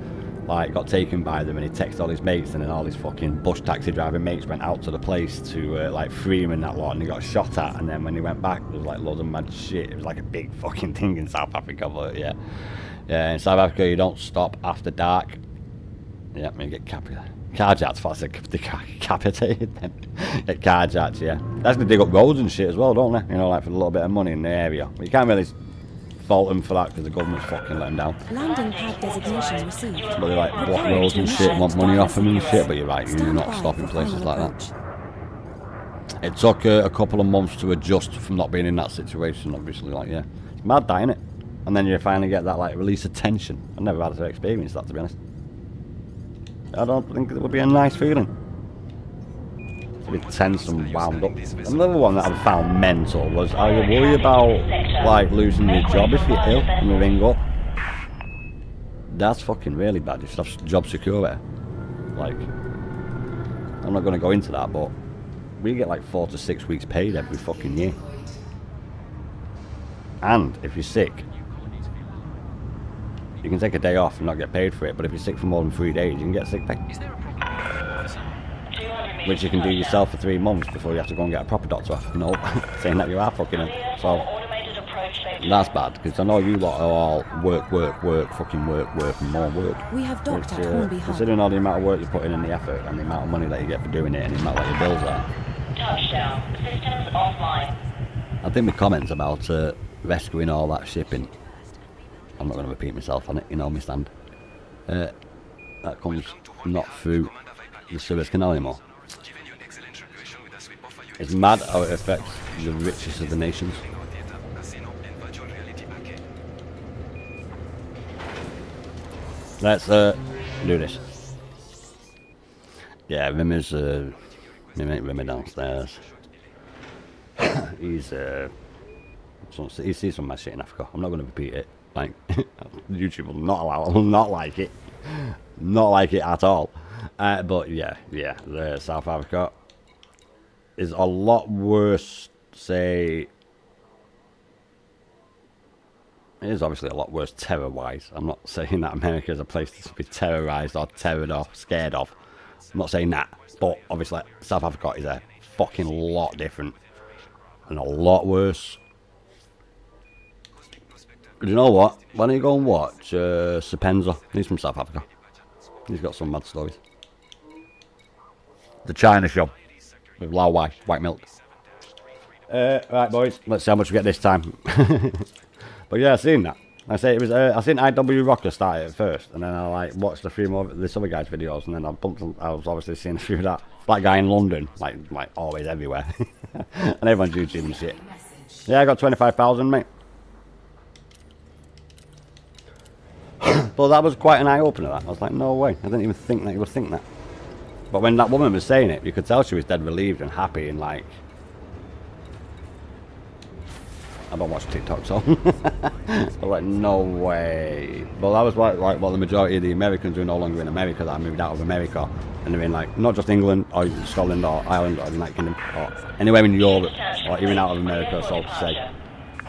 like got taken by them and he texted all his mates, and then all his fucking bush taxi driving mates went out to the place to like free him and that lot, and he got shot at, and then when he went back there was like loads of mad shit. It was like a big fucking thing in South Africa. But yeah, in South Africa you don't stop after dark. Yeah, you get carjacked. What's it? Decapitated then. Get carjacked, yeah. That's to dig up roads and shit as well, don't they? You know, like for a little bit of money in the area. But you can't really fault them for that because the government's fucking let them down. Landing pad designation received. But they like block roads and shit, want money off them and shit, but you're right, you're not stopping places like that. It took a couple of months to adjust from not being in that situation, obviously, like, yeah. It's mad that, innit? And then you finally get that, like, release of tension. I've never had to experience that, to be honest. I don't think it would be a nice feeling. To be tense and wound up. Another one that I found mental was, are you worried about, like, losing your job if you're ill and you ring up? That's fucking really bad. You should have job security. Like, I'm not going to go into that, but we get like 4 to 6 weeks paid every fucking year. And if you're sick, you can take a day off and not get paid for it, but if you're sick for more than 3 days, you can get sick pay. Which you can do yourself for 3 months before you have to go and get a proper doctor off, you know, saying that you are fucking ill. So, that's bad, because I know you lot are all work, fucking work, and more work. We have docked Which, at Hornby Hub. considering all the amount of work you put in the effort, and the amount of money that you get for doing it, and the amount that your bills are. Touchdown. Systems offline. I think the comments about rescuing all that shipping, I'm not going to repeat myself on it, you know my stand. That comes not through the Suez Canal anymore. It's mad how it affects the richest of the nations. Let's do this. Yeah, Rimmer's my mate Rimmer downstairs. He sees some mad shit in Africa. I'm not going to repeat it. Like, YouTube will not allow it. Will not like it. Not like it at all. But yeah, the South Africa is a lot worse, say. It is obviously a lot worse terror-wise. I'm not saying that America is a place to be terrorised or terrored or scared of. I'm not saying that. But obviously South Africa is a fucking lot different. And a lot worse. But you know what? Why don't you go and watch Sepenza? He's from South Africa. He's got some mad stories. The China Show. With Lao Wai, white milk. Right, boys. Let's see how much we get this time. But yeah, I've seen that. I say it was. I seen IW Rocker start it at first, and then I like watched a few more of this other guy's videos, and then I bumped. I was obviously seeing a few of that guy in London, like always everywhere, and everyone's YouTube and shit. Yeah, I got 25,000, mate. But that was quite an eye opener. That I was like, no way. I didn't even think that you would think that. But when that woman was saying it, you could tell she was dead relieved and happy and like. I don't watch TikTok, so I was like, no way. But that was like the majority of the Americans who are no longer in America that moved out of America, and they're in like not just England or Scotland or Ireland or the United Kingdom or anywhere in Europe or even out of America, so to say.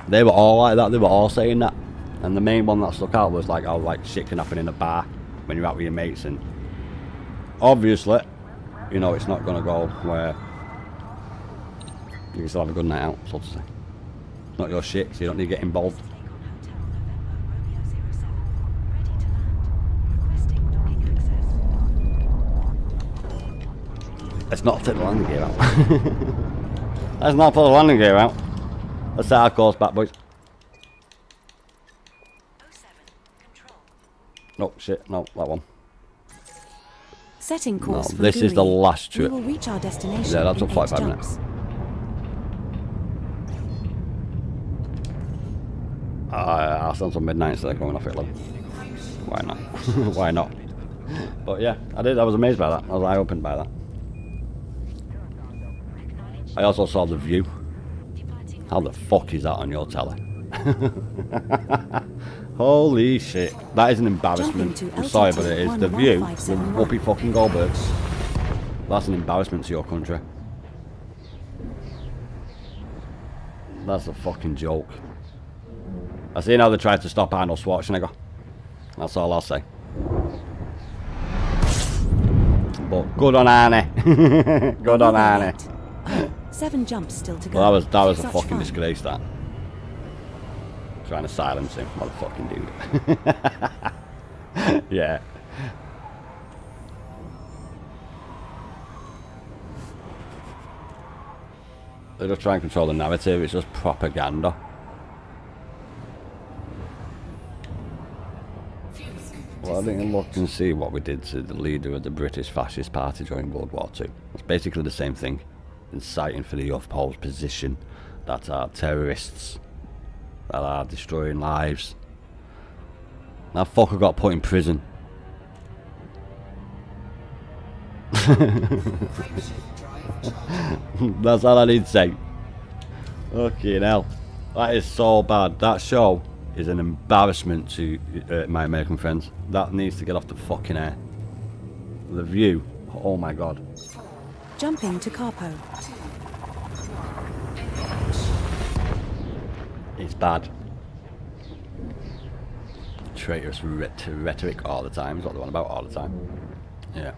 They were all like that. They were all saying that, and the main one that stuck out was like, "Oh, like shit can happen in a bar when you're out with your mates," and obviously, you know, it's not gonna go where you can still have a good night out, so to say. Not your shit, so you don't need to get involved. Let's not take the landing gear out. Let's not put the landing gear out. Let's set our course back, boys. No, shit, no, that one. Setting course No, for this is the Guri. last We trip. will reach our destination Yeah, that's in up 45 8 minutes. jumps. I'll send some midnight instead of going off at 11. Why not? Why not? But yeah, I was amazed by that. I was eye-opened by that. I also saw the view. How the fuck is that on your telly? Holy shit. That is an embarrassment. Jumping to I'm sorry, but it is. The view with 11571. Whoopi fucking Goldbergs. That's an embarrassment to your country. That's a fucking joke. I see how they tried to stop Arnold Schwarzenegger. That's all I'll say. But good on Arnie. Good on Arnie. 7 jumps still to go. Well, that was a Such fucking fun. disgrace, that. Trying to silence him, motherfucking dude. Yeah. They just try and control the narrative. It's just propaganda. Well, I think look and see what we did to the leader of the British Fascist Party during World War II. It's basically the same thing. Inciting for the opposed position that are terrorists, that are destroying lives. That fucker got put in prison. That's all I need to say. Fucking hell. That is so bad. That show is an embarrassment to my American friends. That needs to get off the fucking air. The view. Oh my god. Jumping to Carpo. It's bad. Traitorous rhetoric all the time is what they're on about all the time. Yeah.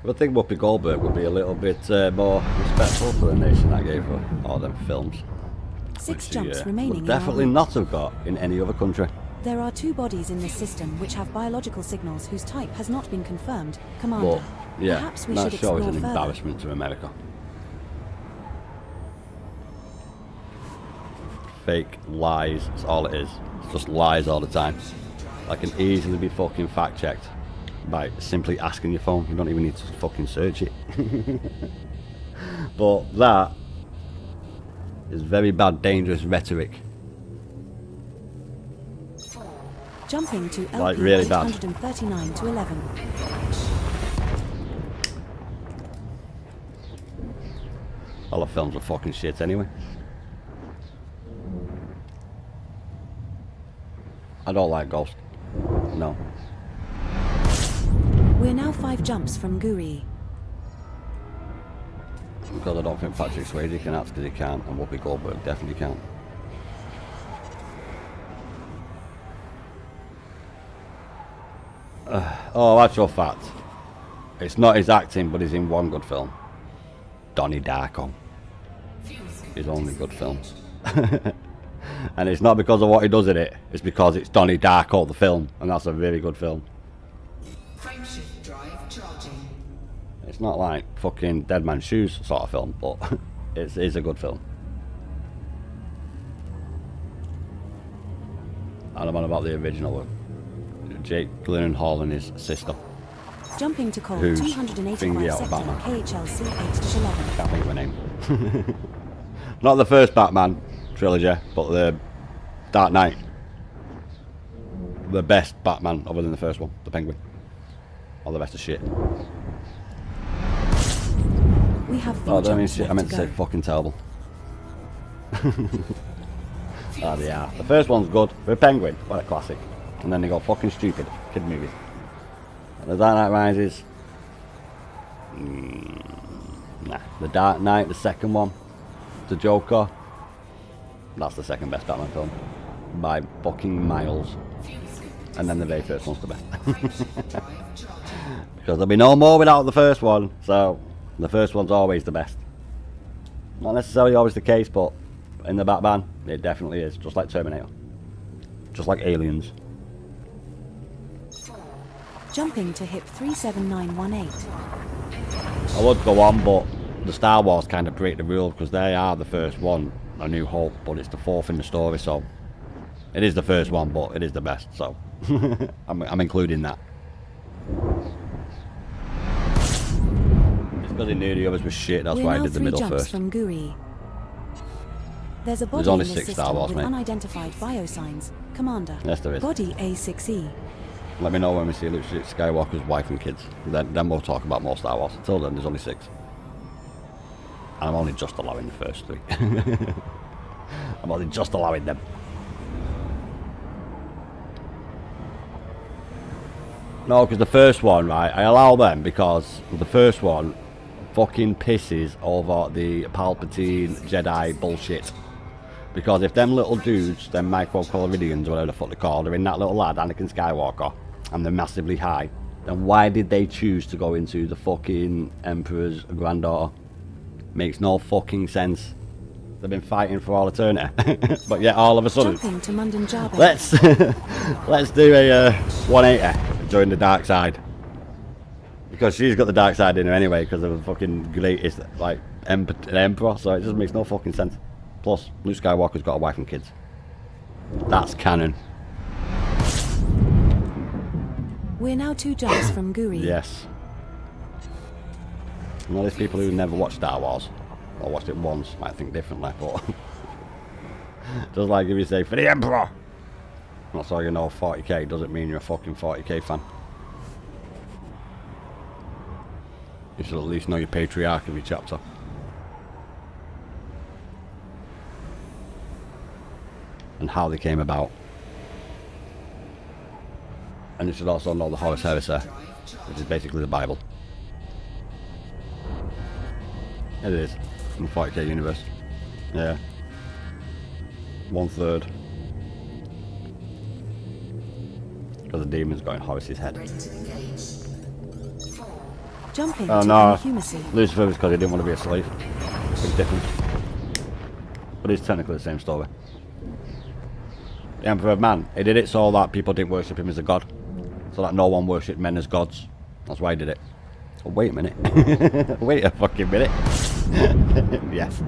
But I think Whoopi Goldberg would be a little bit more respectful for the nation that gave her all them films. 6 Which jumps she remaining would in our definitely route. not have got in any other country. There are 2 bodies in this system which have biological signals whose type has not been confirmed, Commander. But yeah, Perhaps we that should show is explore an further. embarrassment to America. Fake lies, that's all it is. It's just lies all the time. That can easily be fucking fact checked by simply asking your phone. You don't even need to fucking search it. But that is very bad, dangerous rhetoric. Jumping to LP Like, really bad. 839 to 11. All the films are fucking shit anyway. I don't like Ghost. No. We're now 5 jumps from Guri. Because I don't think Patrick Swayze can act because he can't, and Whoopi Goldberg definitely can't. Oh, actual fact. It's not his acting, but he's in one good film. Donnie Darko. His only good film. And it's not because of what he does in it, it's because it's Donnie Darko, the film, and that's a really good film. Frameshift drive charging. It's not like fucking Dead Man's Shoes sort of film, but it's a good film. And I'm on about the original one. Jake Gyllenhaal and his sister. Jumping to call Who's 285 thingy out of sector Batman? KHLC 8-11. Can't think of her name. Not the first Batman trilogy, but the Dark Knight. The best Batman other than the first one, the Penguin. All the rest of shit. We have Oh, 4 I don't mean jumps shit, I left meant to say go. fucking terrible. Oh, they are. The first one's good. The Penguin, what a classic. And then they go fucking stupid. Kid movies. And the Dark Knight Rises. Nah. The Dark Knight, the second one. The Joker. That's the second best Batman film. By fucking miles. And then the very first one's the best. Because there'll be no more without the first one. So, the first one's always the best. Not necessarily always the case, but in the Batman, it definitely is. Just like Terminator. Just like Aliens. Jumping to hip 37918. I would go on, but the Star Wars kind of break the rule because they are the first one, A New Hope, but it's the fourth in the story, so it is the first one, but it is the best, so I'm including that. It's because he knew the others were shit, that's We're why I now did the 3 middle jumps first. from Guri. There's a body only in this 6 Star system Wars, with mate. unidentified biosigns. Commander. Yes, there is. Body A6E. Let me know when we see Luke Skywalker's wife and kids. Then we'll talk about more Star Wars. Until then, there's only 6. And I'm only just allowing the first 3. I'm only just allowing them. No, because the first one, right, I allow them because the first one fucking pisses over the Palpatine Jedi bullshit. Because if them little dudes, them micro-coloridians, whatever the fuck they're called, are in that little lad, Anakin Skywalker, and they're massively high, then why did they choose to go into the fucking Emperor's granddaughter? Makes no fucking sense. They've been fighting for all eternity. But yet all of a sudden, Jumping to Mundun Jabba. let's do a 180 join the dark side. Because she's got the dark side in her anyway, because of the fucking greatest, like, emperor, so it just makes no fucking sense. Plus, Luke Skywalker's got a wife and kids. That's canon. We're now 2 jumps from Guri. Yes. And all these people who never watched Star Wars, or watched it once, might think differently, but... just like if you say, for the Emperor! That's all you know, 40k doesn't mean you're a fucking 40k fan. You should at least know your patriarch of your chapter. And how they came about. And you should also know the Horus Heresy, which is basically the Bible. It is, in the 40k universe. Yeah. 1/3. Because the demon's got in Horus's head. Jumping Oh to no, Inhumacy. Lucifer was because he didn't want to be a slave. Big difference. But it's technically the same story. The Emperor of Man, he did it so that people didn't worship him as a god. So that no one worshipped men as gods. That's why he did it. Oh, wait a minute. Wait a fucking minute. Yes.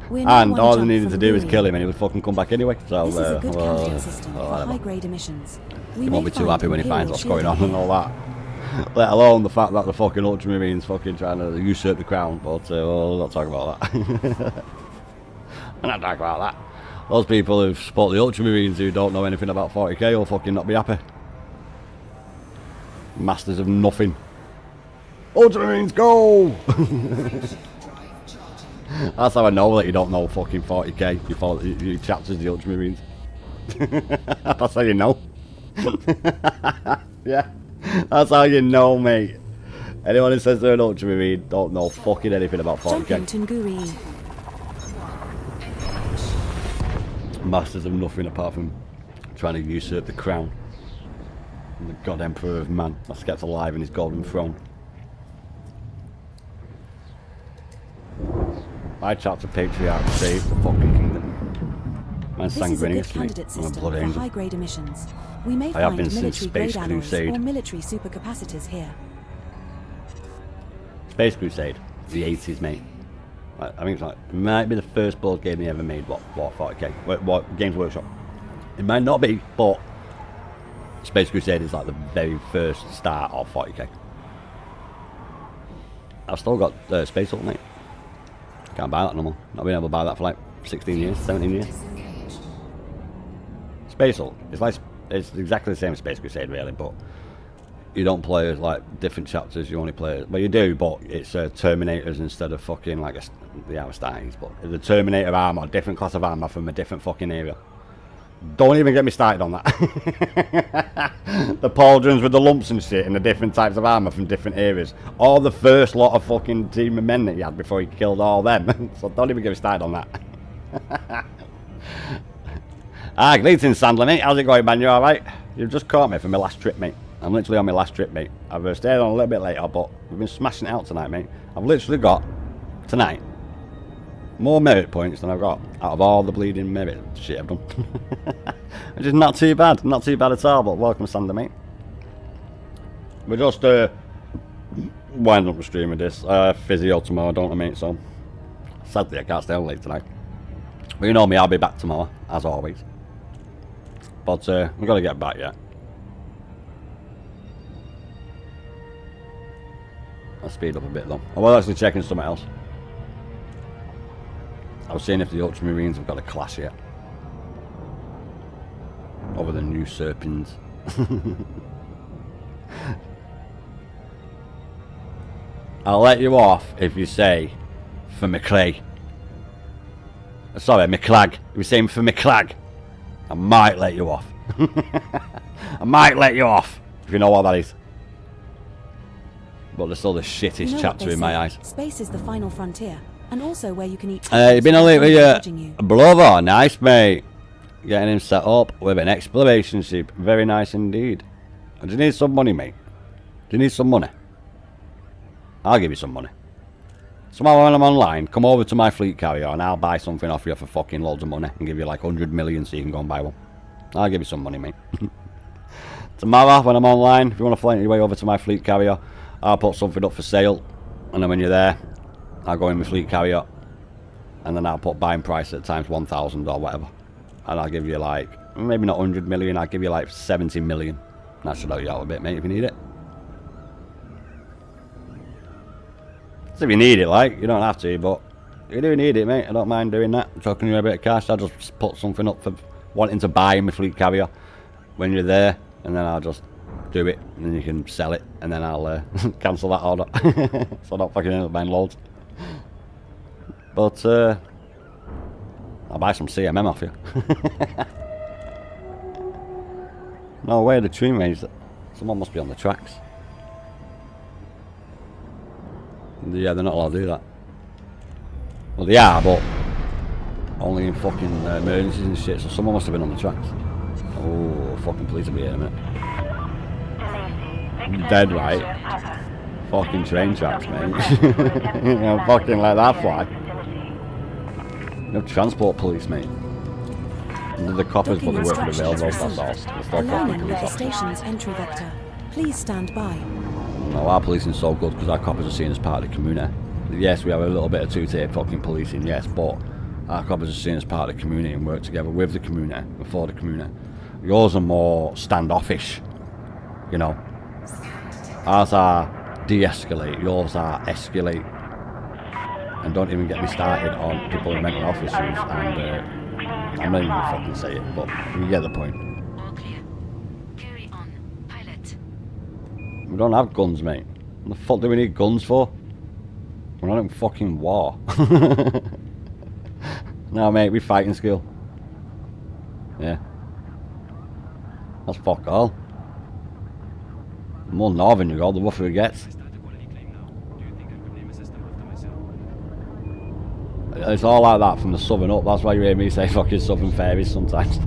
We're now And 1 all they jump needed from to do was Guri. kill him and he would fucking come back anyway. So, This is a good counting system for whatever. high-grade emissions. We He may won't be too find happy when he Imperial finds what's going on shielding and all that. Let alone the fact that the fucking Ultramarines fucking trying to usurp the crown. But we'll not talk about that. We're not talking about that. Those people who support the Ultramarines who don't know anything about 40k will fucking not be happy. Masters of nothing. Ultramarines go! That's how I know that you don't know fucking 40k. You follow your chapters the Ultramarines. That's how you know. Yeah. That's how you know, mate. Anyone who says they're an Ultramarine don't know fucking anything about 40k. Jumping to Guri. Masters of nothing apart from trying to usurp the crown. And the God Emperor of Man that's kept alive in his golden throne. My chapter patriarch saved the fucking kingdom. Man's This is a good sanguineous to me. candidate I'm a system blood for angel. high-grade emissions. We may I have find been since military-grade Space alloys Crusade. or military supercapacitors here. Space Crusade, the 80s, mate. I think it's like, it might be the first board game they ever made. What 40k? What Games Workshop? It might not be, but Space Crusade is like the very first start of 40k. I've still got Space Hulk, mate. Can't buy that no more. Not been able to buy that for like 16 years, 17 years. Space Hulk. It's exactly the same as Space Crusade, really, but you don't play as like different chapters. You only play. Well, you do, but it's Terminators instead of fucking like the Outstars. But the Terminator armor, different class of armor from a different fucking area. Don't even get me started on that. The pauldrons with the lumps and shit and the different types of armour from different areas. All the first lot of fucking team of men that he had before he killed all them. So don't even get me started on that. Greetings, Sandler, mate. How's it going, man? You alright? You've just caught me for my last trip, mate. I'm literally on my last trip, mate. I've stayed on a little bit later, but we've been smashing it out tonight, mate. I've literally got, tonight, more merit points than I've got out of all the bleeding merit shit I've done. Which is not too bad. Not too bad at all, but welcome, Sander, mate. We're just winding up the stream with this. Physio tomorrow, don't I, mate? So, sadly, I can't stay on late tonight. But you know me, I'll be back tomorrow, as always. But we've got to get back yet. I'll speed up a bit, though. I was actually checking something else. I was seeing if the Ultramarines have got a class yet. Over the new Serpents. I'll let you off if you say for McClay. Sorry, McClag. If you're saying for McClag, I might let you off. I might let you off, if you know what that is. But there's still the shittest You know chapter what they in my say, eyes. Space is the final frontier, and also where you can eat. You've been on lately, Blover, nice, mate. Getting him set up with an exploration ship. Very nice indeed. Do you need some money, mate? Do you need some money? I'll give you some money. Tomorrow when I'm online, come over to my fleet carrier and I'll buy something off you for fucking loads of money and give you like 100 million so you can go and buy one. I'll give you some money, mate. Tomorrow when I'm online, if you want to fly your way over to my fleet carrier, I'll put something up for sale, and then when you're there, I'll go in my fleet carrier, and then I'll put buying price at times 1,000 or whatever, and I'll give you like, maybe not 100 million, I'll give you like 70 million. That should help you out a bit, mate, if you need it. So if you need it, like, you don't have to, but if you do need it, mate, I don't mind doing that. Talking to you a bit of cash, I'll just put something up for wanting to buy in my fleet carrier when you're there, and then I'll just do it, and then you can sell it, and then I'll cancel that order. So I don't fucking end up buying loads. But I'll buy some CMM off you. No way, the train range. Someone must be on the tracks. Yeah, they're not allowed to do that. Well, they are, but only in fucking emergencies and shit, so someone must have been on the tracks. Oh, fucking police will be here in a minute. Dead right. Fucking train tracks, mate. You know, fucking let that fly. No transport police, mate. The coppers put the work for the railroad, that's all. It's not fucking Aligning with police the officers. station's entry vector. Please stand by. No, our policing's so good because our coppers are seen as part of the community. Yes, we have a little bit of two-tier fucking policing, yes, but our coppers are seen as part of the community and work together with the community and for the community. Yours are more standoffish, you know. Ours are de-escalate, yours are escalate. And don't even get me started on people with mental health issues, and I'm not even gonna fucking say it, but you get the point. All clear. Carry on. Pilot. We don't have guns, mate. What the fuck do we need guns for? We're not in fucking war. No, mate, we fighting skill. Yeah. That's fuck all. The more northern you go, the rougher it gets. I start a quality claim now. Do you think I could name a system after myself? It's all like that from the southern up. That's why you hear me say fucking southern fairies sometimes.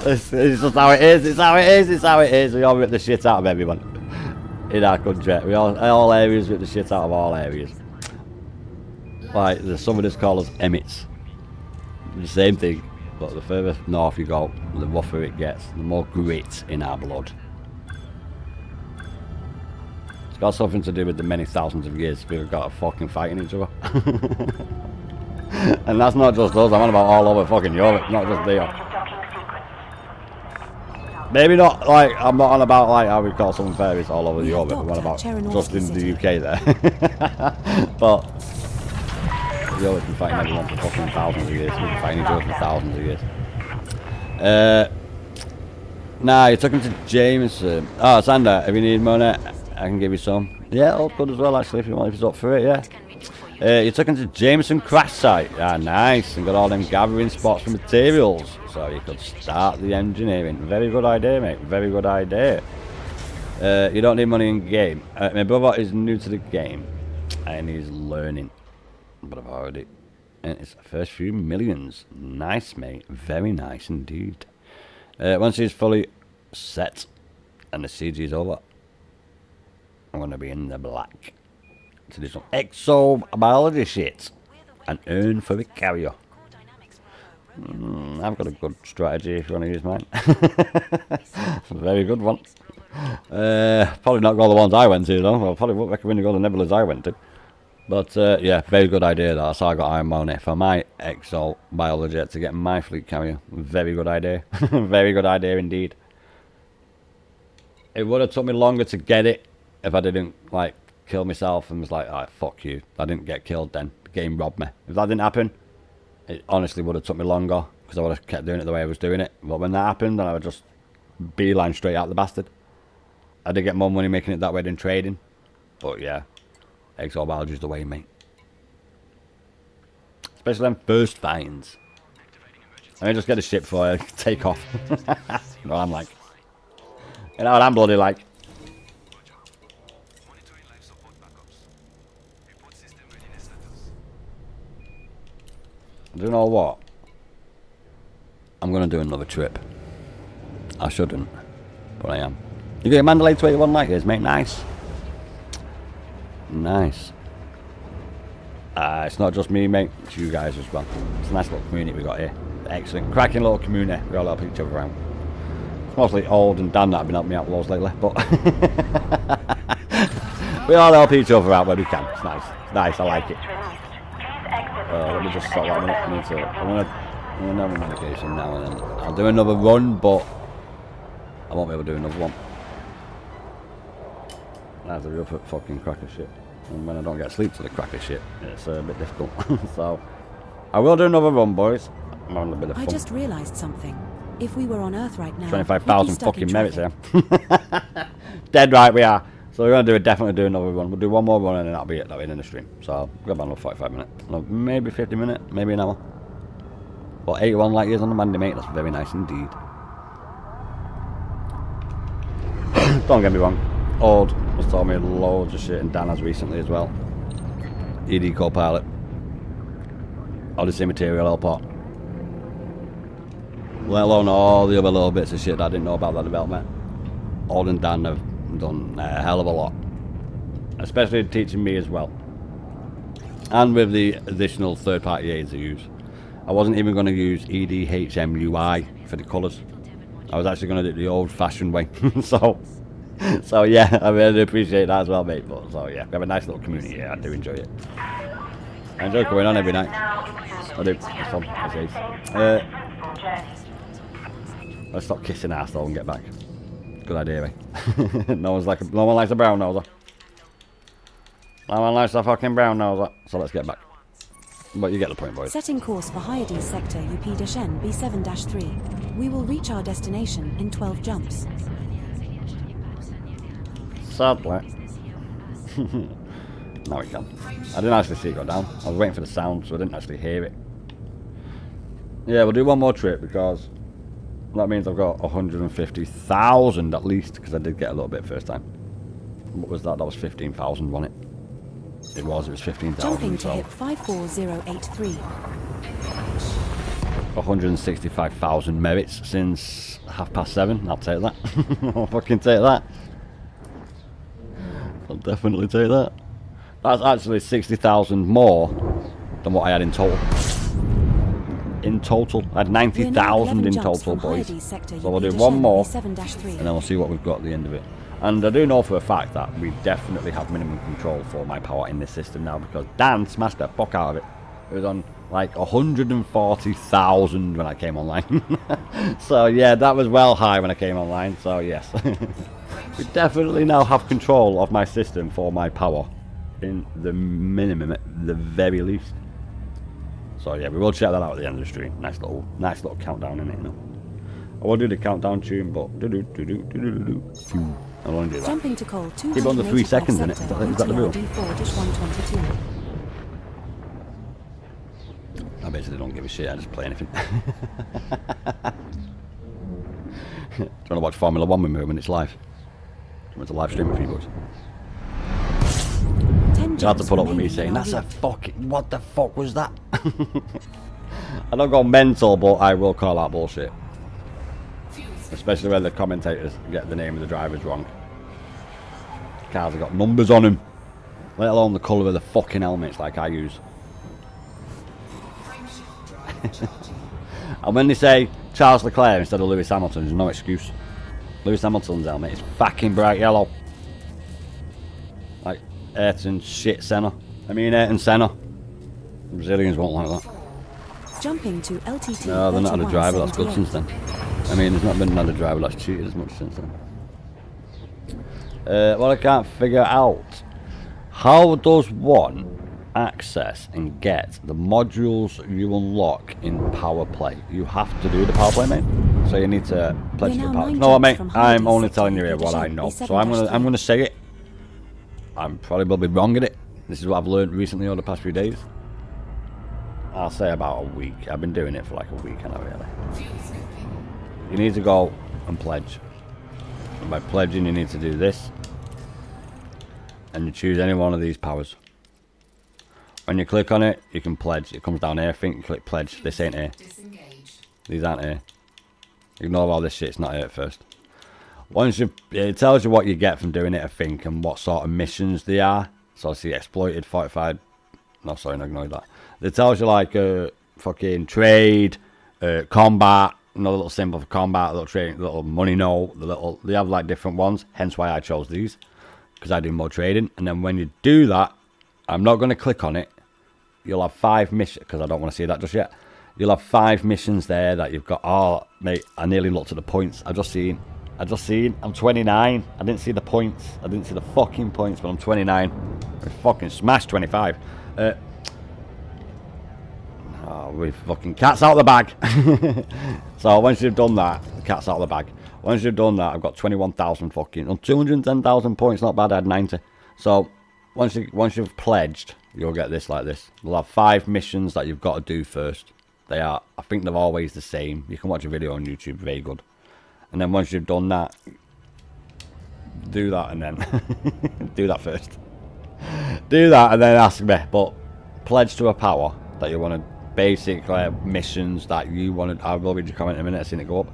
It's just how it is. It's how it is. It's how it is. We all rip the shit out of everyone in our country. We all areas rip the shit out of all areas. Like the southerners call us emmets. The same thing, but the further north you go, the rougher it gets. The more grit in our blood. It's got something to do with the many thousands of years we've got fucking fighting each other. And that's not just us, I'm on about all over fucking Europe, not just there. Maybe not, like, I'm not on about, like, how we call some fairies all over Europe, I'm on about just in the UK there. But, Europe's been fighting everyone for fucking thousands of years, we've been fighting each other for thousands of years. Nah, you took him to Jameson. Oh, Sander, if you need money, I can give you some. Yeah, all good as well, actually, if you want, if he's up for it, yeah. You took him to Jameson crash site. Ah, nice. And got all them gathering spots for materials. So you could start the engineering. Very good idea, mate. Very good idea. You don't need money in game. My brother is new to the game. And he's learning. But I've already... And it's the first few millions. Nice, mate. Very nice indeed. Once he's fully set and the CG is over, I'm going to be in the black to do some exobiology shit and earn for the carrier. I've got a good strategy if you want to use mine. It's a very good one. Probably not go the ones I went to though. I probably wouldn't recommend you go the nebulas I went to. But yeah, very good idea. That's how I got iron on it for my exobiology to get my fleet carrier. Very good idea. Very good idea indeed. It would have took me longer to get it if I didn't like kill myself and was like, alright, fuck you. I didn't get killed then. The game robbed me. If that didn't happen, it honestly would have took me longer because I would have kept doing it the way I was doing it. But when that happened, then I would just beeline straight out the bastard. I did get more money making it that way than trading. But yeah, exobiology is the way, mate. Especially them first finds. I mean, just get a ship before I take off. You know what I'm like. You know what I'm bloody like. Do you know what? I'm going to do another trip. I shouldn't, but I am. You get Mandalay to 81 light years, mate. Nice. Nice. It's not just me, mate. It's you guys as well. It's a nice little community we got here. Excellent. Cracking little community. We all help each other out. It's mostly Old and Dan that have been helping me out loads lately, but we all help each other out where we can. It's nice. It's nice. I like it. Let me just stop that minute. I'm gonna have a medication now and then. I'll do another run, but I won't be able to do another one. That's a real fucking cracker shit. And when I don't get sleep to the cracker shit, it's a bit difficult. So I will do another run, boys. I'm having a bit of fun. I just realised something. If we were on Earth right now, 25,000 fucking merits here. Dead right we are. So we're going to definitely do another run. We'll do one more run and then that'll be it. That'll be in the stream. So I'll go about another 45 minutes. Maybe 50 minutes. Maybe an hour. But 81 light years on the Mandy, mate. That's very nice indeed. Don't get me wrong. Old has told me loads of shit, and Dan has recently as well. ED Copilot. Odyssey Material L-Pot. Let alone all the other little bits of shit that I didn't know about that development. Old and Dan have done a hell of a lot, especially teaching me as well, and with the additional third-party aids I use. I wasn't even going to use EDHM UI for the colours. I was actually going to do it the old-fashioned way. so yeah, I really appreciate that as well, mate. But so yeah, we have a nice little community here. I do enjoy it. I enjoy going on every night. I do. It's fun. It's ace. Let's stop kissing ass though and get back. Good idea, mate. No one likes a brown noser. No one likes a fucking brown noser. So let's get back. But you get the point, boys. Setting course for Hyades sector UP-N B7-3. We will reach our destination in 12 jumps. Sadly. Now we can. I didn't actually see it go down. I was waiting for the sound, so I didn't actually hear it. Yeah, we'll do one more trip because that means I've got 150,000 at least, because I did get a little bit first time. What was that? That was 15,000, wasn't it? It was 15,000. Jumping to so hit 54083. 165,000 merits since 7:30. I'll take that. I'll fucking take that. I'll definitely take that. That's actually 60,000 more than what I had in total. In total, I had 90,000 in total, boys. So we'll do one more, and then we'll see what we've got at the end of it. And I do know for a fact that we definitely have minimum control for my power in this system now, because Dan smashed the fuck out of it It was on like 140,000 when I came online. So yeah, that was well high when I came online. So yes, we definitely now have control of my system for my power in the minimum, at the very least. So yeah, we will check that out at the end of the stream. Nice little countdown in it, you know. I will do the countdown tune, but I don't want to do that. Jumping to call Keep on the 3 seconds in it. Is that the rule? D4-122. I basically don't give a shit. I just play anything. Do you want to watch Formula 1 with me when it's live? Do you want to live stream it for you boys? You have to put up with me saying, that's a fucking, what the fuck was that? I don't go mental, but I will call out bullshit. Especially when the commentators get the name of the drivers wrong. Cars have got numbers on them. Let alone the colour of the fucking helmets like I use. And when they say Charles Leclerc instead of Lewis Hamilton, there's no excuse. Lewis Hamilton's helmet is fucking bright yellow. Like Ayrton shit Senna. Ayrton Senna. Brazilians won't like that. Jumping to LTT. No, they're not had a driver that's good since then. There's not been another driver that's cheated as much since then. Well, I can't figure out. How does one access and get the modules you unlock in power play? You have to do the power play, mate. So you need to pledge the power. No, mate. I'm only telling you here what I know. So I'm gonna say it. I'm probably wrong at it. This is what I've learned recently over the past few days. I'll say about a week. I've been doing it for like a week, and I really. You need to go and pledge. And by pledging, you need to do this, and you choose any one of these powers. When you click on it, you can pledge. It comes down here. I think you click pledge. This ain't here. These aren't here. Ignore all this shit. It's not here at first. Once it tells you what you get from doing it, I think, and what sort of missions they are. So I see exploited, fortified. No, sorry, no, ignore that. It tells you like fucking trade, combat, another little symbol for combat, little trade, little money note, they have like different ones. Hence why I chose these, because I do more trading. And then when you do that, I'm not going to click on it. You'll have 5 missions, because I don't want to see that just yet. You'll have 5 missions there that you've got. Oh, mate, I nearly looked at the points. I just seen. I'm 29. I didn't see the points. I didn't see the fucking points, but I'm 29. I fucking smashed 25. Oh, we fucking cat's out of the bag. So once you've done that, the cat's out of the bag. Once you've done that, I've got 21,000 fucking 210,000 points. Not bad. I had 90. So once you've pledged, you'll get this like this. You'll have 5 missions that you've got to do first. They are, I think they're always the same. You can watch a video on YouTube. Very good. And then once you've done that, do that and then do that first. Do that and then ask me. But pledge to a power that you want to. Basically missions that you want to. I will read your comment in a minute. I've seen it go up.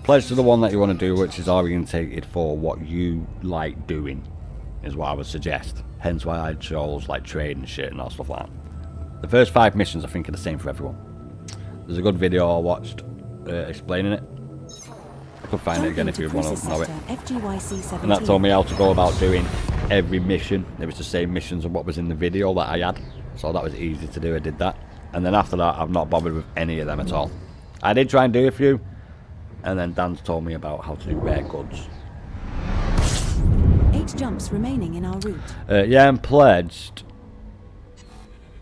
Pledge to the one that you want to do, which is orientated for what you like doing, is what I would suggest. Hence why I chose like trade and shit and all stuff like that. The first 5 missions I think are the same for everyone. There's a good video I watched explaining it. I could find it again if you want to know it. And that told me how to go about doing every mission. It was the same missions of what was in the video that I had, so that was easy to do. I did that. And then after that, I've not bothered with any of them at all. I did try and do a few, and then Dan's told me about how to do rare goods. 8 jumps remaining in our route. Yeah, I'm pledged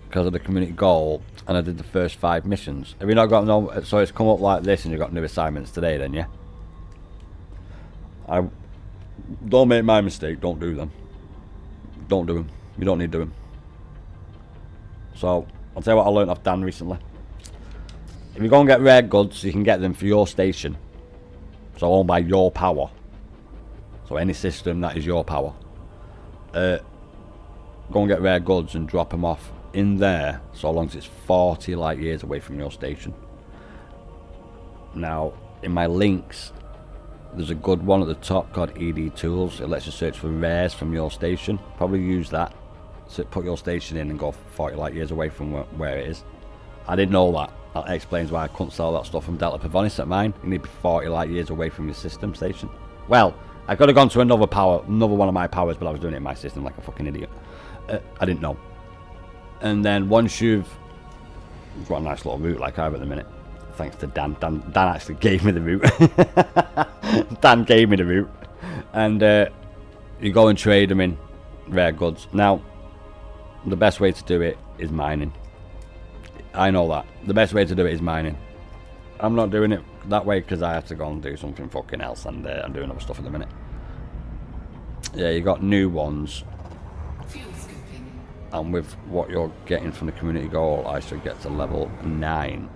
because of the community goal, and I did the first 5 missions. Have you not got no? So it's come up like this, and you've got new assignments today, then, yeah. Don't make my mistake. Don't do them. Don't do them. You don't need to do them. So I'll tell you what I learned off Dan recently. If you go and get rare goods, you can get them for your station. So owned by your power. So any system that is your power. Go and get rare goods and drop them off in there, so long as it's 40 light years away from your station. Now, in my links, there's a good one at the top called ED Tools. It lets you search for rares from your station. Probably use that. So put your station in and go 40 light years away from where it is. I didn't know that. That explains why I couldn't sell that stuff from Delta Pavonis at mine. You need to be 40 light years away from your system station. Well, I could have gone to another one of my powers, but I was doing it in my system like a fucking idiot. I didn't know. And then once you've I've got a nice little route like I have at the minute. Thanks to Dan. Dan actually gave me the route. Dan gave me the route. And you go and trade them in rare goods. Now, the best way to do it is mining. I know that. The best way to do it is mining. I'm not doing it that way because I have to go and do something fucking else, and I'm doing other stuff at the minute. Yeah, you got new ones. And with what you're getting from the community goal, I should get to level 9,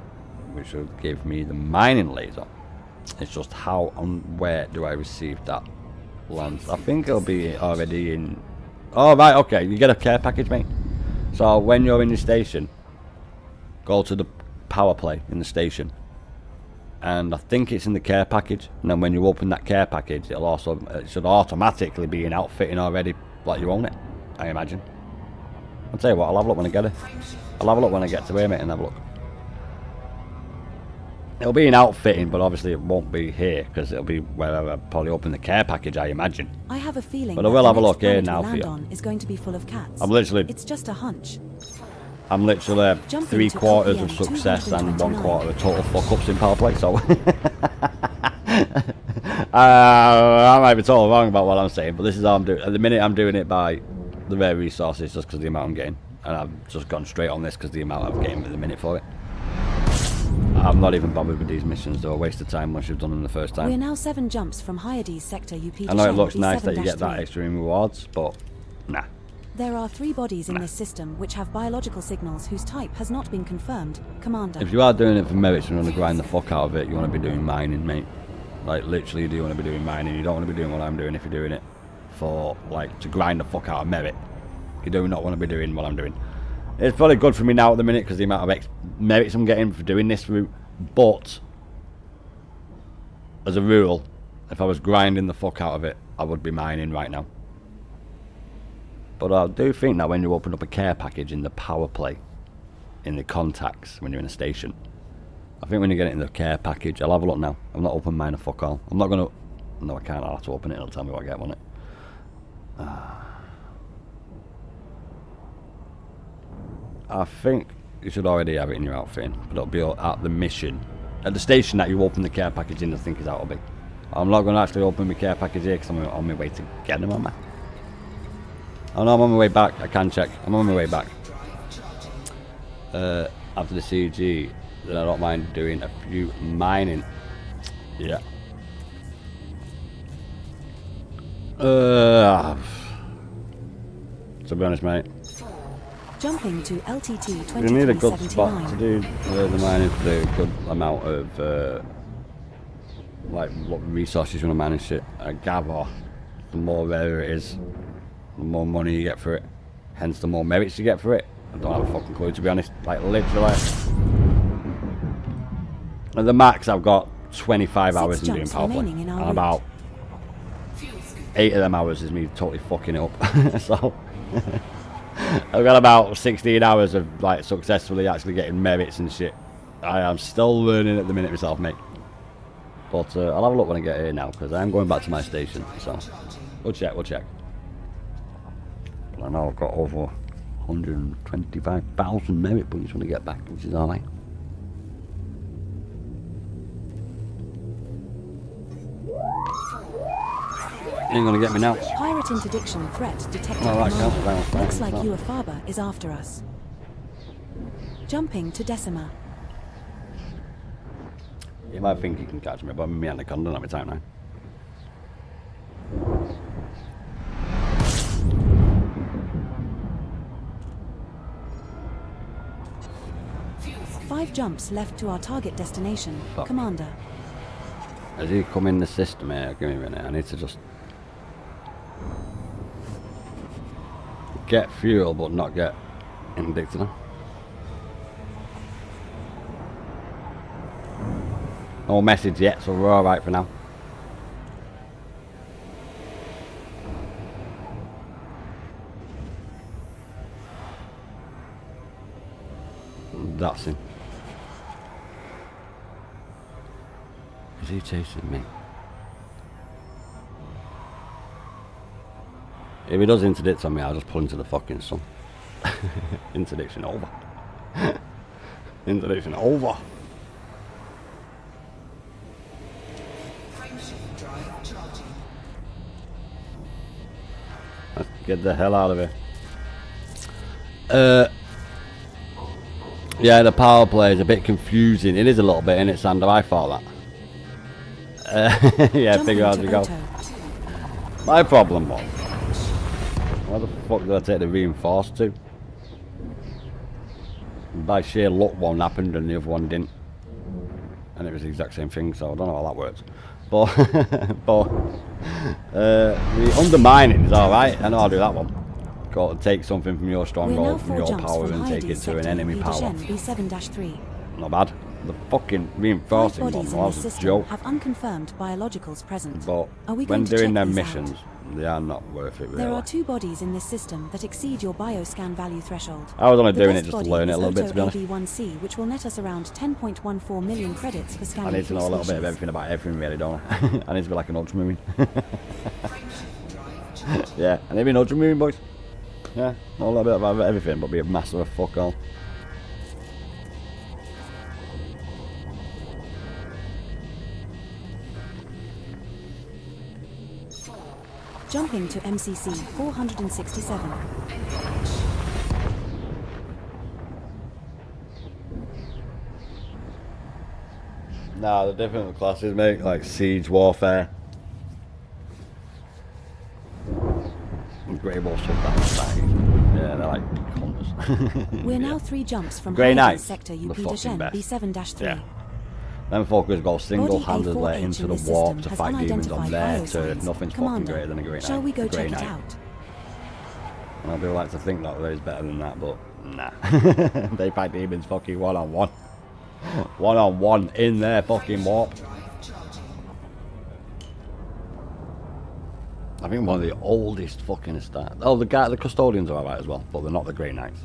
which will give me the mining laser. It's just how and where do I receive that lens? I think it'll be already in... Oh, right, okay, you get a care package, mate. So when you're in your station, go to the power play in the station. And I think it's in the care package. And then when you open that care package, it should automatically be in outfitting already, like you own it, I imagine. I'll tell you what, I'll have a look when I get it. I'll have a look when I get to here, mate, and have a look. It'll be in outfitting, but obviously it won't be here, because it'll be where I probably open the care package, I imagine. I have a feeling but I will have a look here now for you. Is going to be full of cats. It's just a hunch. I'm literally 3/4 of success and 1/4 of total fuck-ups in power play, so... I might be totally wrong about what I'm saying, but this is how I'm doing. At the minute I'm doing it by the rare resources, just because of the amount I'm getting. And I've just gone straight on this because the amount I'm getting at the minute for it. I'm not even bothered with these missions, they're a waste of time once you've done them the first time. We're now 7 jumps from Hyades sector UP. I know it looks nice that you get that extra in rewards, but nah. There are 3 bodies in this system which have biological signals whose type has not been confirmed, Commander. If you are doing it for merits and you want to grind the fuck out of it, you want to be doing mining, mate. Like, literally, you do want to be doing mining. You don't want to be doing what I'm doing if you're doing it for, like, to grind the fuck out of merit. You do not want to be doing what I'm doing. It's probably good for me now at the minute because the amount of merits I'm getting for doing this route. But, as a rule, if I was grinding the fuck out of it, I would be mining right now. But I do think that when you open up a care package in the power play, in the contacts, when you're in a station, I think when you get it in the care package, I'll have a look now. I'm not open mine a fuck all. I'm not going to... No, I can't. I'll have to open it. It'll tell me what I get on it. I think you should already have it in your outfit, but it'll be at the mission. At the station that you open the care package in, I think is out of it. I'm not going to actually open my care package here because I'm on my way to get them on my... Oh no, I'm on my way back. I can check. I'm on my way back. After the CG, then I don't mind doing a few mining. Yeah. To be honest, mate. Jumping to LTT You need a good spot to 2379. do the mining for the good amount of like what resources you want to mine and shit. I gather the more rare it is, the more money you get for it. Hence the more merits you get for it. I don't have a fucking clue, to be honest. Like literally. At the max I've got 25 hours in doing power play. And about 8 of them hours is me totally fucking it up. So I've got about 16 hours of like successfully actually getting merits and shit. I am still learning at the minute myself, mate. But I'll have a look when I get here now because I am going back to my station. So we'll check. But I know I've got over 125,000 merit points when I get back, which is alright. You ain't gonna get me now. Pirate interdiction threat detected. Oh, right, Looks like Uafaba is after us. Jumping to Decima. You might think you can catch me, but I'm me anaconda at my time now. Five jumps left to our target destination, Fuck. Commander. As you come in the system here, give me a minute, I need to just get fuel but not get indicted. No message yet, so we're alright for now. That's him. Is he chasing me? If he does interdict on me, I'll just pull into the fucking sun. Interdiction over. Introduction over. Frameshift drive charging. Let's get the hell out of here. Yeah, the power play is a bit confusing. It is a little bit, innit, Sander? I thought that. Yeah, Jumping figure out as to we go. auto. My problem was, why the fuck did I take the reinforced to? By sheer luck, one happened and the other one didn't, and it was the exact same thing. So I don't know how that works. But the undermining is all right. I know how to do that one. Got to take something from your We're stronghold, now from 4 your jumps power, from and take Hyades it to an sector enemy power. B7-3. Not bad. The fucking 5 reinforcing one bodies in was this a system joke. have unconfirmed biologicals present. But Are we when going to doing check their these missions, out? they are not worth it really. There are 2 bodies in this system that exceed your bioscan value threshold. I was only The doing it best just to body learn it a is little bit, to be honest. AB1C, which will net us around 10.14 million credits for I scanning need to know a little bit of species. everything about everything, really, don't I? I need to be like an ultramarine. Yeah, I need to be an ultramarine, boys. Yeah, know a little bit about everything, but be a master of fuck all. Jumping to MCC 467. Nah, the different classes, mate, like siege warfare. Grey Wolves took that side. Yeah, they're like conners. We're now 3 jumps from Grey Hyades Knights, sector the UP fucking Shen best. B7-3. Yeah. Them fuckers go single-handedly Body A4H into in the this warp system to has fight demons on unidentified their turf. biosigns. Nothing's Commander, fucking greater than a Grey Knight. shall we go A Grey check it Knight. out? And I do like to think that there is better than that, but nah. They fight demons fucking one-on-one. One-on-one in their fucking warp. I think one of the oldest fucking start. Oh, the custodians are alright as well, but they're not the Grey Knights.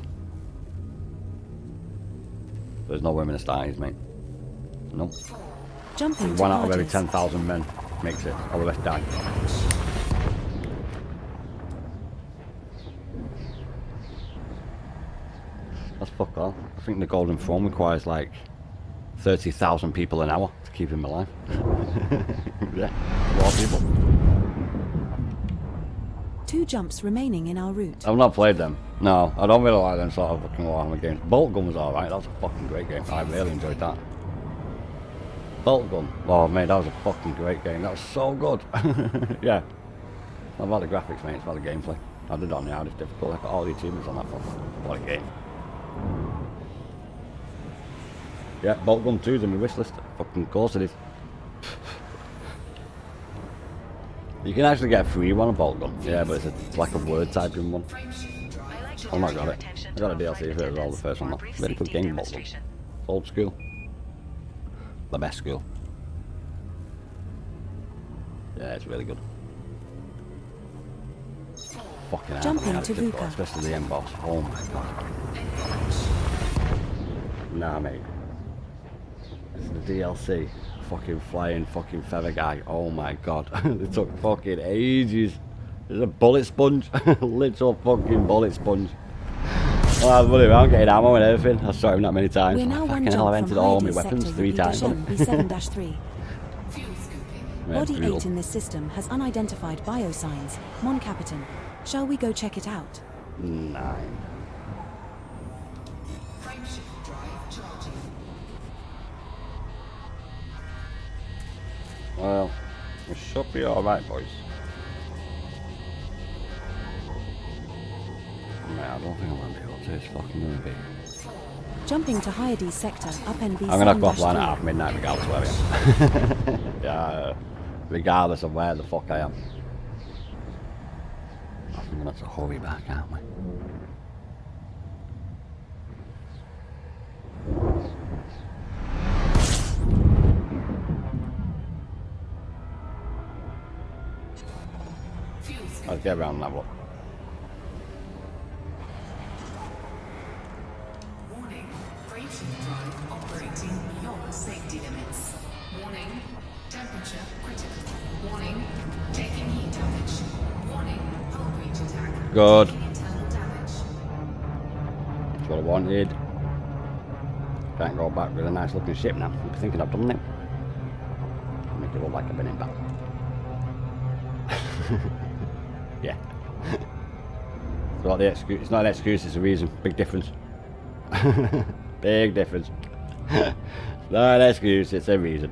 There's no women Astartes, mate. Nope. Jumping to One out of every Hyades. 10,000 men makes it. All the rest die. That's fuck all. I think the Golden Throne requires like 30,000 people an hour to keep him alive. Yeah, a lot of people. 2 jumps remaining in our route. I've not played them. No, I don't really like them sort of fucking Warhammer games. Bolt Gun was alright. That was a fucking great game. I really enjoyed that. Bolt Gun. Oh, mate, that was a fucking great game. That was so good. Yeah. It's not about the graphics, mate. It's about the gameplay. I did it on the hardest difficult. I got all the achievements on that one. What a game. Yeah, Bolt Gun 2's in my wish list. Fucking course it is. You can actually get a free one, a Bolt Gun. Yeah, but it's like a word typing one. Oh my god, I got a DLC for it as well, the first one. Very good game, Bolt Gun. Old school. The best school. Yeah, it's really good. Fucking hell, Jumping it's to difficult, VUCA. especially the end boss. Oh my god. Nah, mate. This is the DLC. Fucking flying fucking feather guy. Oh my god. It took fucking ages. There's a bullet sponge. Literal fucking bullet sponge. Oh, I was running around getting ammo and everything. I saw him that many times. We're now 1 Fucking hell, I jump entered from all my Hyades weapons sector 3 UP times. Shen B7-3. Fuel scooping. Yeah, Body brutal. 8 in this system has unidentified biosigns. Mon Capitan. Shall we go check it out? 9. Frameshift drive charging. Well, we should be alright, boys. Man, I don't think I'm gonna be able to. It's fucking gonna be. Jumping to Hyades sector up NB7-3. I'm gonna go offline at half midnight regardless of where I am. Yeah, regardless of where the fuck I am. I think we're gonna have to hurry back, aren't we? Fuel scooping. Let's get around and have a look. Warning. Frameshift drive operating beyond safety limits. Warning. Temperature critical. Warning. Taking heat damage. Warning. Hull breach attack. Good. Taking internal damage. That's what I wanted. Can't go back with a nice looking ship now. I'm thinking I've done it. Make it look like I've been in battle. Yeah. It's not the excuse. It's not an excuse. It's a reason. Big difference. Big difference. It's not an excuse. It's a reason.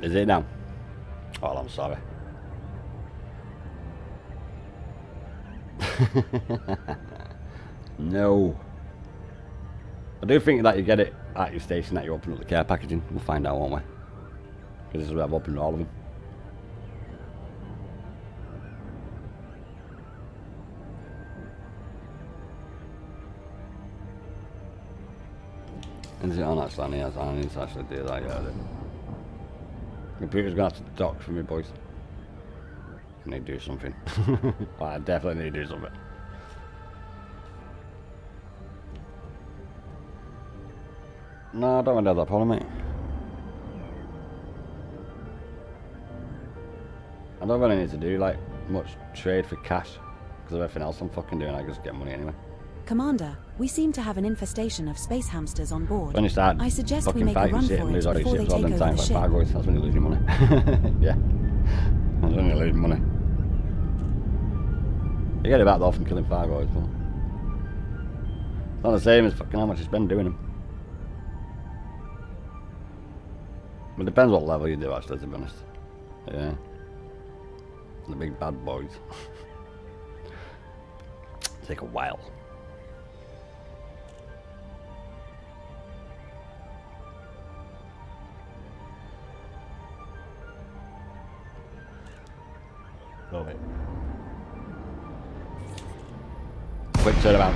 Is it now? Oh, I'm sorry. No. I do think that you get it at your station that you open up the care packaging. We'll find out, won't we? Because this is where I've opened all of them. Is it on actually? I need to actually do that, yeah. The computer's gonna have to dock for me, boys. I need to do something. Well, I definitely need to do something. No, I don't want to have that problem, mate. I don't really need to do like much trade for cash because of everything else I'm fucking doing. I just get money anyway. Commander, we seem to have an infestation of space hamsters on board. When you start I suggest we fucking make a fighting run shit for and it lose all your before shit they all take them over the times like ship. Fargoys, that's when you lose your money. Yeah. That's when you lose money. You get it back though from killing Fargoys, but it's not the same as fucking how much you spend doing them. But it depends what level you do actually, to be honest. Yeah. The big bad boys. Take a while. Love it. Quick turnaround.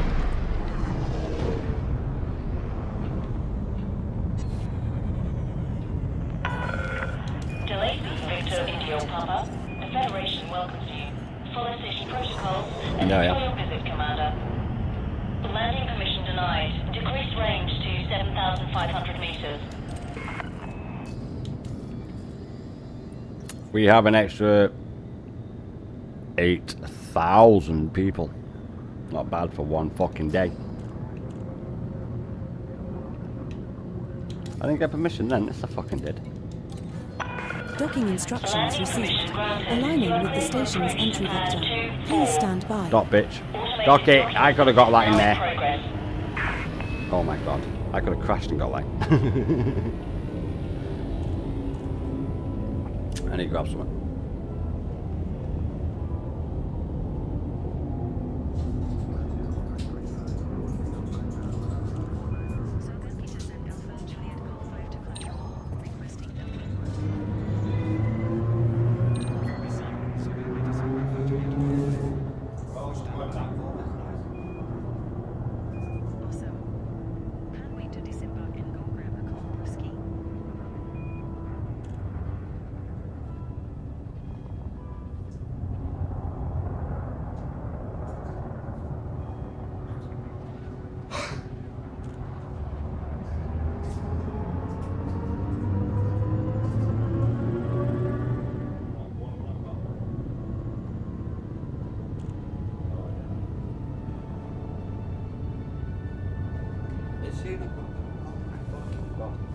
Delayed Victor Indio Papa. The Federation welcomes you. Follow safety protocols and enjoy your visit, Commander. Landing permission denied. Decreased range to 7,500 meters. We have an extra 8,000 people. Not bad for one fucking day. I didn't get permission then. Yes, I fucking did. Docking instructions received. Aligning with the station's entry vector. Please stand by. Stop, bitch. Dock it. I could have got that in there. Oh my god. I could have crashed and got that. I need to grab something.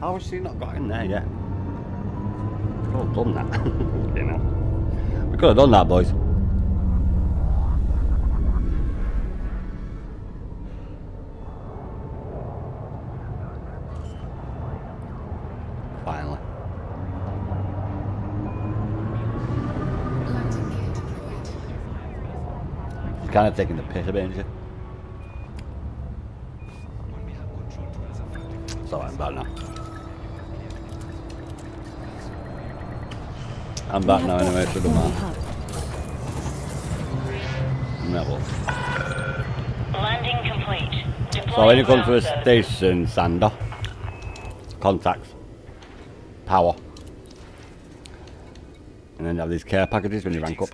How has she not got in there yet? We could have done that. You know. We could have done that, boys. Finally. Landing gear deployed. You're kind of taking the piss a bit, aren't you? It's alright, I'm back now. I'm back now anyway, so it doesn't matter. No, well. Landing complete. So when you come to a station, Sander, contacts, power, and then you have these care packages when you rank up.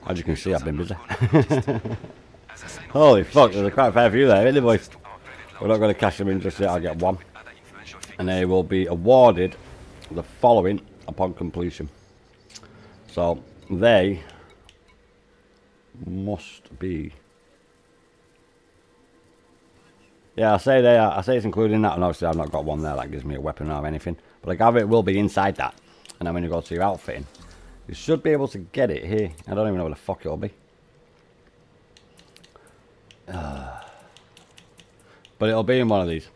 As you can see, I've been busy. Holy fuck, there's a quite fair few there, really, boys. We're not going to cash them in just yet, I'll get one. And they will be awarded the following upon completion. So, they must be. Yeah, I say they are. I say it's including that, and obviously I've not got one there that gives me a weapon or anything. But I gather it will be inside that. And then when you go to your outfitting, you should be able to get it here. I don't even know where the fuck it'll be. But it'll be in one of these.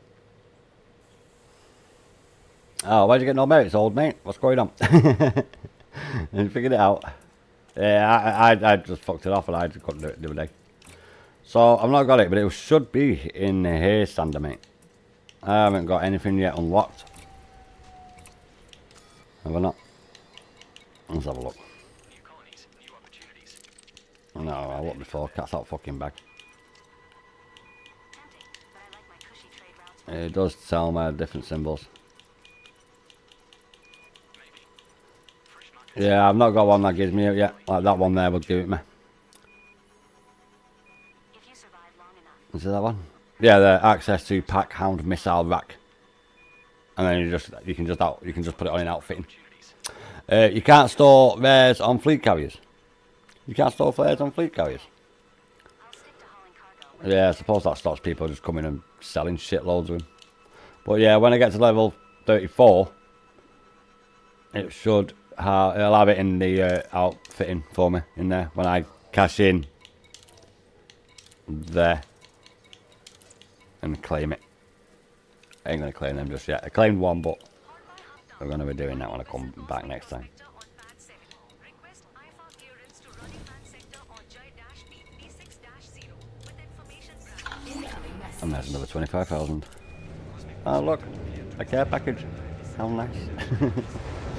Oh, where'd you get no merits, old mate? What's going on? And figured it out. Yeah, I just fucked it off and I just couldn't do it the other day. So I've not got it, but it should be in here, Sander, mate. I haven't got anything yet unlocked. Have I not? Let's have a look. No, I looked before. Cat's out fucking bag. It does tell me different symbols. Yeah, I've not got one that gives me it yet. Like that one there would give it me. Is it that one? Yeah, the access to pack hound missile rack. And then you can just put it on in outfitting. You can't store theirs on fleet carriers. You can't store flares on fleet carriers. Yeah, I suppose that stops people just coming and selling shitloads of them. But yeah, when I get to level 34, it should have, it'll have it in the outfitting for me in there when I cash in there and claim it. I ain't gonna claim them just yet. I claimed one, but we're gonna be doing that when I come back next time. And there's another 25,000. Oh look, a care package. How nice.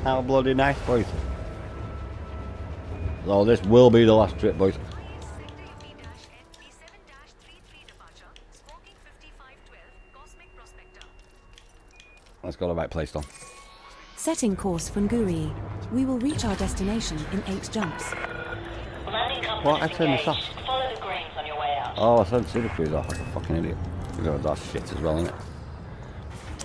How bloody nice, boys. So this will be the last trip, boys. Let's go to the right place, Tom. Setting course from Guri. We will reach our destination in 8 jumps. What? I turned this off. Follow the greens on your way out. Oh, I turned Super Cruise off like a fucking idiot. That's shit as well, isn't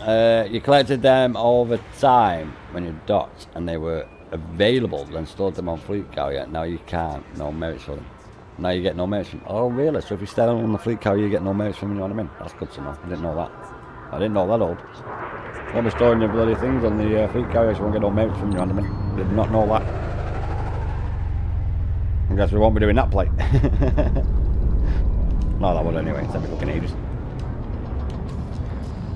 it? You collected them all the time when you docked and they were available, then stored them on fleet carrier. Now you can't. No merits for them. Now you get no merits from. Oh, really? So if you stay on the fleet carrier, you get no merits from them, you know what I mean? That's good to know. I didn't know that. I didn't know that old. Won't be storing your bloody things on the fleet carrier, so you won't get no merits from, you know what I mean? Did not know that. I guess we won't be doing that play. No, that would anyway. It's every fucking ages.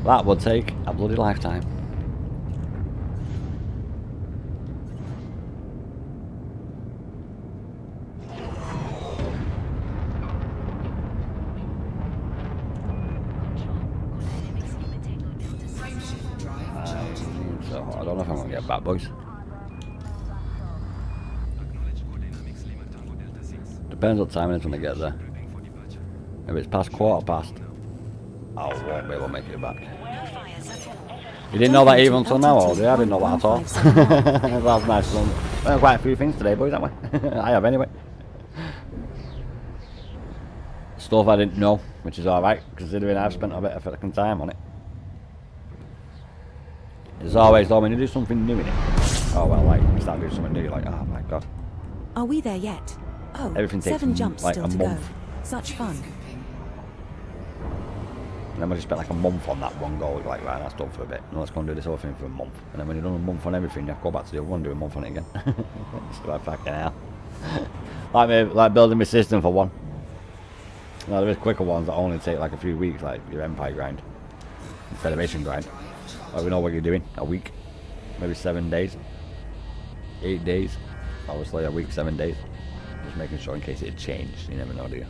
That would take a bloody lifetime. So I don't know if I'm gonna get back, boys. Depends what time it is when I get there. If it's past 1:15, I won't be able to make it back. You didn't know that even until now, or I didn't know that at all. That's nice. We've done quite a few things today, boys, haven't we? I have anyway. Stuff I didn't know, which is alright, considering I've spent a bit of fucking time on it. It's always though when you do something new in it. Oh well, like you start doing something new, you're like, oh my god. Are we there yet? Oh, Everything takes 7 jumps like still a to month. go. Such fun. And then we just spent like a month on that one goal. Like, right, that's done for a bit. Now let's go and do this other thing for a month. And then when you've done a month on everything, you have to go back to the other one and do a month on it again. It's like fucking hell. like building my system for one. Now there is quicker ones that only take like a few weeks, like your Empire grind, Federation grind. Like we know what you're doing. A week, maybe 7 days, 8 days. Obviously a week, 7 days. Just making sure in case it had changed. You never know, do you?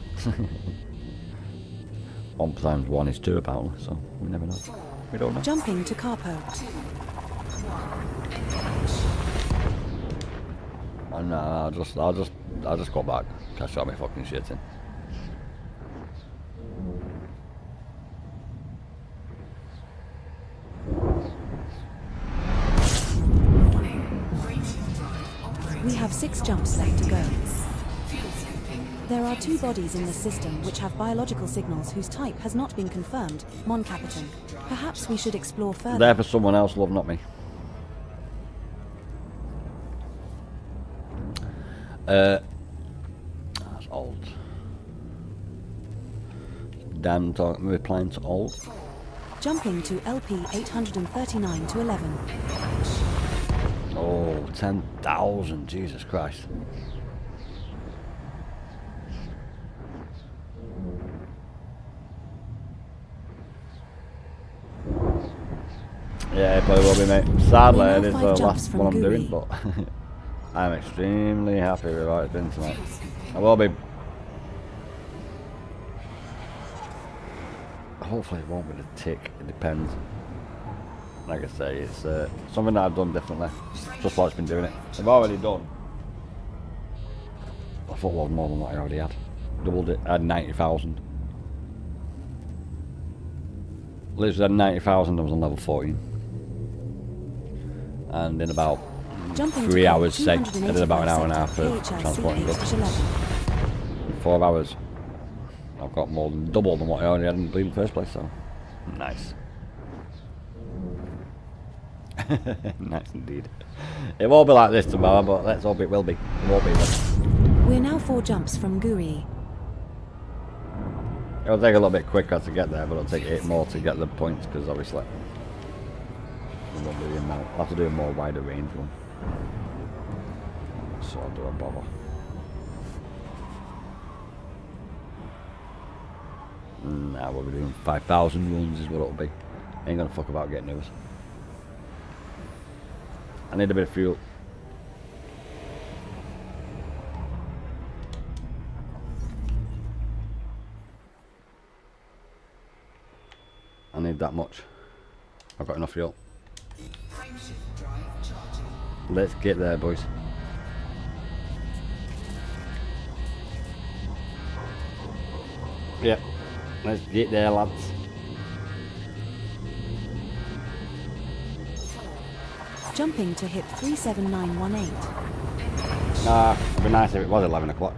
1 times 1 is 2 apparently, so we never know. We don't know. Jumping to Carpo. And I'll just go back. Cash out my fucking shit in. We have 6 jumps left to go. There are 2 bodies in this system which have biological signals whose type has not been confirmed, Mon Capitan. Perhaps we should explore further. They're for someone else, love, not me. That's old. Damn, we're playing to old. Jumping to LP 839 to 11. Oh, 10,000, Jesus Christ. Yeah, it probably will be, mate. Sadly, We're now it is the 5 jumps last from one I'm Guri. doing, but I'm extremely happy with how it's been tonight. I will be. Hopefully, it won't be the tick. It depends. Like I say, it's something that I've done differently. Just like it's been doing it. I've already done. I thought it was more than what I already had. Doubled it. I had 90,000. Literally had 90,000. I was on level 14. And in about Jumping 3 to hours, say, I did about an hour and a half sector, of KHL transporting goods. 8-11. 4 hours. I've got more than double than what I already had in the first place, so nice. Nice indeed. It won't be like this tomorrow, but let's hope it will be. It won't be then. We're now 4 jumps from Guri. It'll take a little bit quicker to get there, but it'll take 8 more to get the points, because obviously it won't be the amount. I'll have to do a more wider range one. So I'll do a bother. Nah, we'll be doing 5,000 runs is what it'll be. Ain't gonna fuck about getting those. I need a bit of fuel. I need that much. I've got enough fuel. Let's get there, boys. Yep. Let's get there, lads. Jumping to hit 37918. It'd be nice if it was 11 o'clock.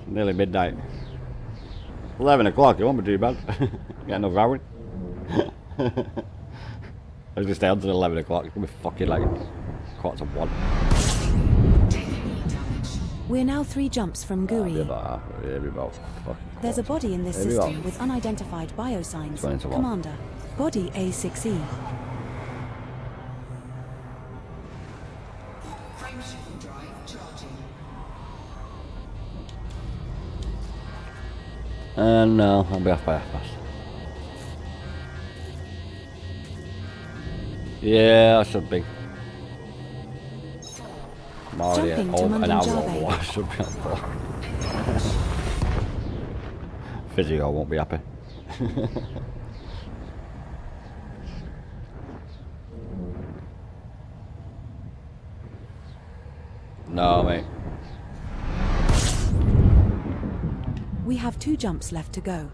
Nearly midnight. 11 o'clock, it won't be too bad. Get another hour. I was gonna stay on till 11 o'clock. It's gonna be fucking like 1:15. We're now 3 jumps from Guri. There's a body in this There we go. system with unidentified biosigns. 20 to 1. Commander. Body A6E. No, I'll be off by 1:30. Yeah, I should be. I'm already at Jumping to home an hour Mandanjabe. over. I should be on board. Physio won't be happy. No, mate. We have 2 jumps left to go.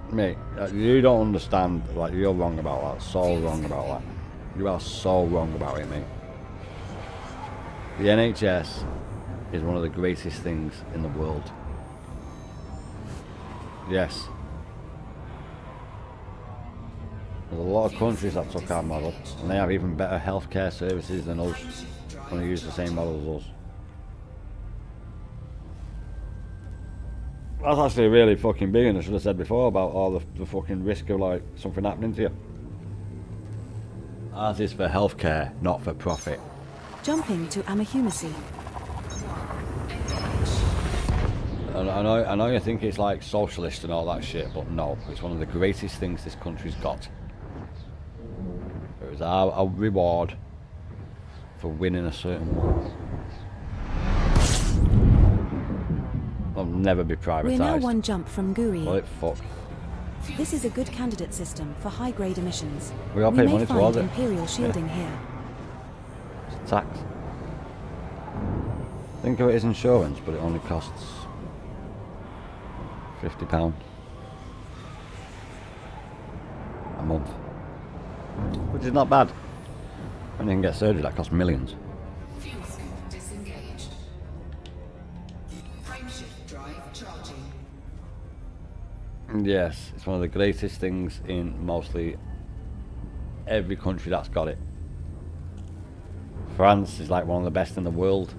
Mate, you don't understand. Like, you're wrong about that. So wrong about that. You are so wrong about it, mate. The NHS is one of the greatest things in the world. Yes. There's a lot of countries that took our model, and they have even better healthcare services than us when they use the same model as us. That's actually really fucking big, and I should have said before about all the fucking risk of like something happening to you. Ours is for healthcare, not for profit. Jumping to Amahumasi. I know you think it's like socialist and all that shit, but no, it's one of the greatest things this country's got. It was our reward for winning a certain war. I'll never be privatised. We're now 1 jump from Guri. Well, fuck. This is a good candidate system for high-grade emissions. We all pay may money find towards it. Imperial shielding here. It's tax. Think of it as insurance, but it only costs £50 a month, which is not bad. When you can get surgery that costs millions. Fuel scoop disengaged. Frameshift drive charging. Yes, it's one of the greatest things in mostly every country that's got it. France is like one of the best in the world.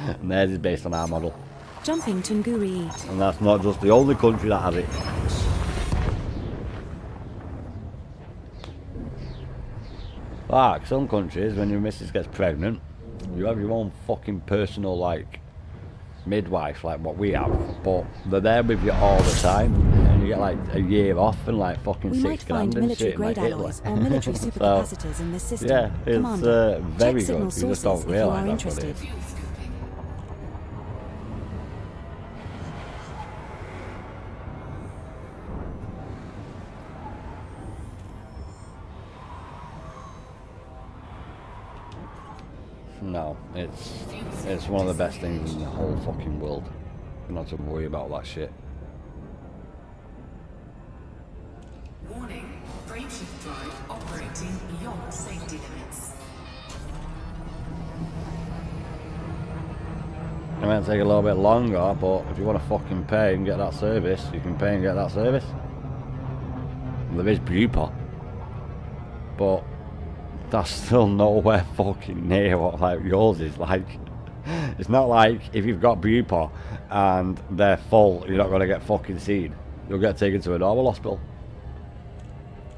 And theirs is based on our model. Jumping Tunguri. And that's not just the only country that has it. Like some countries, when your missus gets pregnant, you have your own fucking personal, like, midwife, like what we have. But they're there with you all the time. And you get, like, a year off and, like, fucking We 6 might grand find and military shit, like grade Hitler. alloys or military supercapacitors in this system. Yeah, it's Commander, very check good. signal You just sources don't if you realise are that's what it interested. is. No, it's one of the best things in the whole fucking world. Not to worry about that shit. Warning, brain shift drive operating beyond safety limits. It might take a little bit longer, but if you want to fucking pay and get that service, you can pay and get that service. There is Bupa, but that's still nowhere fucking near what like yours is. Like, it's not like if you've got Bupa and they're full, you're not going to get fucking seen. You'll get taken to a normal hospital.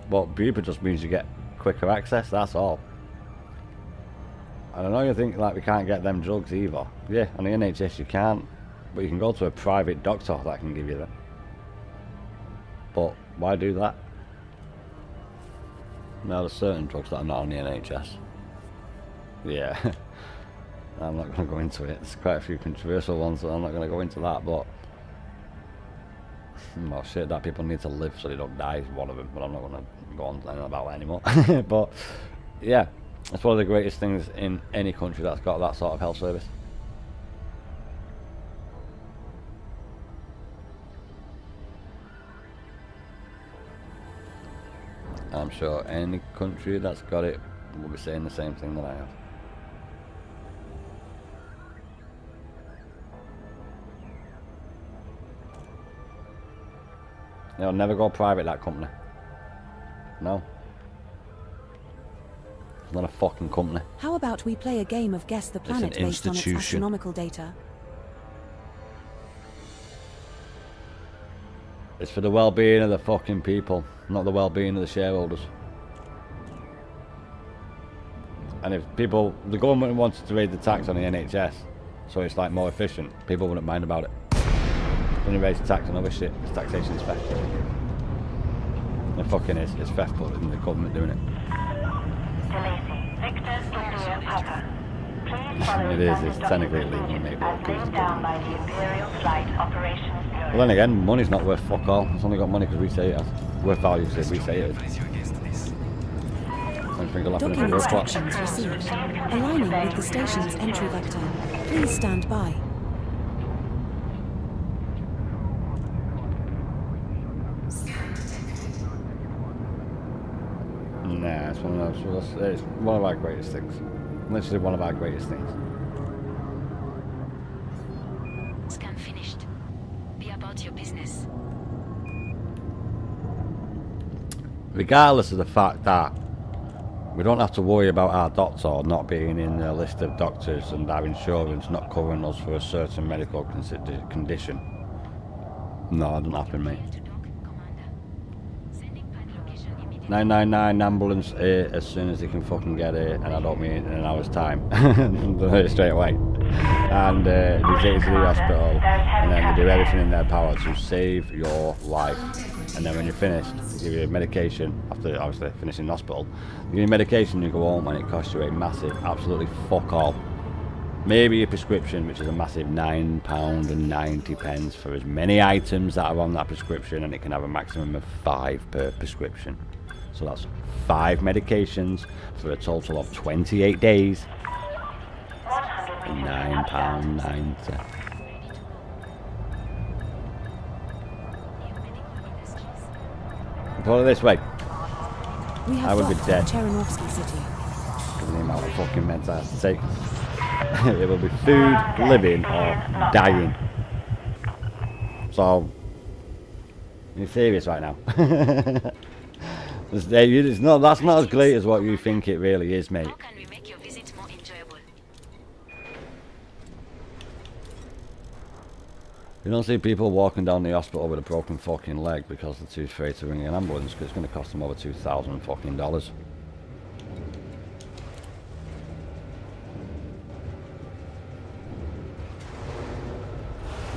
But Bupa just means you get quicker access, that's all. And I know you think like we can't get them drugs either. Yeah, on the NHS you can't, but you can go to a private doctor that can give you them. But why do that? Now there's certain drugs that are not on the NHS. Yeah, I'm not going to go into it. There's quite a few controversial ones, so I'm not going to go into that. But well, shit, that people need to live so they don't die is one of them. But I'm not going to go on about that anymore. But yeah, it's one of the greatest things in any country that's got that sort of health service. I'm sure any country that's got it will be saying the same thing that I have. They'll never go private, that company. No. It's not a fucking company. How about we play a game of Guess the Planet an based on its institution. astronomical data? It's for the well-being of the fucking people, not the well-being of the shareholders. And if people, the government wanted to raise the tax on the NHS, so it's like more efficient, people wouldn't mind about it. When you raise the tax on other shit, because taxation is theft. It fucking is, it's theft, but the government doing it. Delacey, Victor, India, Papa. Please follow It is, standard it's technically documents illegal, maybe, as because laid down by the Imperial Flight Operations Bureau. Well then again, money's not worth fuck all. It's only got money because we say it has. Worth value because we say it is. Advise you against this. Don't think I'll happen Docking to do spot. instructions received. Aligning with the station's entry vector. Please stand by. Scan detected. Nah, it's one of our greatest things. Literally one of our greatest things. Scan finished. Be about your business. Regardless of the fact that we don't have to worry about our doctor not being in the list of doctors and our insurance not covering us for a certain medical condition. No, it doesn't happen, mate. To dock, Commander. Sending pad location immediately. 999 ambulance here as soon as they can fucking get here, and I don't mean in an hour's time. Straight away. And they take you to the hospital, and then they do everything in their power to save your life. And then when you're finished, they give you medication, after obviously finishing the hospital, they give you medication, you go home, and it costs you a massive, absolutely fuck all. Maybe a prescription, which is a massive £9.90 for as many items that are on that prescription, and it can have a maximum of 5 per prescription. So that's 5 medications for a total of 28 days. £9.90. Put it this way, We I have would be docked dead. at Chernovsky City. given the amount of fucking meds I have to take. It will be food, living, or dying. So, you're serious right now. It's not, that's not as great as what you think it really is, mate. How can we make your visit more enjoyable? You don't see people walking down the hospital with a broken fucking leg because they're too afraid to ring an ambulance because it's going to cost them over $2,000 fucking dollars.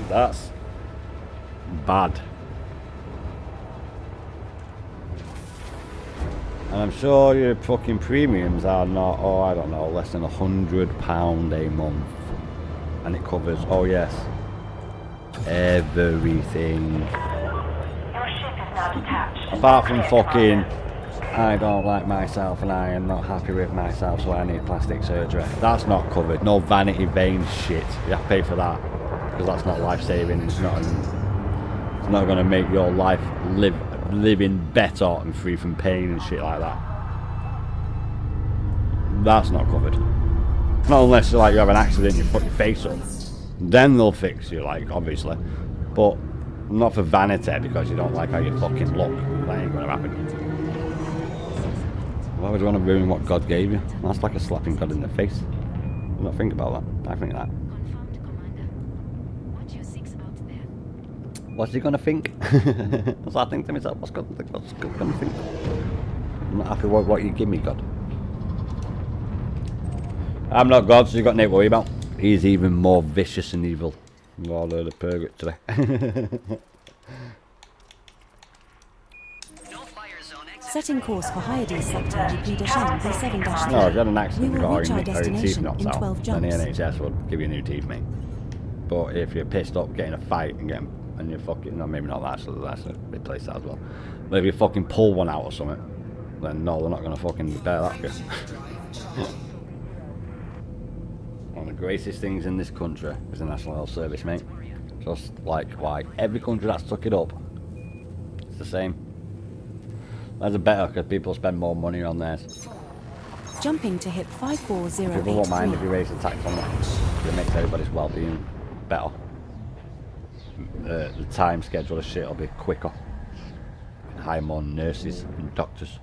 That's bad. And I'm sure your fucking premiums are not, oh I don't know, less than £100 a month. And it covers, oh yes, everything. Your ship is now detached. Apart from fucking, I don't like myself and I am not happy with myself so I need plastic surgery. That's not covered. No vanity vein shit. You have to pay for that. Because that's not life-saving. It's not going to make your life living better and free from pain and shit like that. That's not covered. Not unless like you have an accident, you put your face up. Then they'll fix you, like, obviously. But not for vanity, because you don't like how you fucking look. That ain't gonna happen. Why would you want to ruin what God gave you? That's like a slapping God in the face. You don't think about that. I think that. Confirmed, Commander. Watch your six out there. What's he gonna think? That's what I think to myself. What's God gonna think? I'm not happy with what you give me, God. I'm not God, so you got nothing to worry about. He's even more vicious and evil. All the purgatory. Setting course for Hyades sector UP-N B7-3. No, if you had an accident, We you will got reach our your teeth destination knocked in out, 12 then the jumps. NHS will give you new teeth, mate. But if you're pissed up getting a fight and you're fucking, no, maybe not that, so that's a big place that as well. But if you fucking pull one out or something, then no, they're not going to fucking bear that for you. One of the greatest things in this country is the National Health Service, mate. Just like every country that's took it up, it's the same. That's better because people spend more money on theirs. Jumping to hit People won't mind if 54083. you raise the tax on it. It makes everybody's well-being better. The time schedule of shit will be quicker. Hire more nurses and doctors.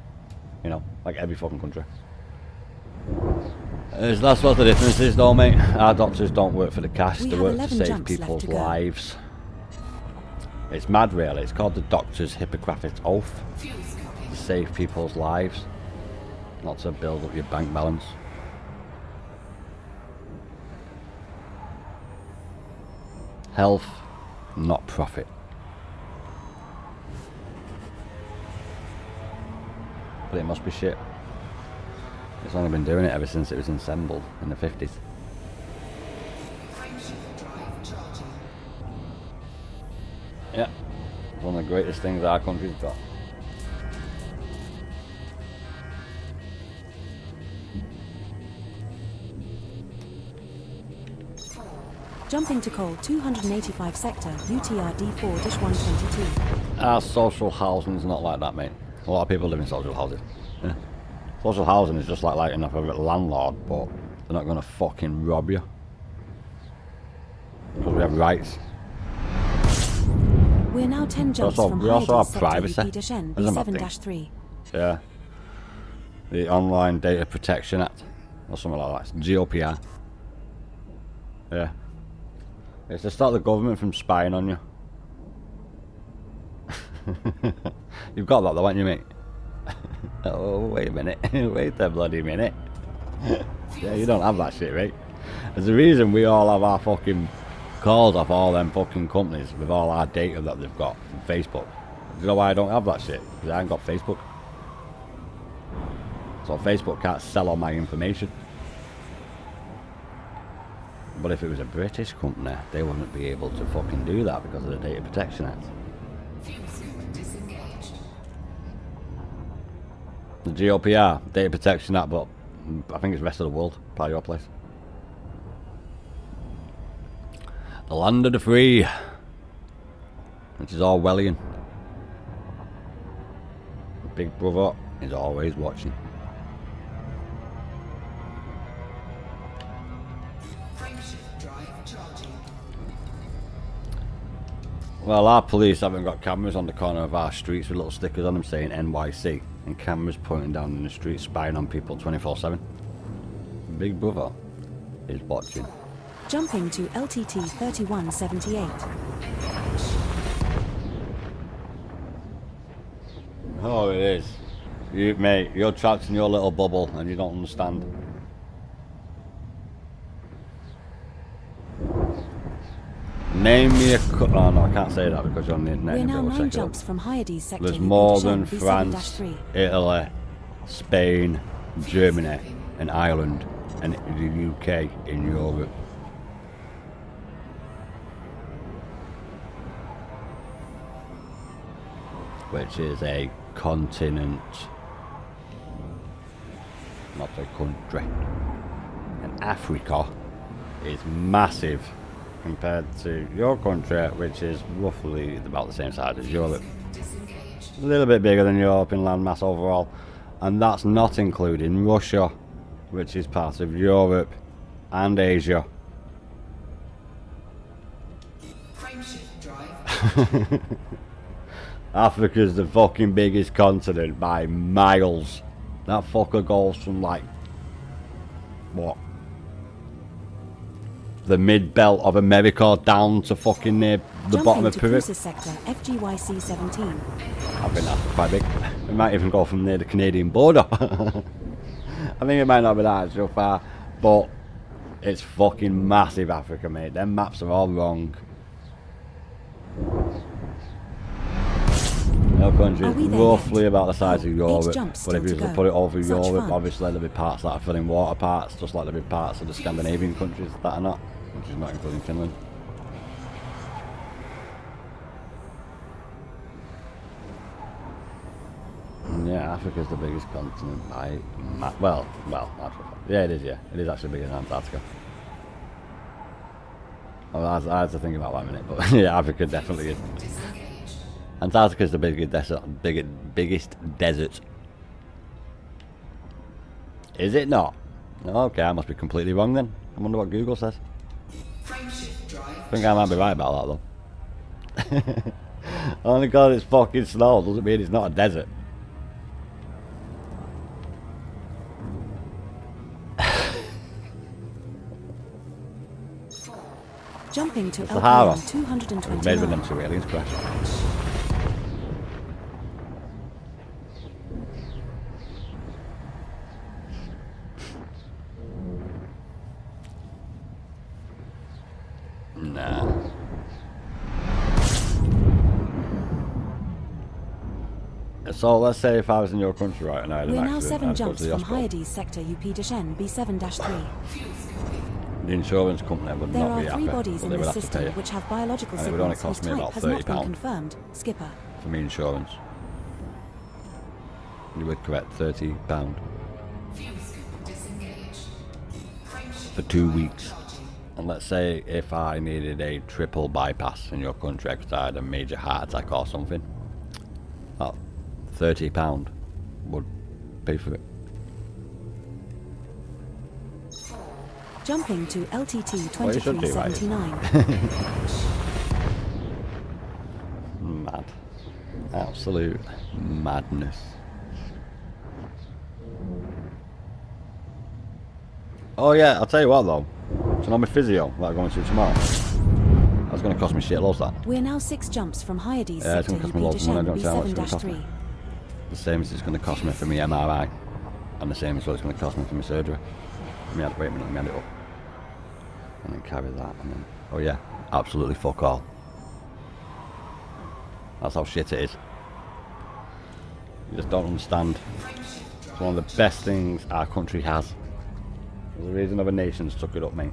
You know, like every fucking country. That's what the difference is though, mate. Our doctors don't work for the cash, We they have work to 11 save jumps left people's to go. lives. It's mad really, it's called the doctor's Hippocratic Oath. To save people's lives, not to build up your bank balance. Health, not profit. But it must be shit. It's only been doing it ever since it was assembled in the 50s. Yeah, it's one of the greatest things our country's got. Jumping to coal 285 sector UTR D4-122. Our social housing's not like that, mate. A lot of people live in social housing. Yeah. Social housing is just like enough of a landlord, but they're not going to fucking rob you. Because we have rights. We're now 10 jumps Also- from we also Hyades have sector privacy. UP-N Isn't that B7-3. Yeah. The Online Data Protection Act. Or something like that. It's GOPR. Yeah. It's to stop the government from spying on you. You've got that though, haven't you, mate? Oh, wait a minute. Wait a bloody minute. Yeah, you don't have that shit, right? There's a reason we all have our fucking calls off all them fucking companies with all our data that they've got from Facebook. Do you know why I don't have that shit? Because I ain't got Facebook. So Facebook can't sell all my information. But if it was a British company, they wouldn't be able to fucking do that because of the Data Protection Act. The GOPR, Data Protection Act, but I think it's the rest of the world, probably your place. The land of the free, which is Orwellian. Big Brother is always watching. Well, our police haven't got cameras on the corner of our streets with little stickers on them saying NYC and cameras pointing down in the street spying on people 24/7. Big Brother is watching. Jumping to LTT 3178. Oh, it is. You, mate, you're trapped in your little bubble and you don't understand. Name me a oh no, I can't say that because you're on the internet. We're now We'll 9 check it jumps up. from Hyades sector. There's UP more Dijon, than B7-3. France, Italy, Spain, Germany, and Ireland, and the UK in Europe. Which is a continent, not a country. And Africa is massive compared to your country, which is roughly about the same size as Europe. A little bit bigger than Europe in landmass overall, and that's not including Russia, which is part of Europe and Asia. Frameshift drive. Africa's the fucking biggest continent by miles. That fucker goes from like, what? The mid-belt of America down to fucking near the bottom of to Peru. Cruises sector, FGYC 17. I think that's quite big. It might even go from near the Canadian border. I think it might not be that so far, but it's fucking massive, Africa, mate. Them maps are all wrong. Your country Are is we there roughly yet? about the size of Oh, 8 Europe, jumps but if you still to just go. put it over Such Europe, fun. obviously there'll be parts that are filling water parts, just like there'll be parts of the Scandinavian countries that are not, which is not including Finland. Yeah, Africa's the biggest continent by well, Africa. Yeah, it is. Yeah, it is actually bigger than Antarctica. Well, I had to think about that a minute, but yeah, Africa definitely is. Antarctica's the biggest desert. Is it not? Okay, I must be completely wrong then. I wonder what Google says. Frameshift drive. I think I might be right about that though. Only because it's fucking snow doesn't mean it's not a desert. Jumping to Sahara. LPM 229. Made with them two aliens crash. Nah. So let's say if I was in your country right and I had an We're now accident, 7 I'd go jumps to the from hospital. Hyades sector, UP Dijon, B7-3. The insurance company would There not are be 3 happy, bodies but in they would the have to pay system you. which have biological And it would only signals whose cost me type about has not been £30 confirmed. Skipper. for me insurance. You would correct £30 Fuel scoop disengaged. Frameshift for 2 drive weeks. charging. And let's say if I needed a triple bypass in your country because I had a major heart attack or something, that £30 would pay for it. Jumping to LTT Well, you should do, right? 2379. Mad. Absolute madness. Oh yeah, I'll tell you what though. Do you know my physio that I'm going to tomorrow? That's going to cost me shitloads that. We're now 6 jumps from Hyades Yeah, it's sector, going to cost me UP loads of money. I Dijon, don't know how much it's going to cost me. B7-3. The same as it's going to cost me for my MRI. And the same as what it's going to cost me for my surgery. Wait a minute, let me add it up. And then carry that and then... Oh yeah, absolutely fuck all. That's how shit it is. You just don't understand. It's one of the best things our country has. There's a reason other nations took it up, mate.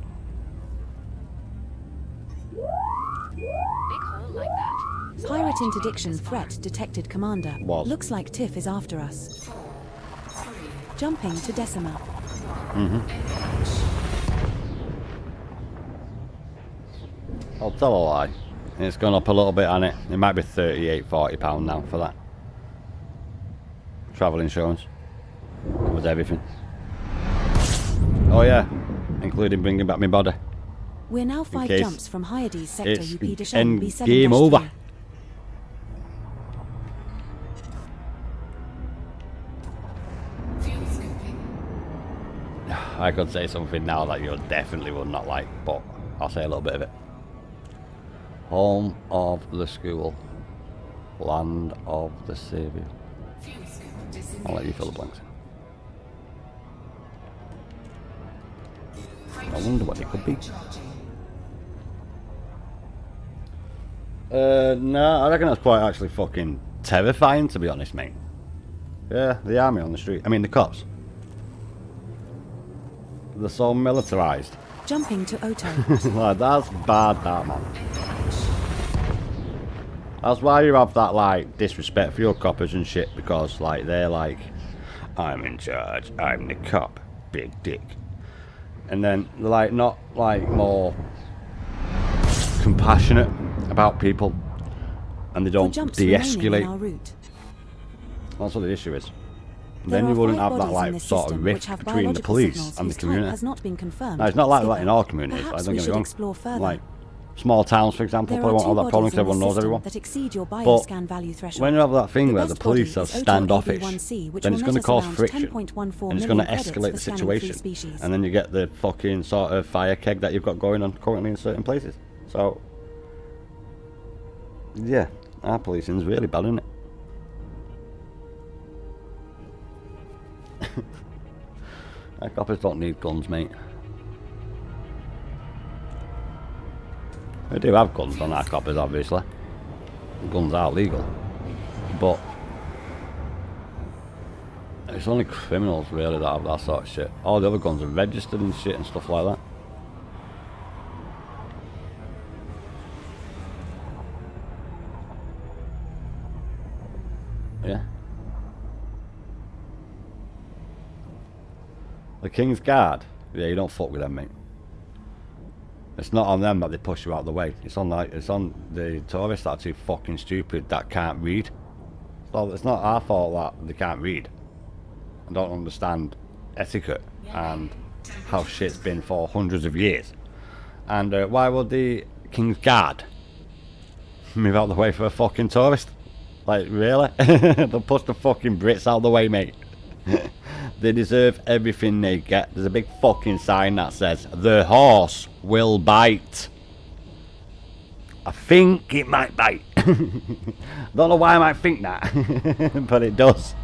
Big hole like that. Pirate interdiction threat detected, Commander. Was. Looks like Tiff is after us. Jumping to Decima. I'll tell a lie. It's gone up a little bit on it. It might be £38–40 now for that. Travel insurance. Covers everything. Oh yeah, including bringing back my body. We're now 5 case jumps from Hyades sector, it's UP Dijon, end B7-3. game over. Fuel scooping. I could say something now that you definitely would not like, but I'll say a little bit of it. Home of the school. Land of the saviour. Fuel scoop disengaged. I'll let you fill the blanks in. I wonder what it could be. No, I reckon that's quite actually fucking terrifying, to be honest, mate. Yeah, the army on the street. I mean, the cops. They're so militarised. Jumping to auto. Like, that's bad, that, man. That's why you have that, like, disrespect for your coppers and shit, because, like, they're like, I'm in charge, I'm the cop, big dick. And then they're, like, not, like, more compassionate about people, and they don't de-escalate. That's what the issue is. Then you wouldn't have that, like, sort of rift between the police and the community. Has not been confirmed. No, it's not like that in all communities. I don't get me wrong. Like, small towns, for example, probably won't have that problem because everyone knows everyone. That exceed your but threshold. when you have that thing where the police are standoffish, then it's going to cause friction, and it's going to escalate the situation, and then you get the fucking sort of fire keg that you've got going on currently in certain places. So, yeah, our policing is really bad, isn't it? Our coppers don't need guns, mate. We do have guns on our coppers, obviously. Guns are legal. But it's only criminals, really, that have that sort of shit. All the other guns are registered and shit and stuff like that. Yeah. The King's Guard, yeah, you don't fuck with them, mate. It's not on them that they push you out of the way. It's on the tourists that are too fucking stupid that can't read. So it's not our fault that they can't read and don't understand etiquette and how shit's been for hundreds of years. And why would the King's Guard move out of the way for a fucking tourist? Like, really? They'll push the fucking Brits out of the way, mate. They deserve everything they get. There's a big fucking sign that says, the horse will bite. I think it might bite. Don't know why I might think that, but it does.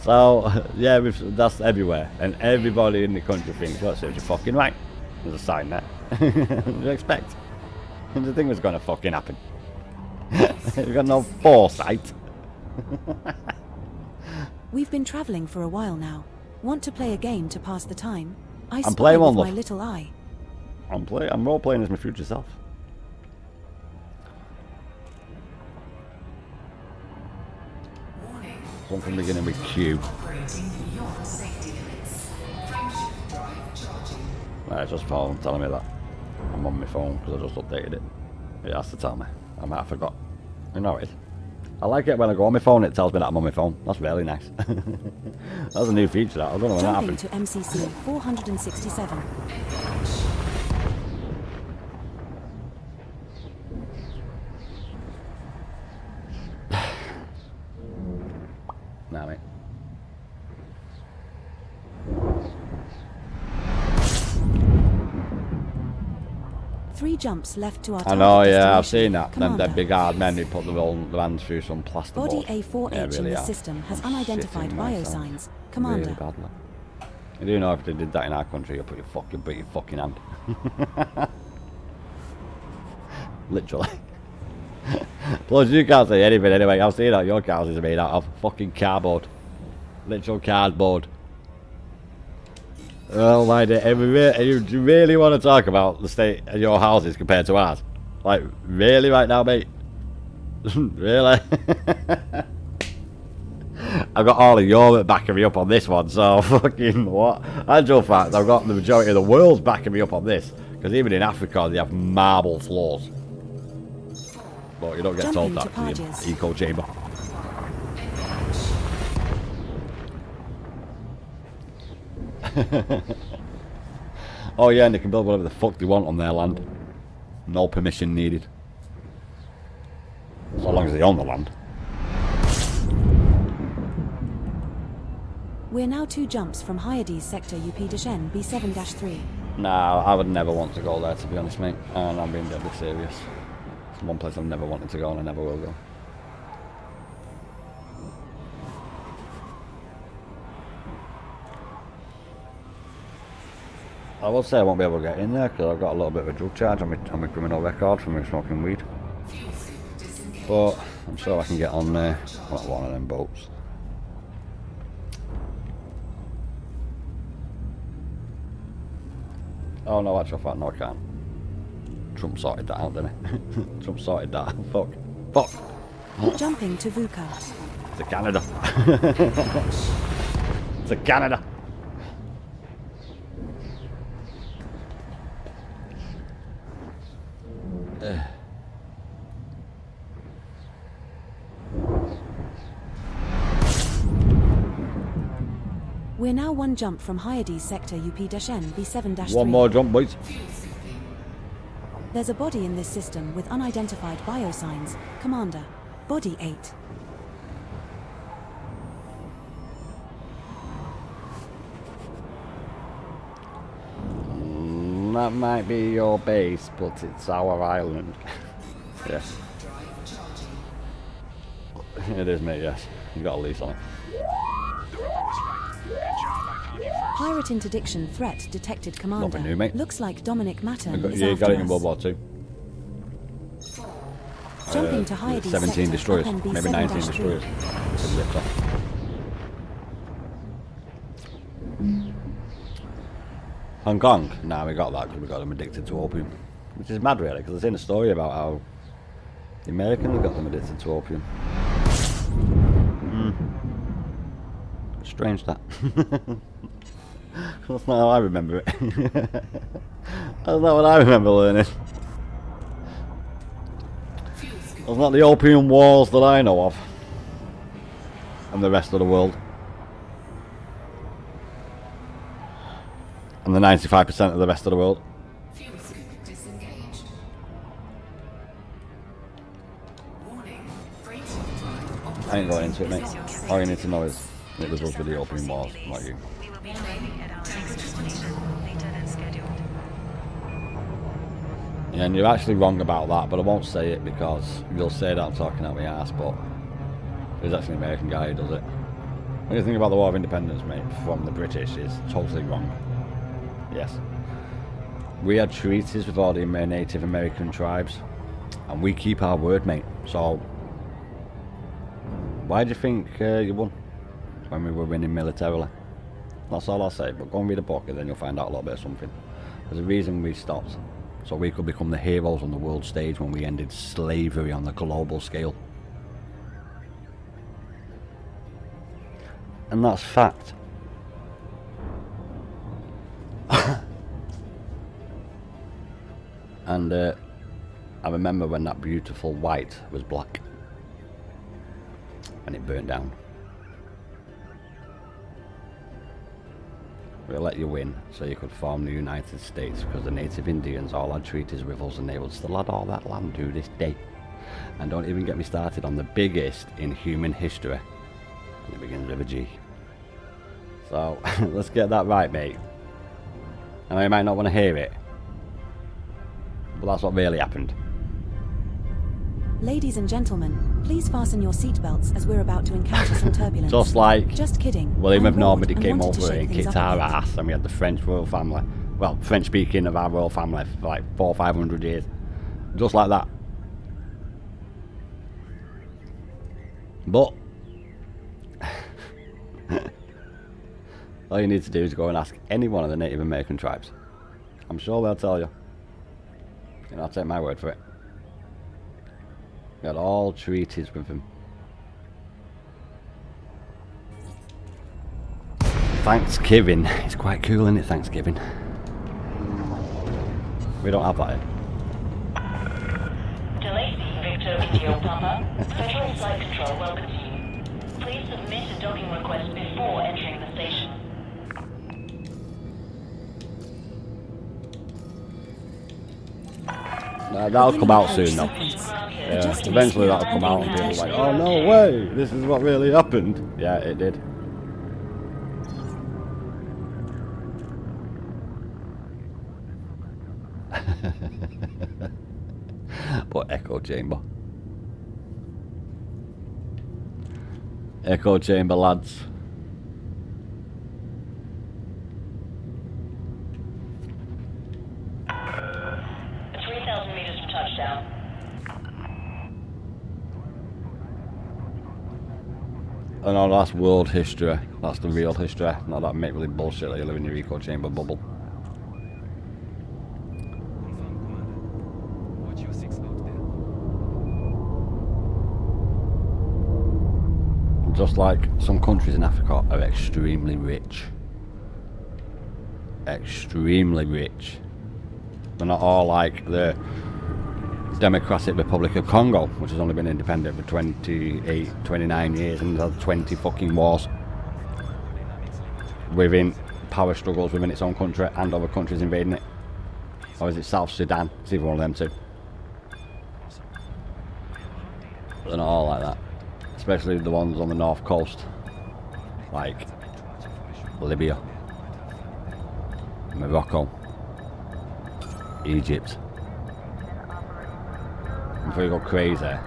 So, yeah, that's everywhere. And everybody in the country thinks, well, serves you fucking right. There's a sign there. What do you expect? The thing was going to fucking happen. You've got no foresight. We've been travelling for a while now. Want to play a game to pass the time? I'm playing one, with love. my little eye. I'm role playing as my future self. Warning. Something beginning with Q. Operating beyond safety limits. Frameshift drive charging. Right, it's just phone telling me that I'm on my phone because I just updated it. It has to tell me. I might have forgot. You know it is. I like it when I go on my phone, it tells me that I'm on my phone. That's really nice. That's a new feature, that. I don't know when that Jumping happened. to MCC 467. Nah, mate. Three jumps left to our I know, yeah, I've destination. seen that. Them Commander. big hard men who put their hands through some plasterboard. Body A4H Yeah, in really the are. system has I'm unidentified shitting myself. biosigns. Commander. Really badly. You do know if they did that in our country, you'll put your fucking hand. Literally. Plus, you can't say anything anyway. I've seen that your cars is made out of fucking cardboard. Literal cardboard. Oh my dear, you really want to talk about the state of your houses compared to ours? Like, really right now, mate? Really? I've got all of Europe backing me up on this one, so fucking what? Actual fact, I've got the majority of the world backing me up on this. Because even in Africa, they have marble floors. But you don't get told that in the eco chamber. Oh yeah, and they can build whatever the fuck they want on their land. No permission needed. So long as they own the land. We're now 2 jumps from Hyades sector UP-N B7-3. Nah, I would never want to go there, to be honest, mate. And I'm being deadly serious. one place I've never wanted to go and I never will go. I will say I won't be able to get in there because I've got a little bit of a drug charge on my criminal record for me smoking weed. But I'm sure I can get on there on one of them boats. Oh no, actual fact, no I can't. Trump sorted that out, didn't he? Trump sorted that out. Fuck. Fuck. Jumping to VUCA. To Canada. To Canada. We're now one jump from Hyades sector UP-N B7-3. One more jump, boys. There's a body in this system with unidentified biosigns. Commander. Body 8. That might be your base, but it's our island. Yes. It is, mate, yes. You got a lease on it. Pirate interdiction threat detected, Commander. Nothing new, mate. Looks like Dominic Mattern is You after got it in us. World War II. Jumping to Hyades 17 sector, destroyers, UP-N maybe 19 B7-3. destroyers. Been ripped off. Hong Kong? Nah, we got that because we got them addicted to opium. Which is mad really, because there's in a story about how the Americans got them addicted to opium. Strange that. That's not how I remember it. That's not what I remember learning. That's not the opium wars that I know of. And the rest of the world. And the 95% of the rest of the world. Fuel scoop disengaged. Warning. Freight drive I ain't going into it, mate. All you need to know is it was us with the opium wars, not you. We will be arriving at our next destination later than scheduled. Yeah, and you're actually wrong about that, but I won't say it because you'll say that I'm talking out my ass, but there's actually an American guy who does it. When you think about the War of Independence, mate, from the British, it's totally wrong. Yes. We had treaties with all the Native American tribes, and we keep our word, mate. So, why do you think you won when we were winning militarily? That's all I'll say, but go and read a book and then you'll find out a little bit of something. There's a reason we stopped. So we could become the heroes on the world stage when we ended slavery on the global scale. And that's fact. And I remember when that beautiful white was black and it burnt down. We'll let you win so you could form the United States because the native Indians all had treaties with us and they would still had all that land to this day. And don't even get me started on the biggest in human history, and it begins with a G. So let's get that right, mate. I know you might not want to hear it, but that's what really happened. Ladies and gentlemen, please fasten your seatbelts as we're about to encounter some turbulence. Just like Just kidding. William I'm of bored Normandy and came wanted to over shake and things kicked up a our bit. ass, and we had the French royal family, well, French speaking of our royal family for like 400 or 500 years. Just like that. But all you need to do is go and ask any one of the Native American tribes. I'm sure they'll tell you. And I'll take my word for it. We had all treaties with them. Thanksgiving. It's quite cool, isn't it, Thanksgiving? We don't have that here. Delay Victor Indio Papa. Federal Flight Control welcomes you. Please submit a docking request before entering the station. That'll come out soon, though. Sequence. Yeah, Adjusting eventually speed that'll come out and and people are like, oh no way, this is what really happened. Yeah, it did. But echo chamber. Echo chamber, lads. It's 3,000 meters from touchdown. I know that's world history. That's the real history. Not that make-believe bullshit that you live in your echo chamber bubble. Watch your 6 out there. Just like some countries in Africa are extremely rich. Extremely rich. They're not all like the Democratic Republic of Congo, which has only been independent for 29 years and has 20 fucking wars within power struggles within its own country and other countries invading it. Or is it South Sudan? It's either one of them two. They're not all like that. Especially the ones on the north coast. Like Libya, Morocco, Egypt. Before you go crazy,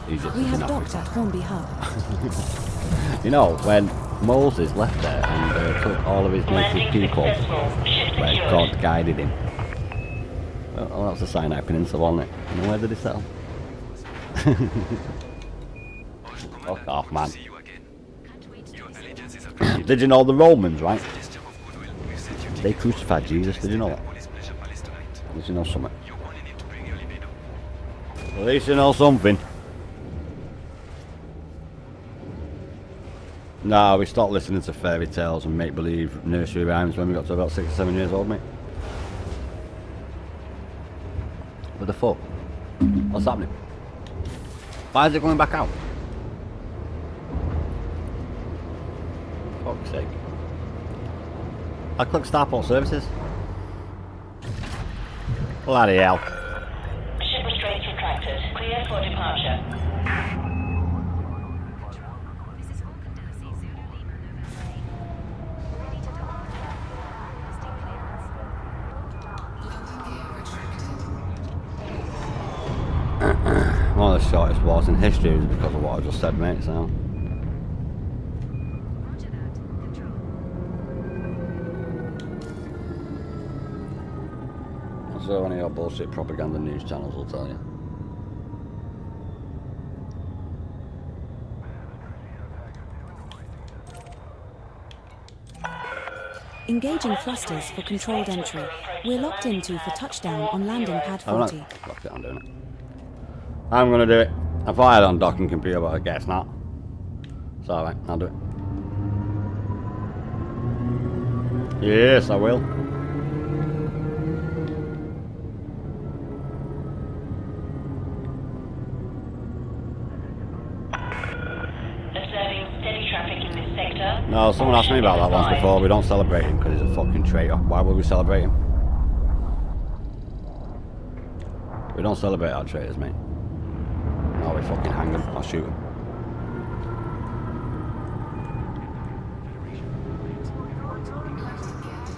Egypt We is have in docked Africa. at Hornby Hub. You know, when Moses left there and took all of his native people, where God guided him. Oh, that was the Sinai Peninsula, wasn't it? And where did he settle? Fuck off, man. See you again. Your allegiance is appreciated. Did you know the Romans, right? Gesture of goodwill. We've sent you They crucified Jesus, did you know that? Police Pleasure Palace tonight. Did you know something? You only need to bring your libido. At least you know something. No, we stopped listening to fairy tales and make-believe nursery rhymes when we got to about 6 or 7 years old, mate. What the fuck? What's happening? Why is it going back out? Fuck's sake. I clicked Starport Services. Bloody hell. Ship restraints retracted. Clear for departure. This is Falcon Darcy, Zulu Lima, November 8. Ready to depart. Requesting clearance. Landing gear retracted. One of the shortest wars in history is because of what I just said, mate, so. Roger that. Control. That's what one of your bullshit propaganda news channels will tell you. Engaging thrusters for controlled entry. We're locked into for touchdown on landing pad 40. Fuck it, I'm doing it. I'm gonna do it. I thought I had it on docking computer, but I guess not. It's alright, I'll do it. Yes, I will. Observing steady traffic in this sector. No, someone asked me about that once before. We don't celebrate him because he's a fucking traitor. Why would we celebrate him? We don't celebrate our traitors, mate. No, we fucking hang them or shoot them.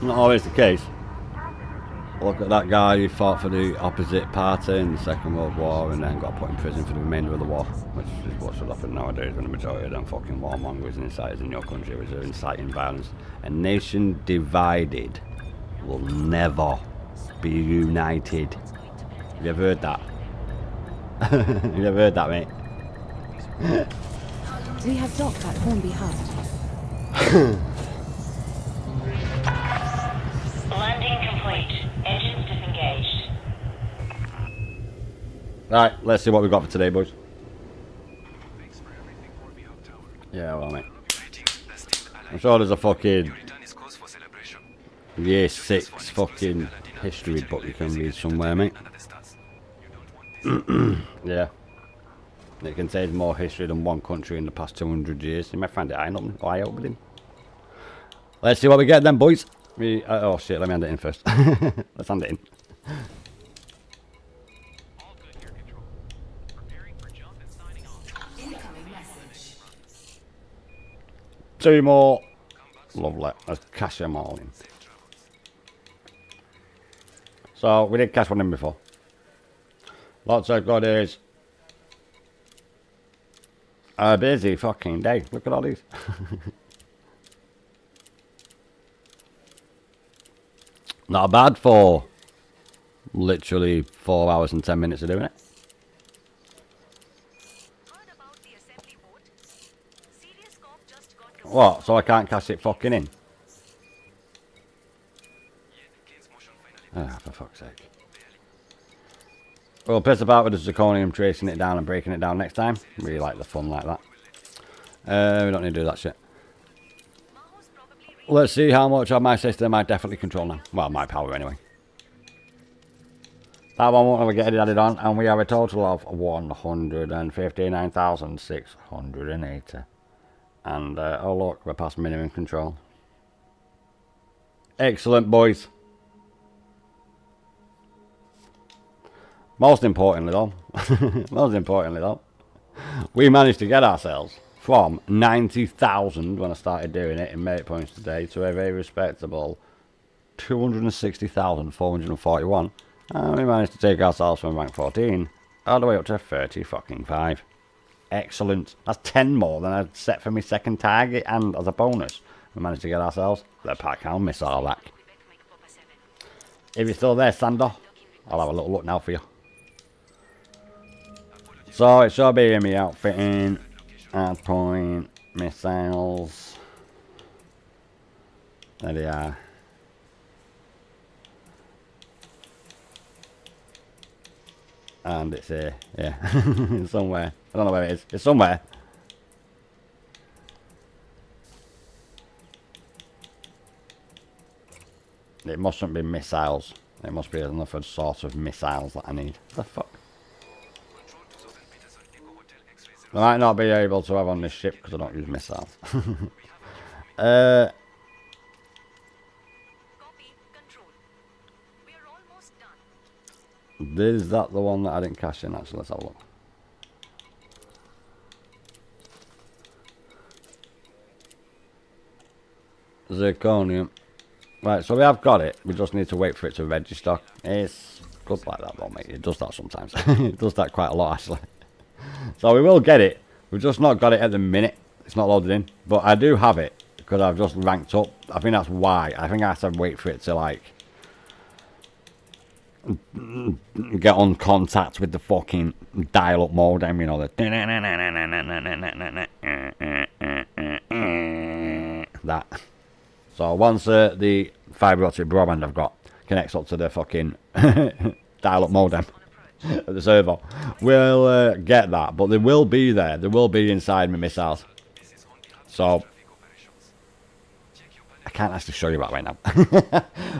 Not always the case. Look at that guy who fought for the opposite party in the Second World War and then got put in prison for the remainder of the war, which is what should happen nowadays when the majority of them fucking warmongers and inciters in your country are inciting violence. A nation divided will never be united. Have you ever heard that? Have you ever heard that, mate? We have docked at Hornby Hub. Landing complete. Engines disengaged. Right, let's see what we've got for today, boys. Thanks for everything, Hornby Hub Tower. Yeah, well, mate. Uniting the esteemed ally. I'm sure there's a fucking Your return is cause for celebration. year 6 fucking history book you can read somewhere, mate. Under the stars. You don't want this. Yeah. It contains more history than one country in the past 200 years. You might find it eye-opening. Let's see what we get then, boys. Oh shit, let me hand it in first. Let's hand it in. All good here, Control. Preparing for jump and signing off. Incoming message. 2 more. Lovely. Let's cash them all in. So, we did cash one in before. Lots of goodies. A busy fucking day. Look at all these. Not bad for literally 4 hours and 10 minutes of doing it. What? So I can't cast it fucking in? Ah, for fuck's sake. We'll piss about with the zirconium, tracing it down and breaking it down next time. Really like the fun like that. We don't need to do that shit. Let's see how much of my system I definitely control now. Well, my power anyway. That one won't ever get added on, and we have a total of 159,680. And, oh look, we're past minimum control. Excellent, boys. Most importantly though, we managed to get ourselves from 90,000 when I started doing it in merit points today to a very respectable 260,441. And we managed to take ourselves from rank 14 all the way up to 30 fucking 5. Excellent. That's 10 more than I'd set for my second target, and as a bonus, we managed to get ourselves the Pack-Hound missile rack. If you're still there, Sander, I'll have a little look now for you. So it should be in me outfitting, hard point, missiles. There they are. And it's here, yeah, somewhere. I don't know where it is. It's somewhere. It mustn't be missiles. It must be another sort of missiles that I need. What the fuck? I might not be able to have on this ship because I don't use missiles. Is that the one that I didn't cash in actually? Let's have a look. Zirconium. Right, so we have got it. We just need to wait for it to register. It's good like that though, mate. It does that sometimes. It does that quite a lot actually. So we will get it. We've just not got it at the minute. It's not loaded in. But I do have it because I've just ranked up. I think that's why. I think I have to wait for it to like get on contact with the fucking dial-up modem, you know, that. So once the fibre optic broadband I've got connects up to the fucking dial-up modem at the server, we'll get that. But they will be there. They will be inside my missiles. So I can't actually show you that right now.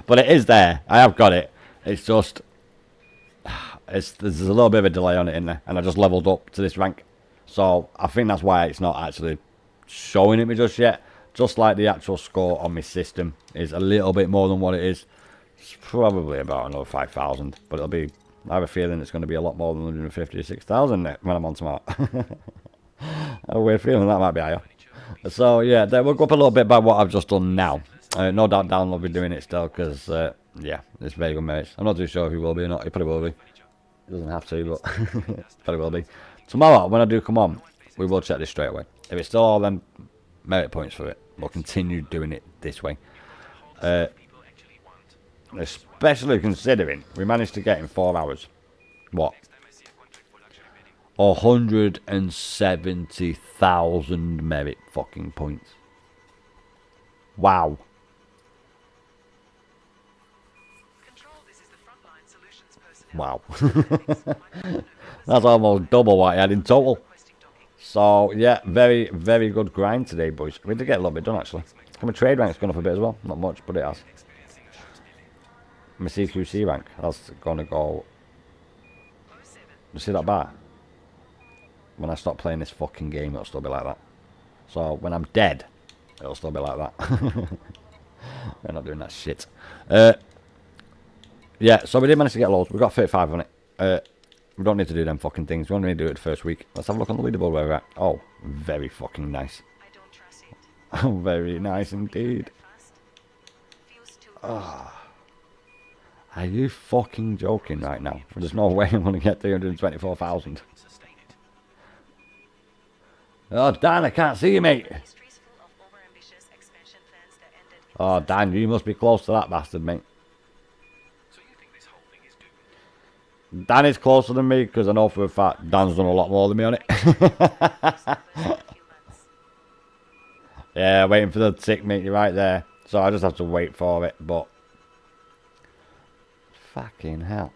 But it is there. I have got it. It's just there's a little bit of a delay on it in there, and I just leveled up to this rank. So I think that's why it's not actually showing it me just yet. Just like the actual score on my system is a little bit more than what it is. It's probably about another 5,000, but it'll be, I have a feeling it's going to be a lot more than 156,000 when I'm on tomorrow. I have a weird feeling that might be higher. So yeah, we'll go up a little bit by what I've just done now. No doubt Down will be doing it still because yeah, it's very good merits. I'm not too sure if he will be or not. He probably will be. He doesn't have to, but probably will be. Tomorrow, when I do come on, we will check this straight away. If it's still all them merit points for it, we'll continue doing it this way. Especially considering we managed to get in 4 hours. What? 170,000 merit fucking points. Wow. Wow. That's almost double what I had in total. So yeah, very, very good grind today, boys. We did get a little bit done actually. My trade rank's gone up a bit as well. Not much, but it has. My CQC rank, that's gonna go. You see that bar? When I stop playing this fucking game, it'll still be like that. So when I'm dead, it'll still be like that. We're not doing that shit. Yeah, so we did manage to get loads. We got 35 on it. We don't need to do them fucking things. We only need to do it the first week. Let's have a look on the leaderboard where we're at. Oh, very fucking nice. Oh, very nice indeed. Oh. Are you fucking joking right now? There's no way I'm going to get 324,000. Oh, Dan, I can't see you, mate. Ministries full of overambitious expansion plans that ended in Oh, Dan, you must be close to that bastard, mate. So you think this whole thing is doomed? Dan is closer than me, because I know for a fact Dan's done a lot more than me on it. a few months. Yeah, waiting for the tick, mate, you're right there. So I just have to wait for it, but... Fucking hell.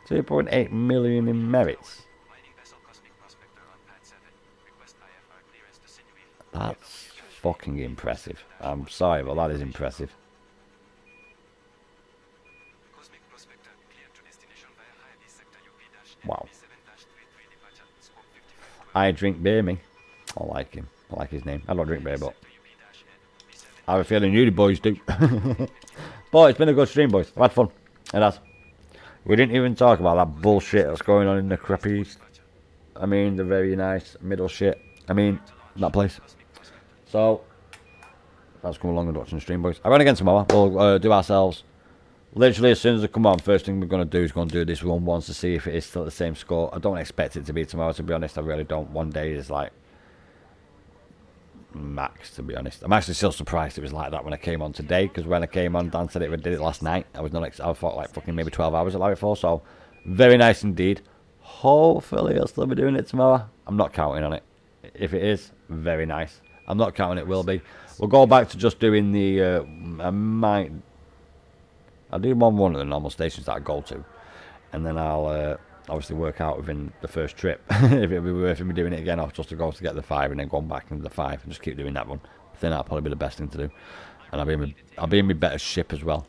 2.8 million in merits. Mining vessel Cosmic Prospector on pad 7. Request IFR clearance to Sinuif. That's fucking impressive. I'm sorry, but that is impressive. Cosmic Prospector cleared to destination via Highway Sector UP-7-33 Wow. departure, scope 55. I drink beer, me. I like him. I like his name. I don't drink beer, but UP-N, I have a feeling you boys do. But it's been a good stream, boys. I've had fun. It has. We didn't even talk about that bullshit that's going on in the crappy... I mean, the very nice middle shit. I mean, that place. So, let's come along and watch the stream, boys. I'm going again tomorrow. We'll do ourselves. Literally, as soon as I come on, first thing we're going to do is go and do this run once to see if it is still the same score. I don't expect it to be tomorrow, to be honest. I really don't. One day is like... max, to be honest. I'm actually still surprised it was like that when I came on today, because when I came on, Dan said it did it last night. I was not I thought like fucking maybe 12 hours allowed it for, so very nice indeed. Hopefully I'll still be doing it tomorrow. I'm not counting on it. If it is, very nice. I'm not counting it will be. We'll go back to just doing the I'll do one of the normal stations that I go to, and then I'll obviously work out within the first trip if it'll be worth me doing it again, or just to go to get the 5 and then going back into the 5 and just keep doing that one. I think that'll probably be the best thing to do, and I'll be in my better ship as well,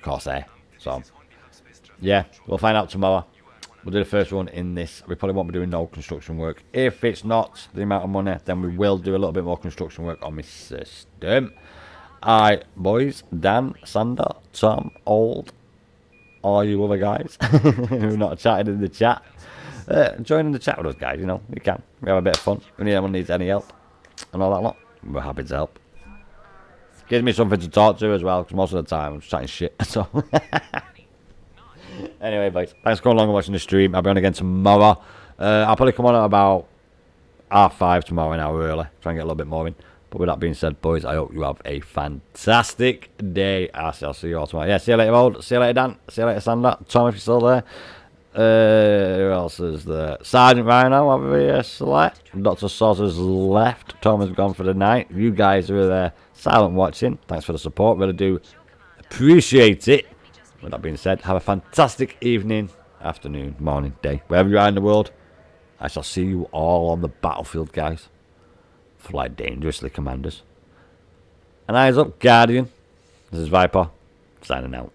Corsair. So yeah, we'll find out tomorrow. We'll do the first one in this. We probably won't be doing no construction work. If it's not the amount of money, then we will do a little bit more construction work on my system. Alright, boys, Dan, Sander, Tom, Old, all you other guys who are not chatting in the chat, join in the chat with us, guys. You know, we can. We have a bit of fun. If anyone needs any help and all that lot, we're happy to help. Gives me something to talk to as well, because most of the time I'm just chatting shit. So anyway, boys, thanks for coming along and watching the stream. I'll be on again tomorrow. I'll probably come on at about 5:30 tomorrow, an hour early. Try and get a little bit more in. But with that being said, boys, I hope you have a fantastic day. I'll see you all tomorrow. Yeah, see you later, Old. See you later, Dan. See you later, Sander. Tom, if you're still there. Who else is there? Sergeant Rhino over here select. Dr. Soz has left. Tom has gone for the night. You guys are there silent watching. Thanks for the support. Really do appreciate it. With that being said, have a fantastic evening, afternoon, morning, day. Wherever you are in the world, I shall see you all on the battlefield, guys. Fly dangerously, commanders. And eyes up, Guardian. This is Viper, signing out.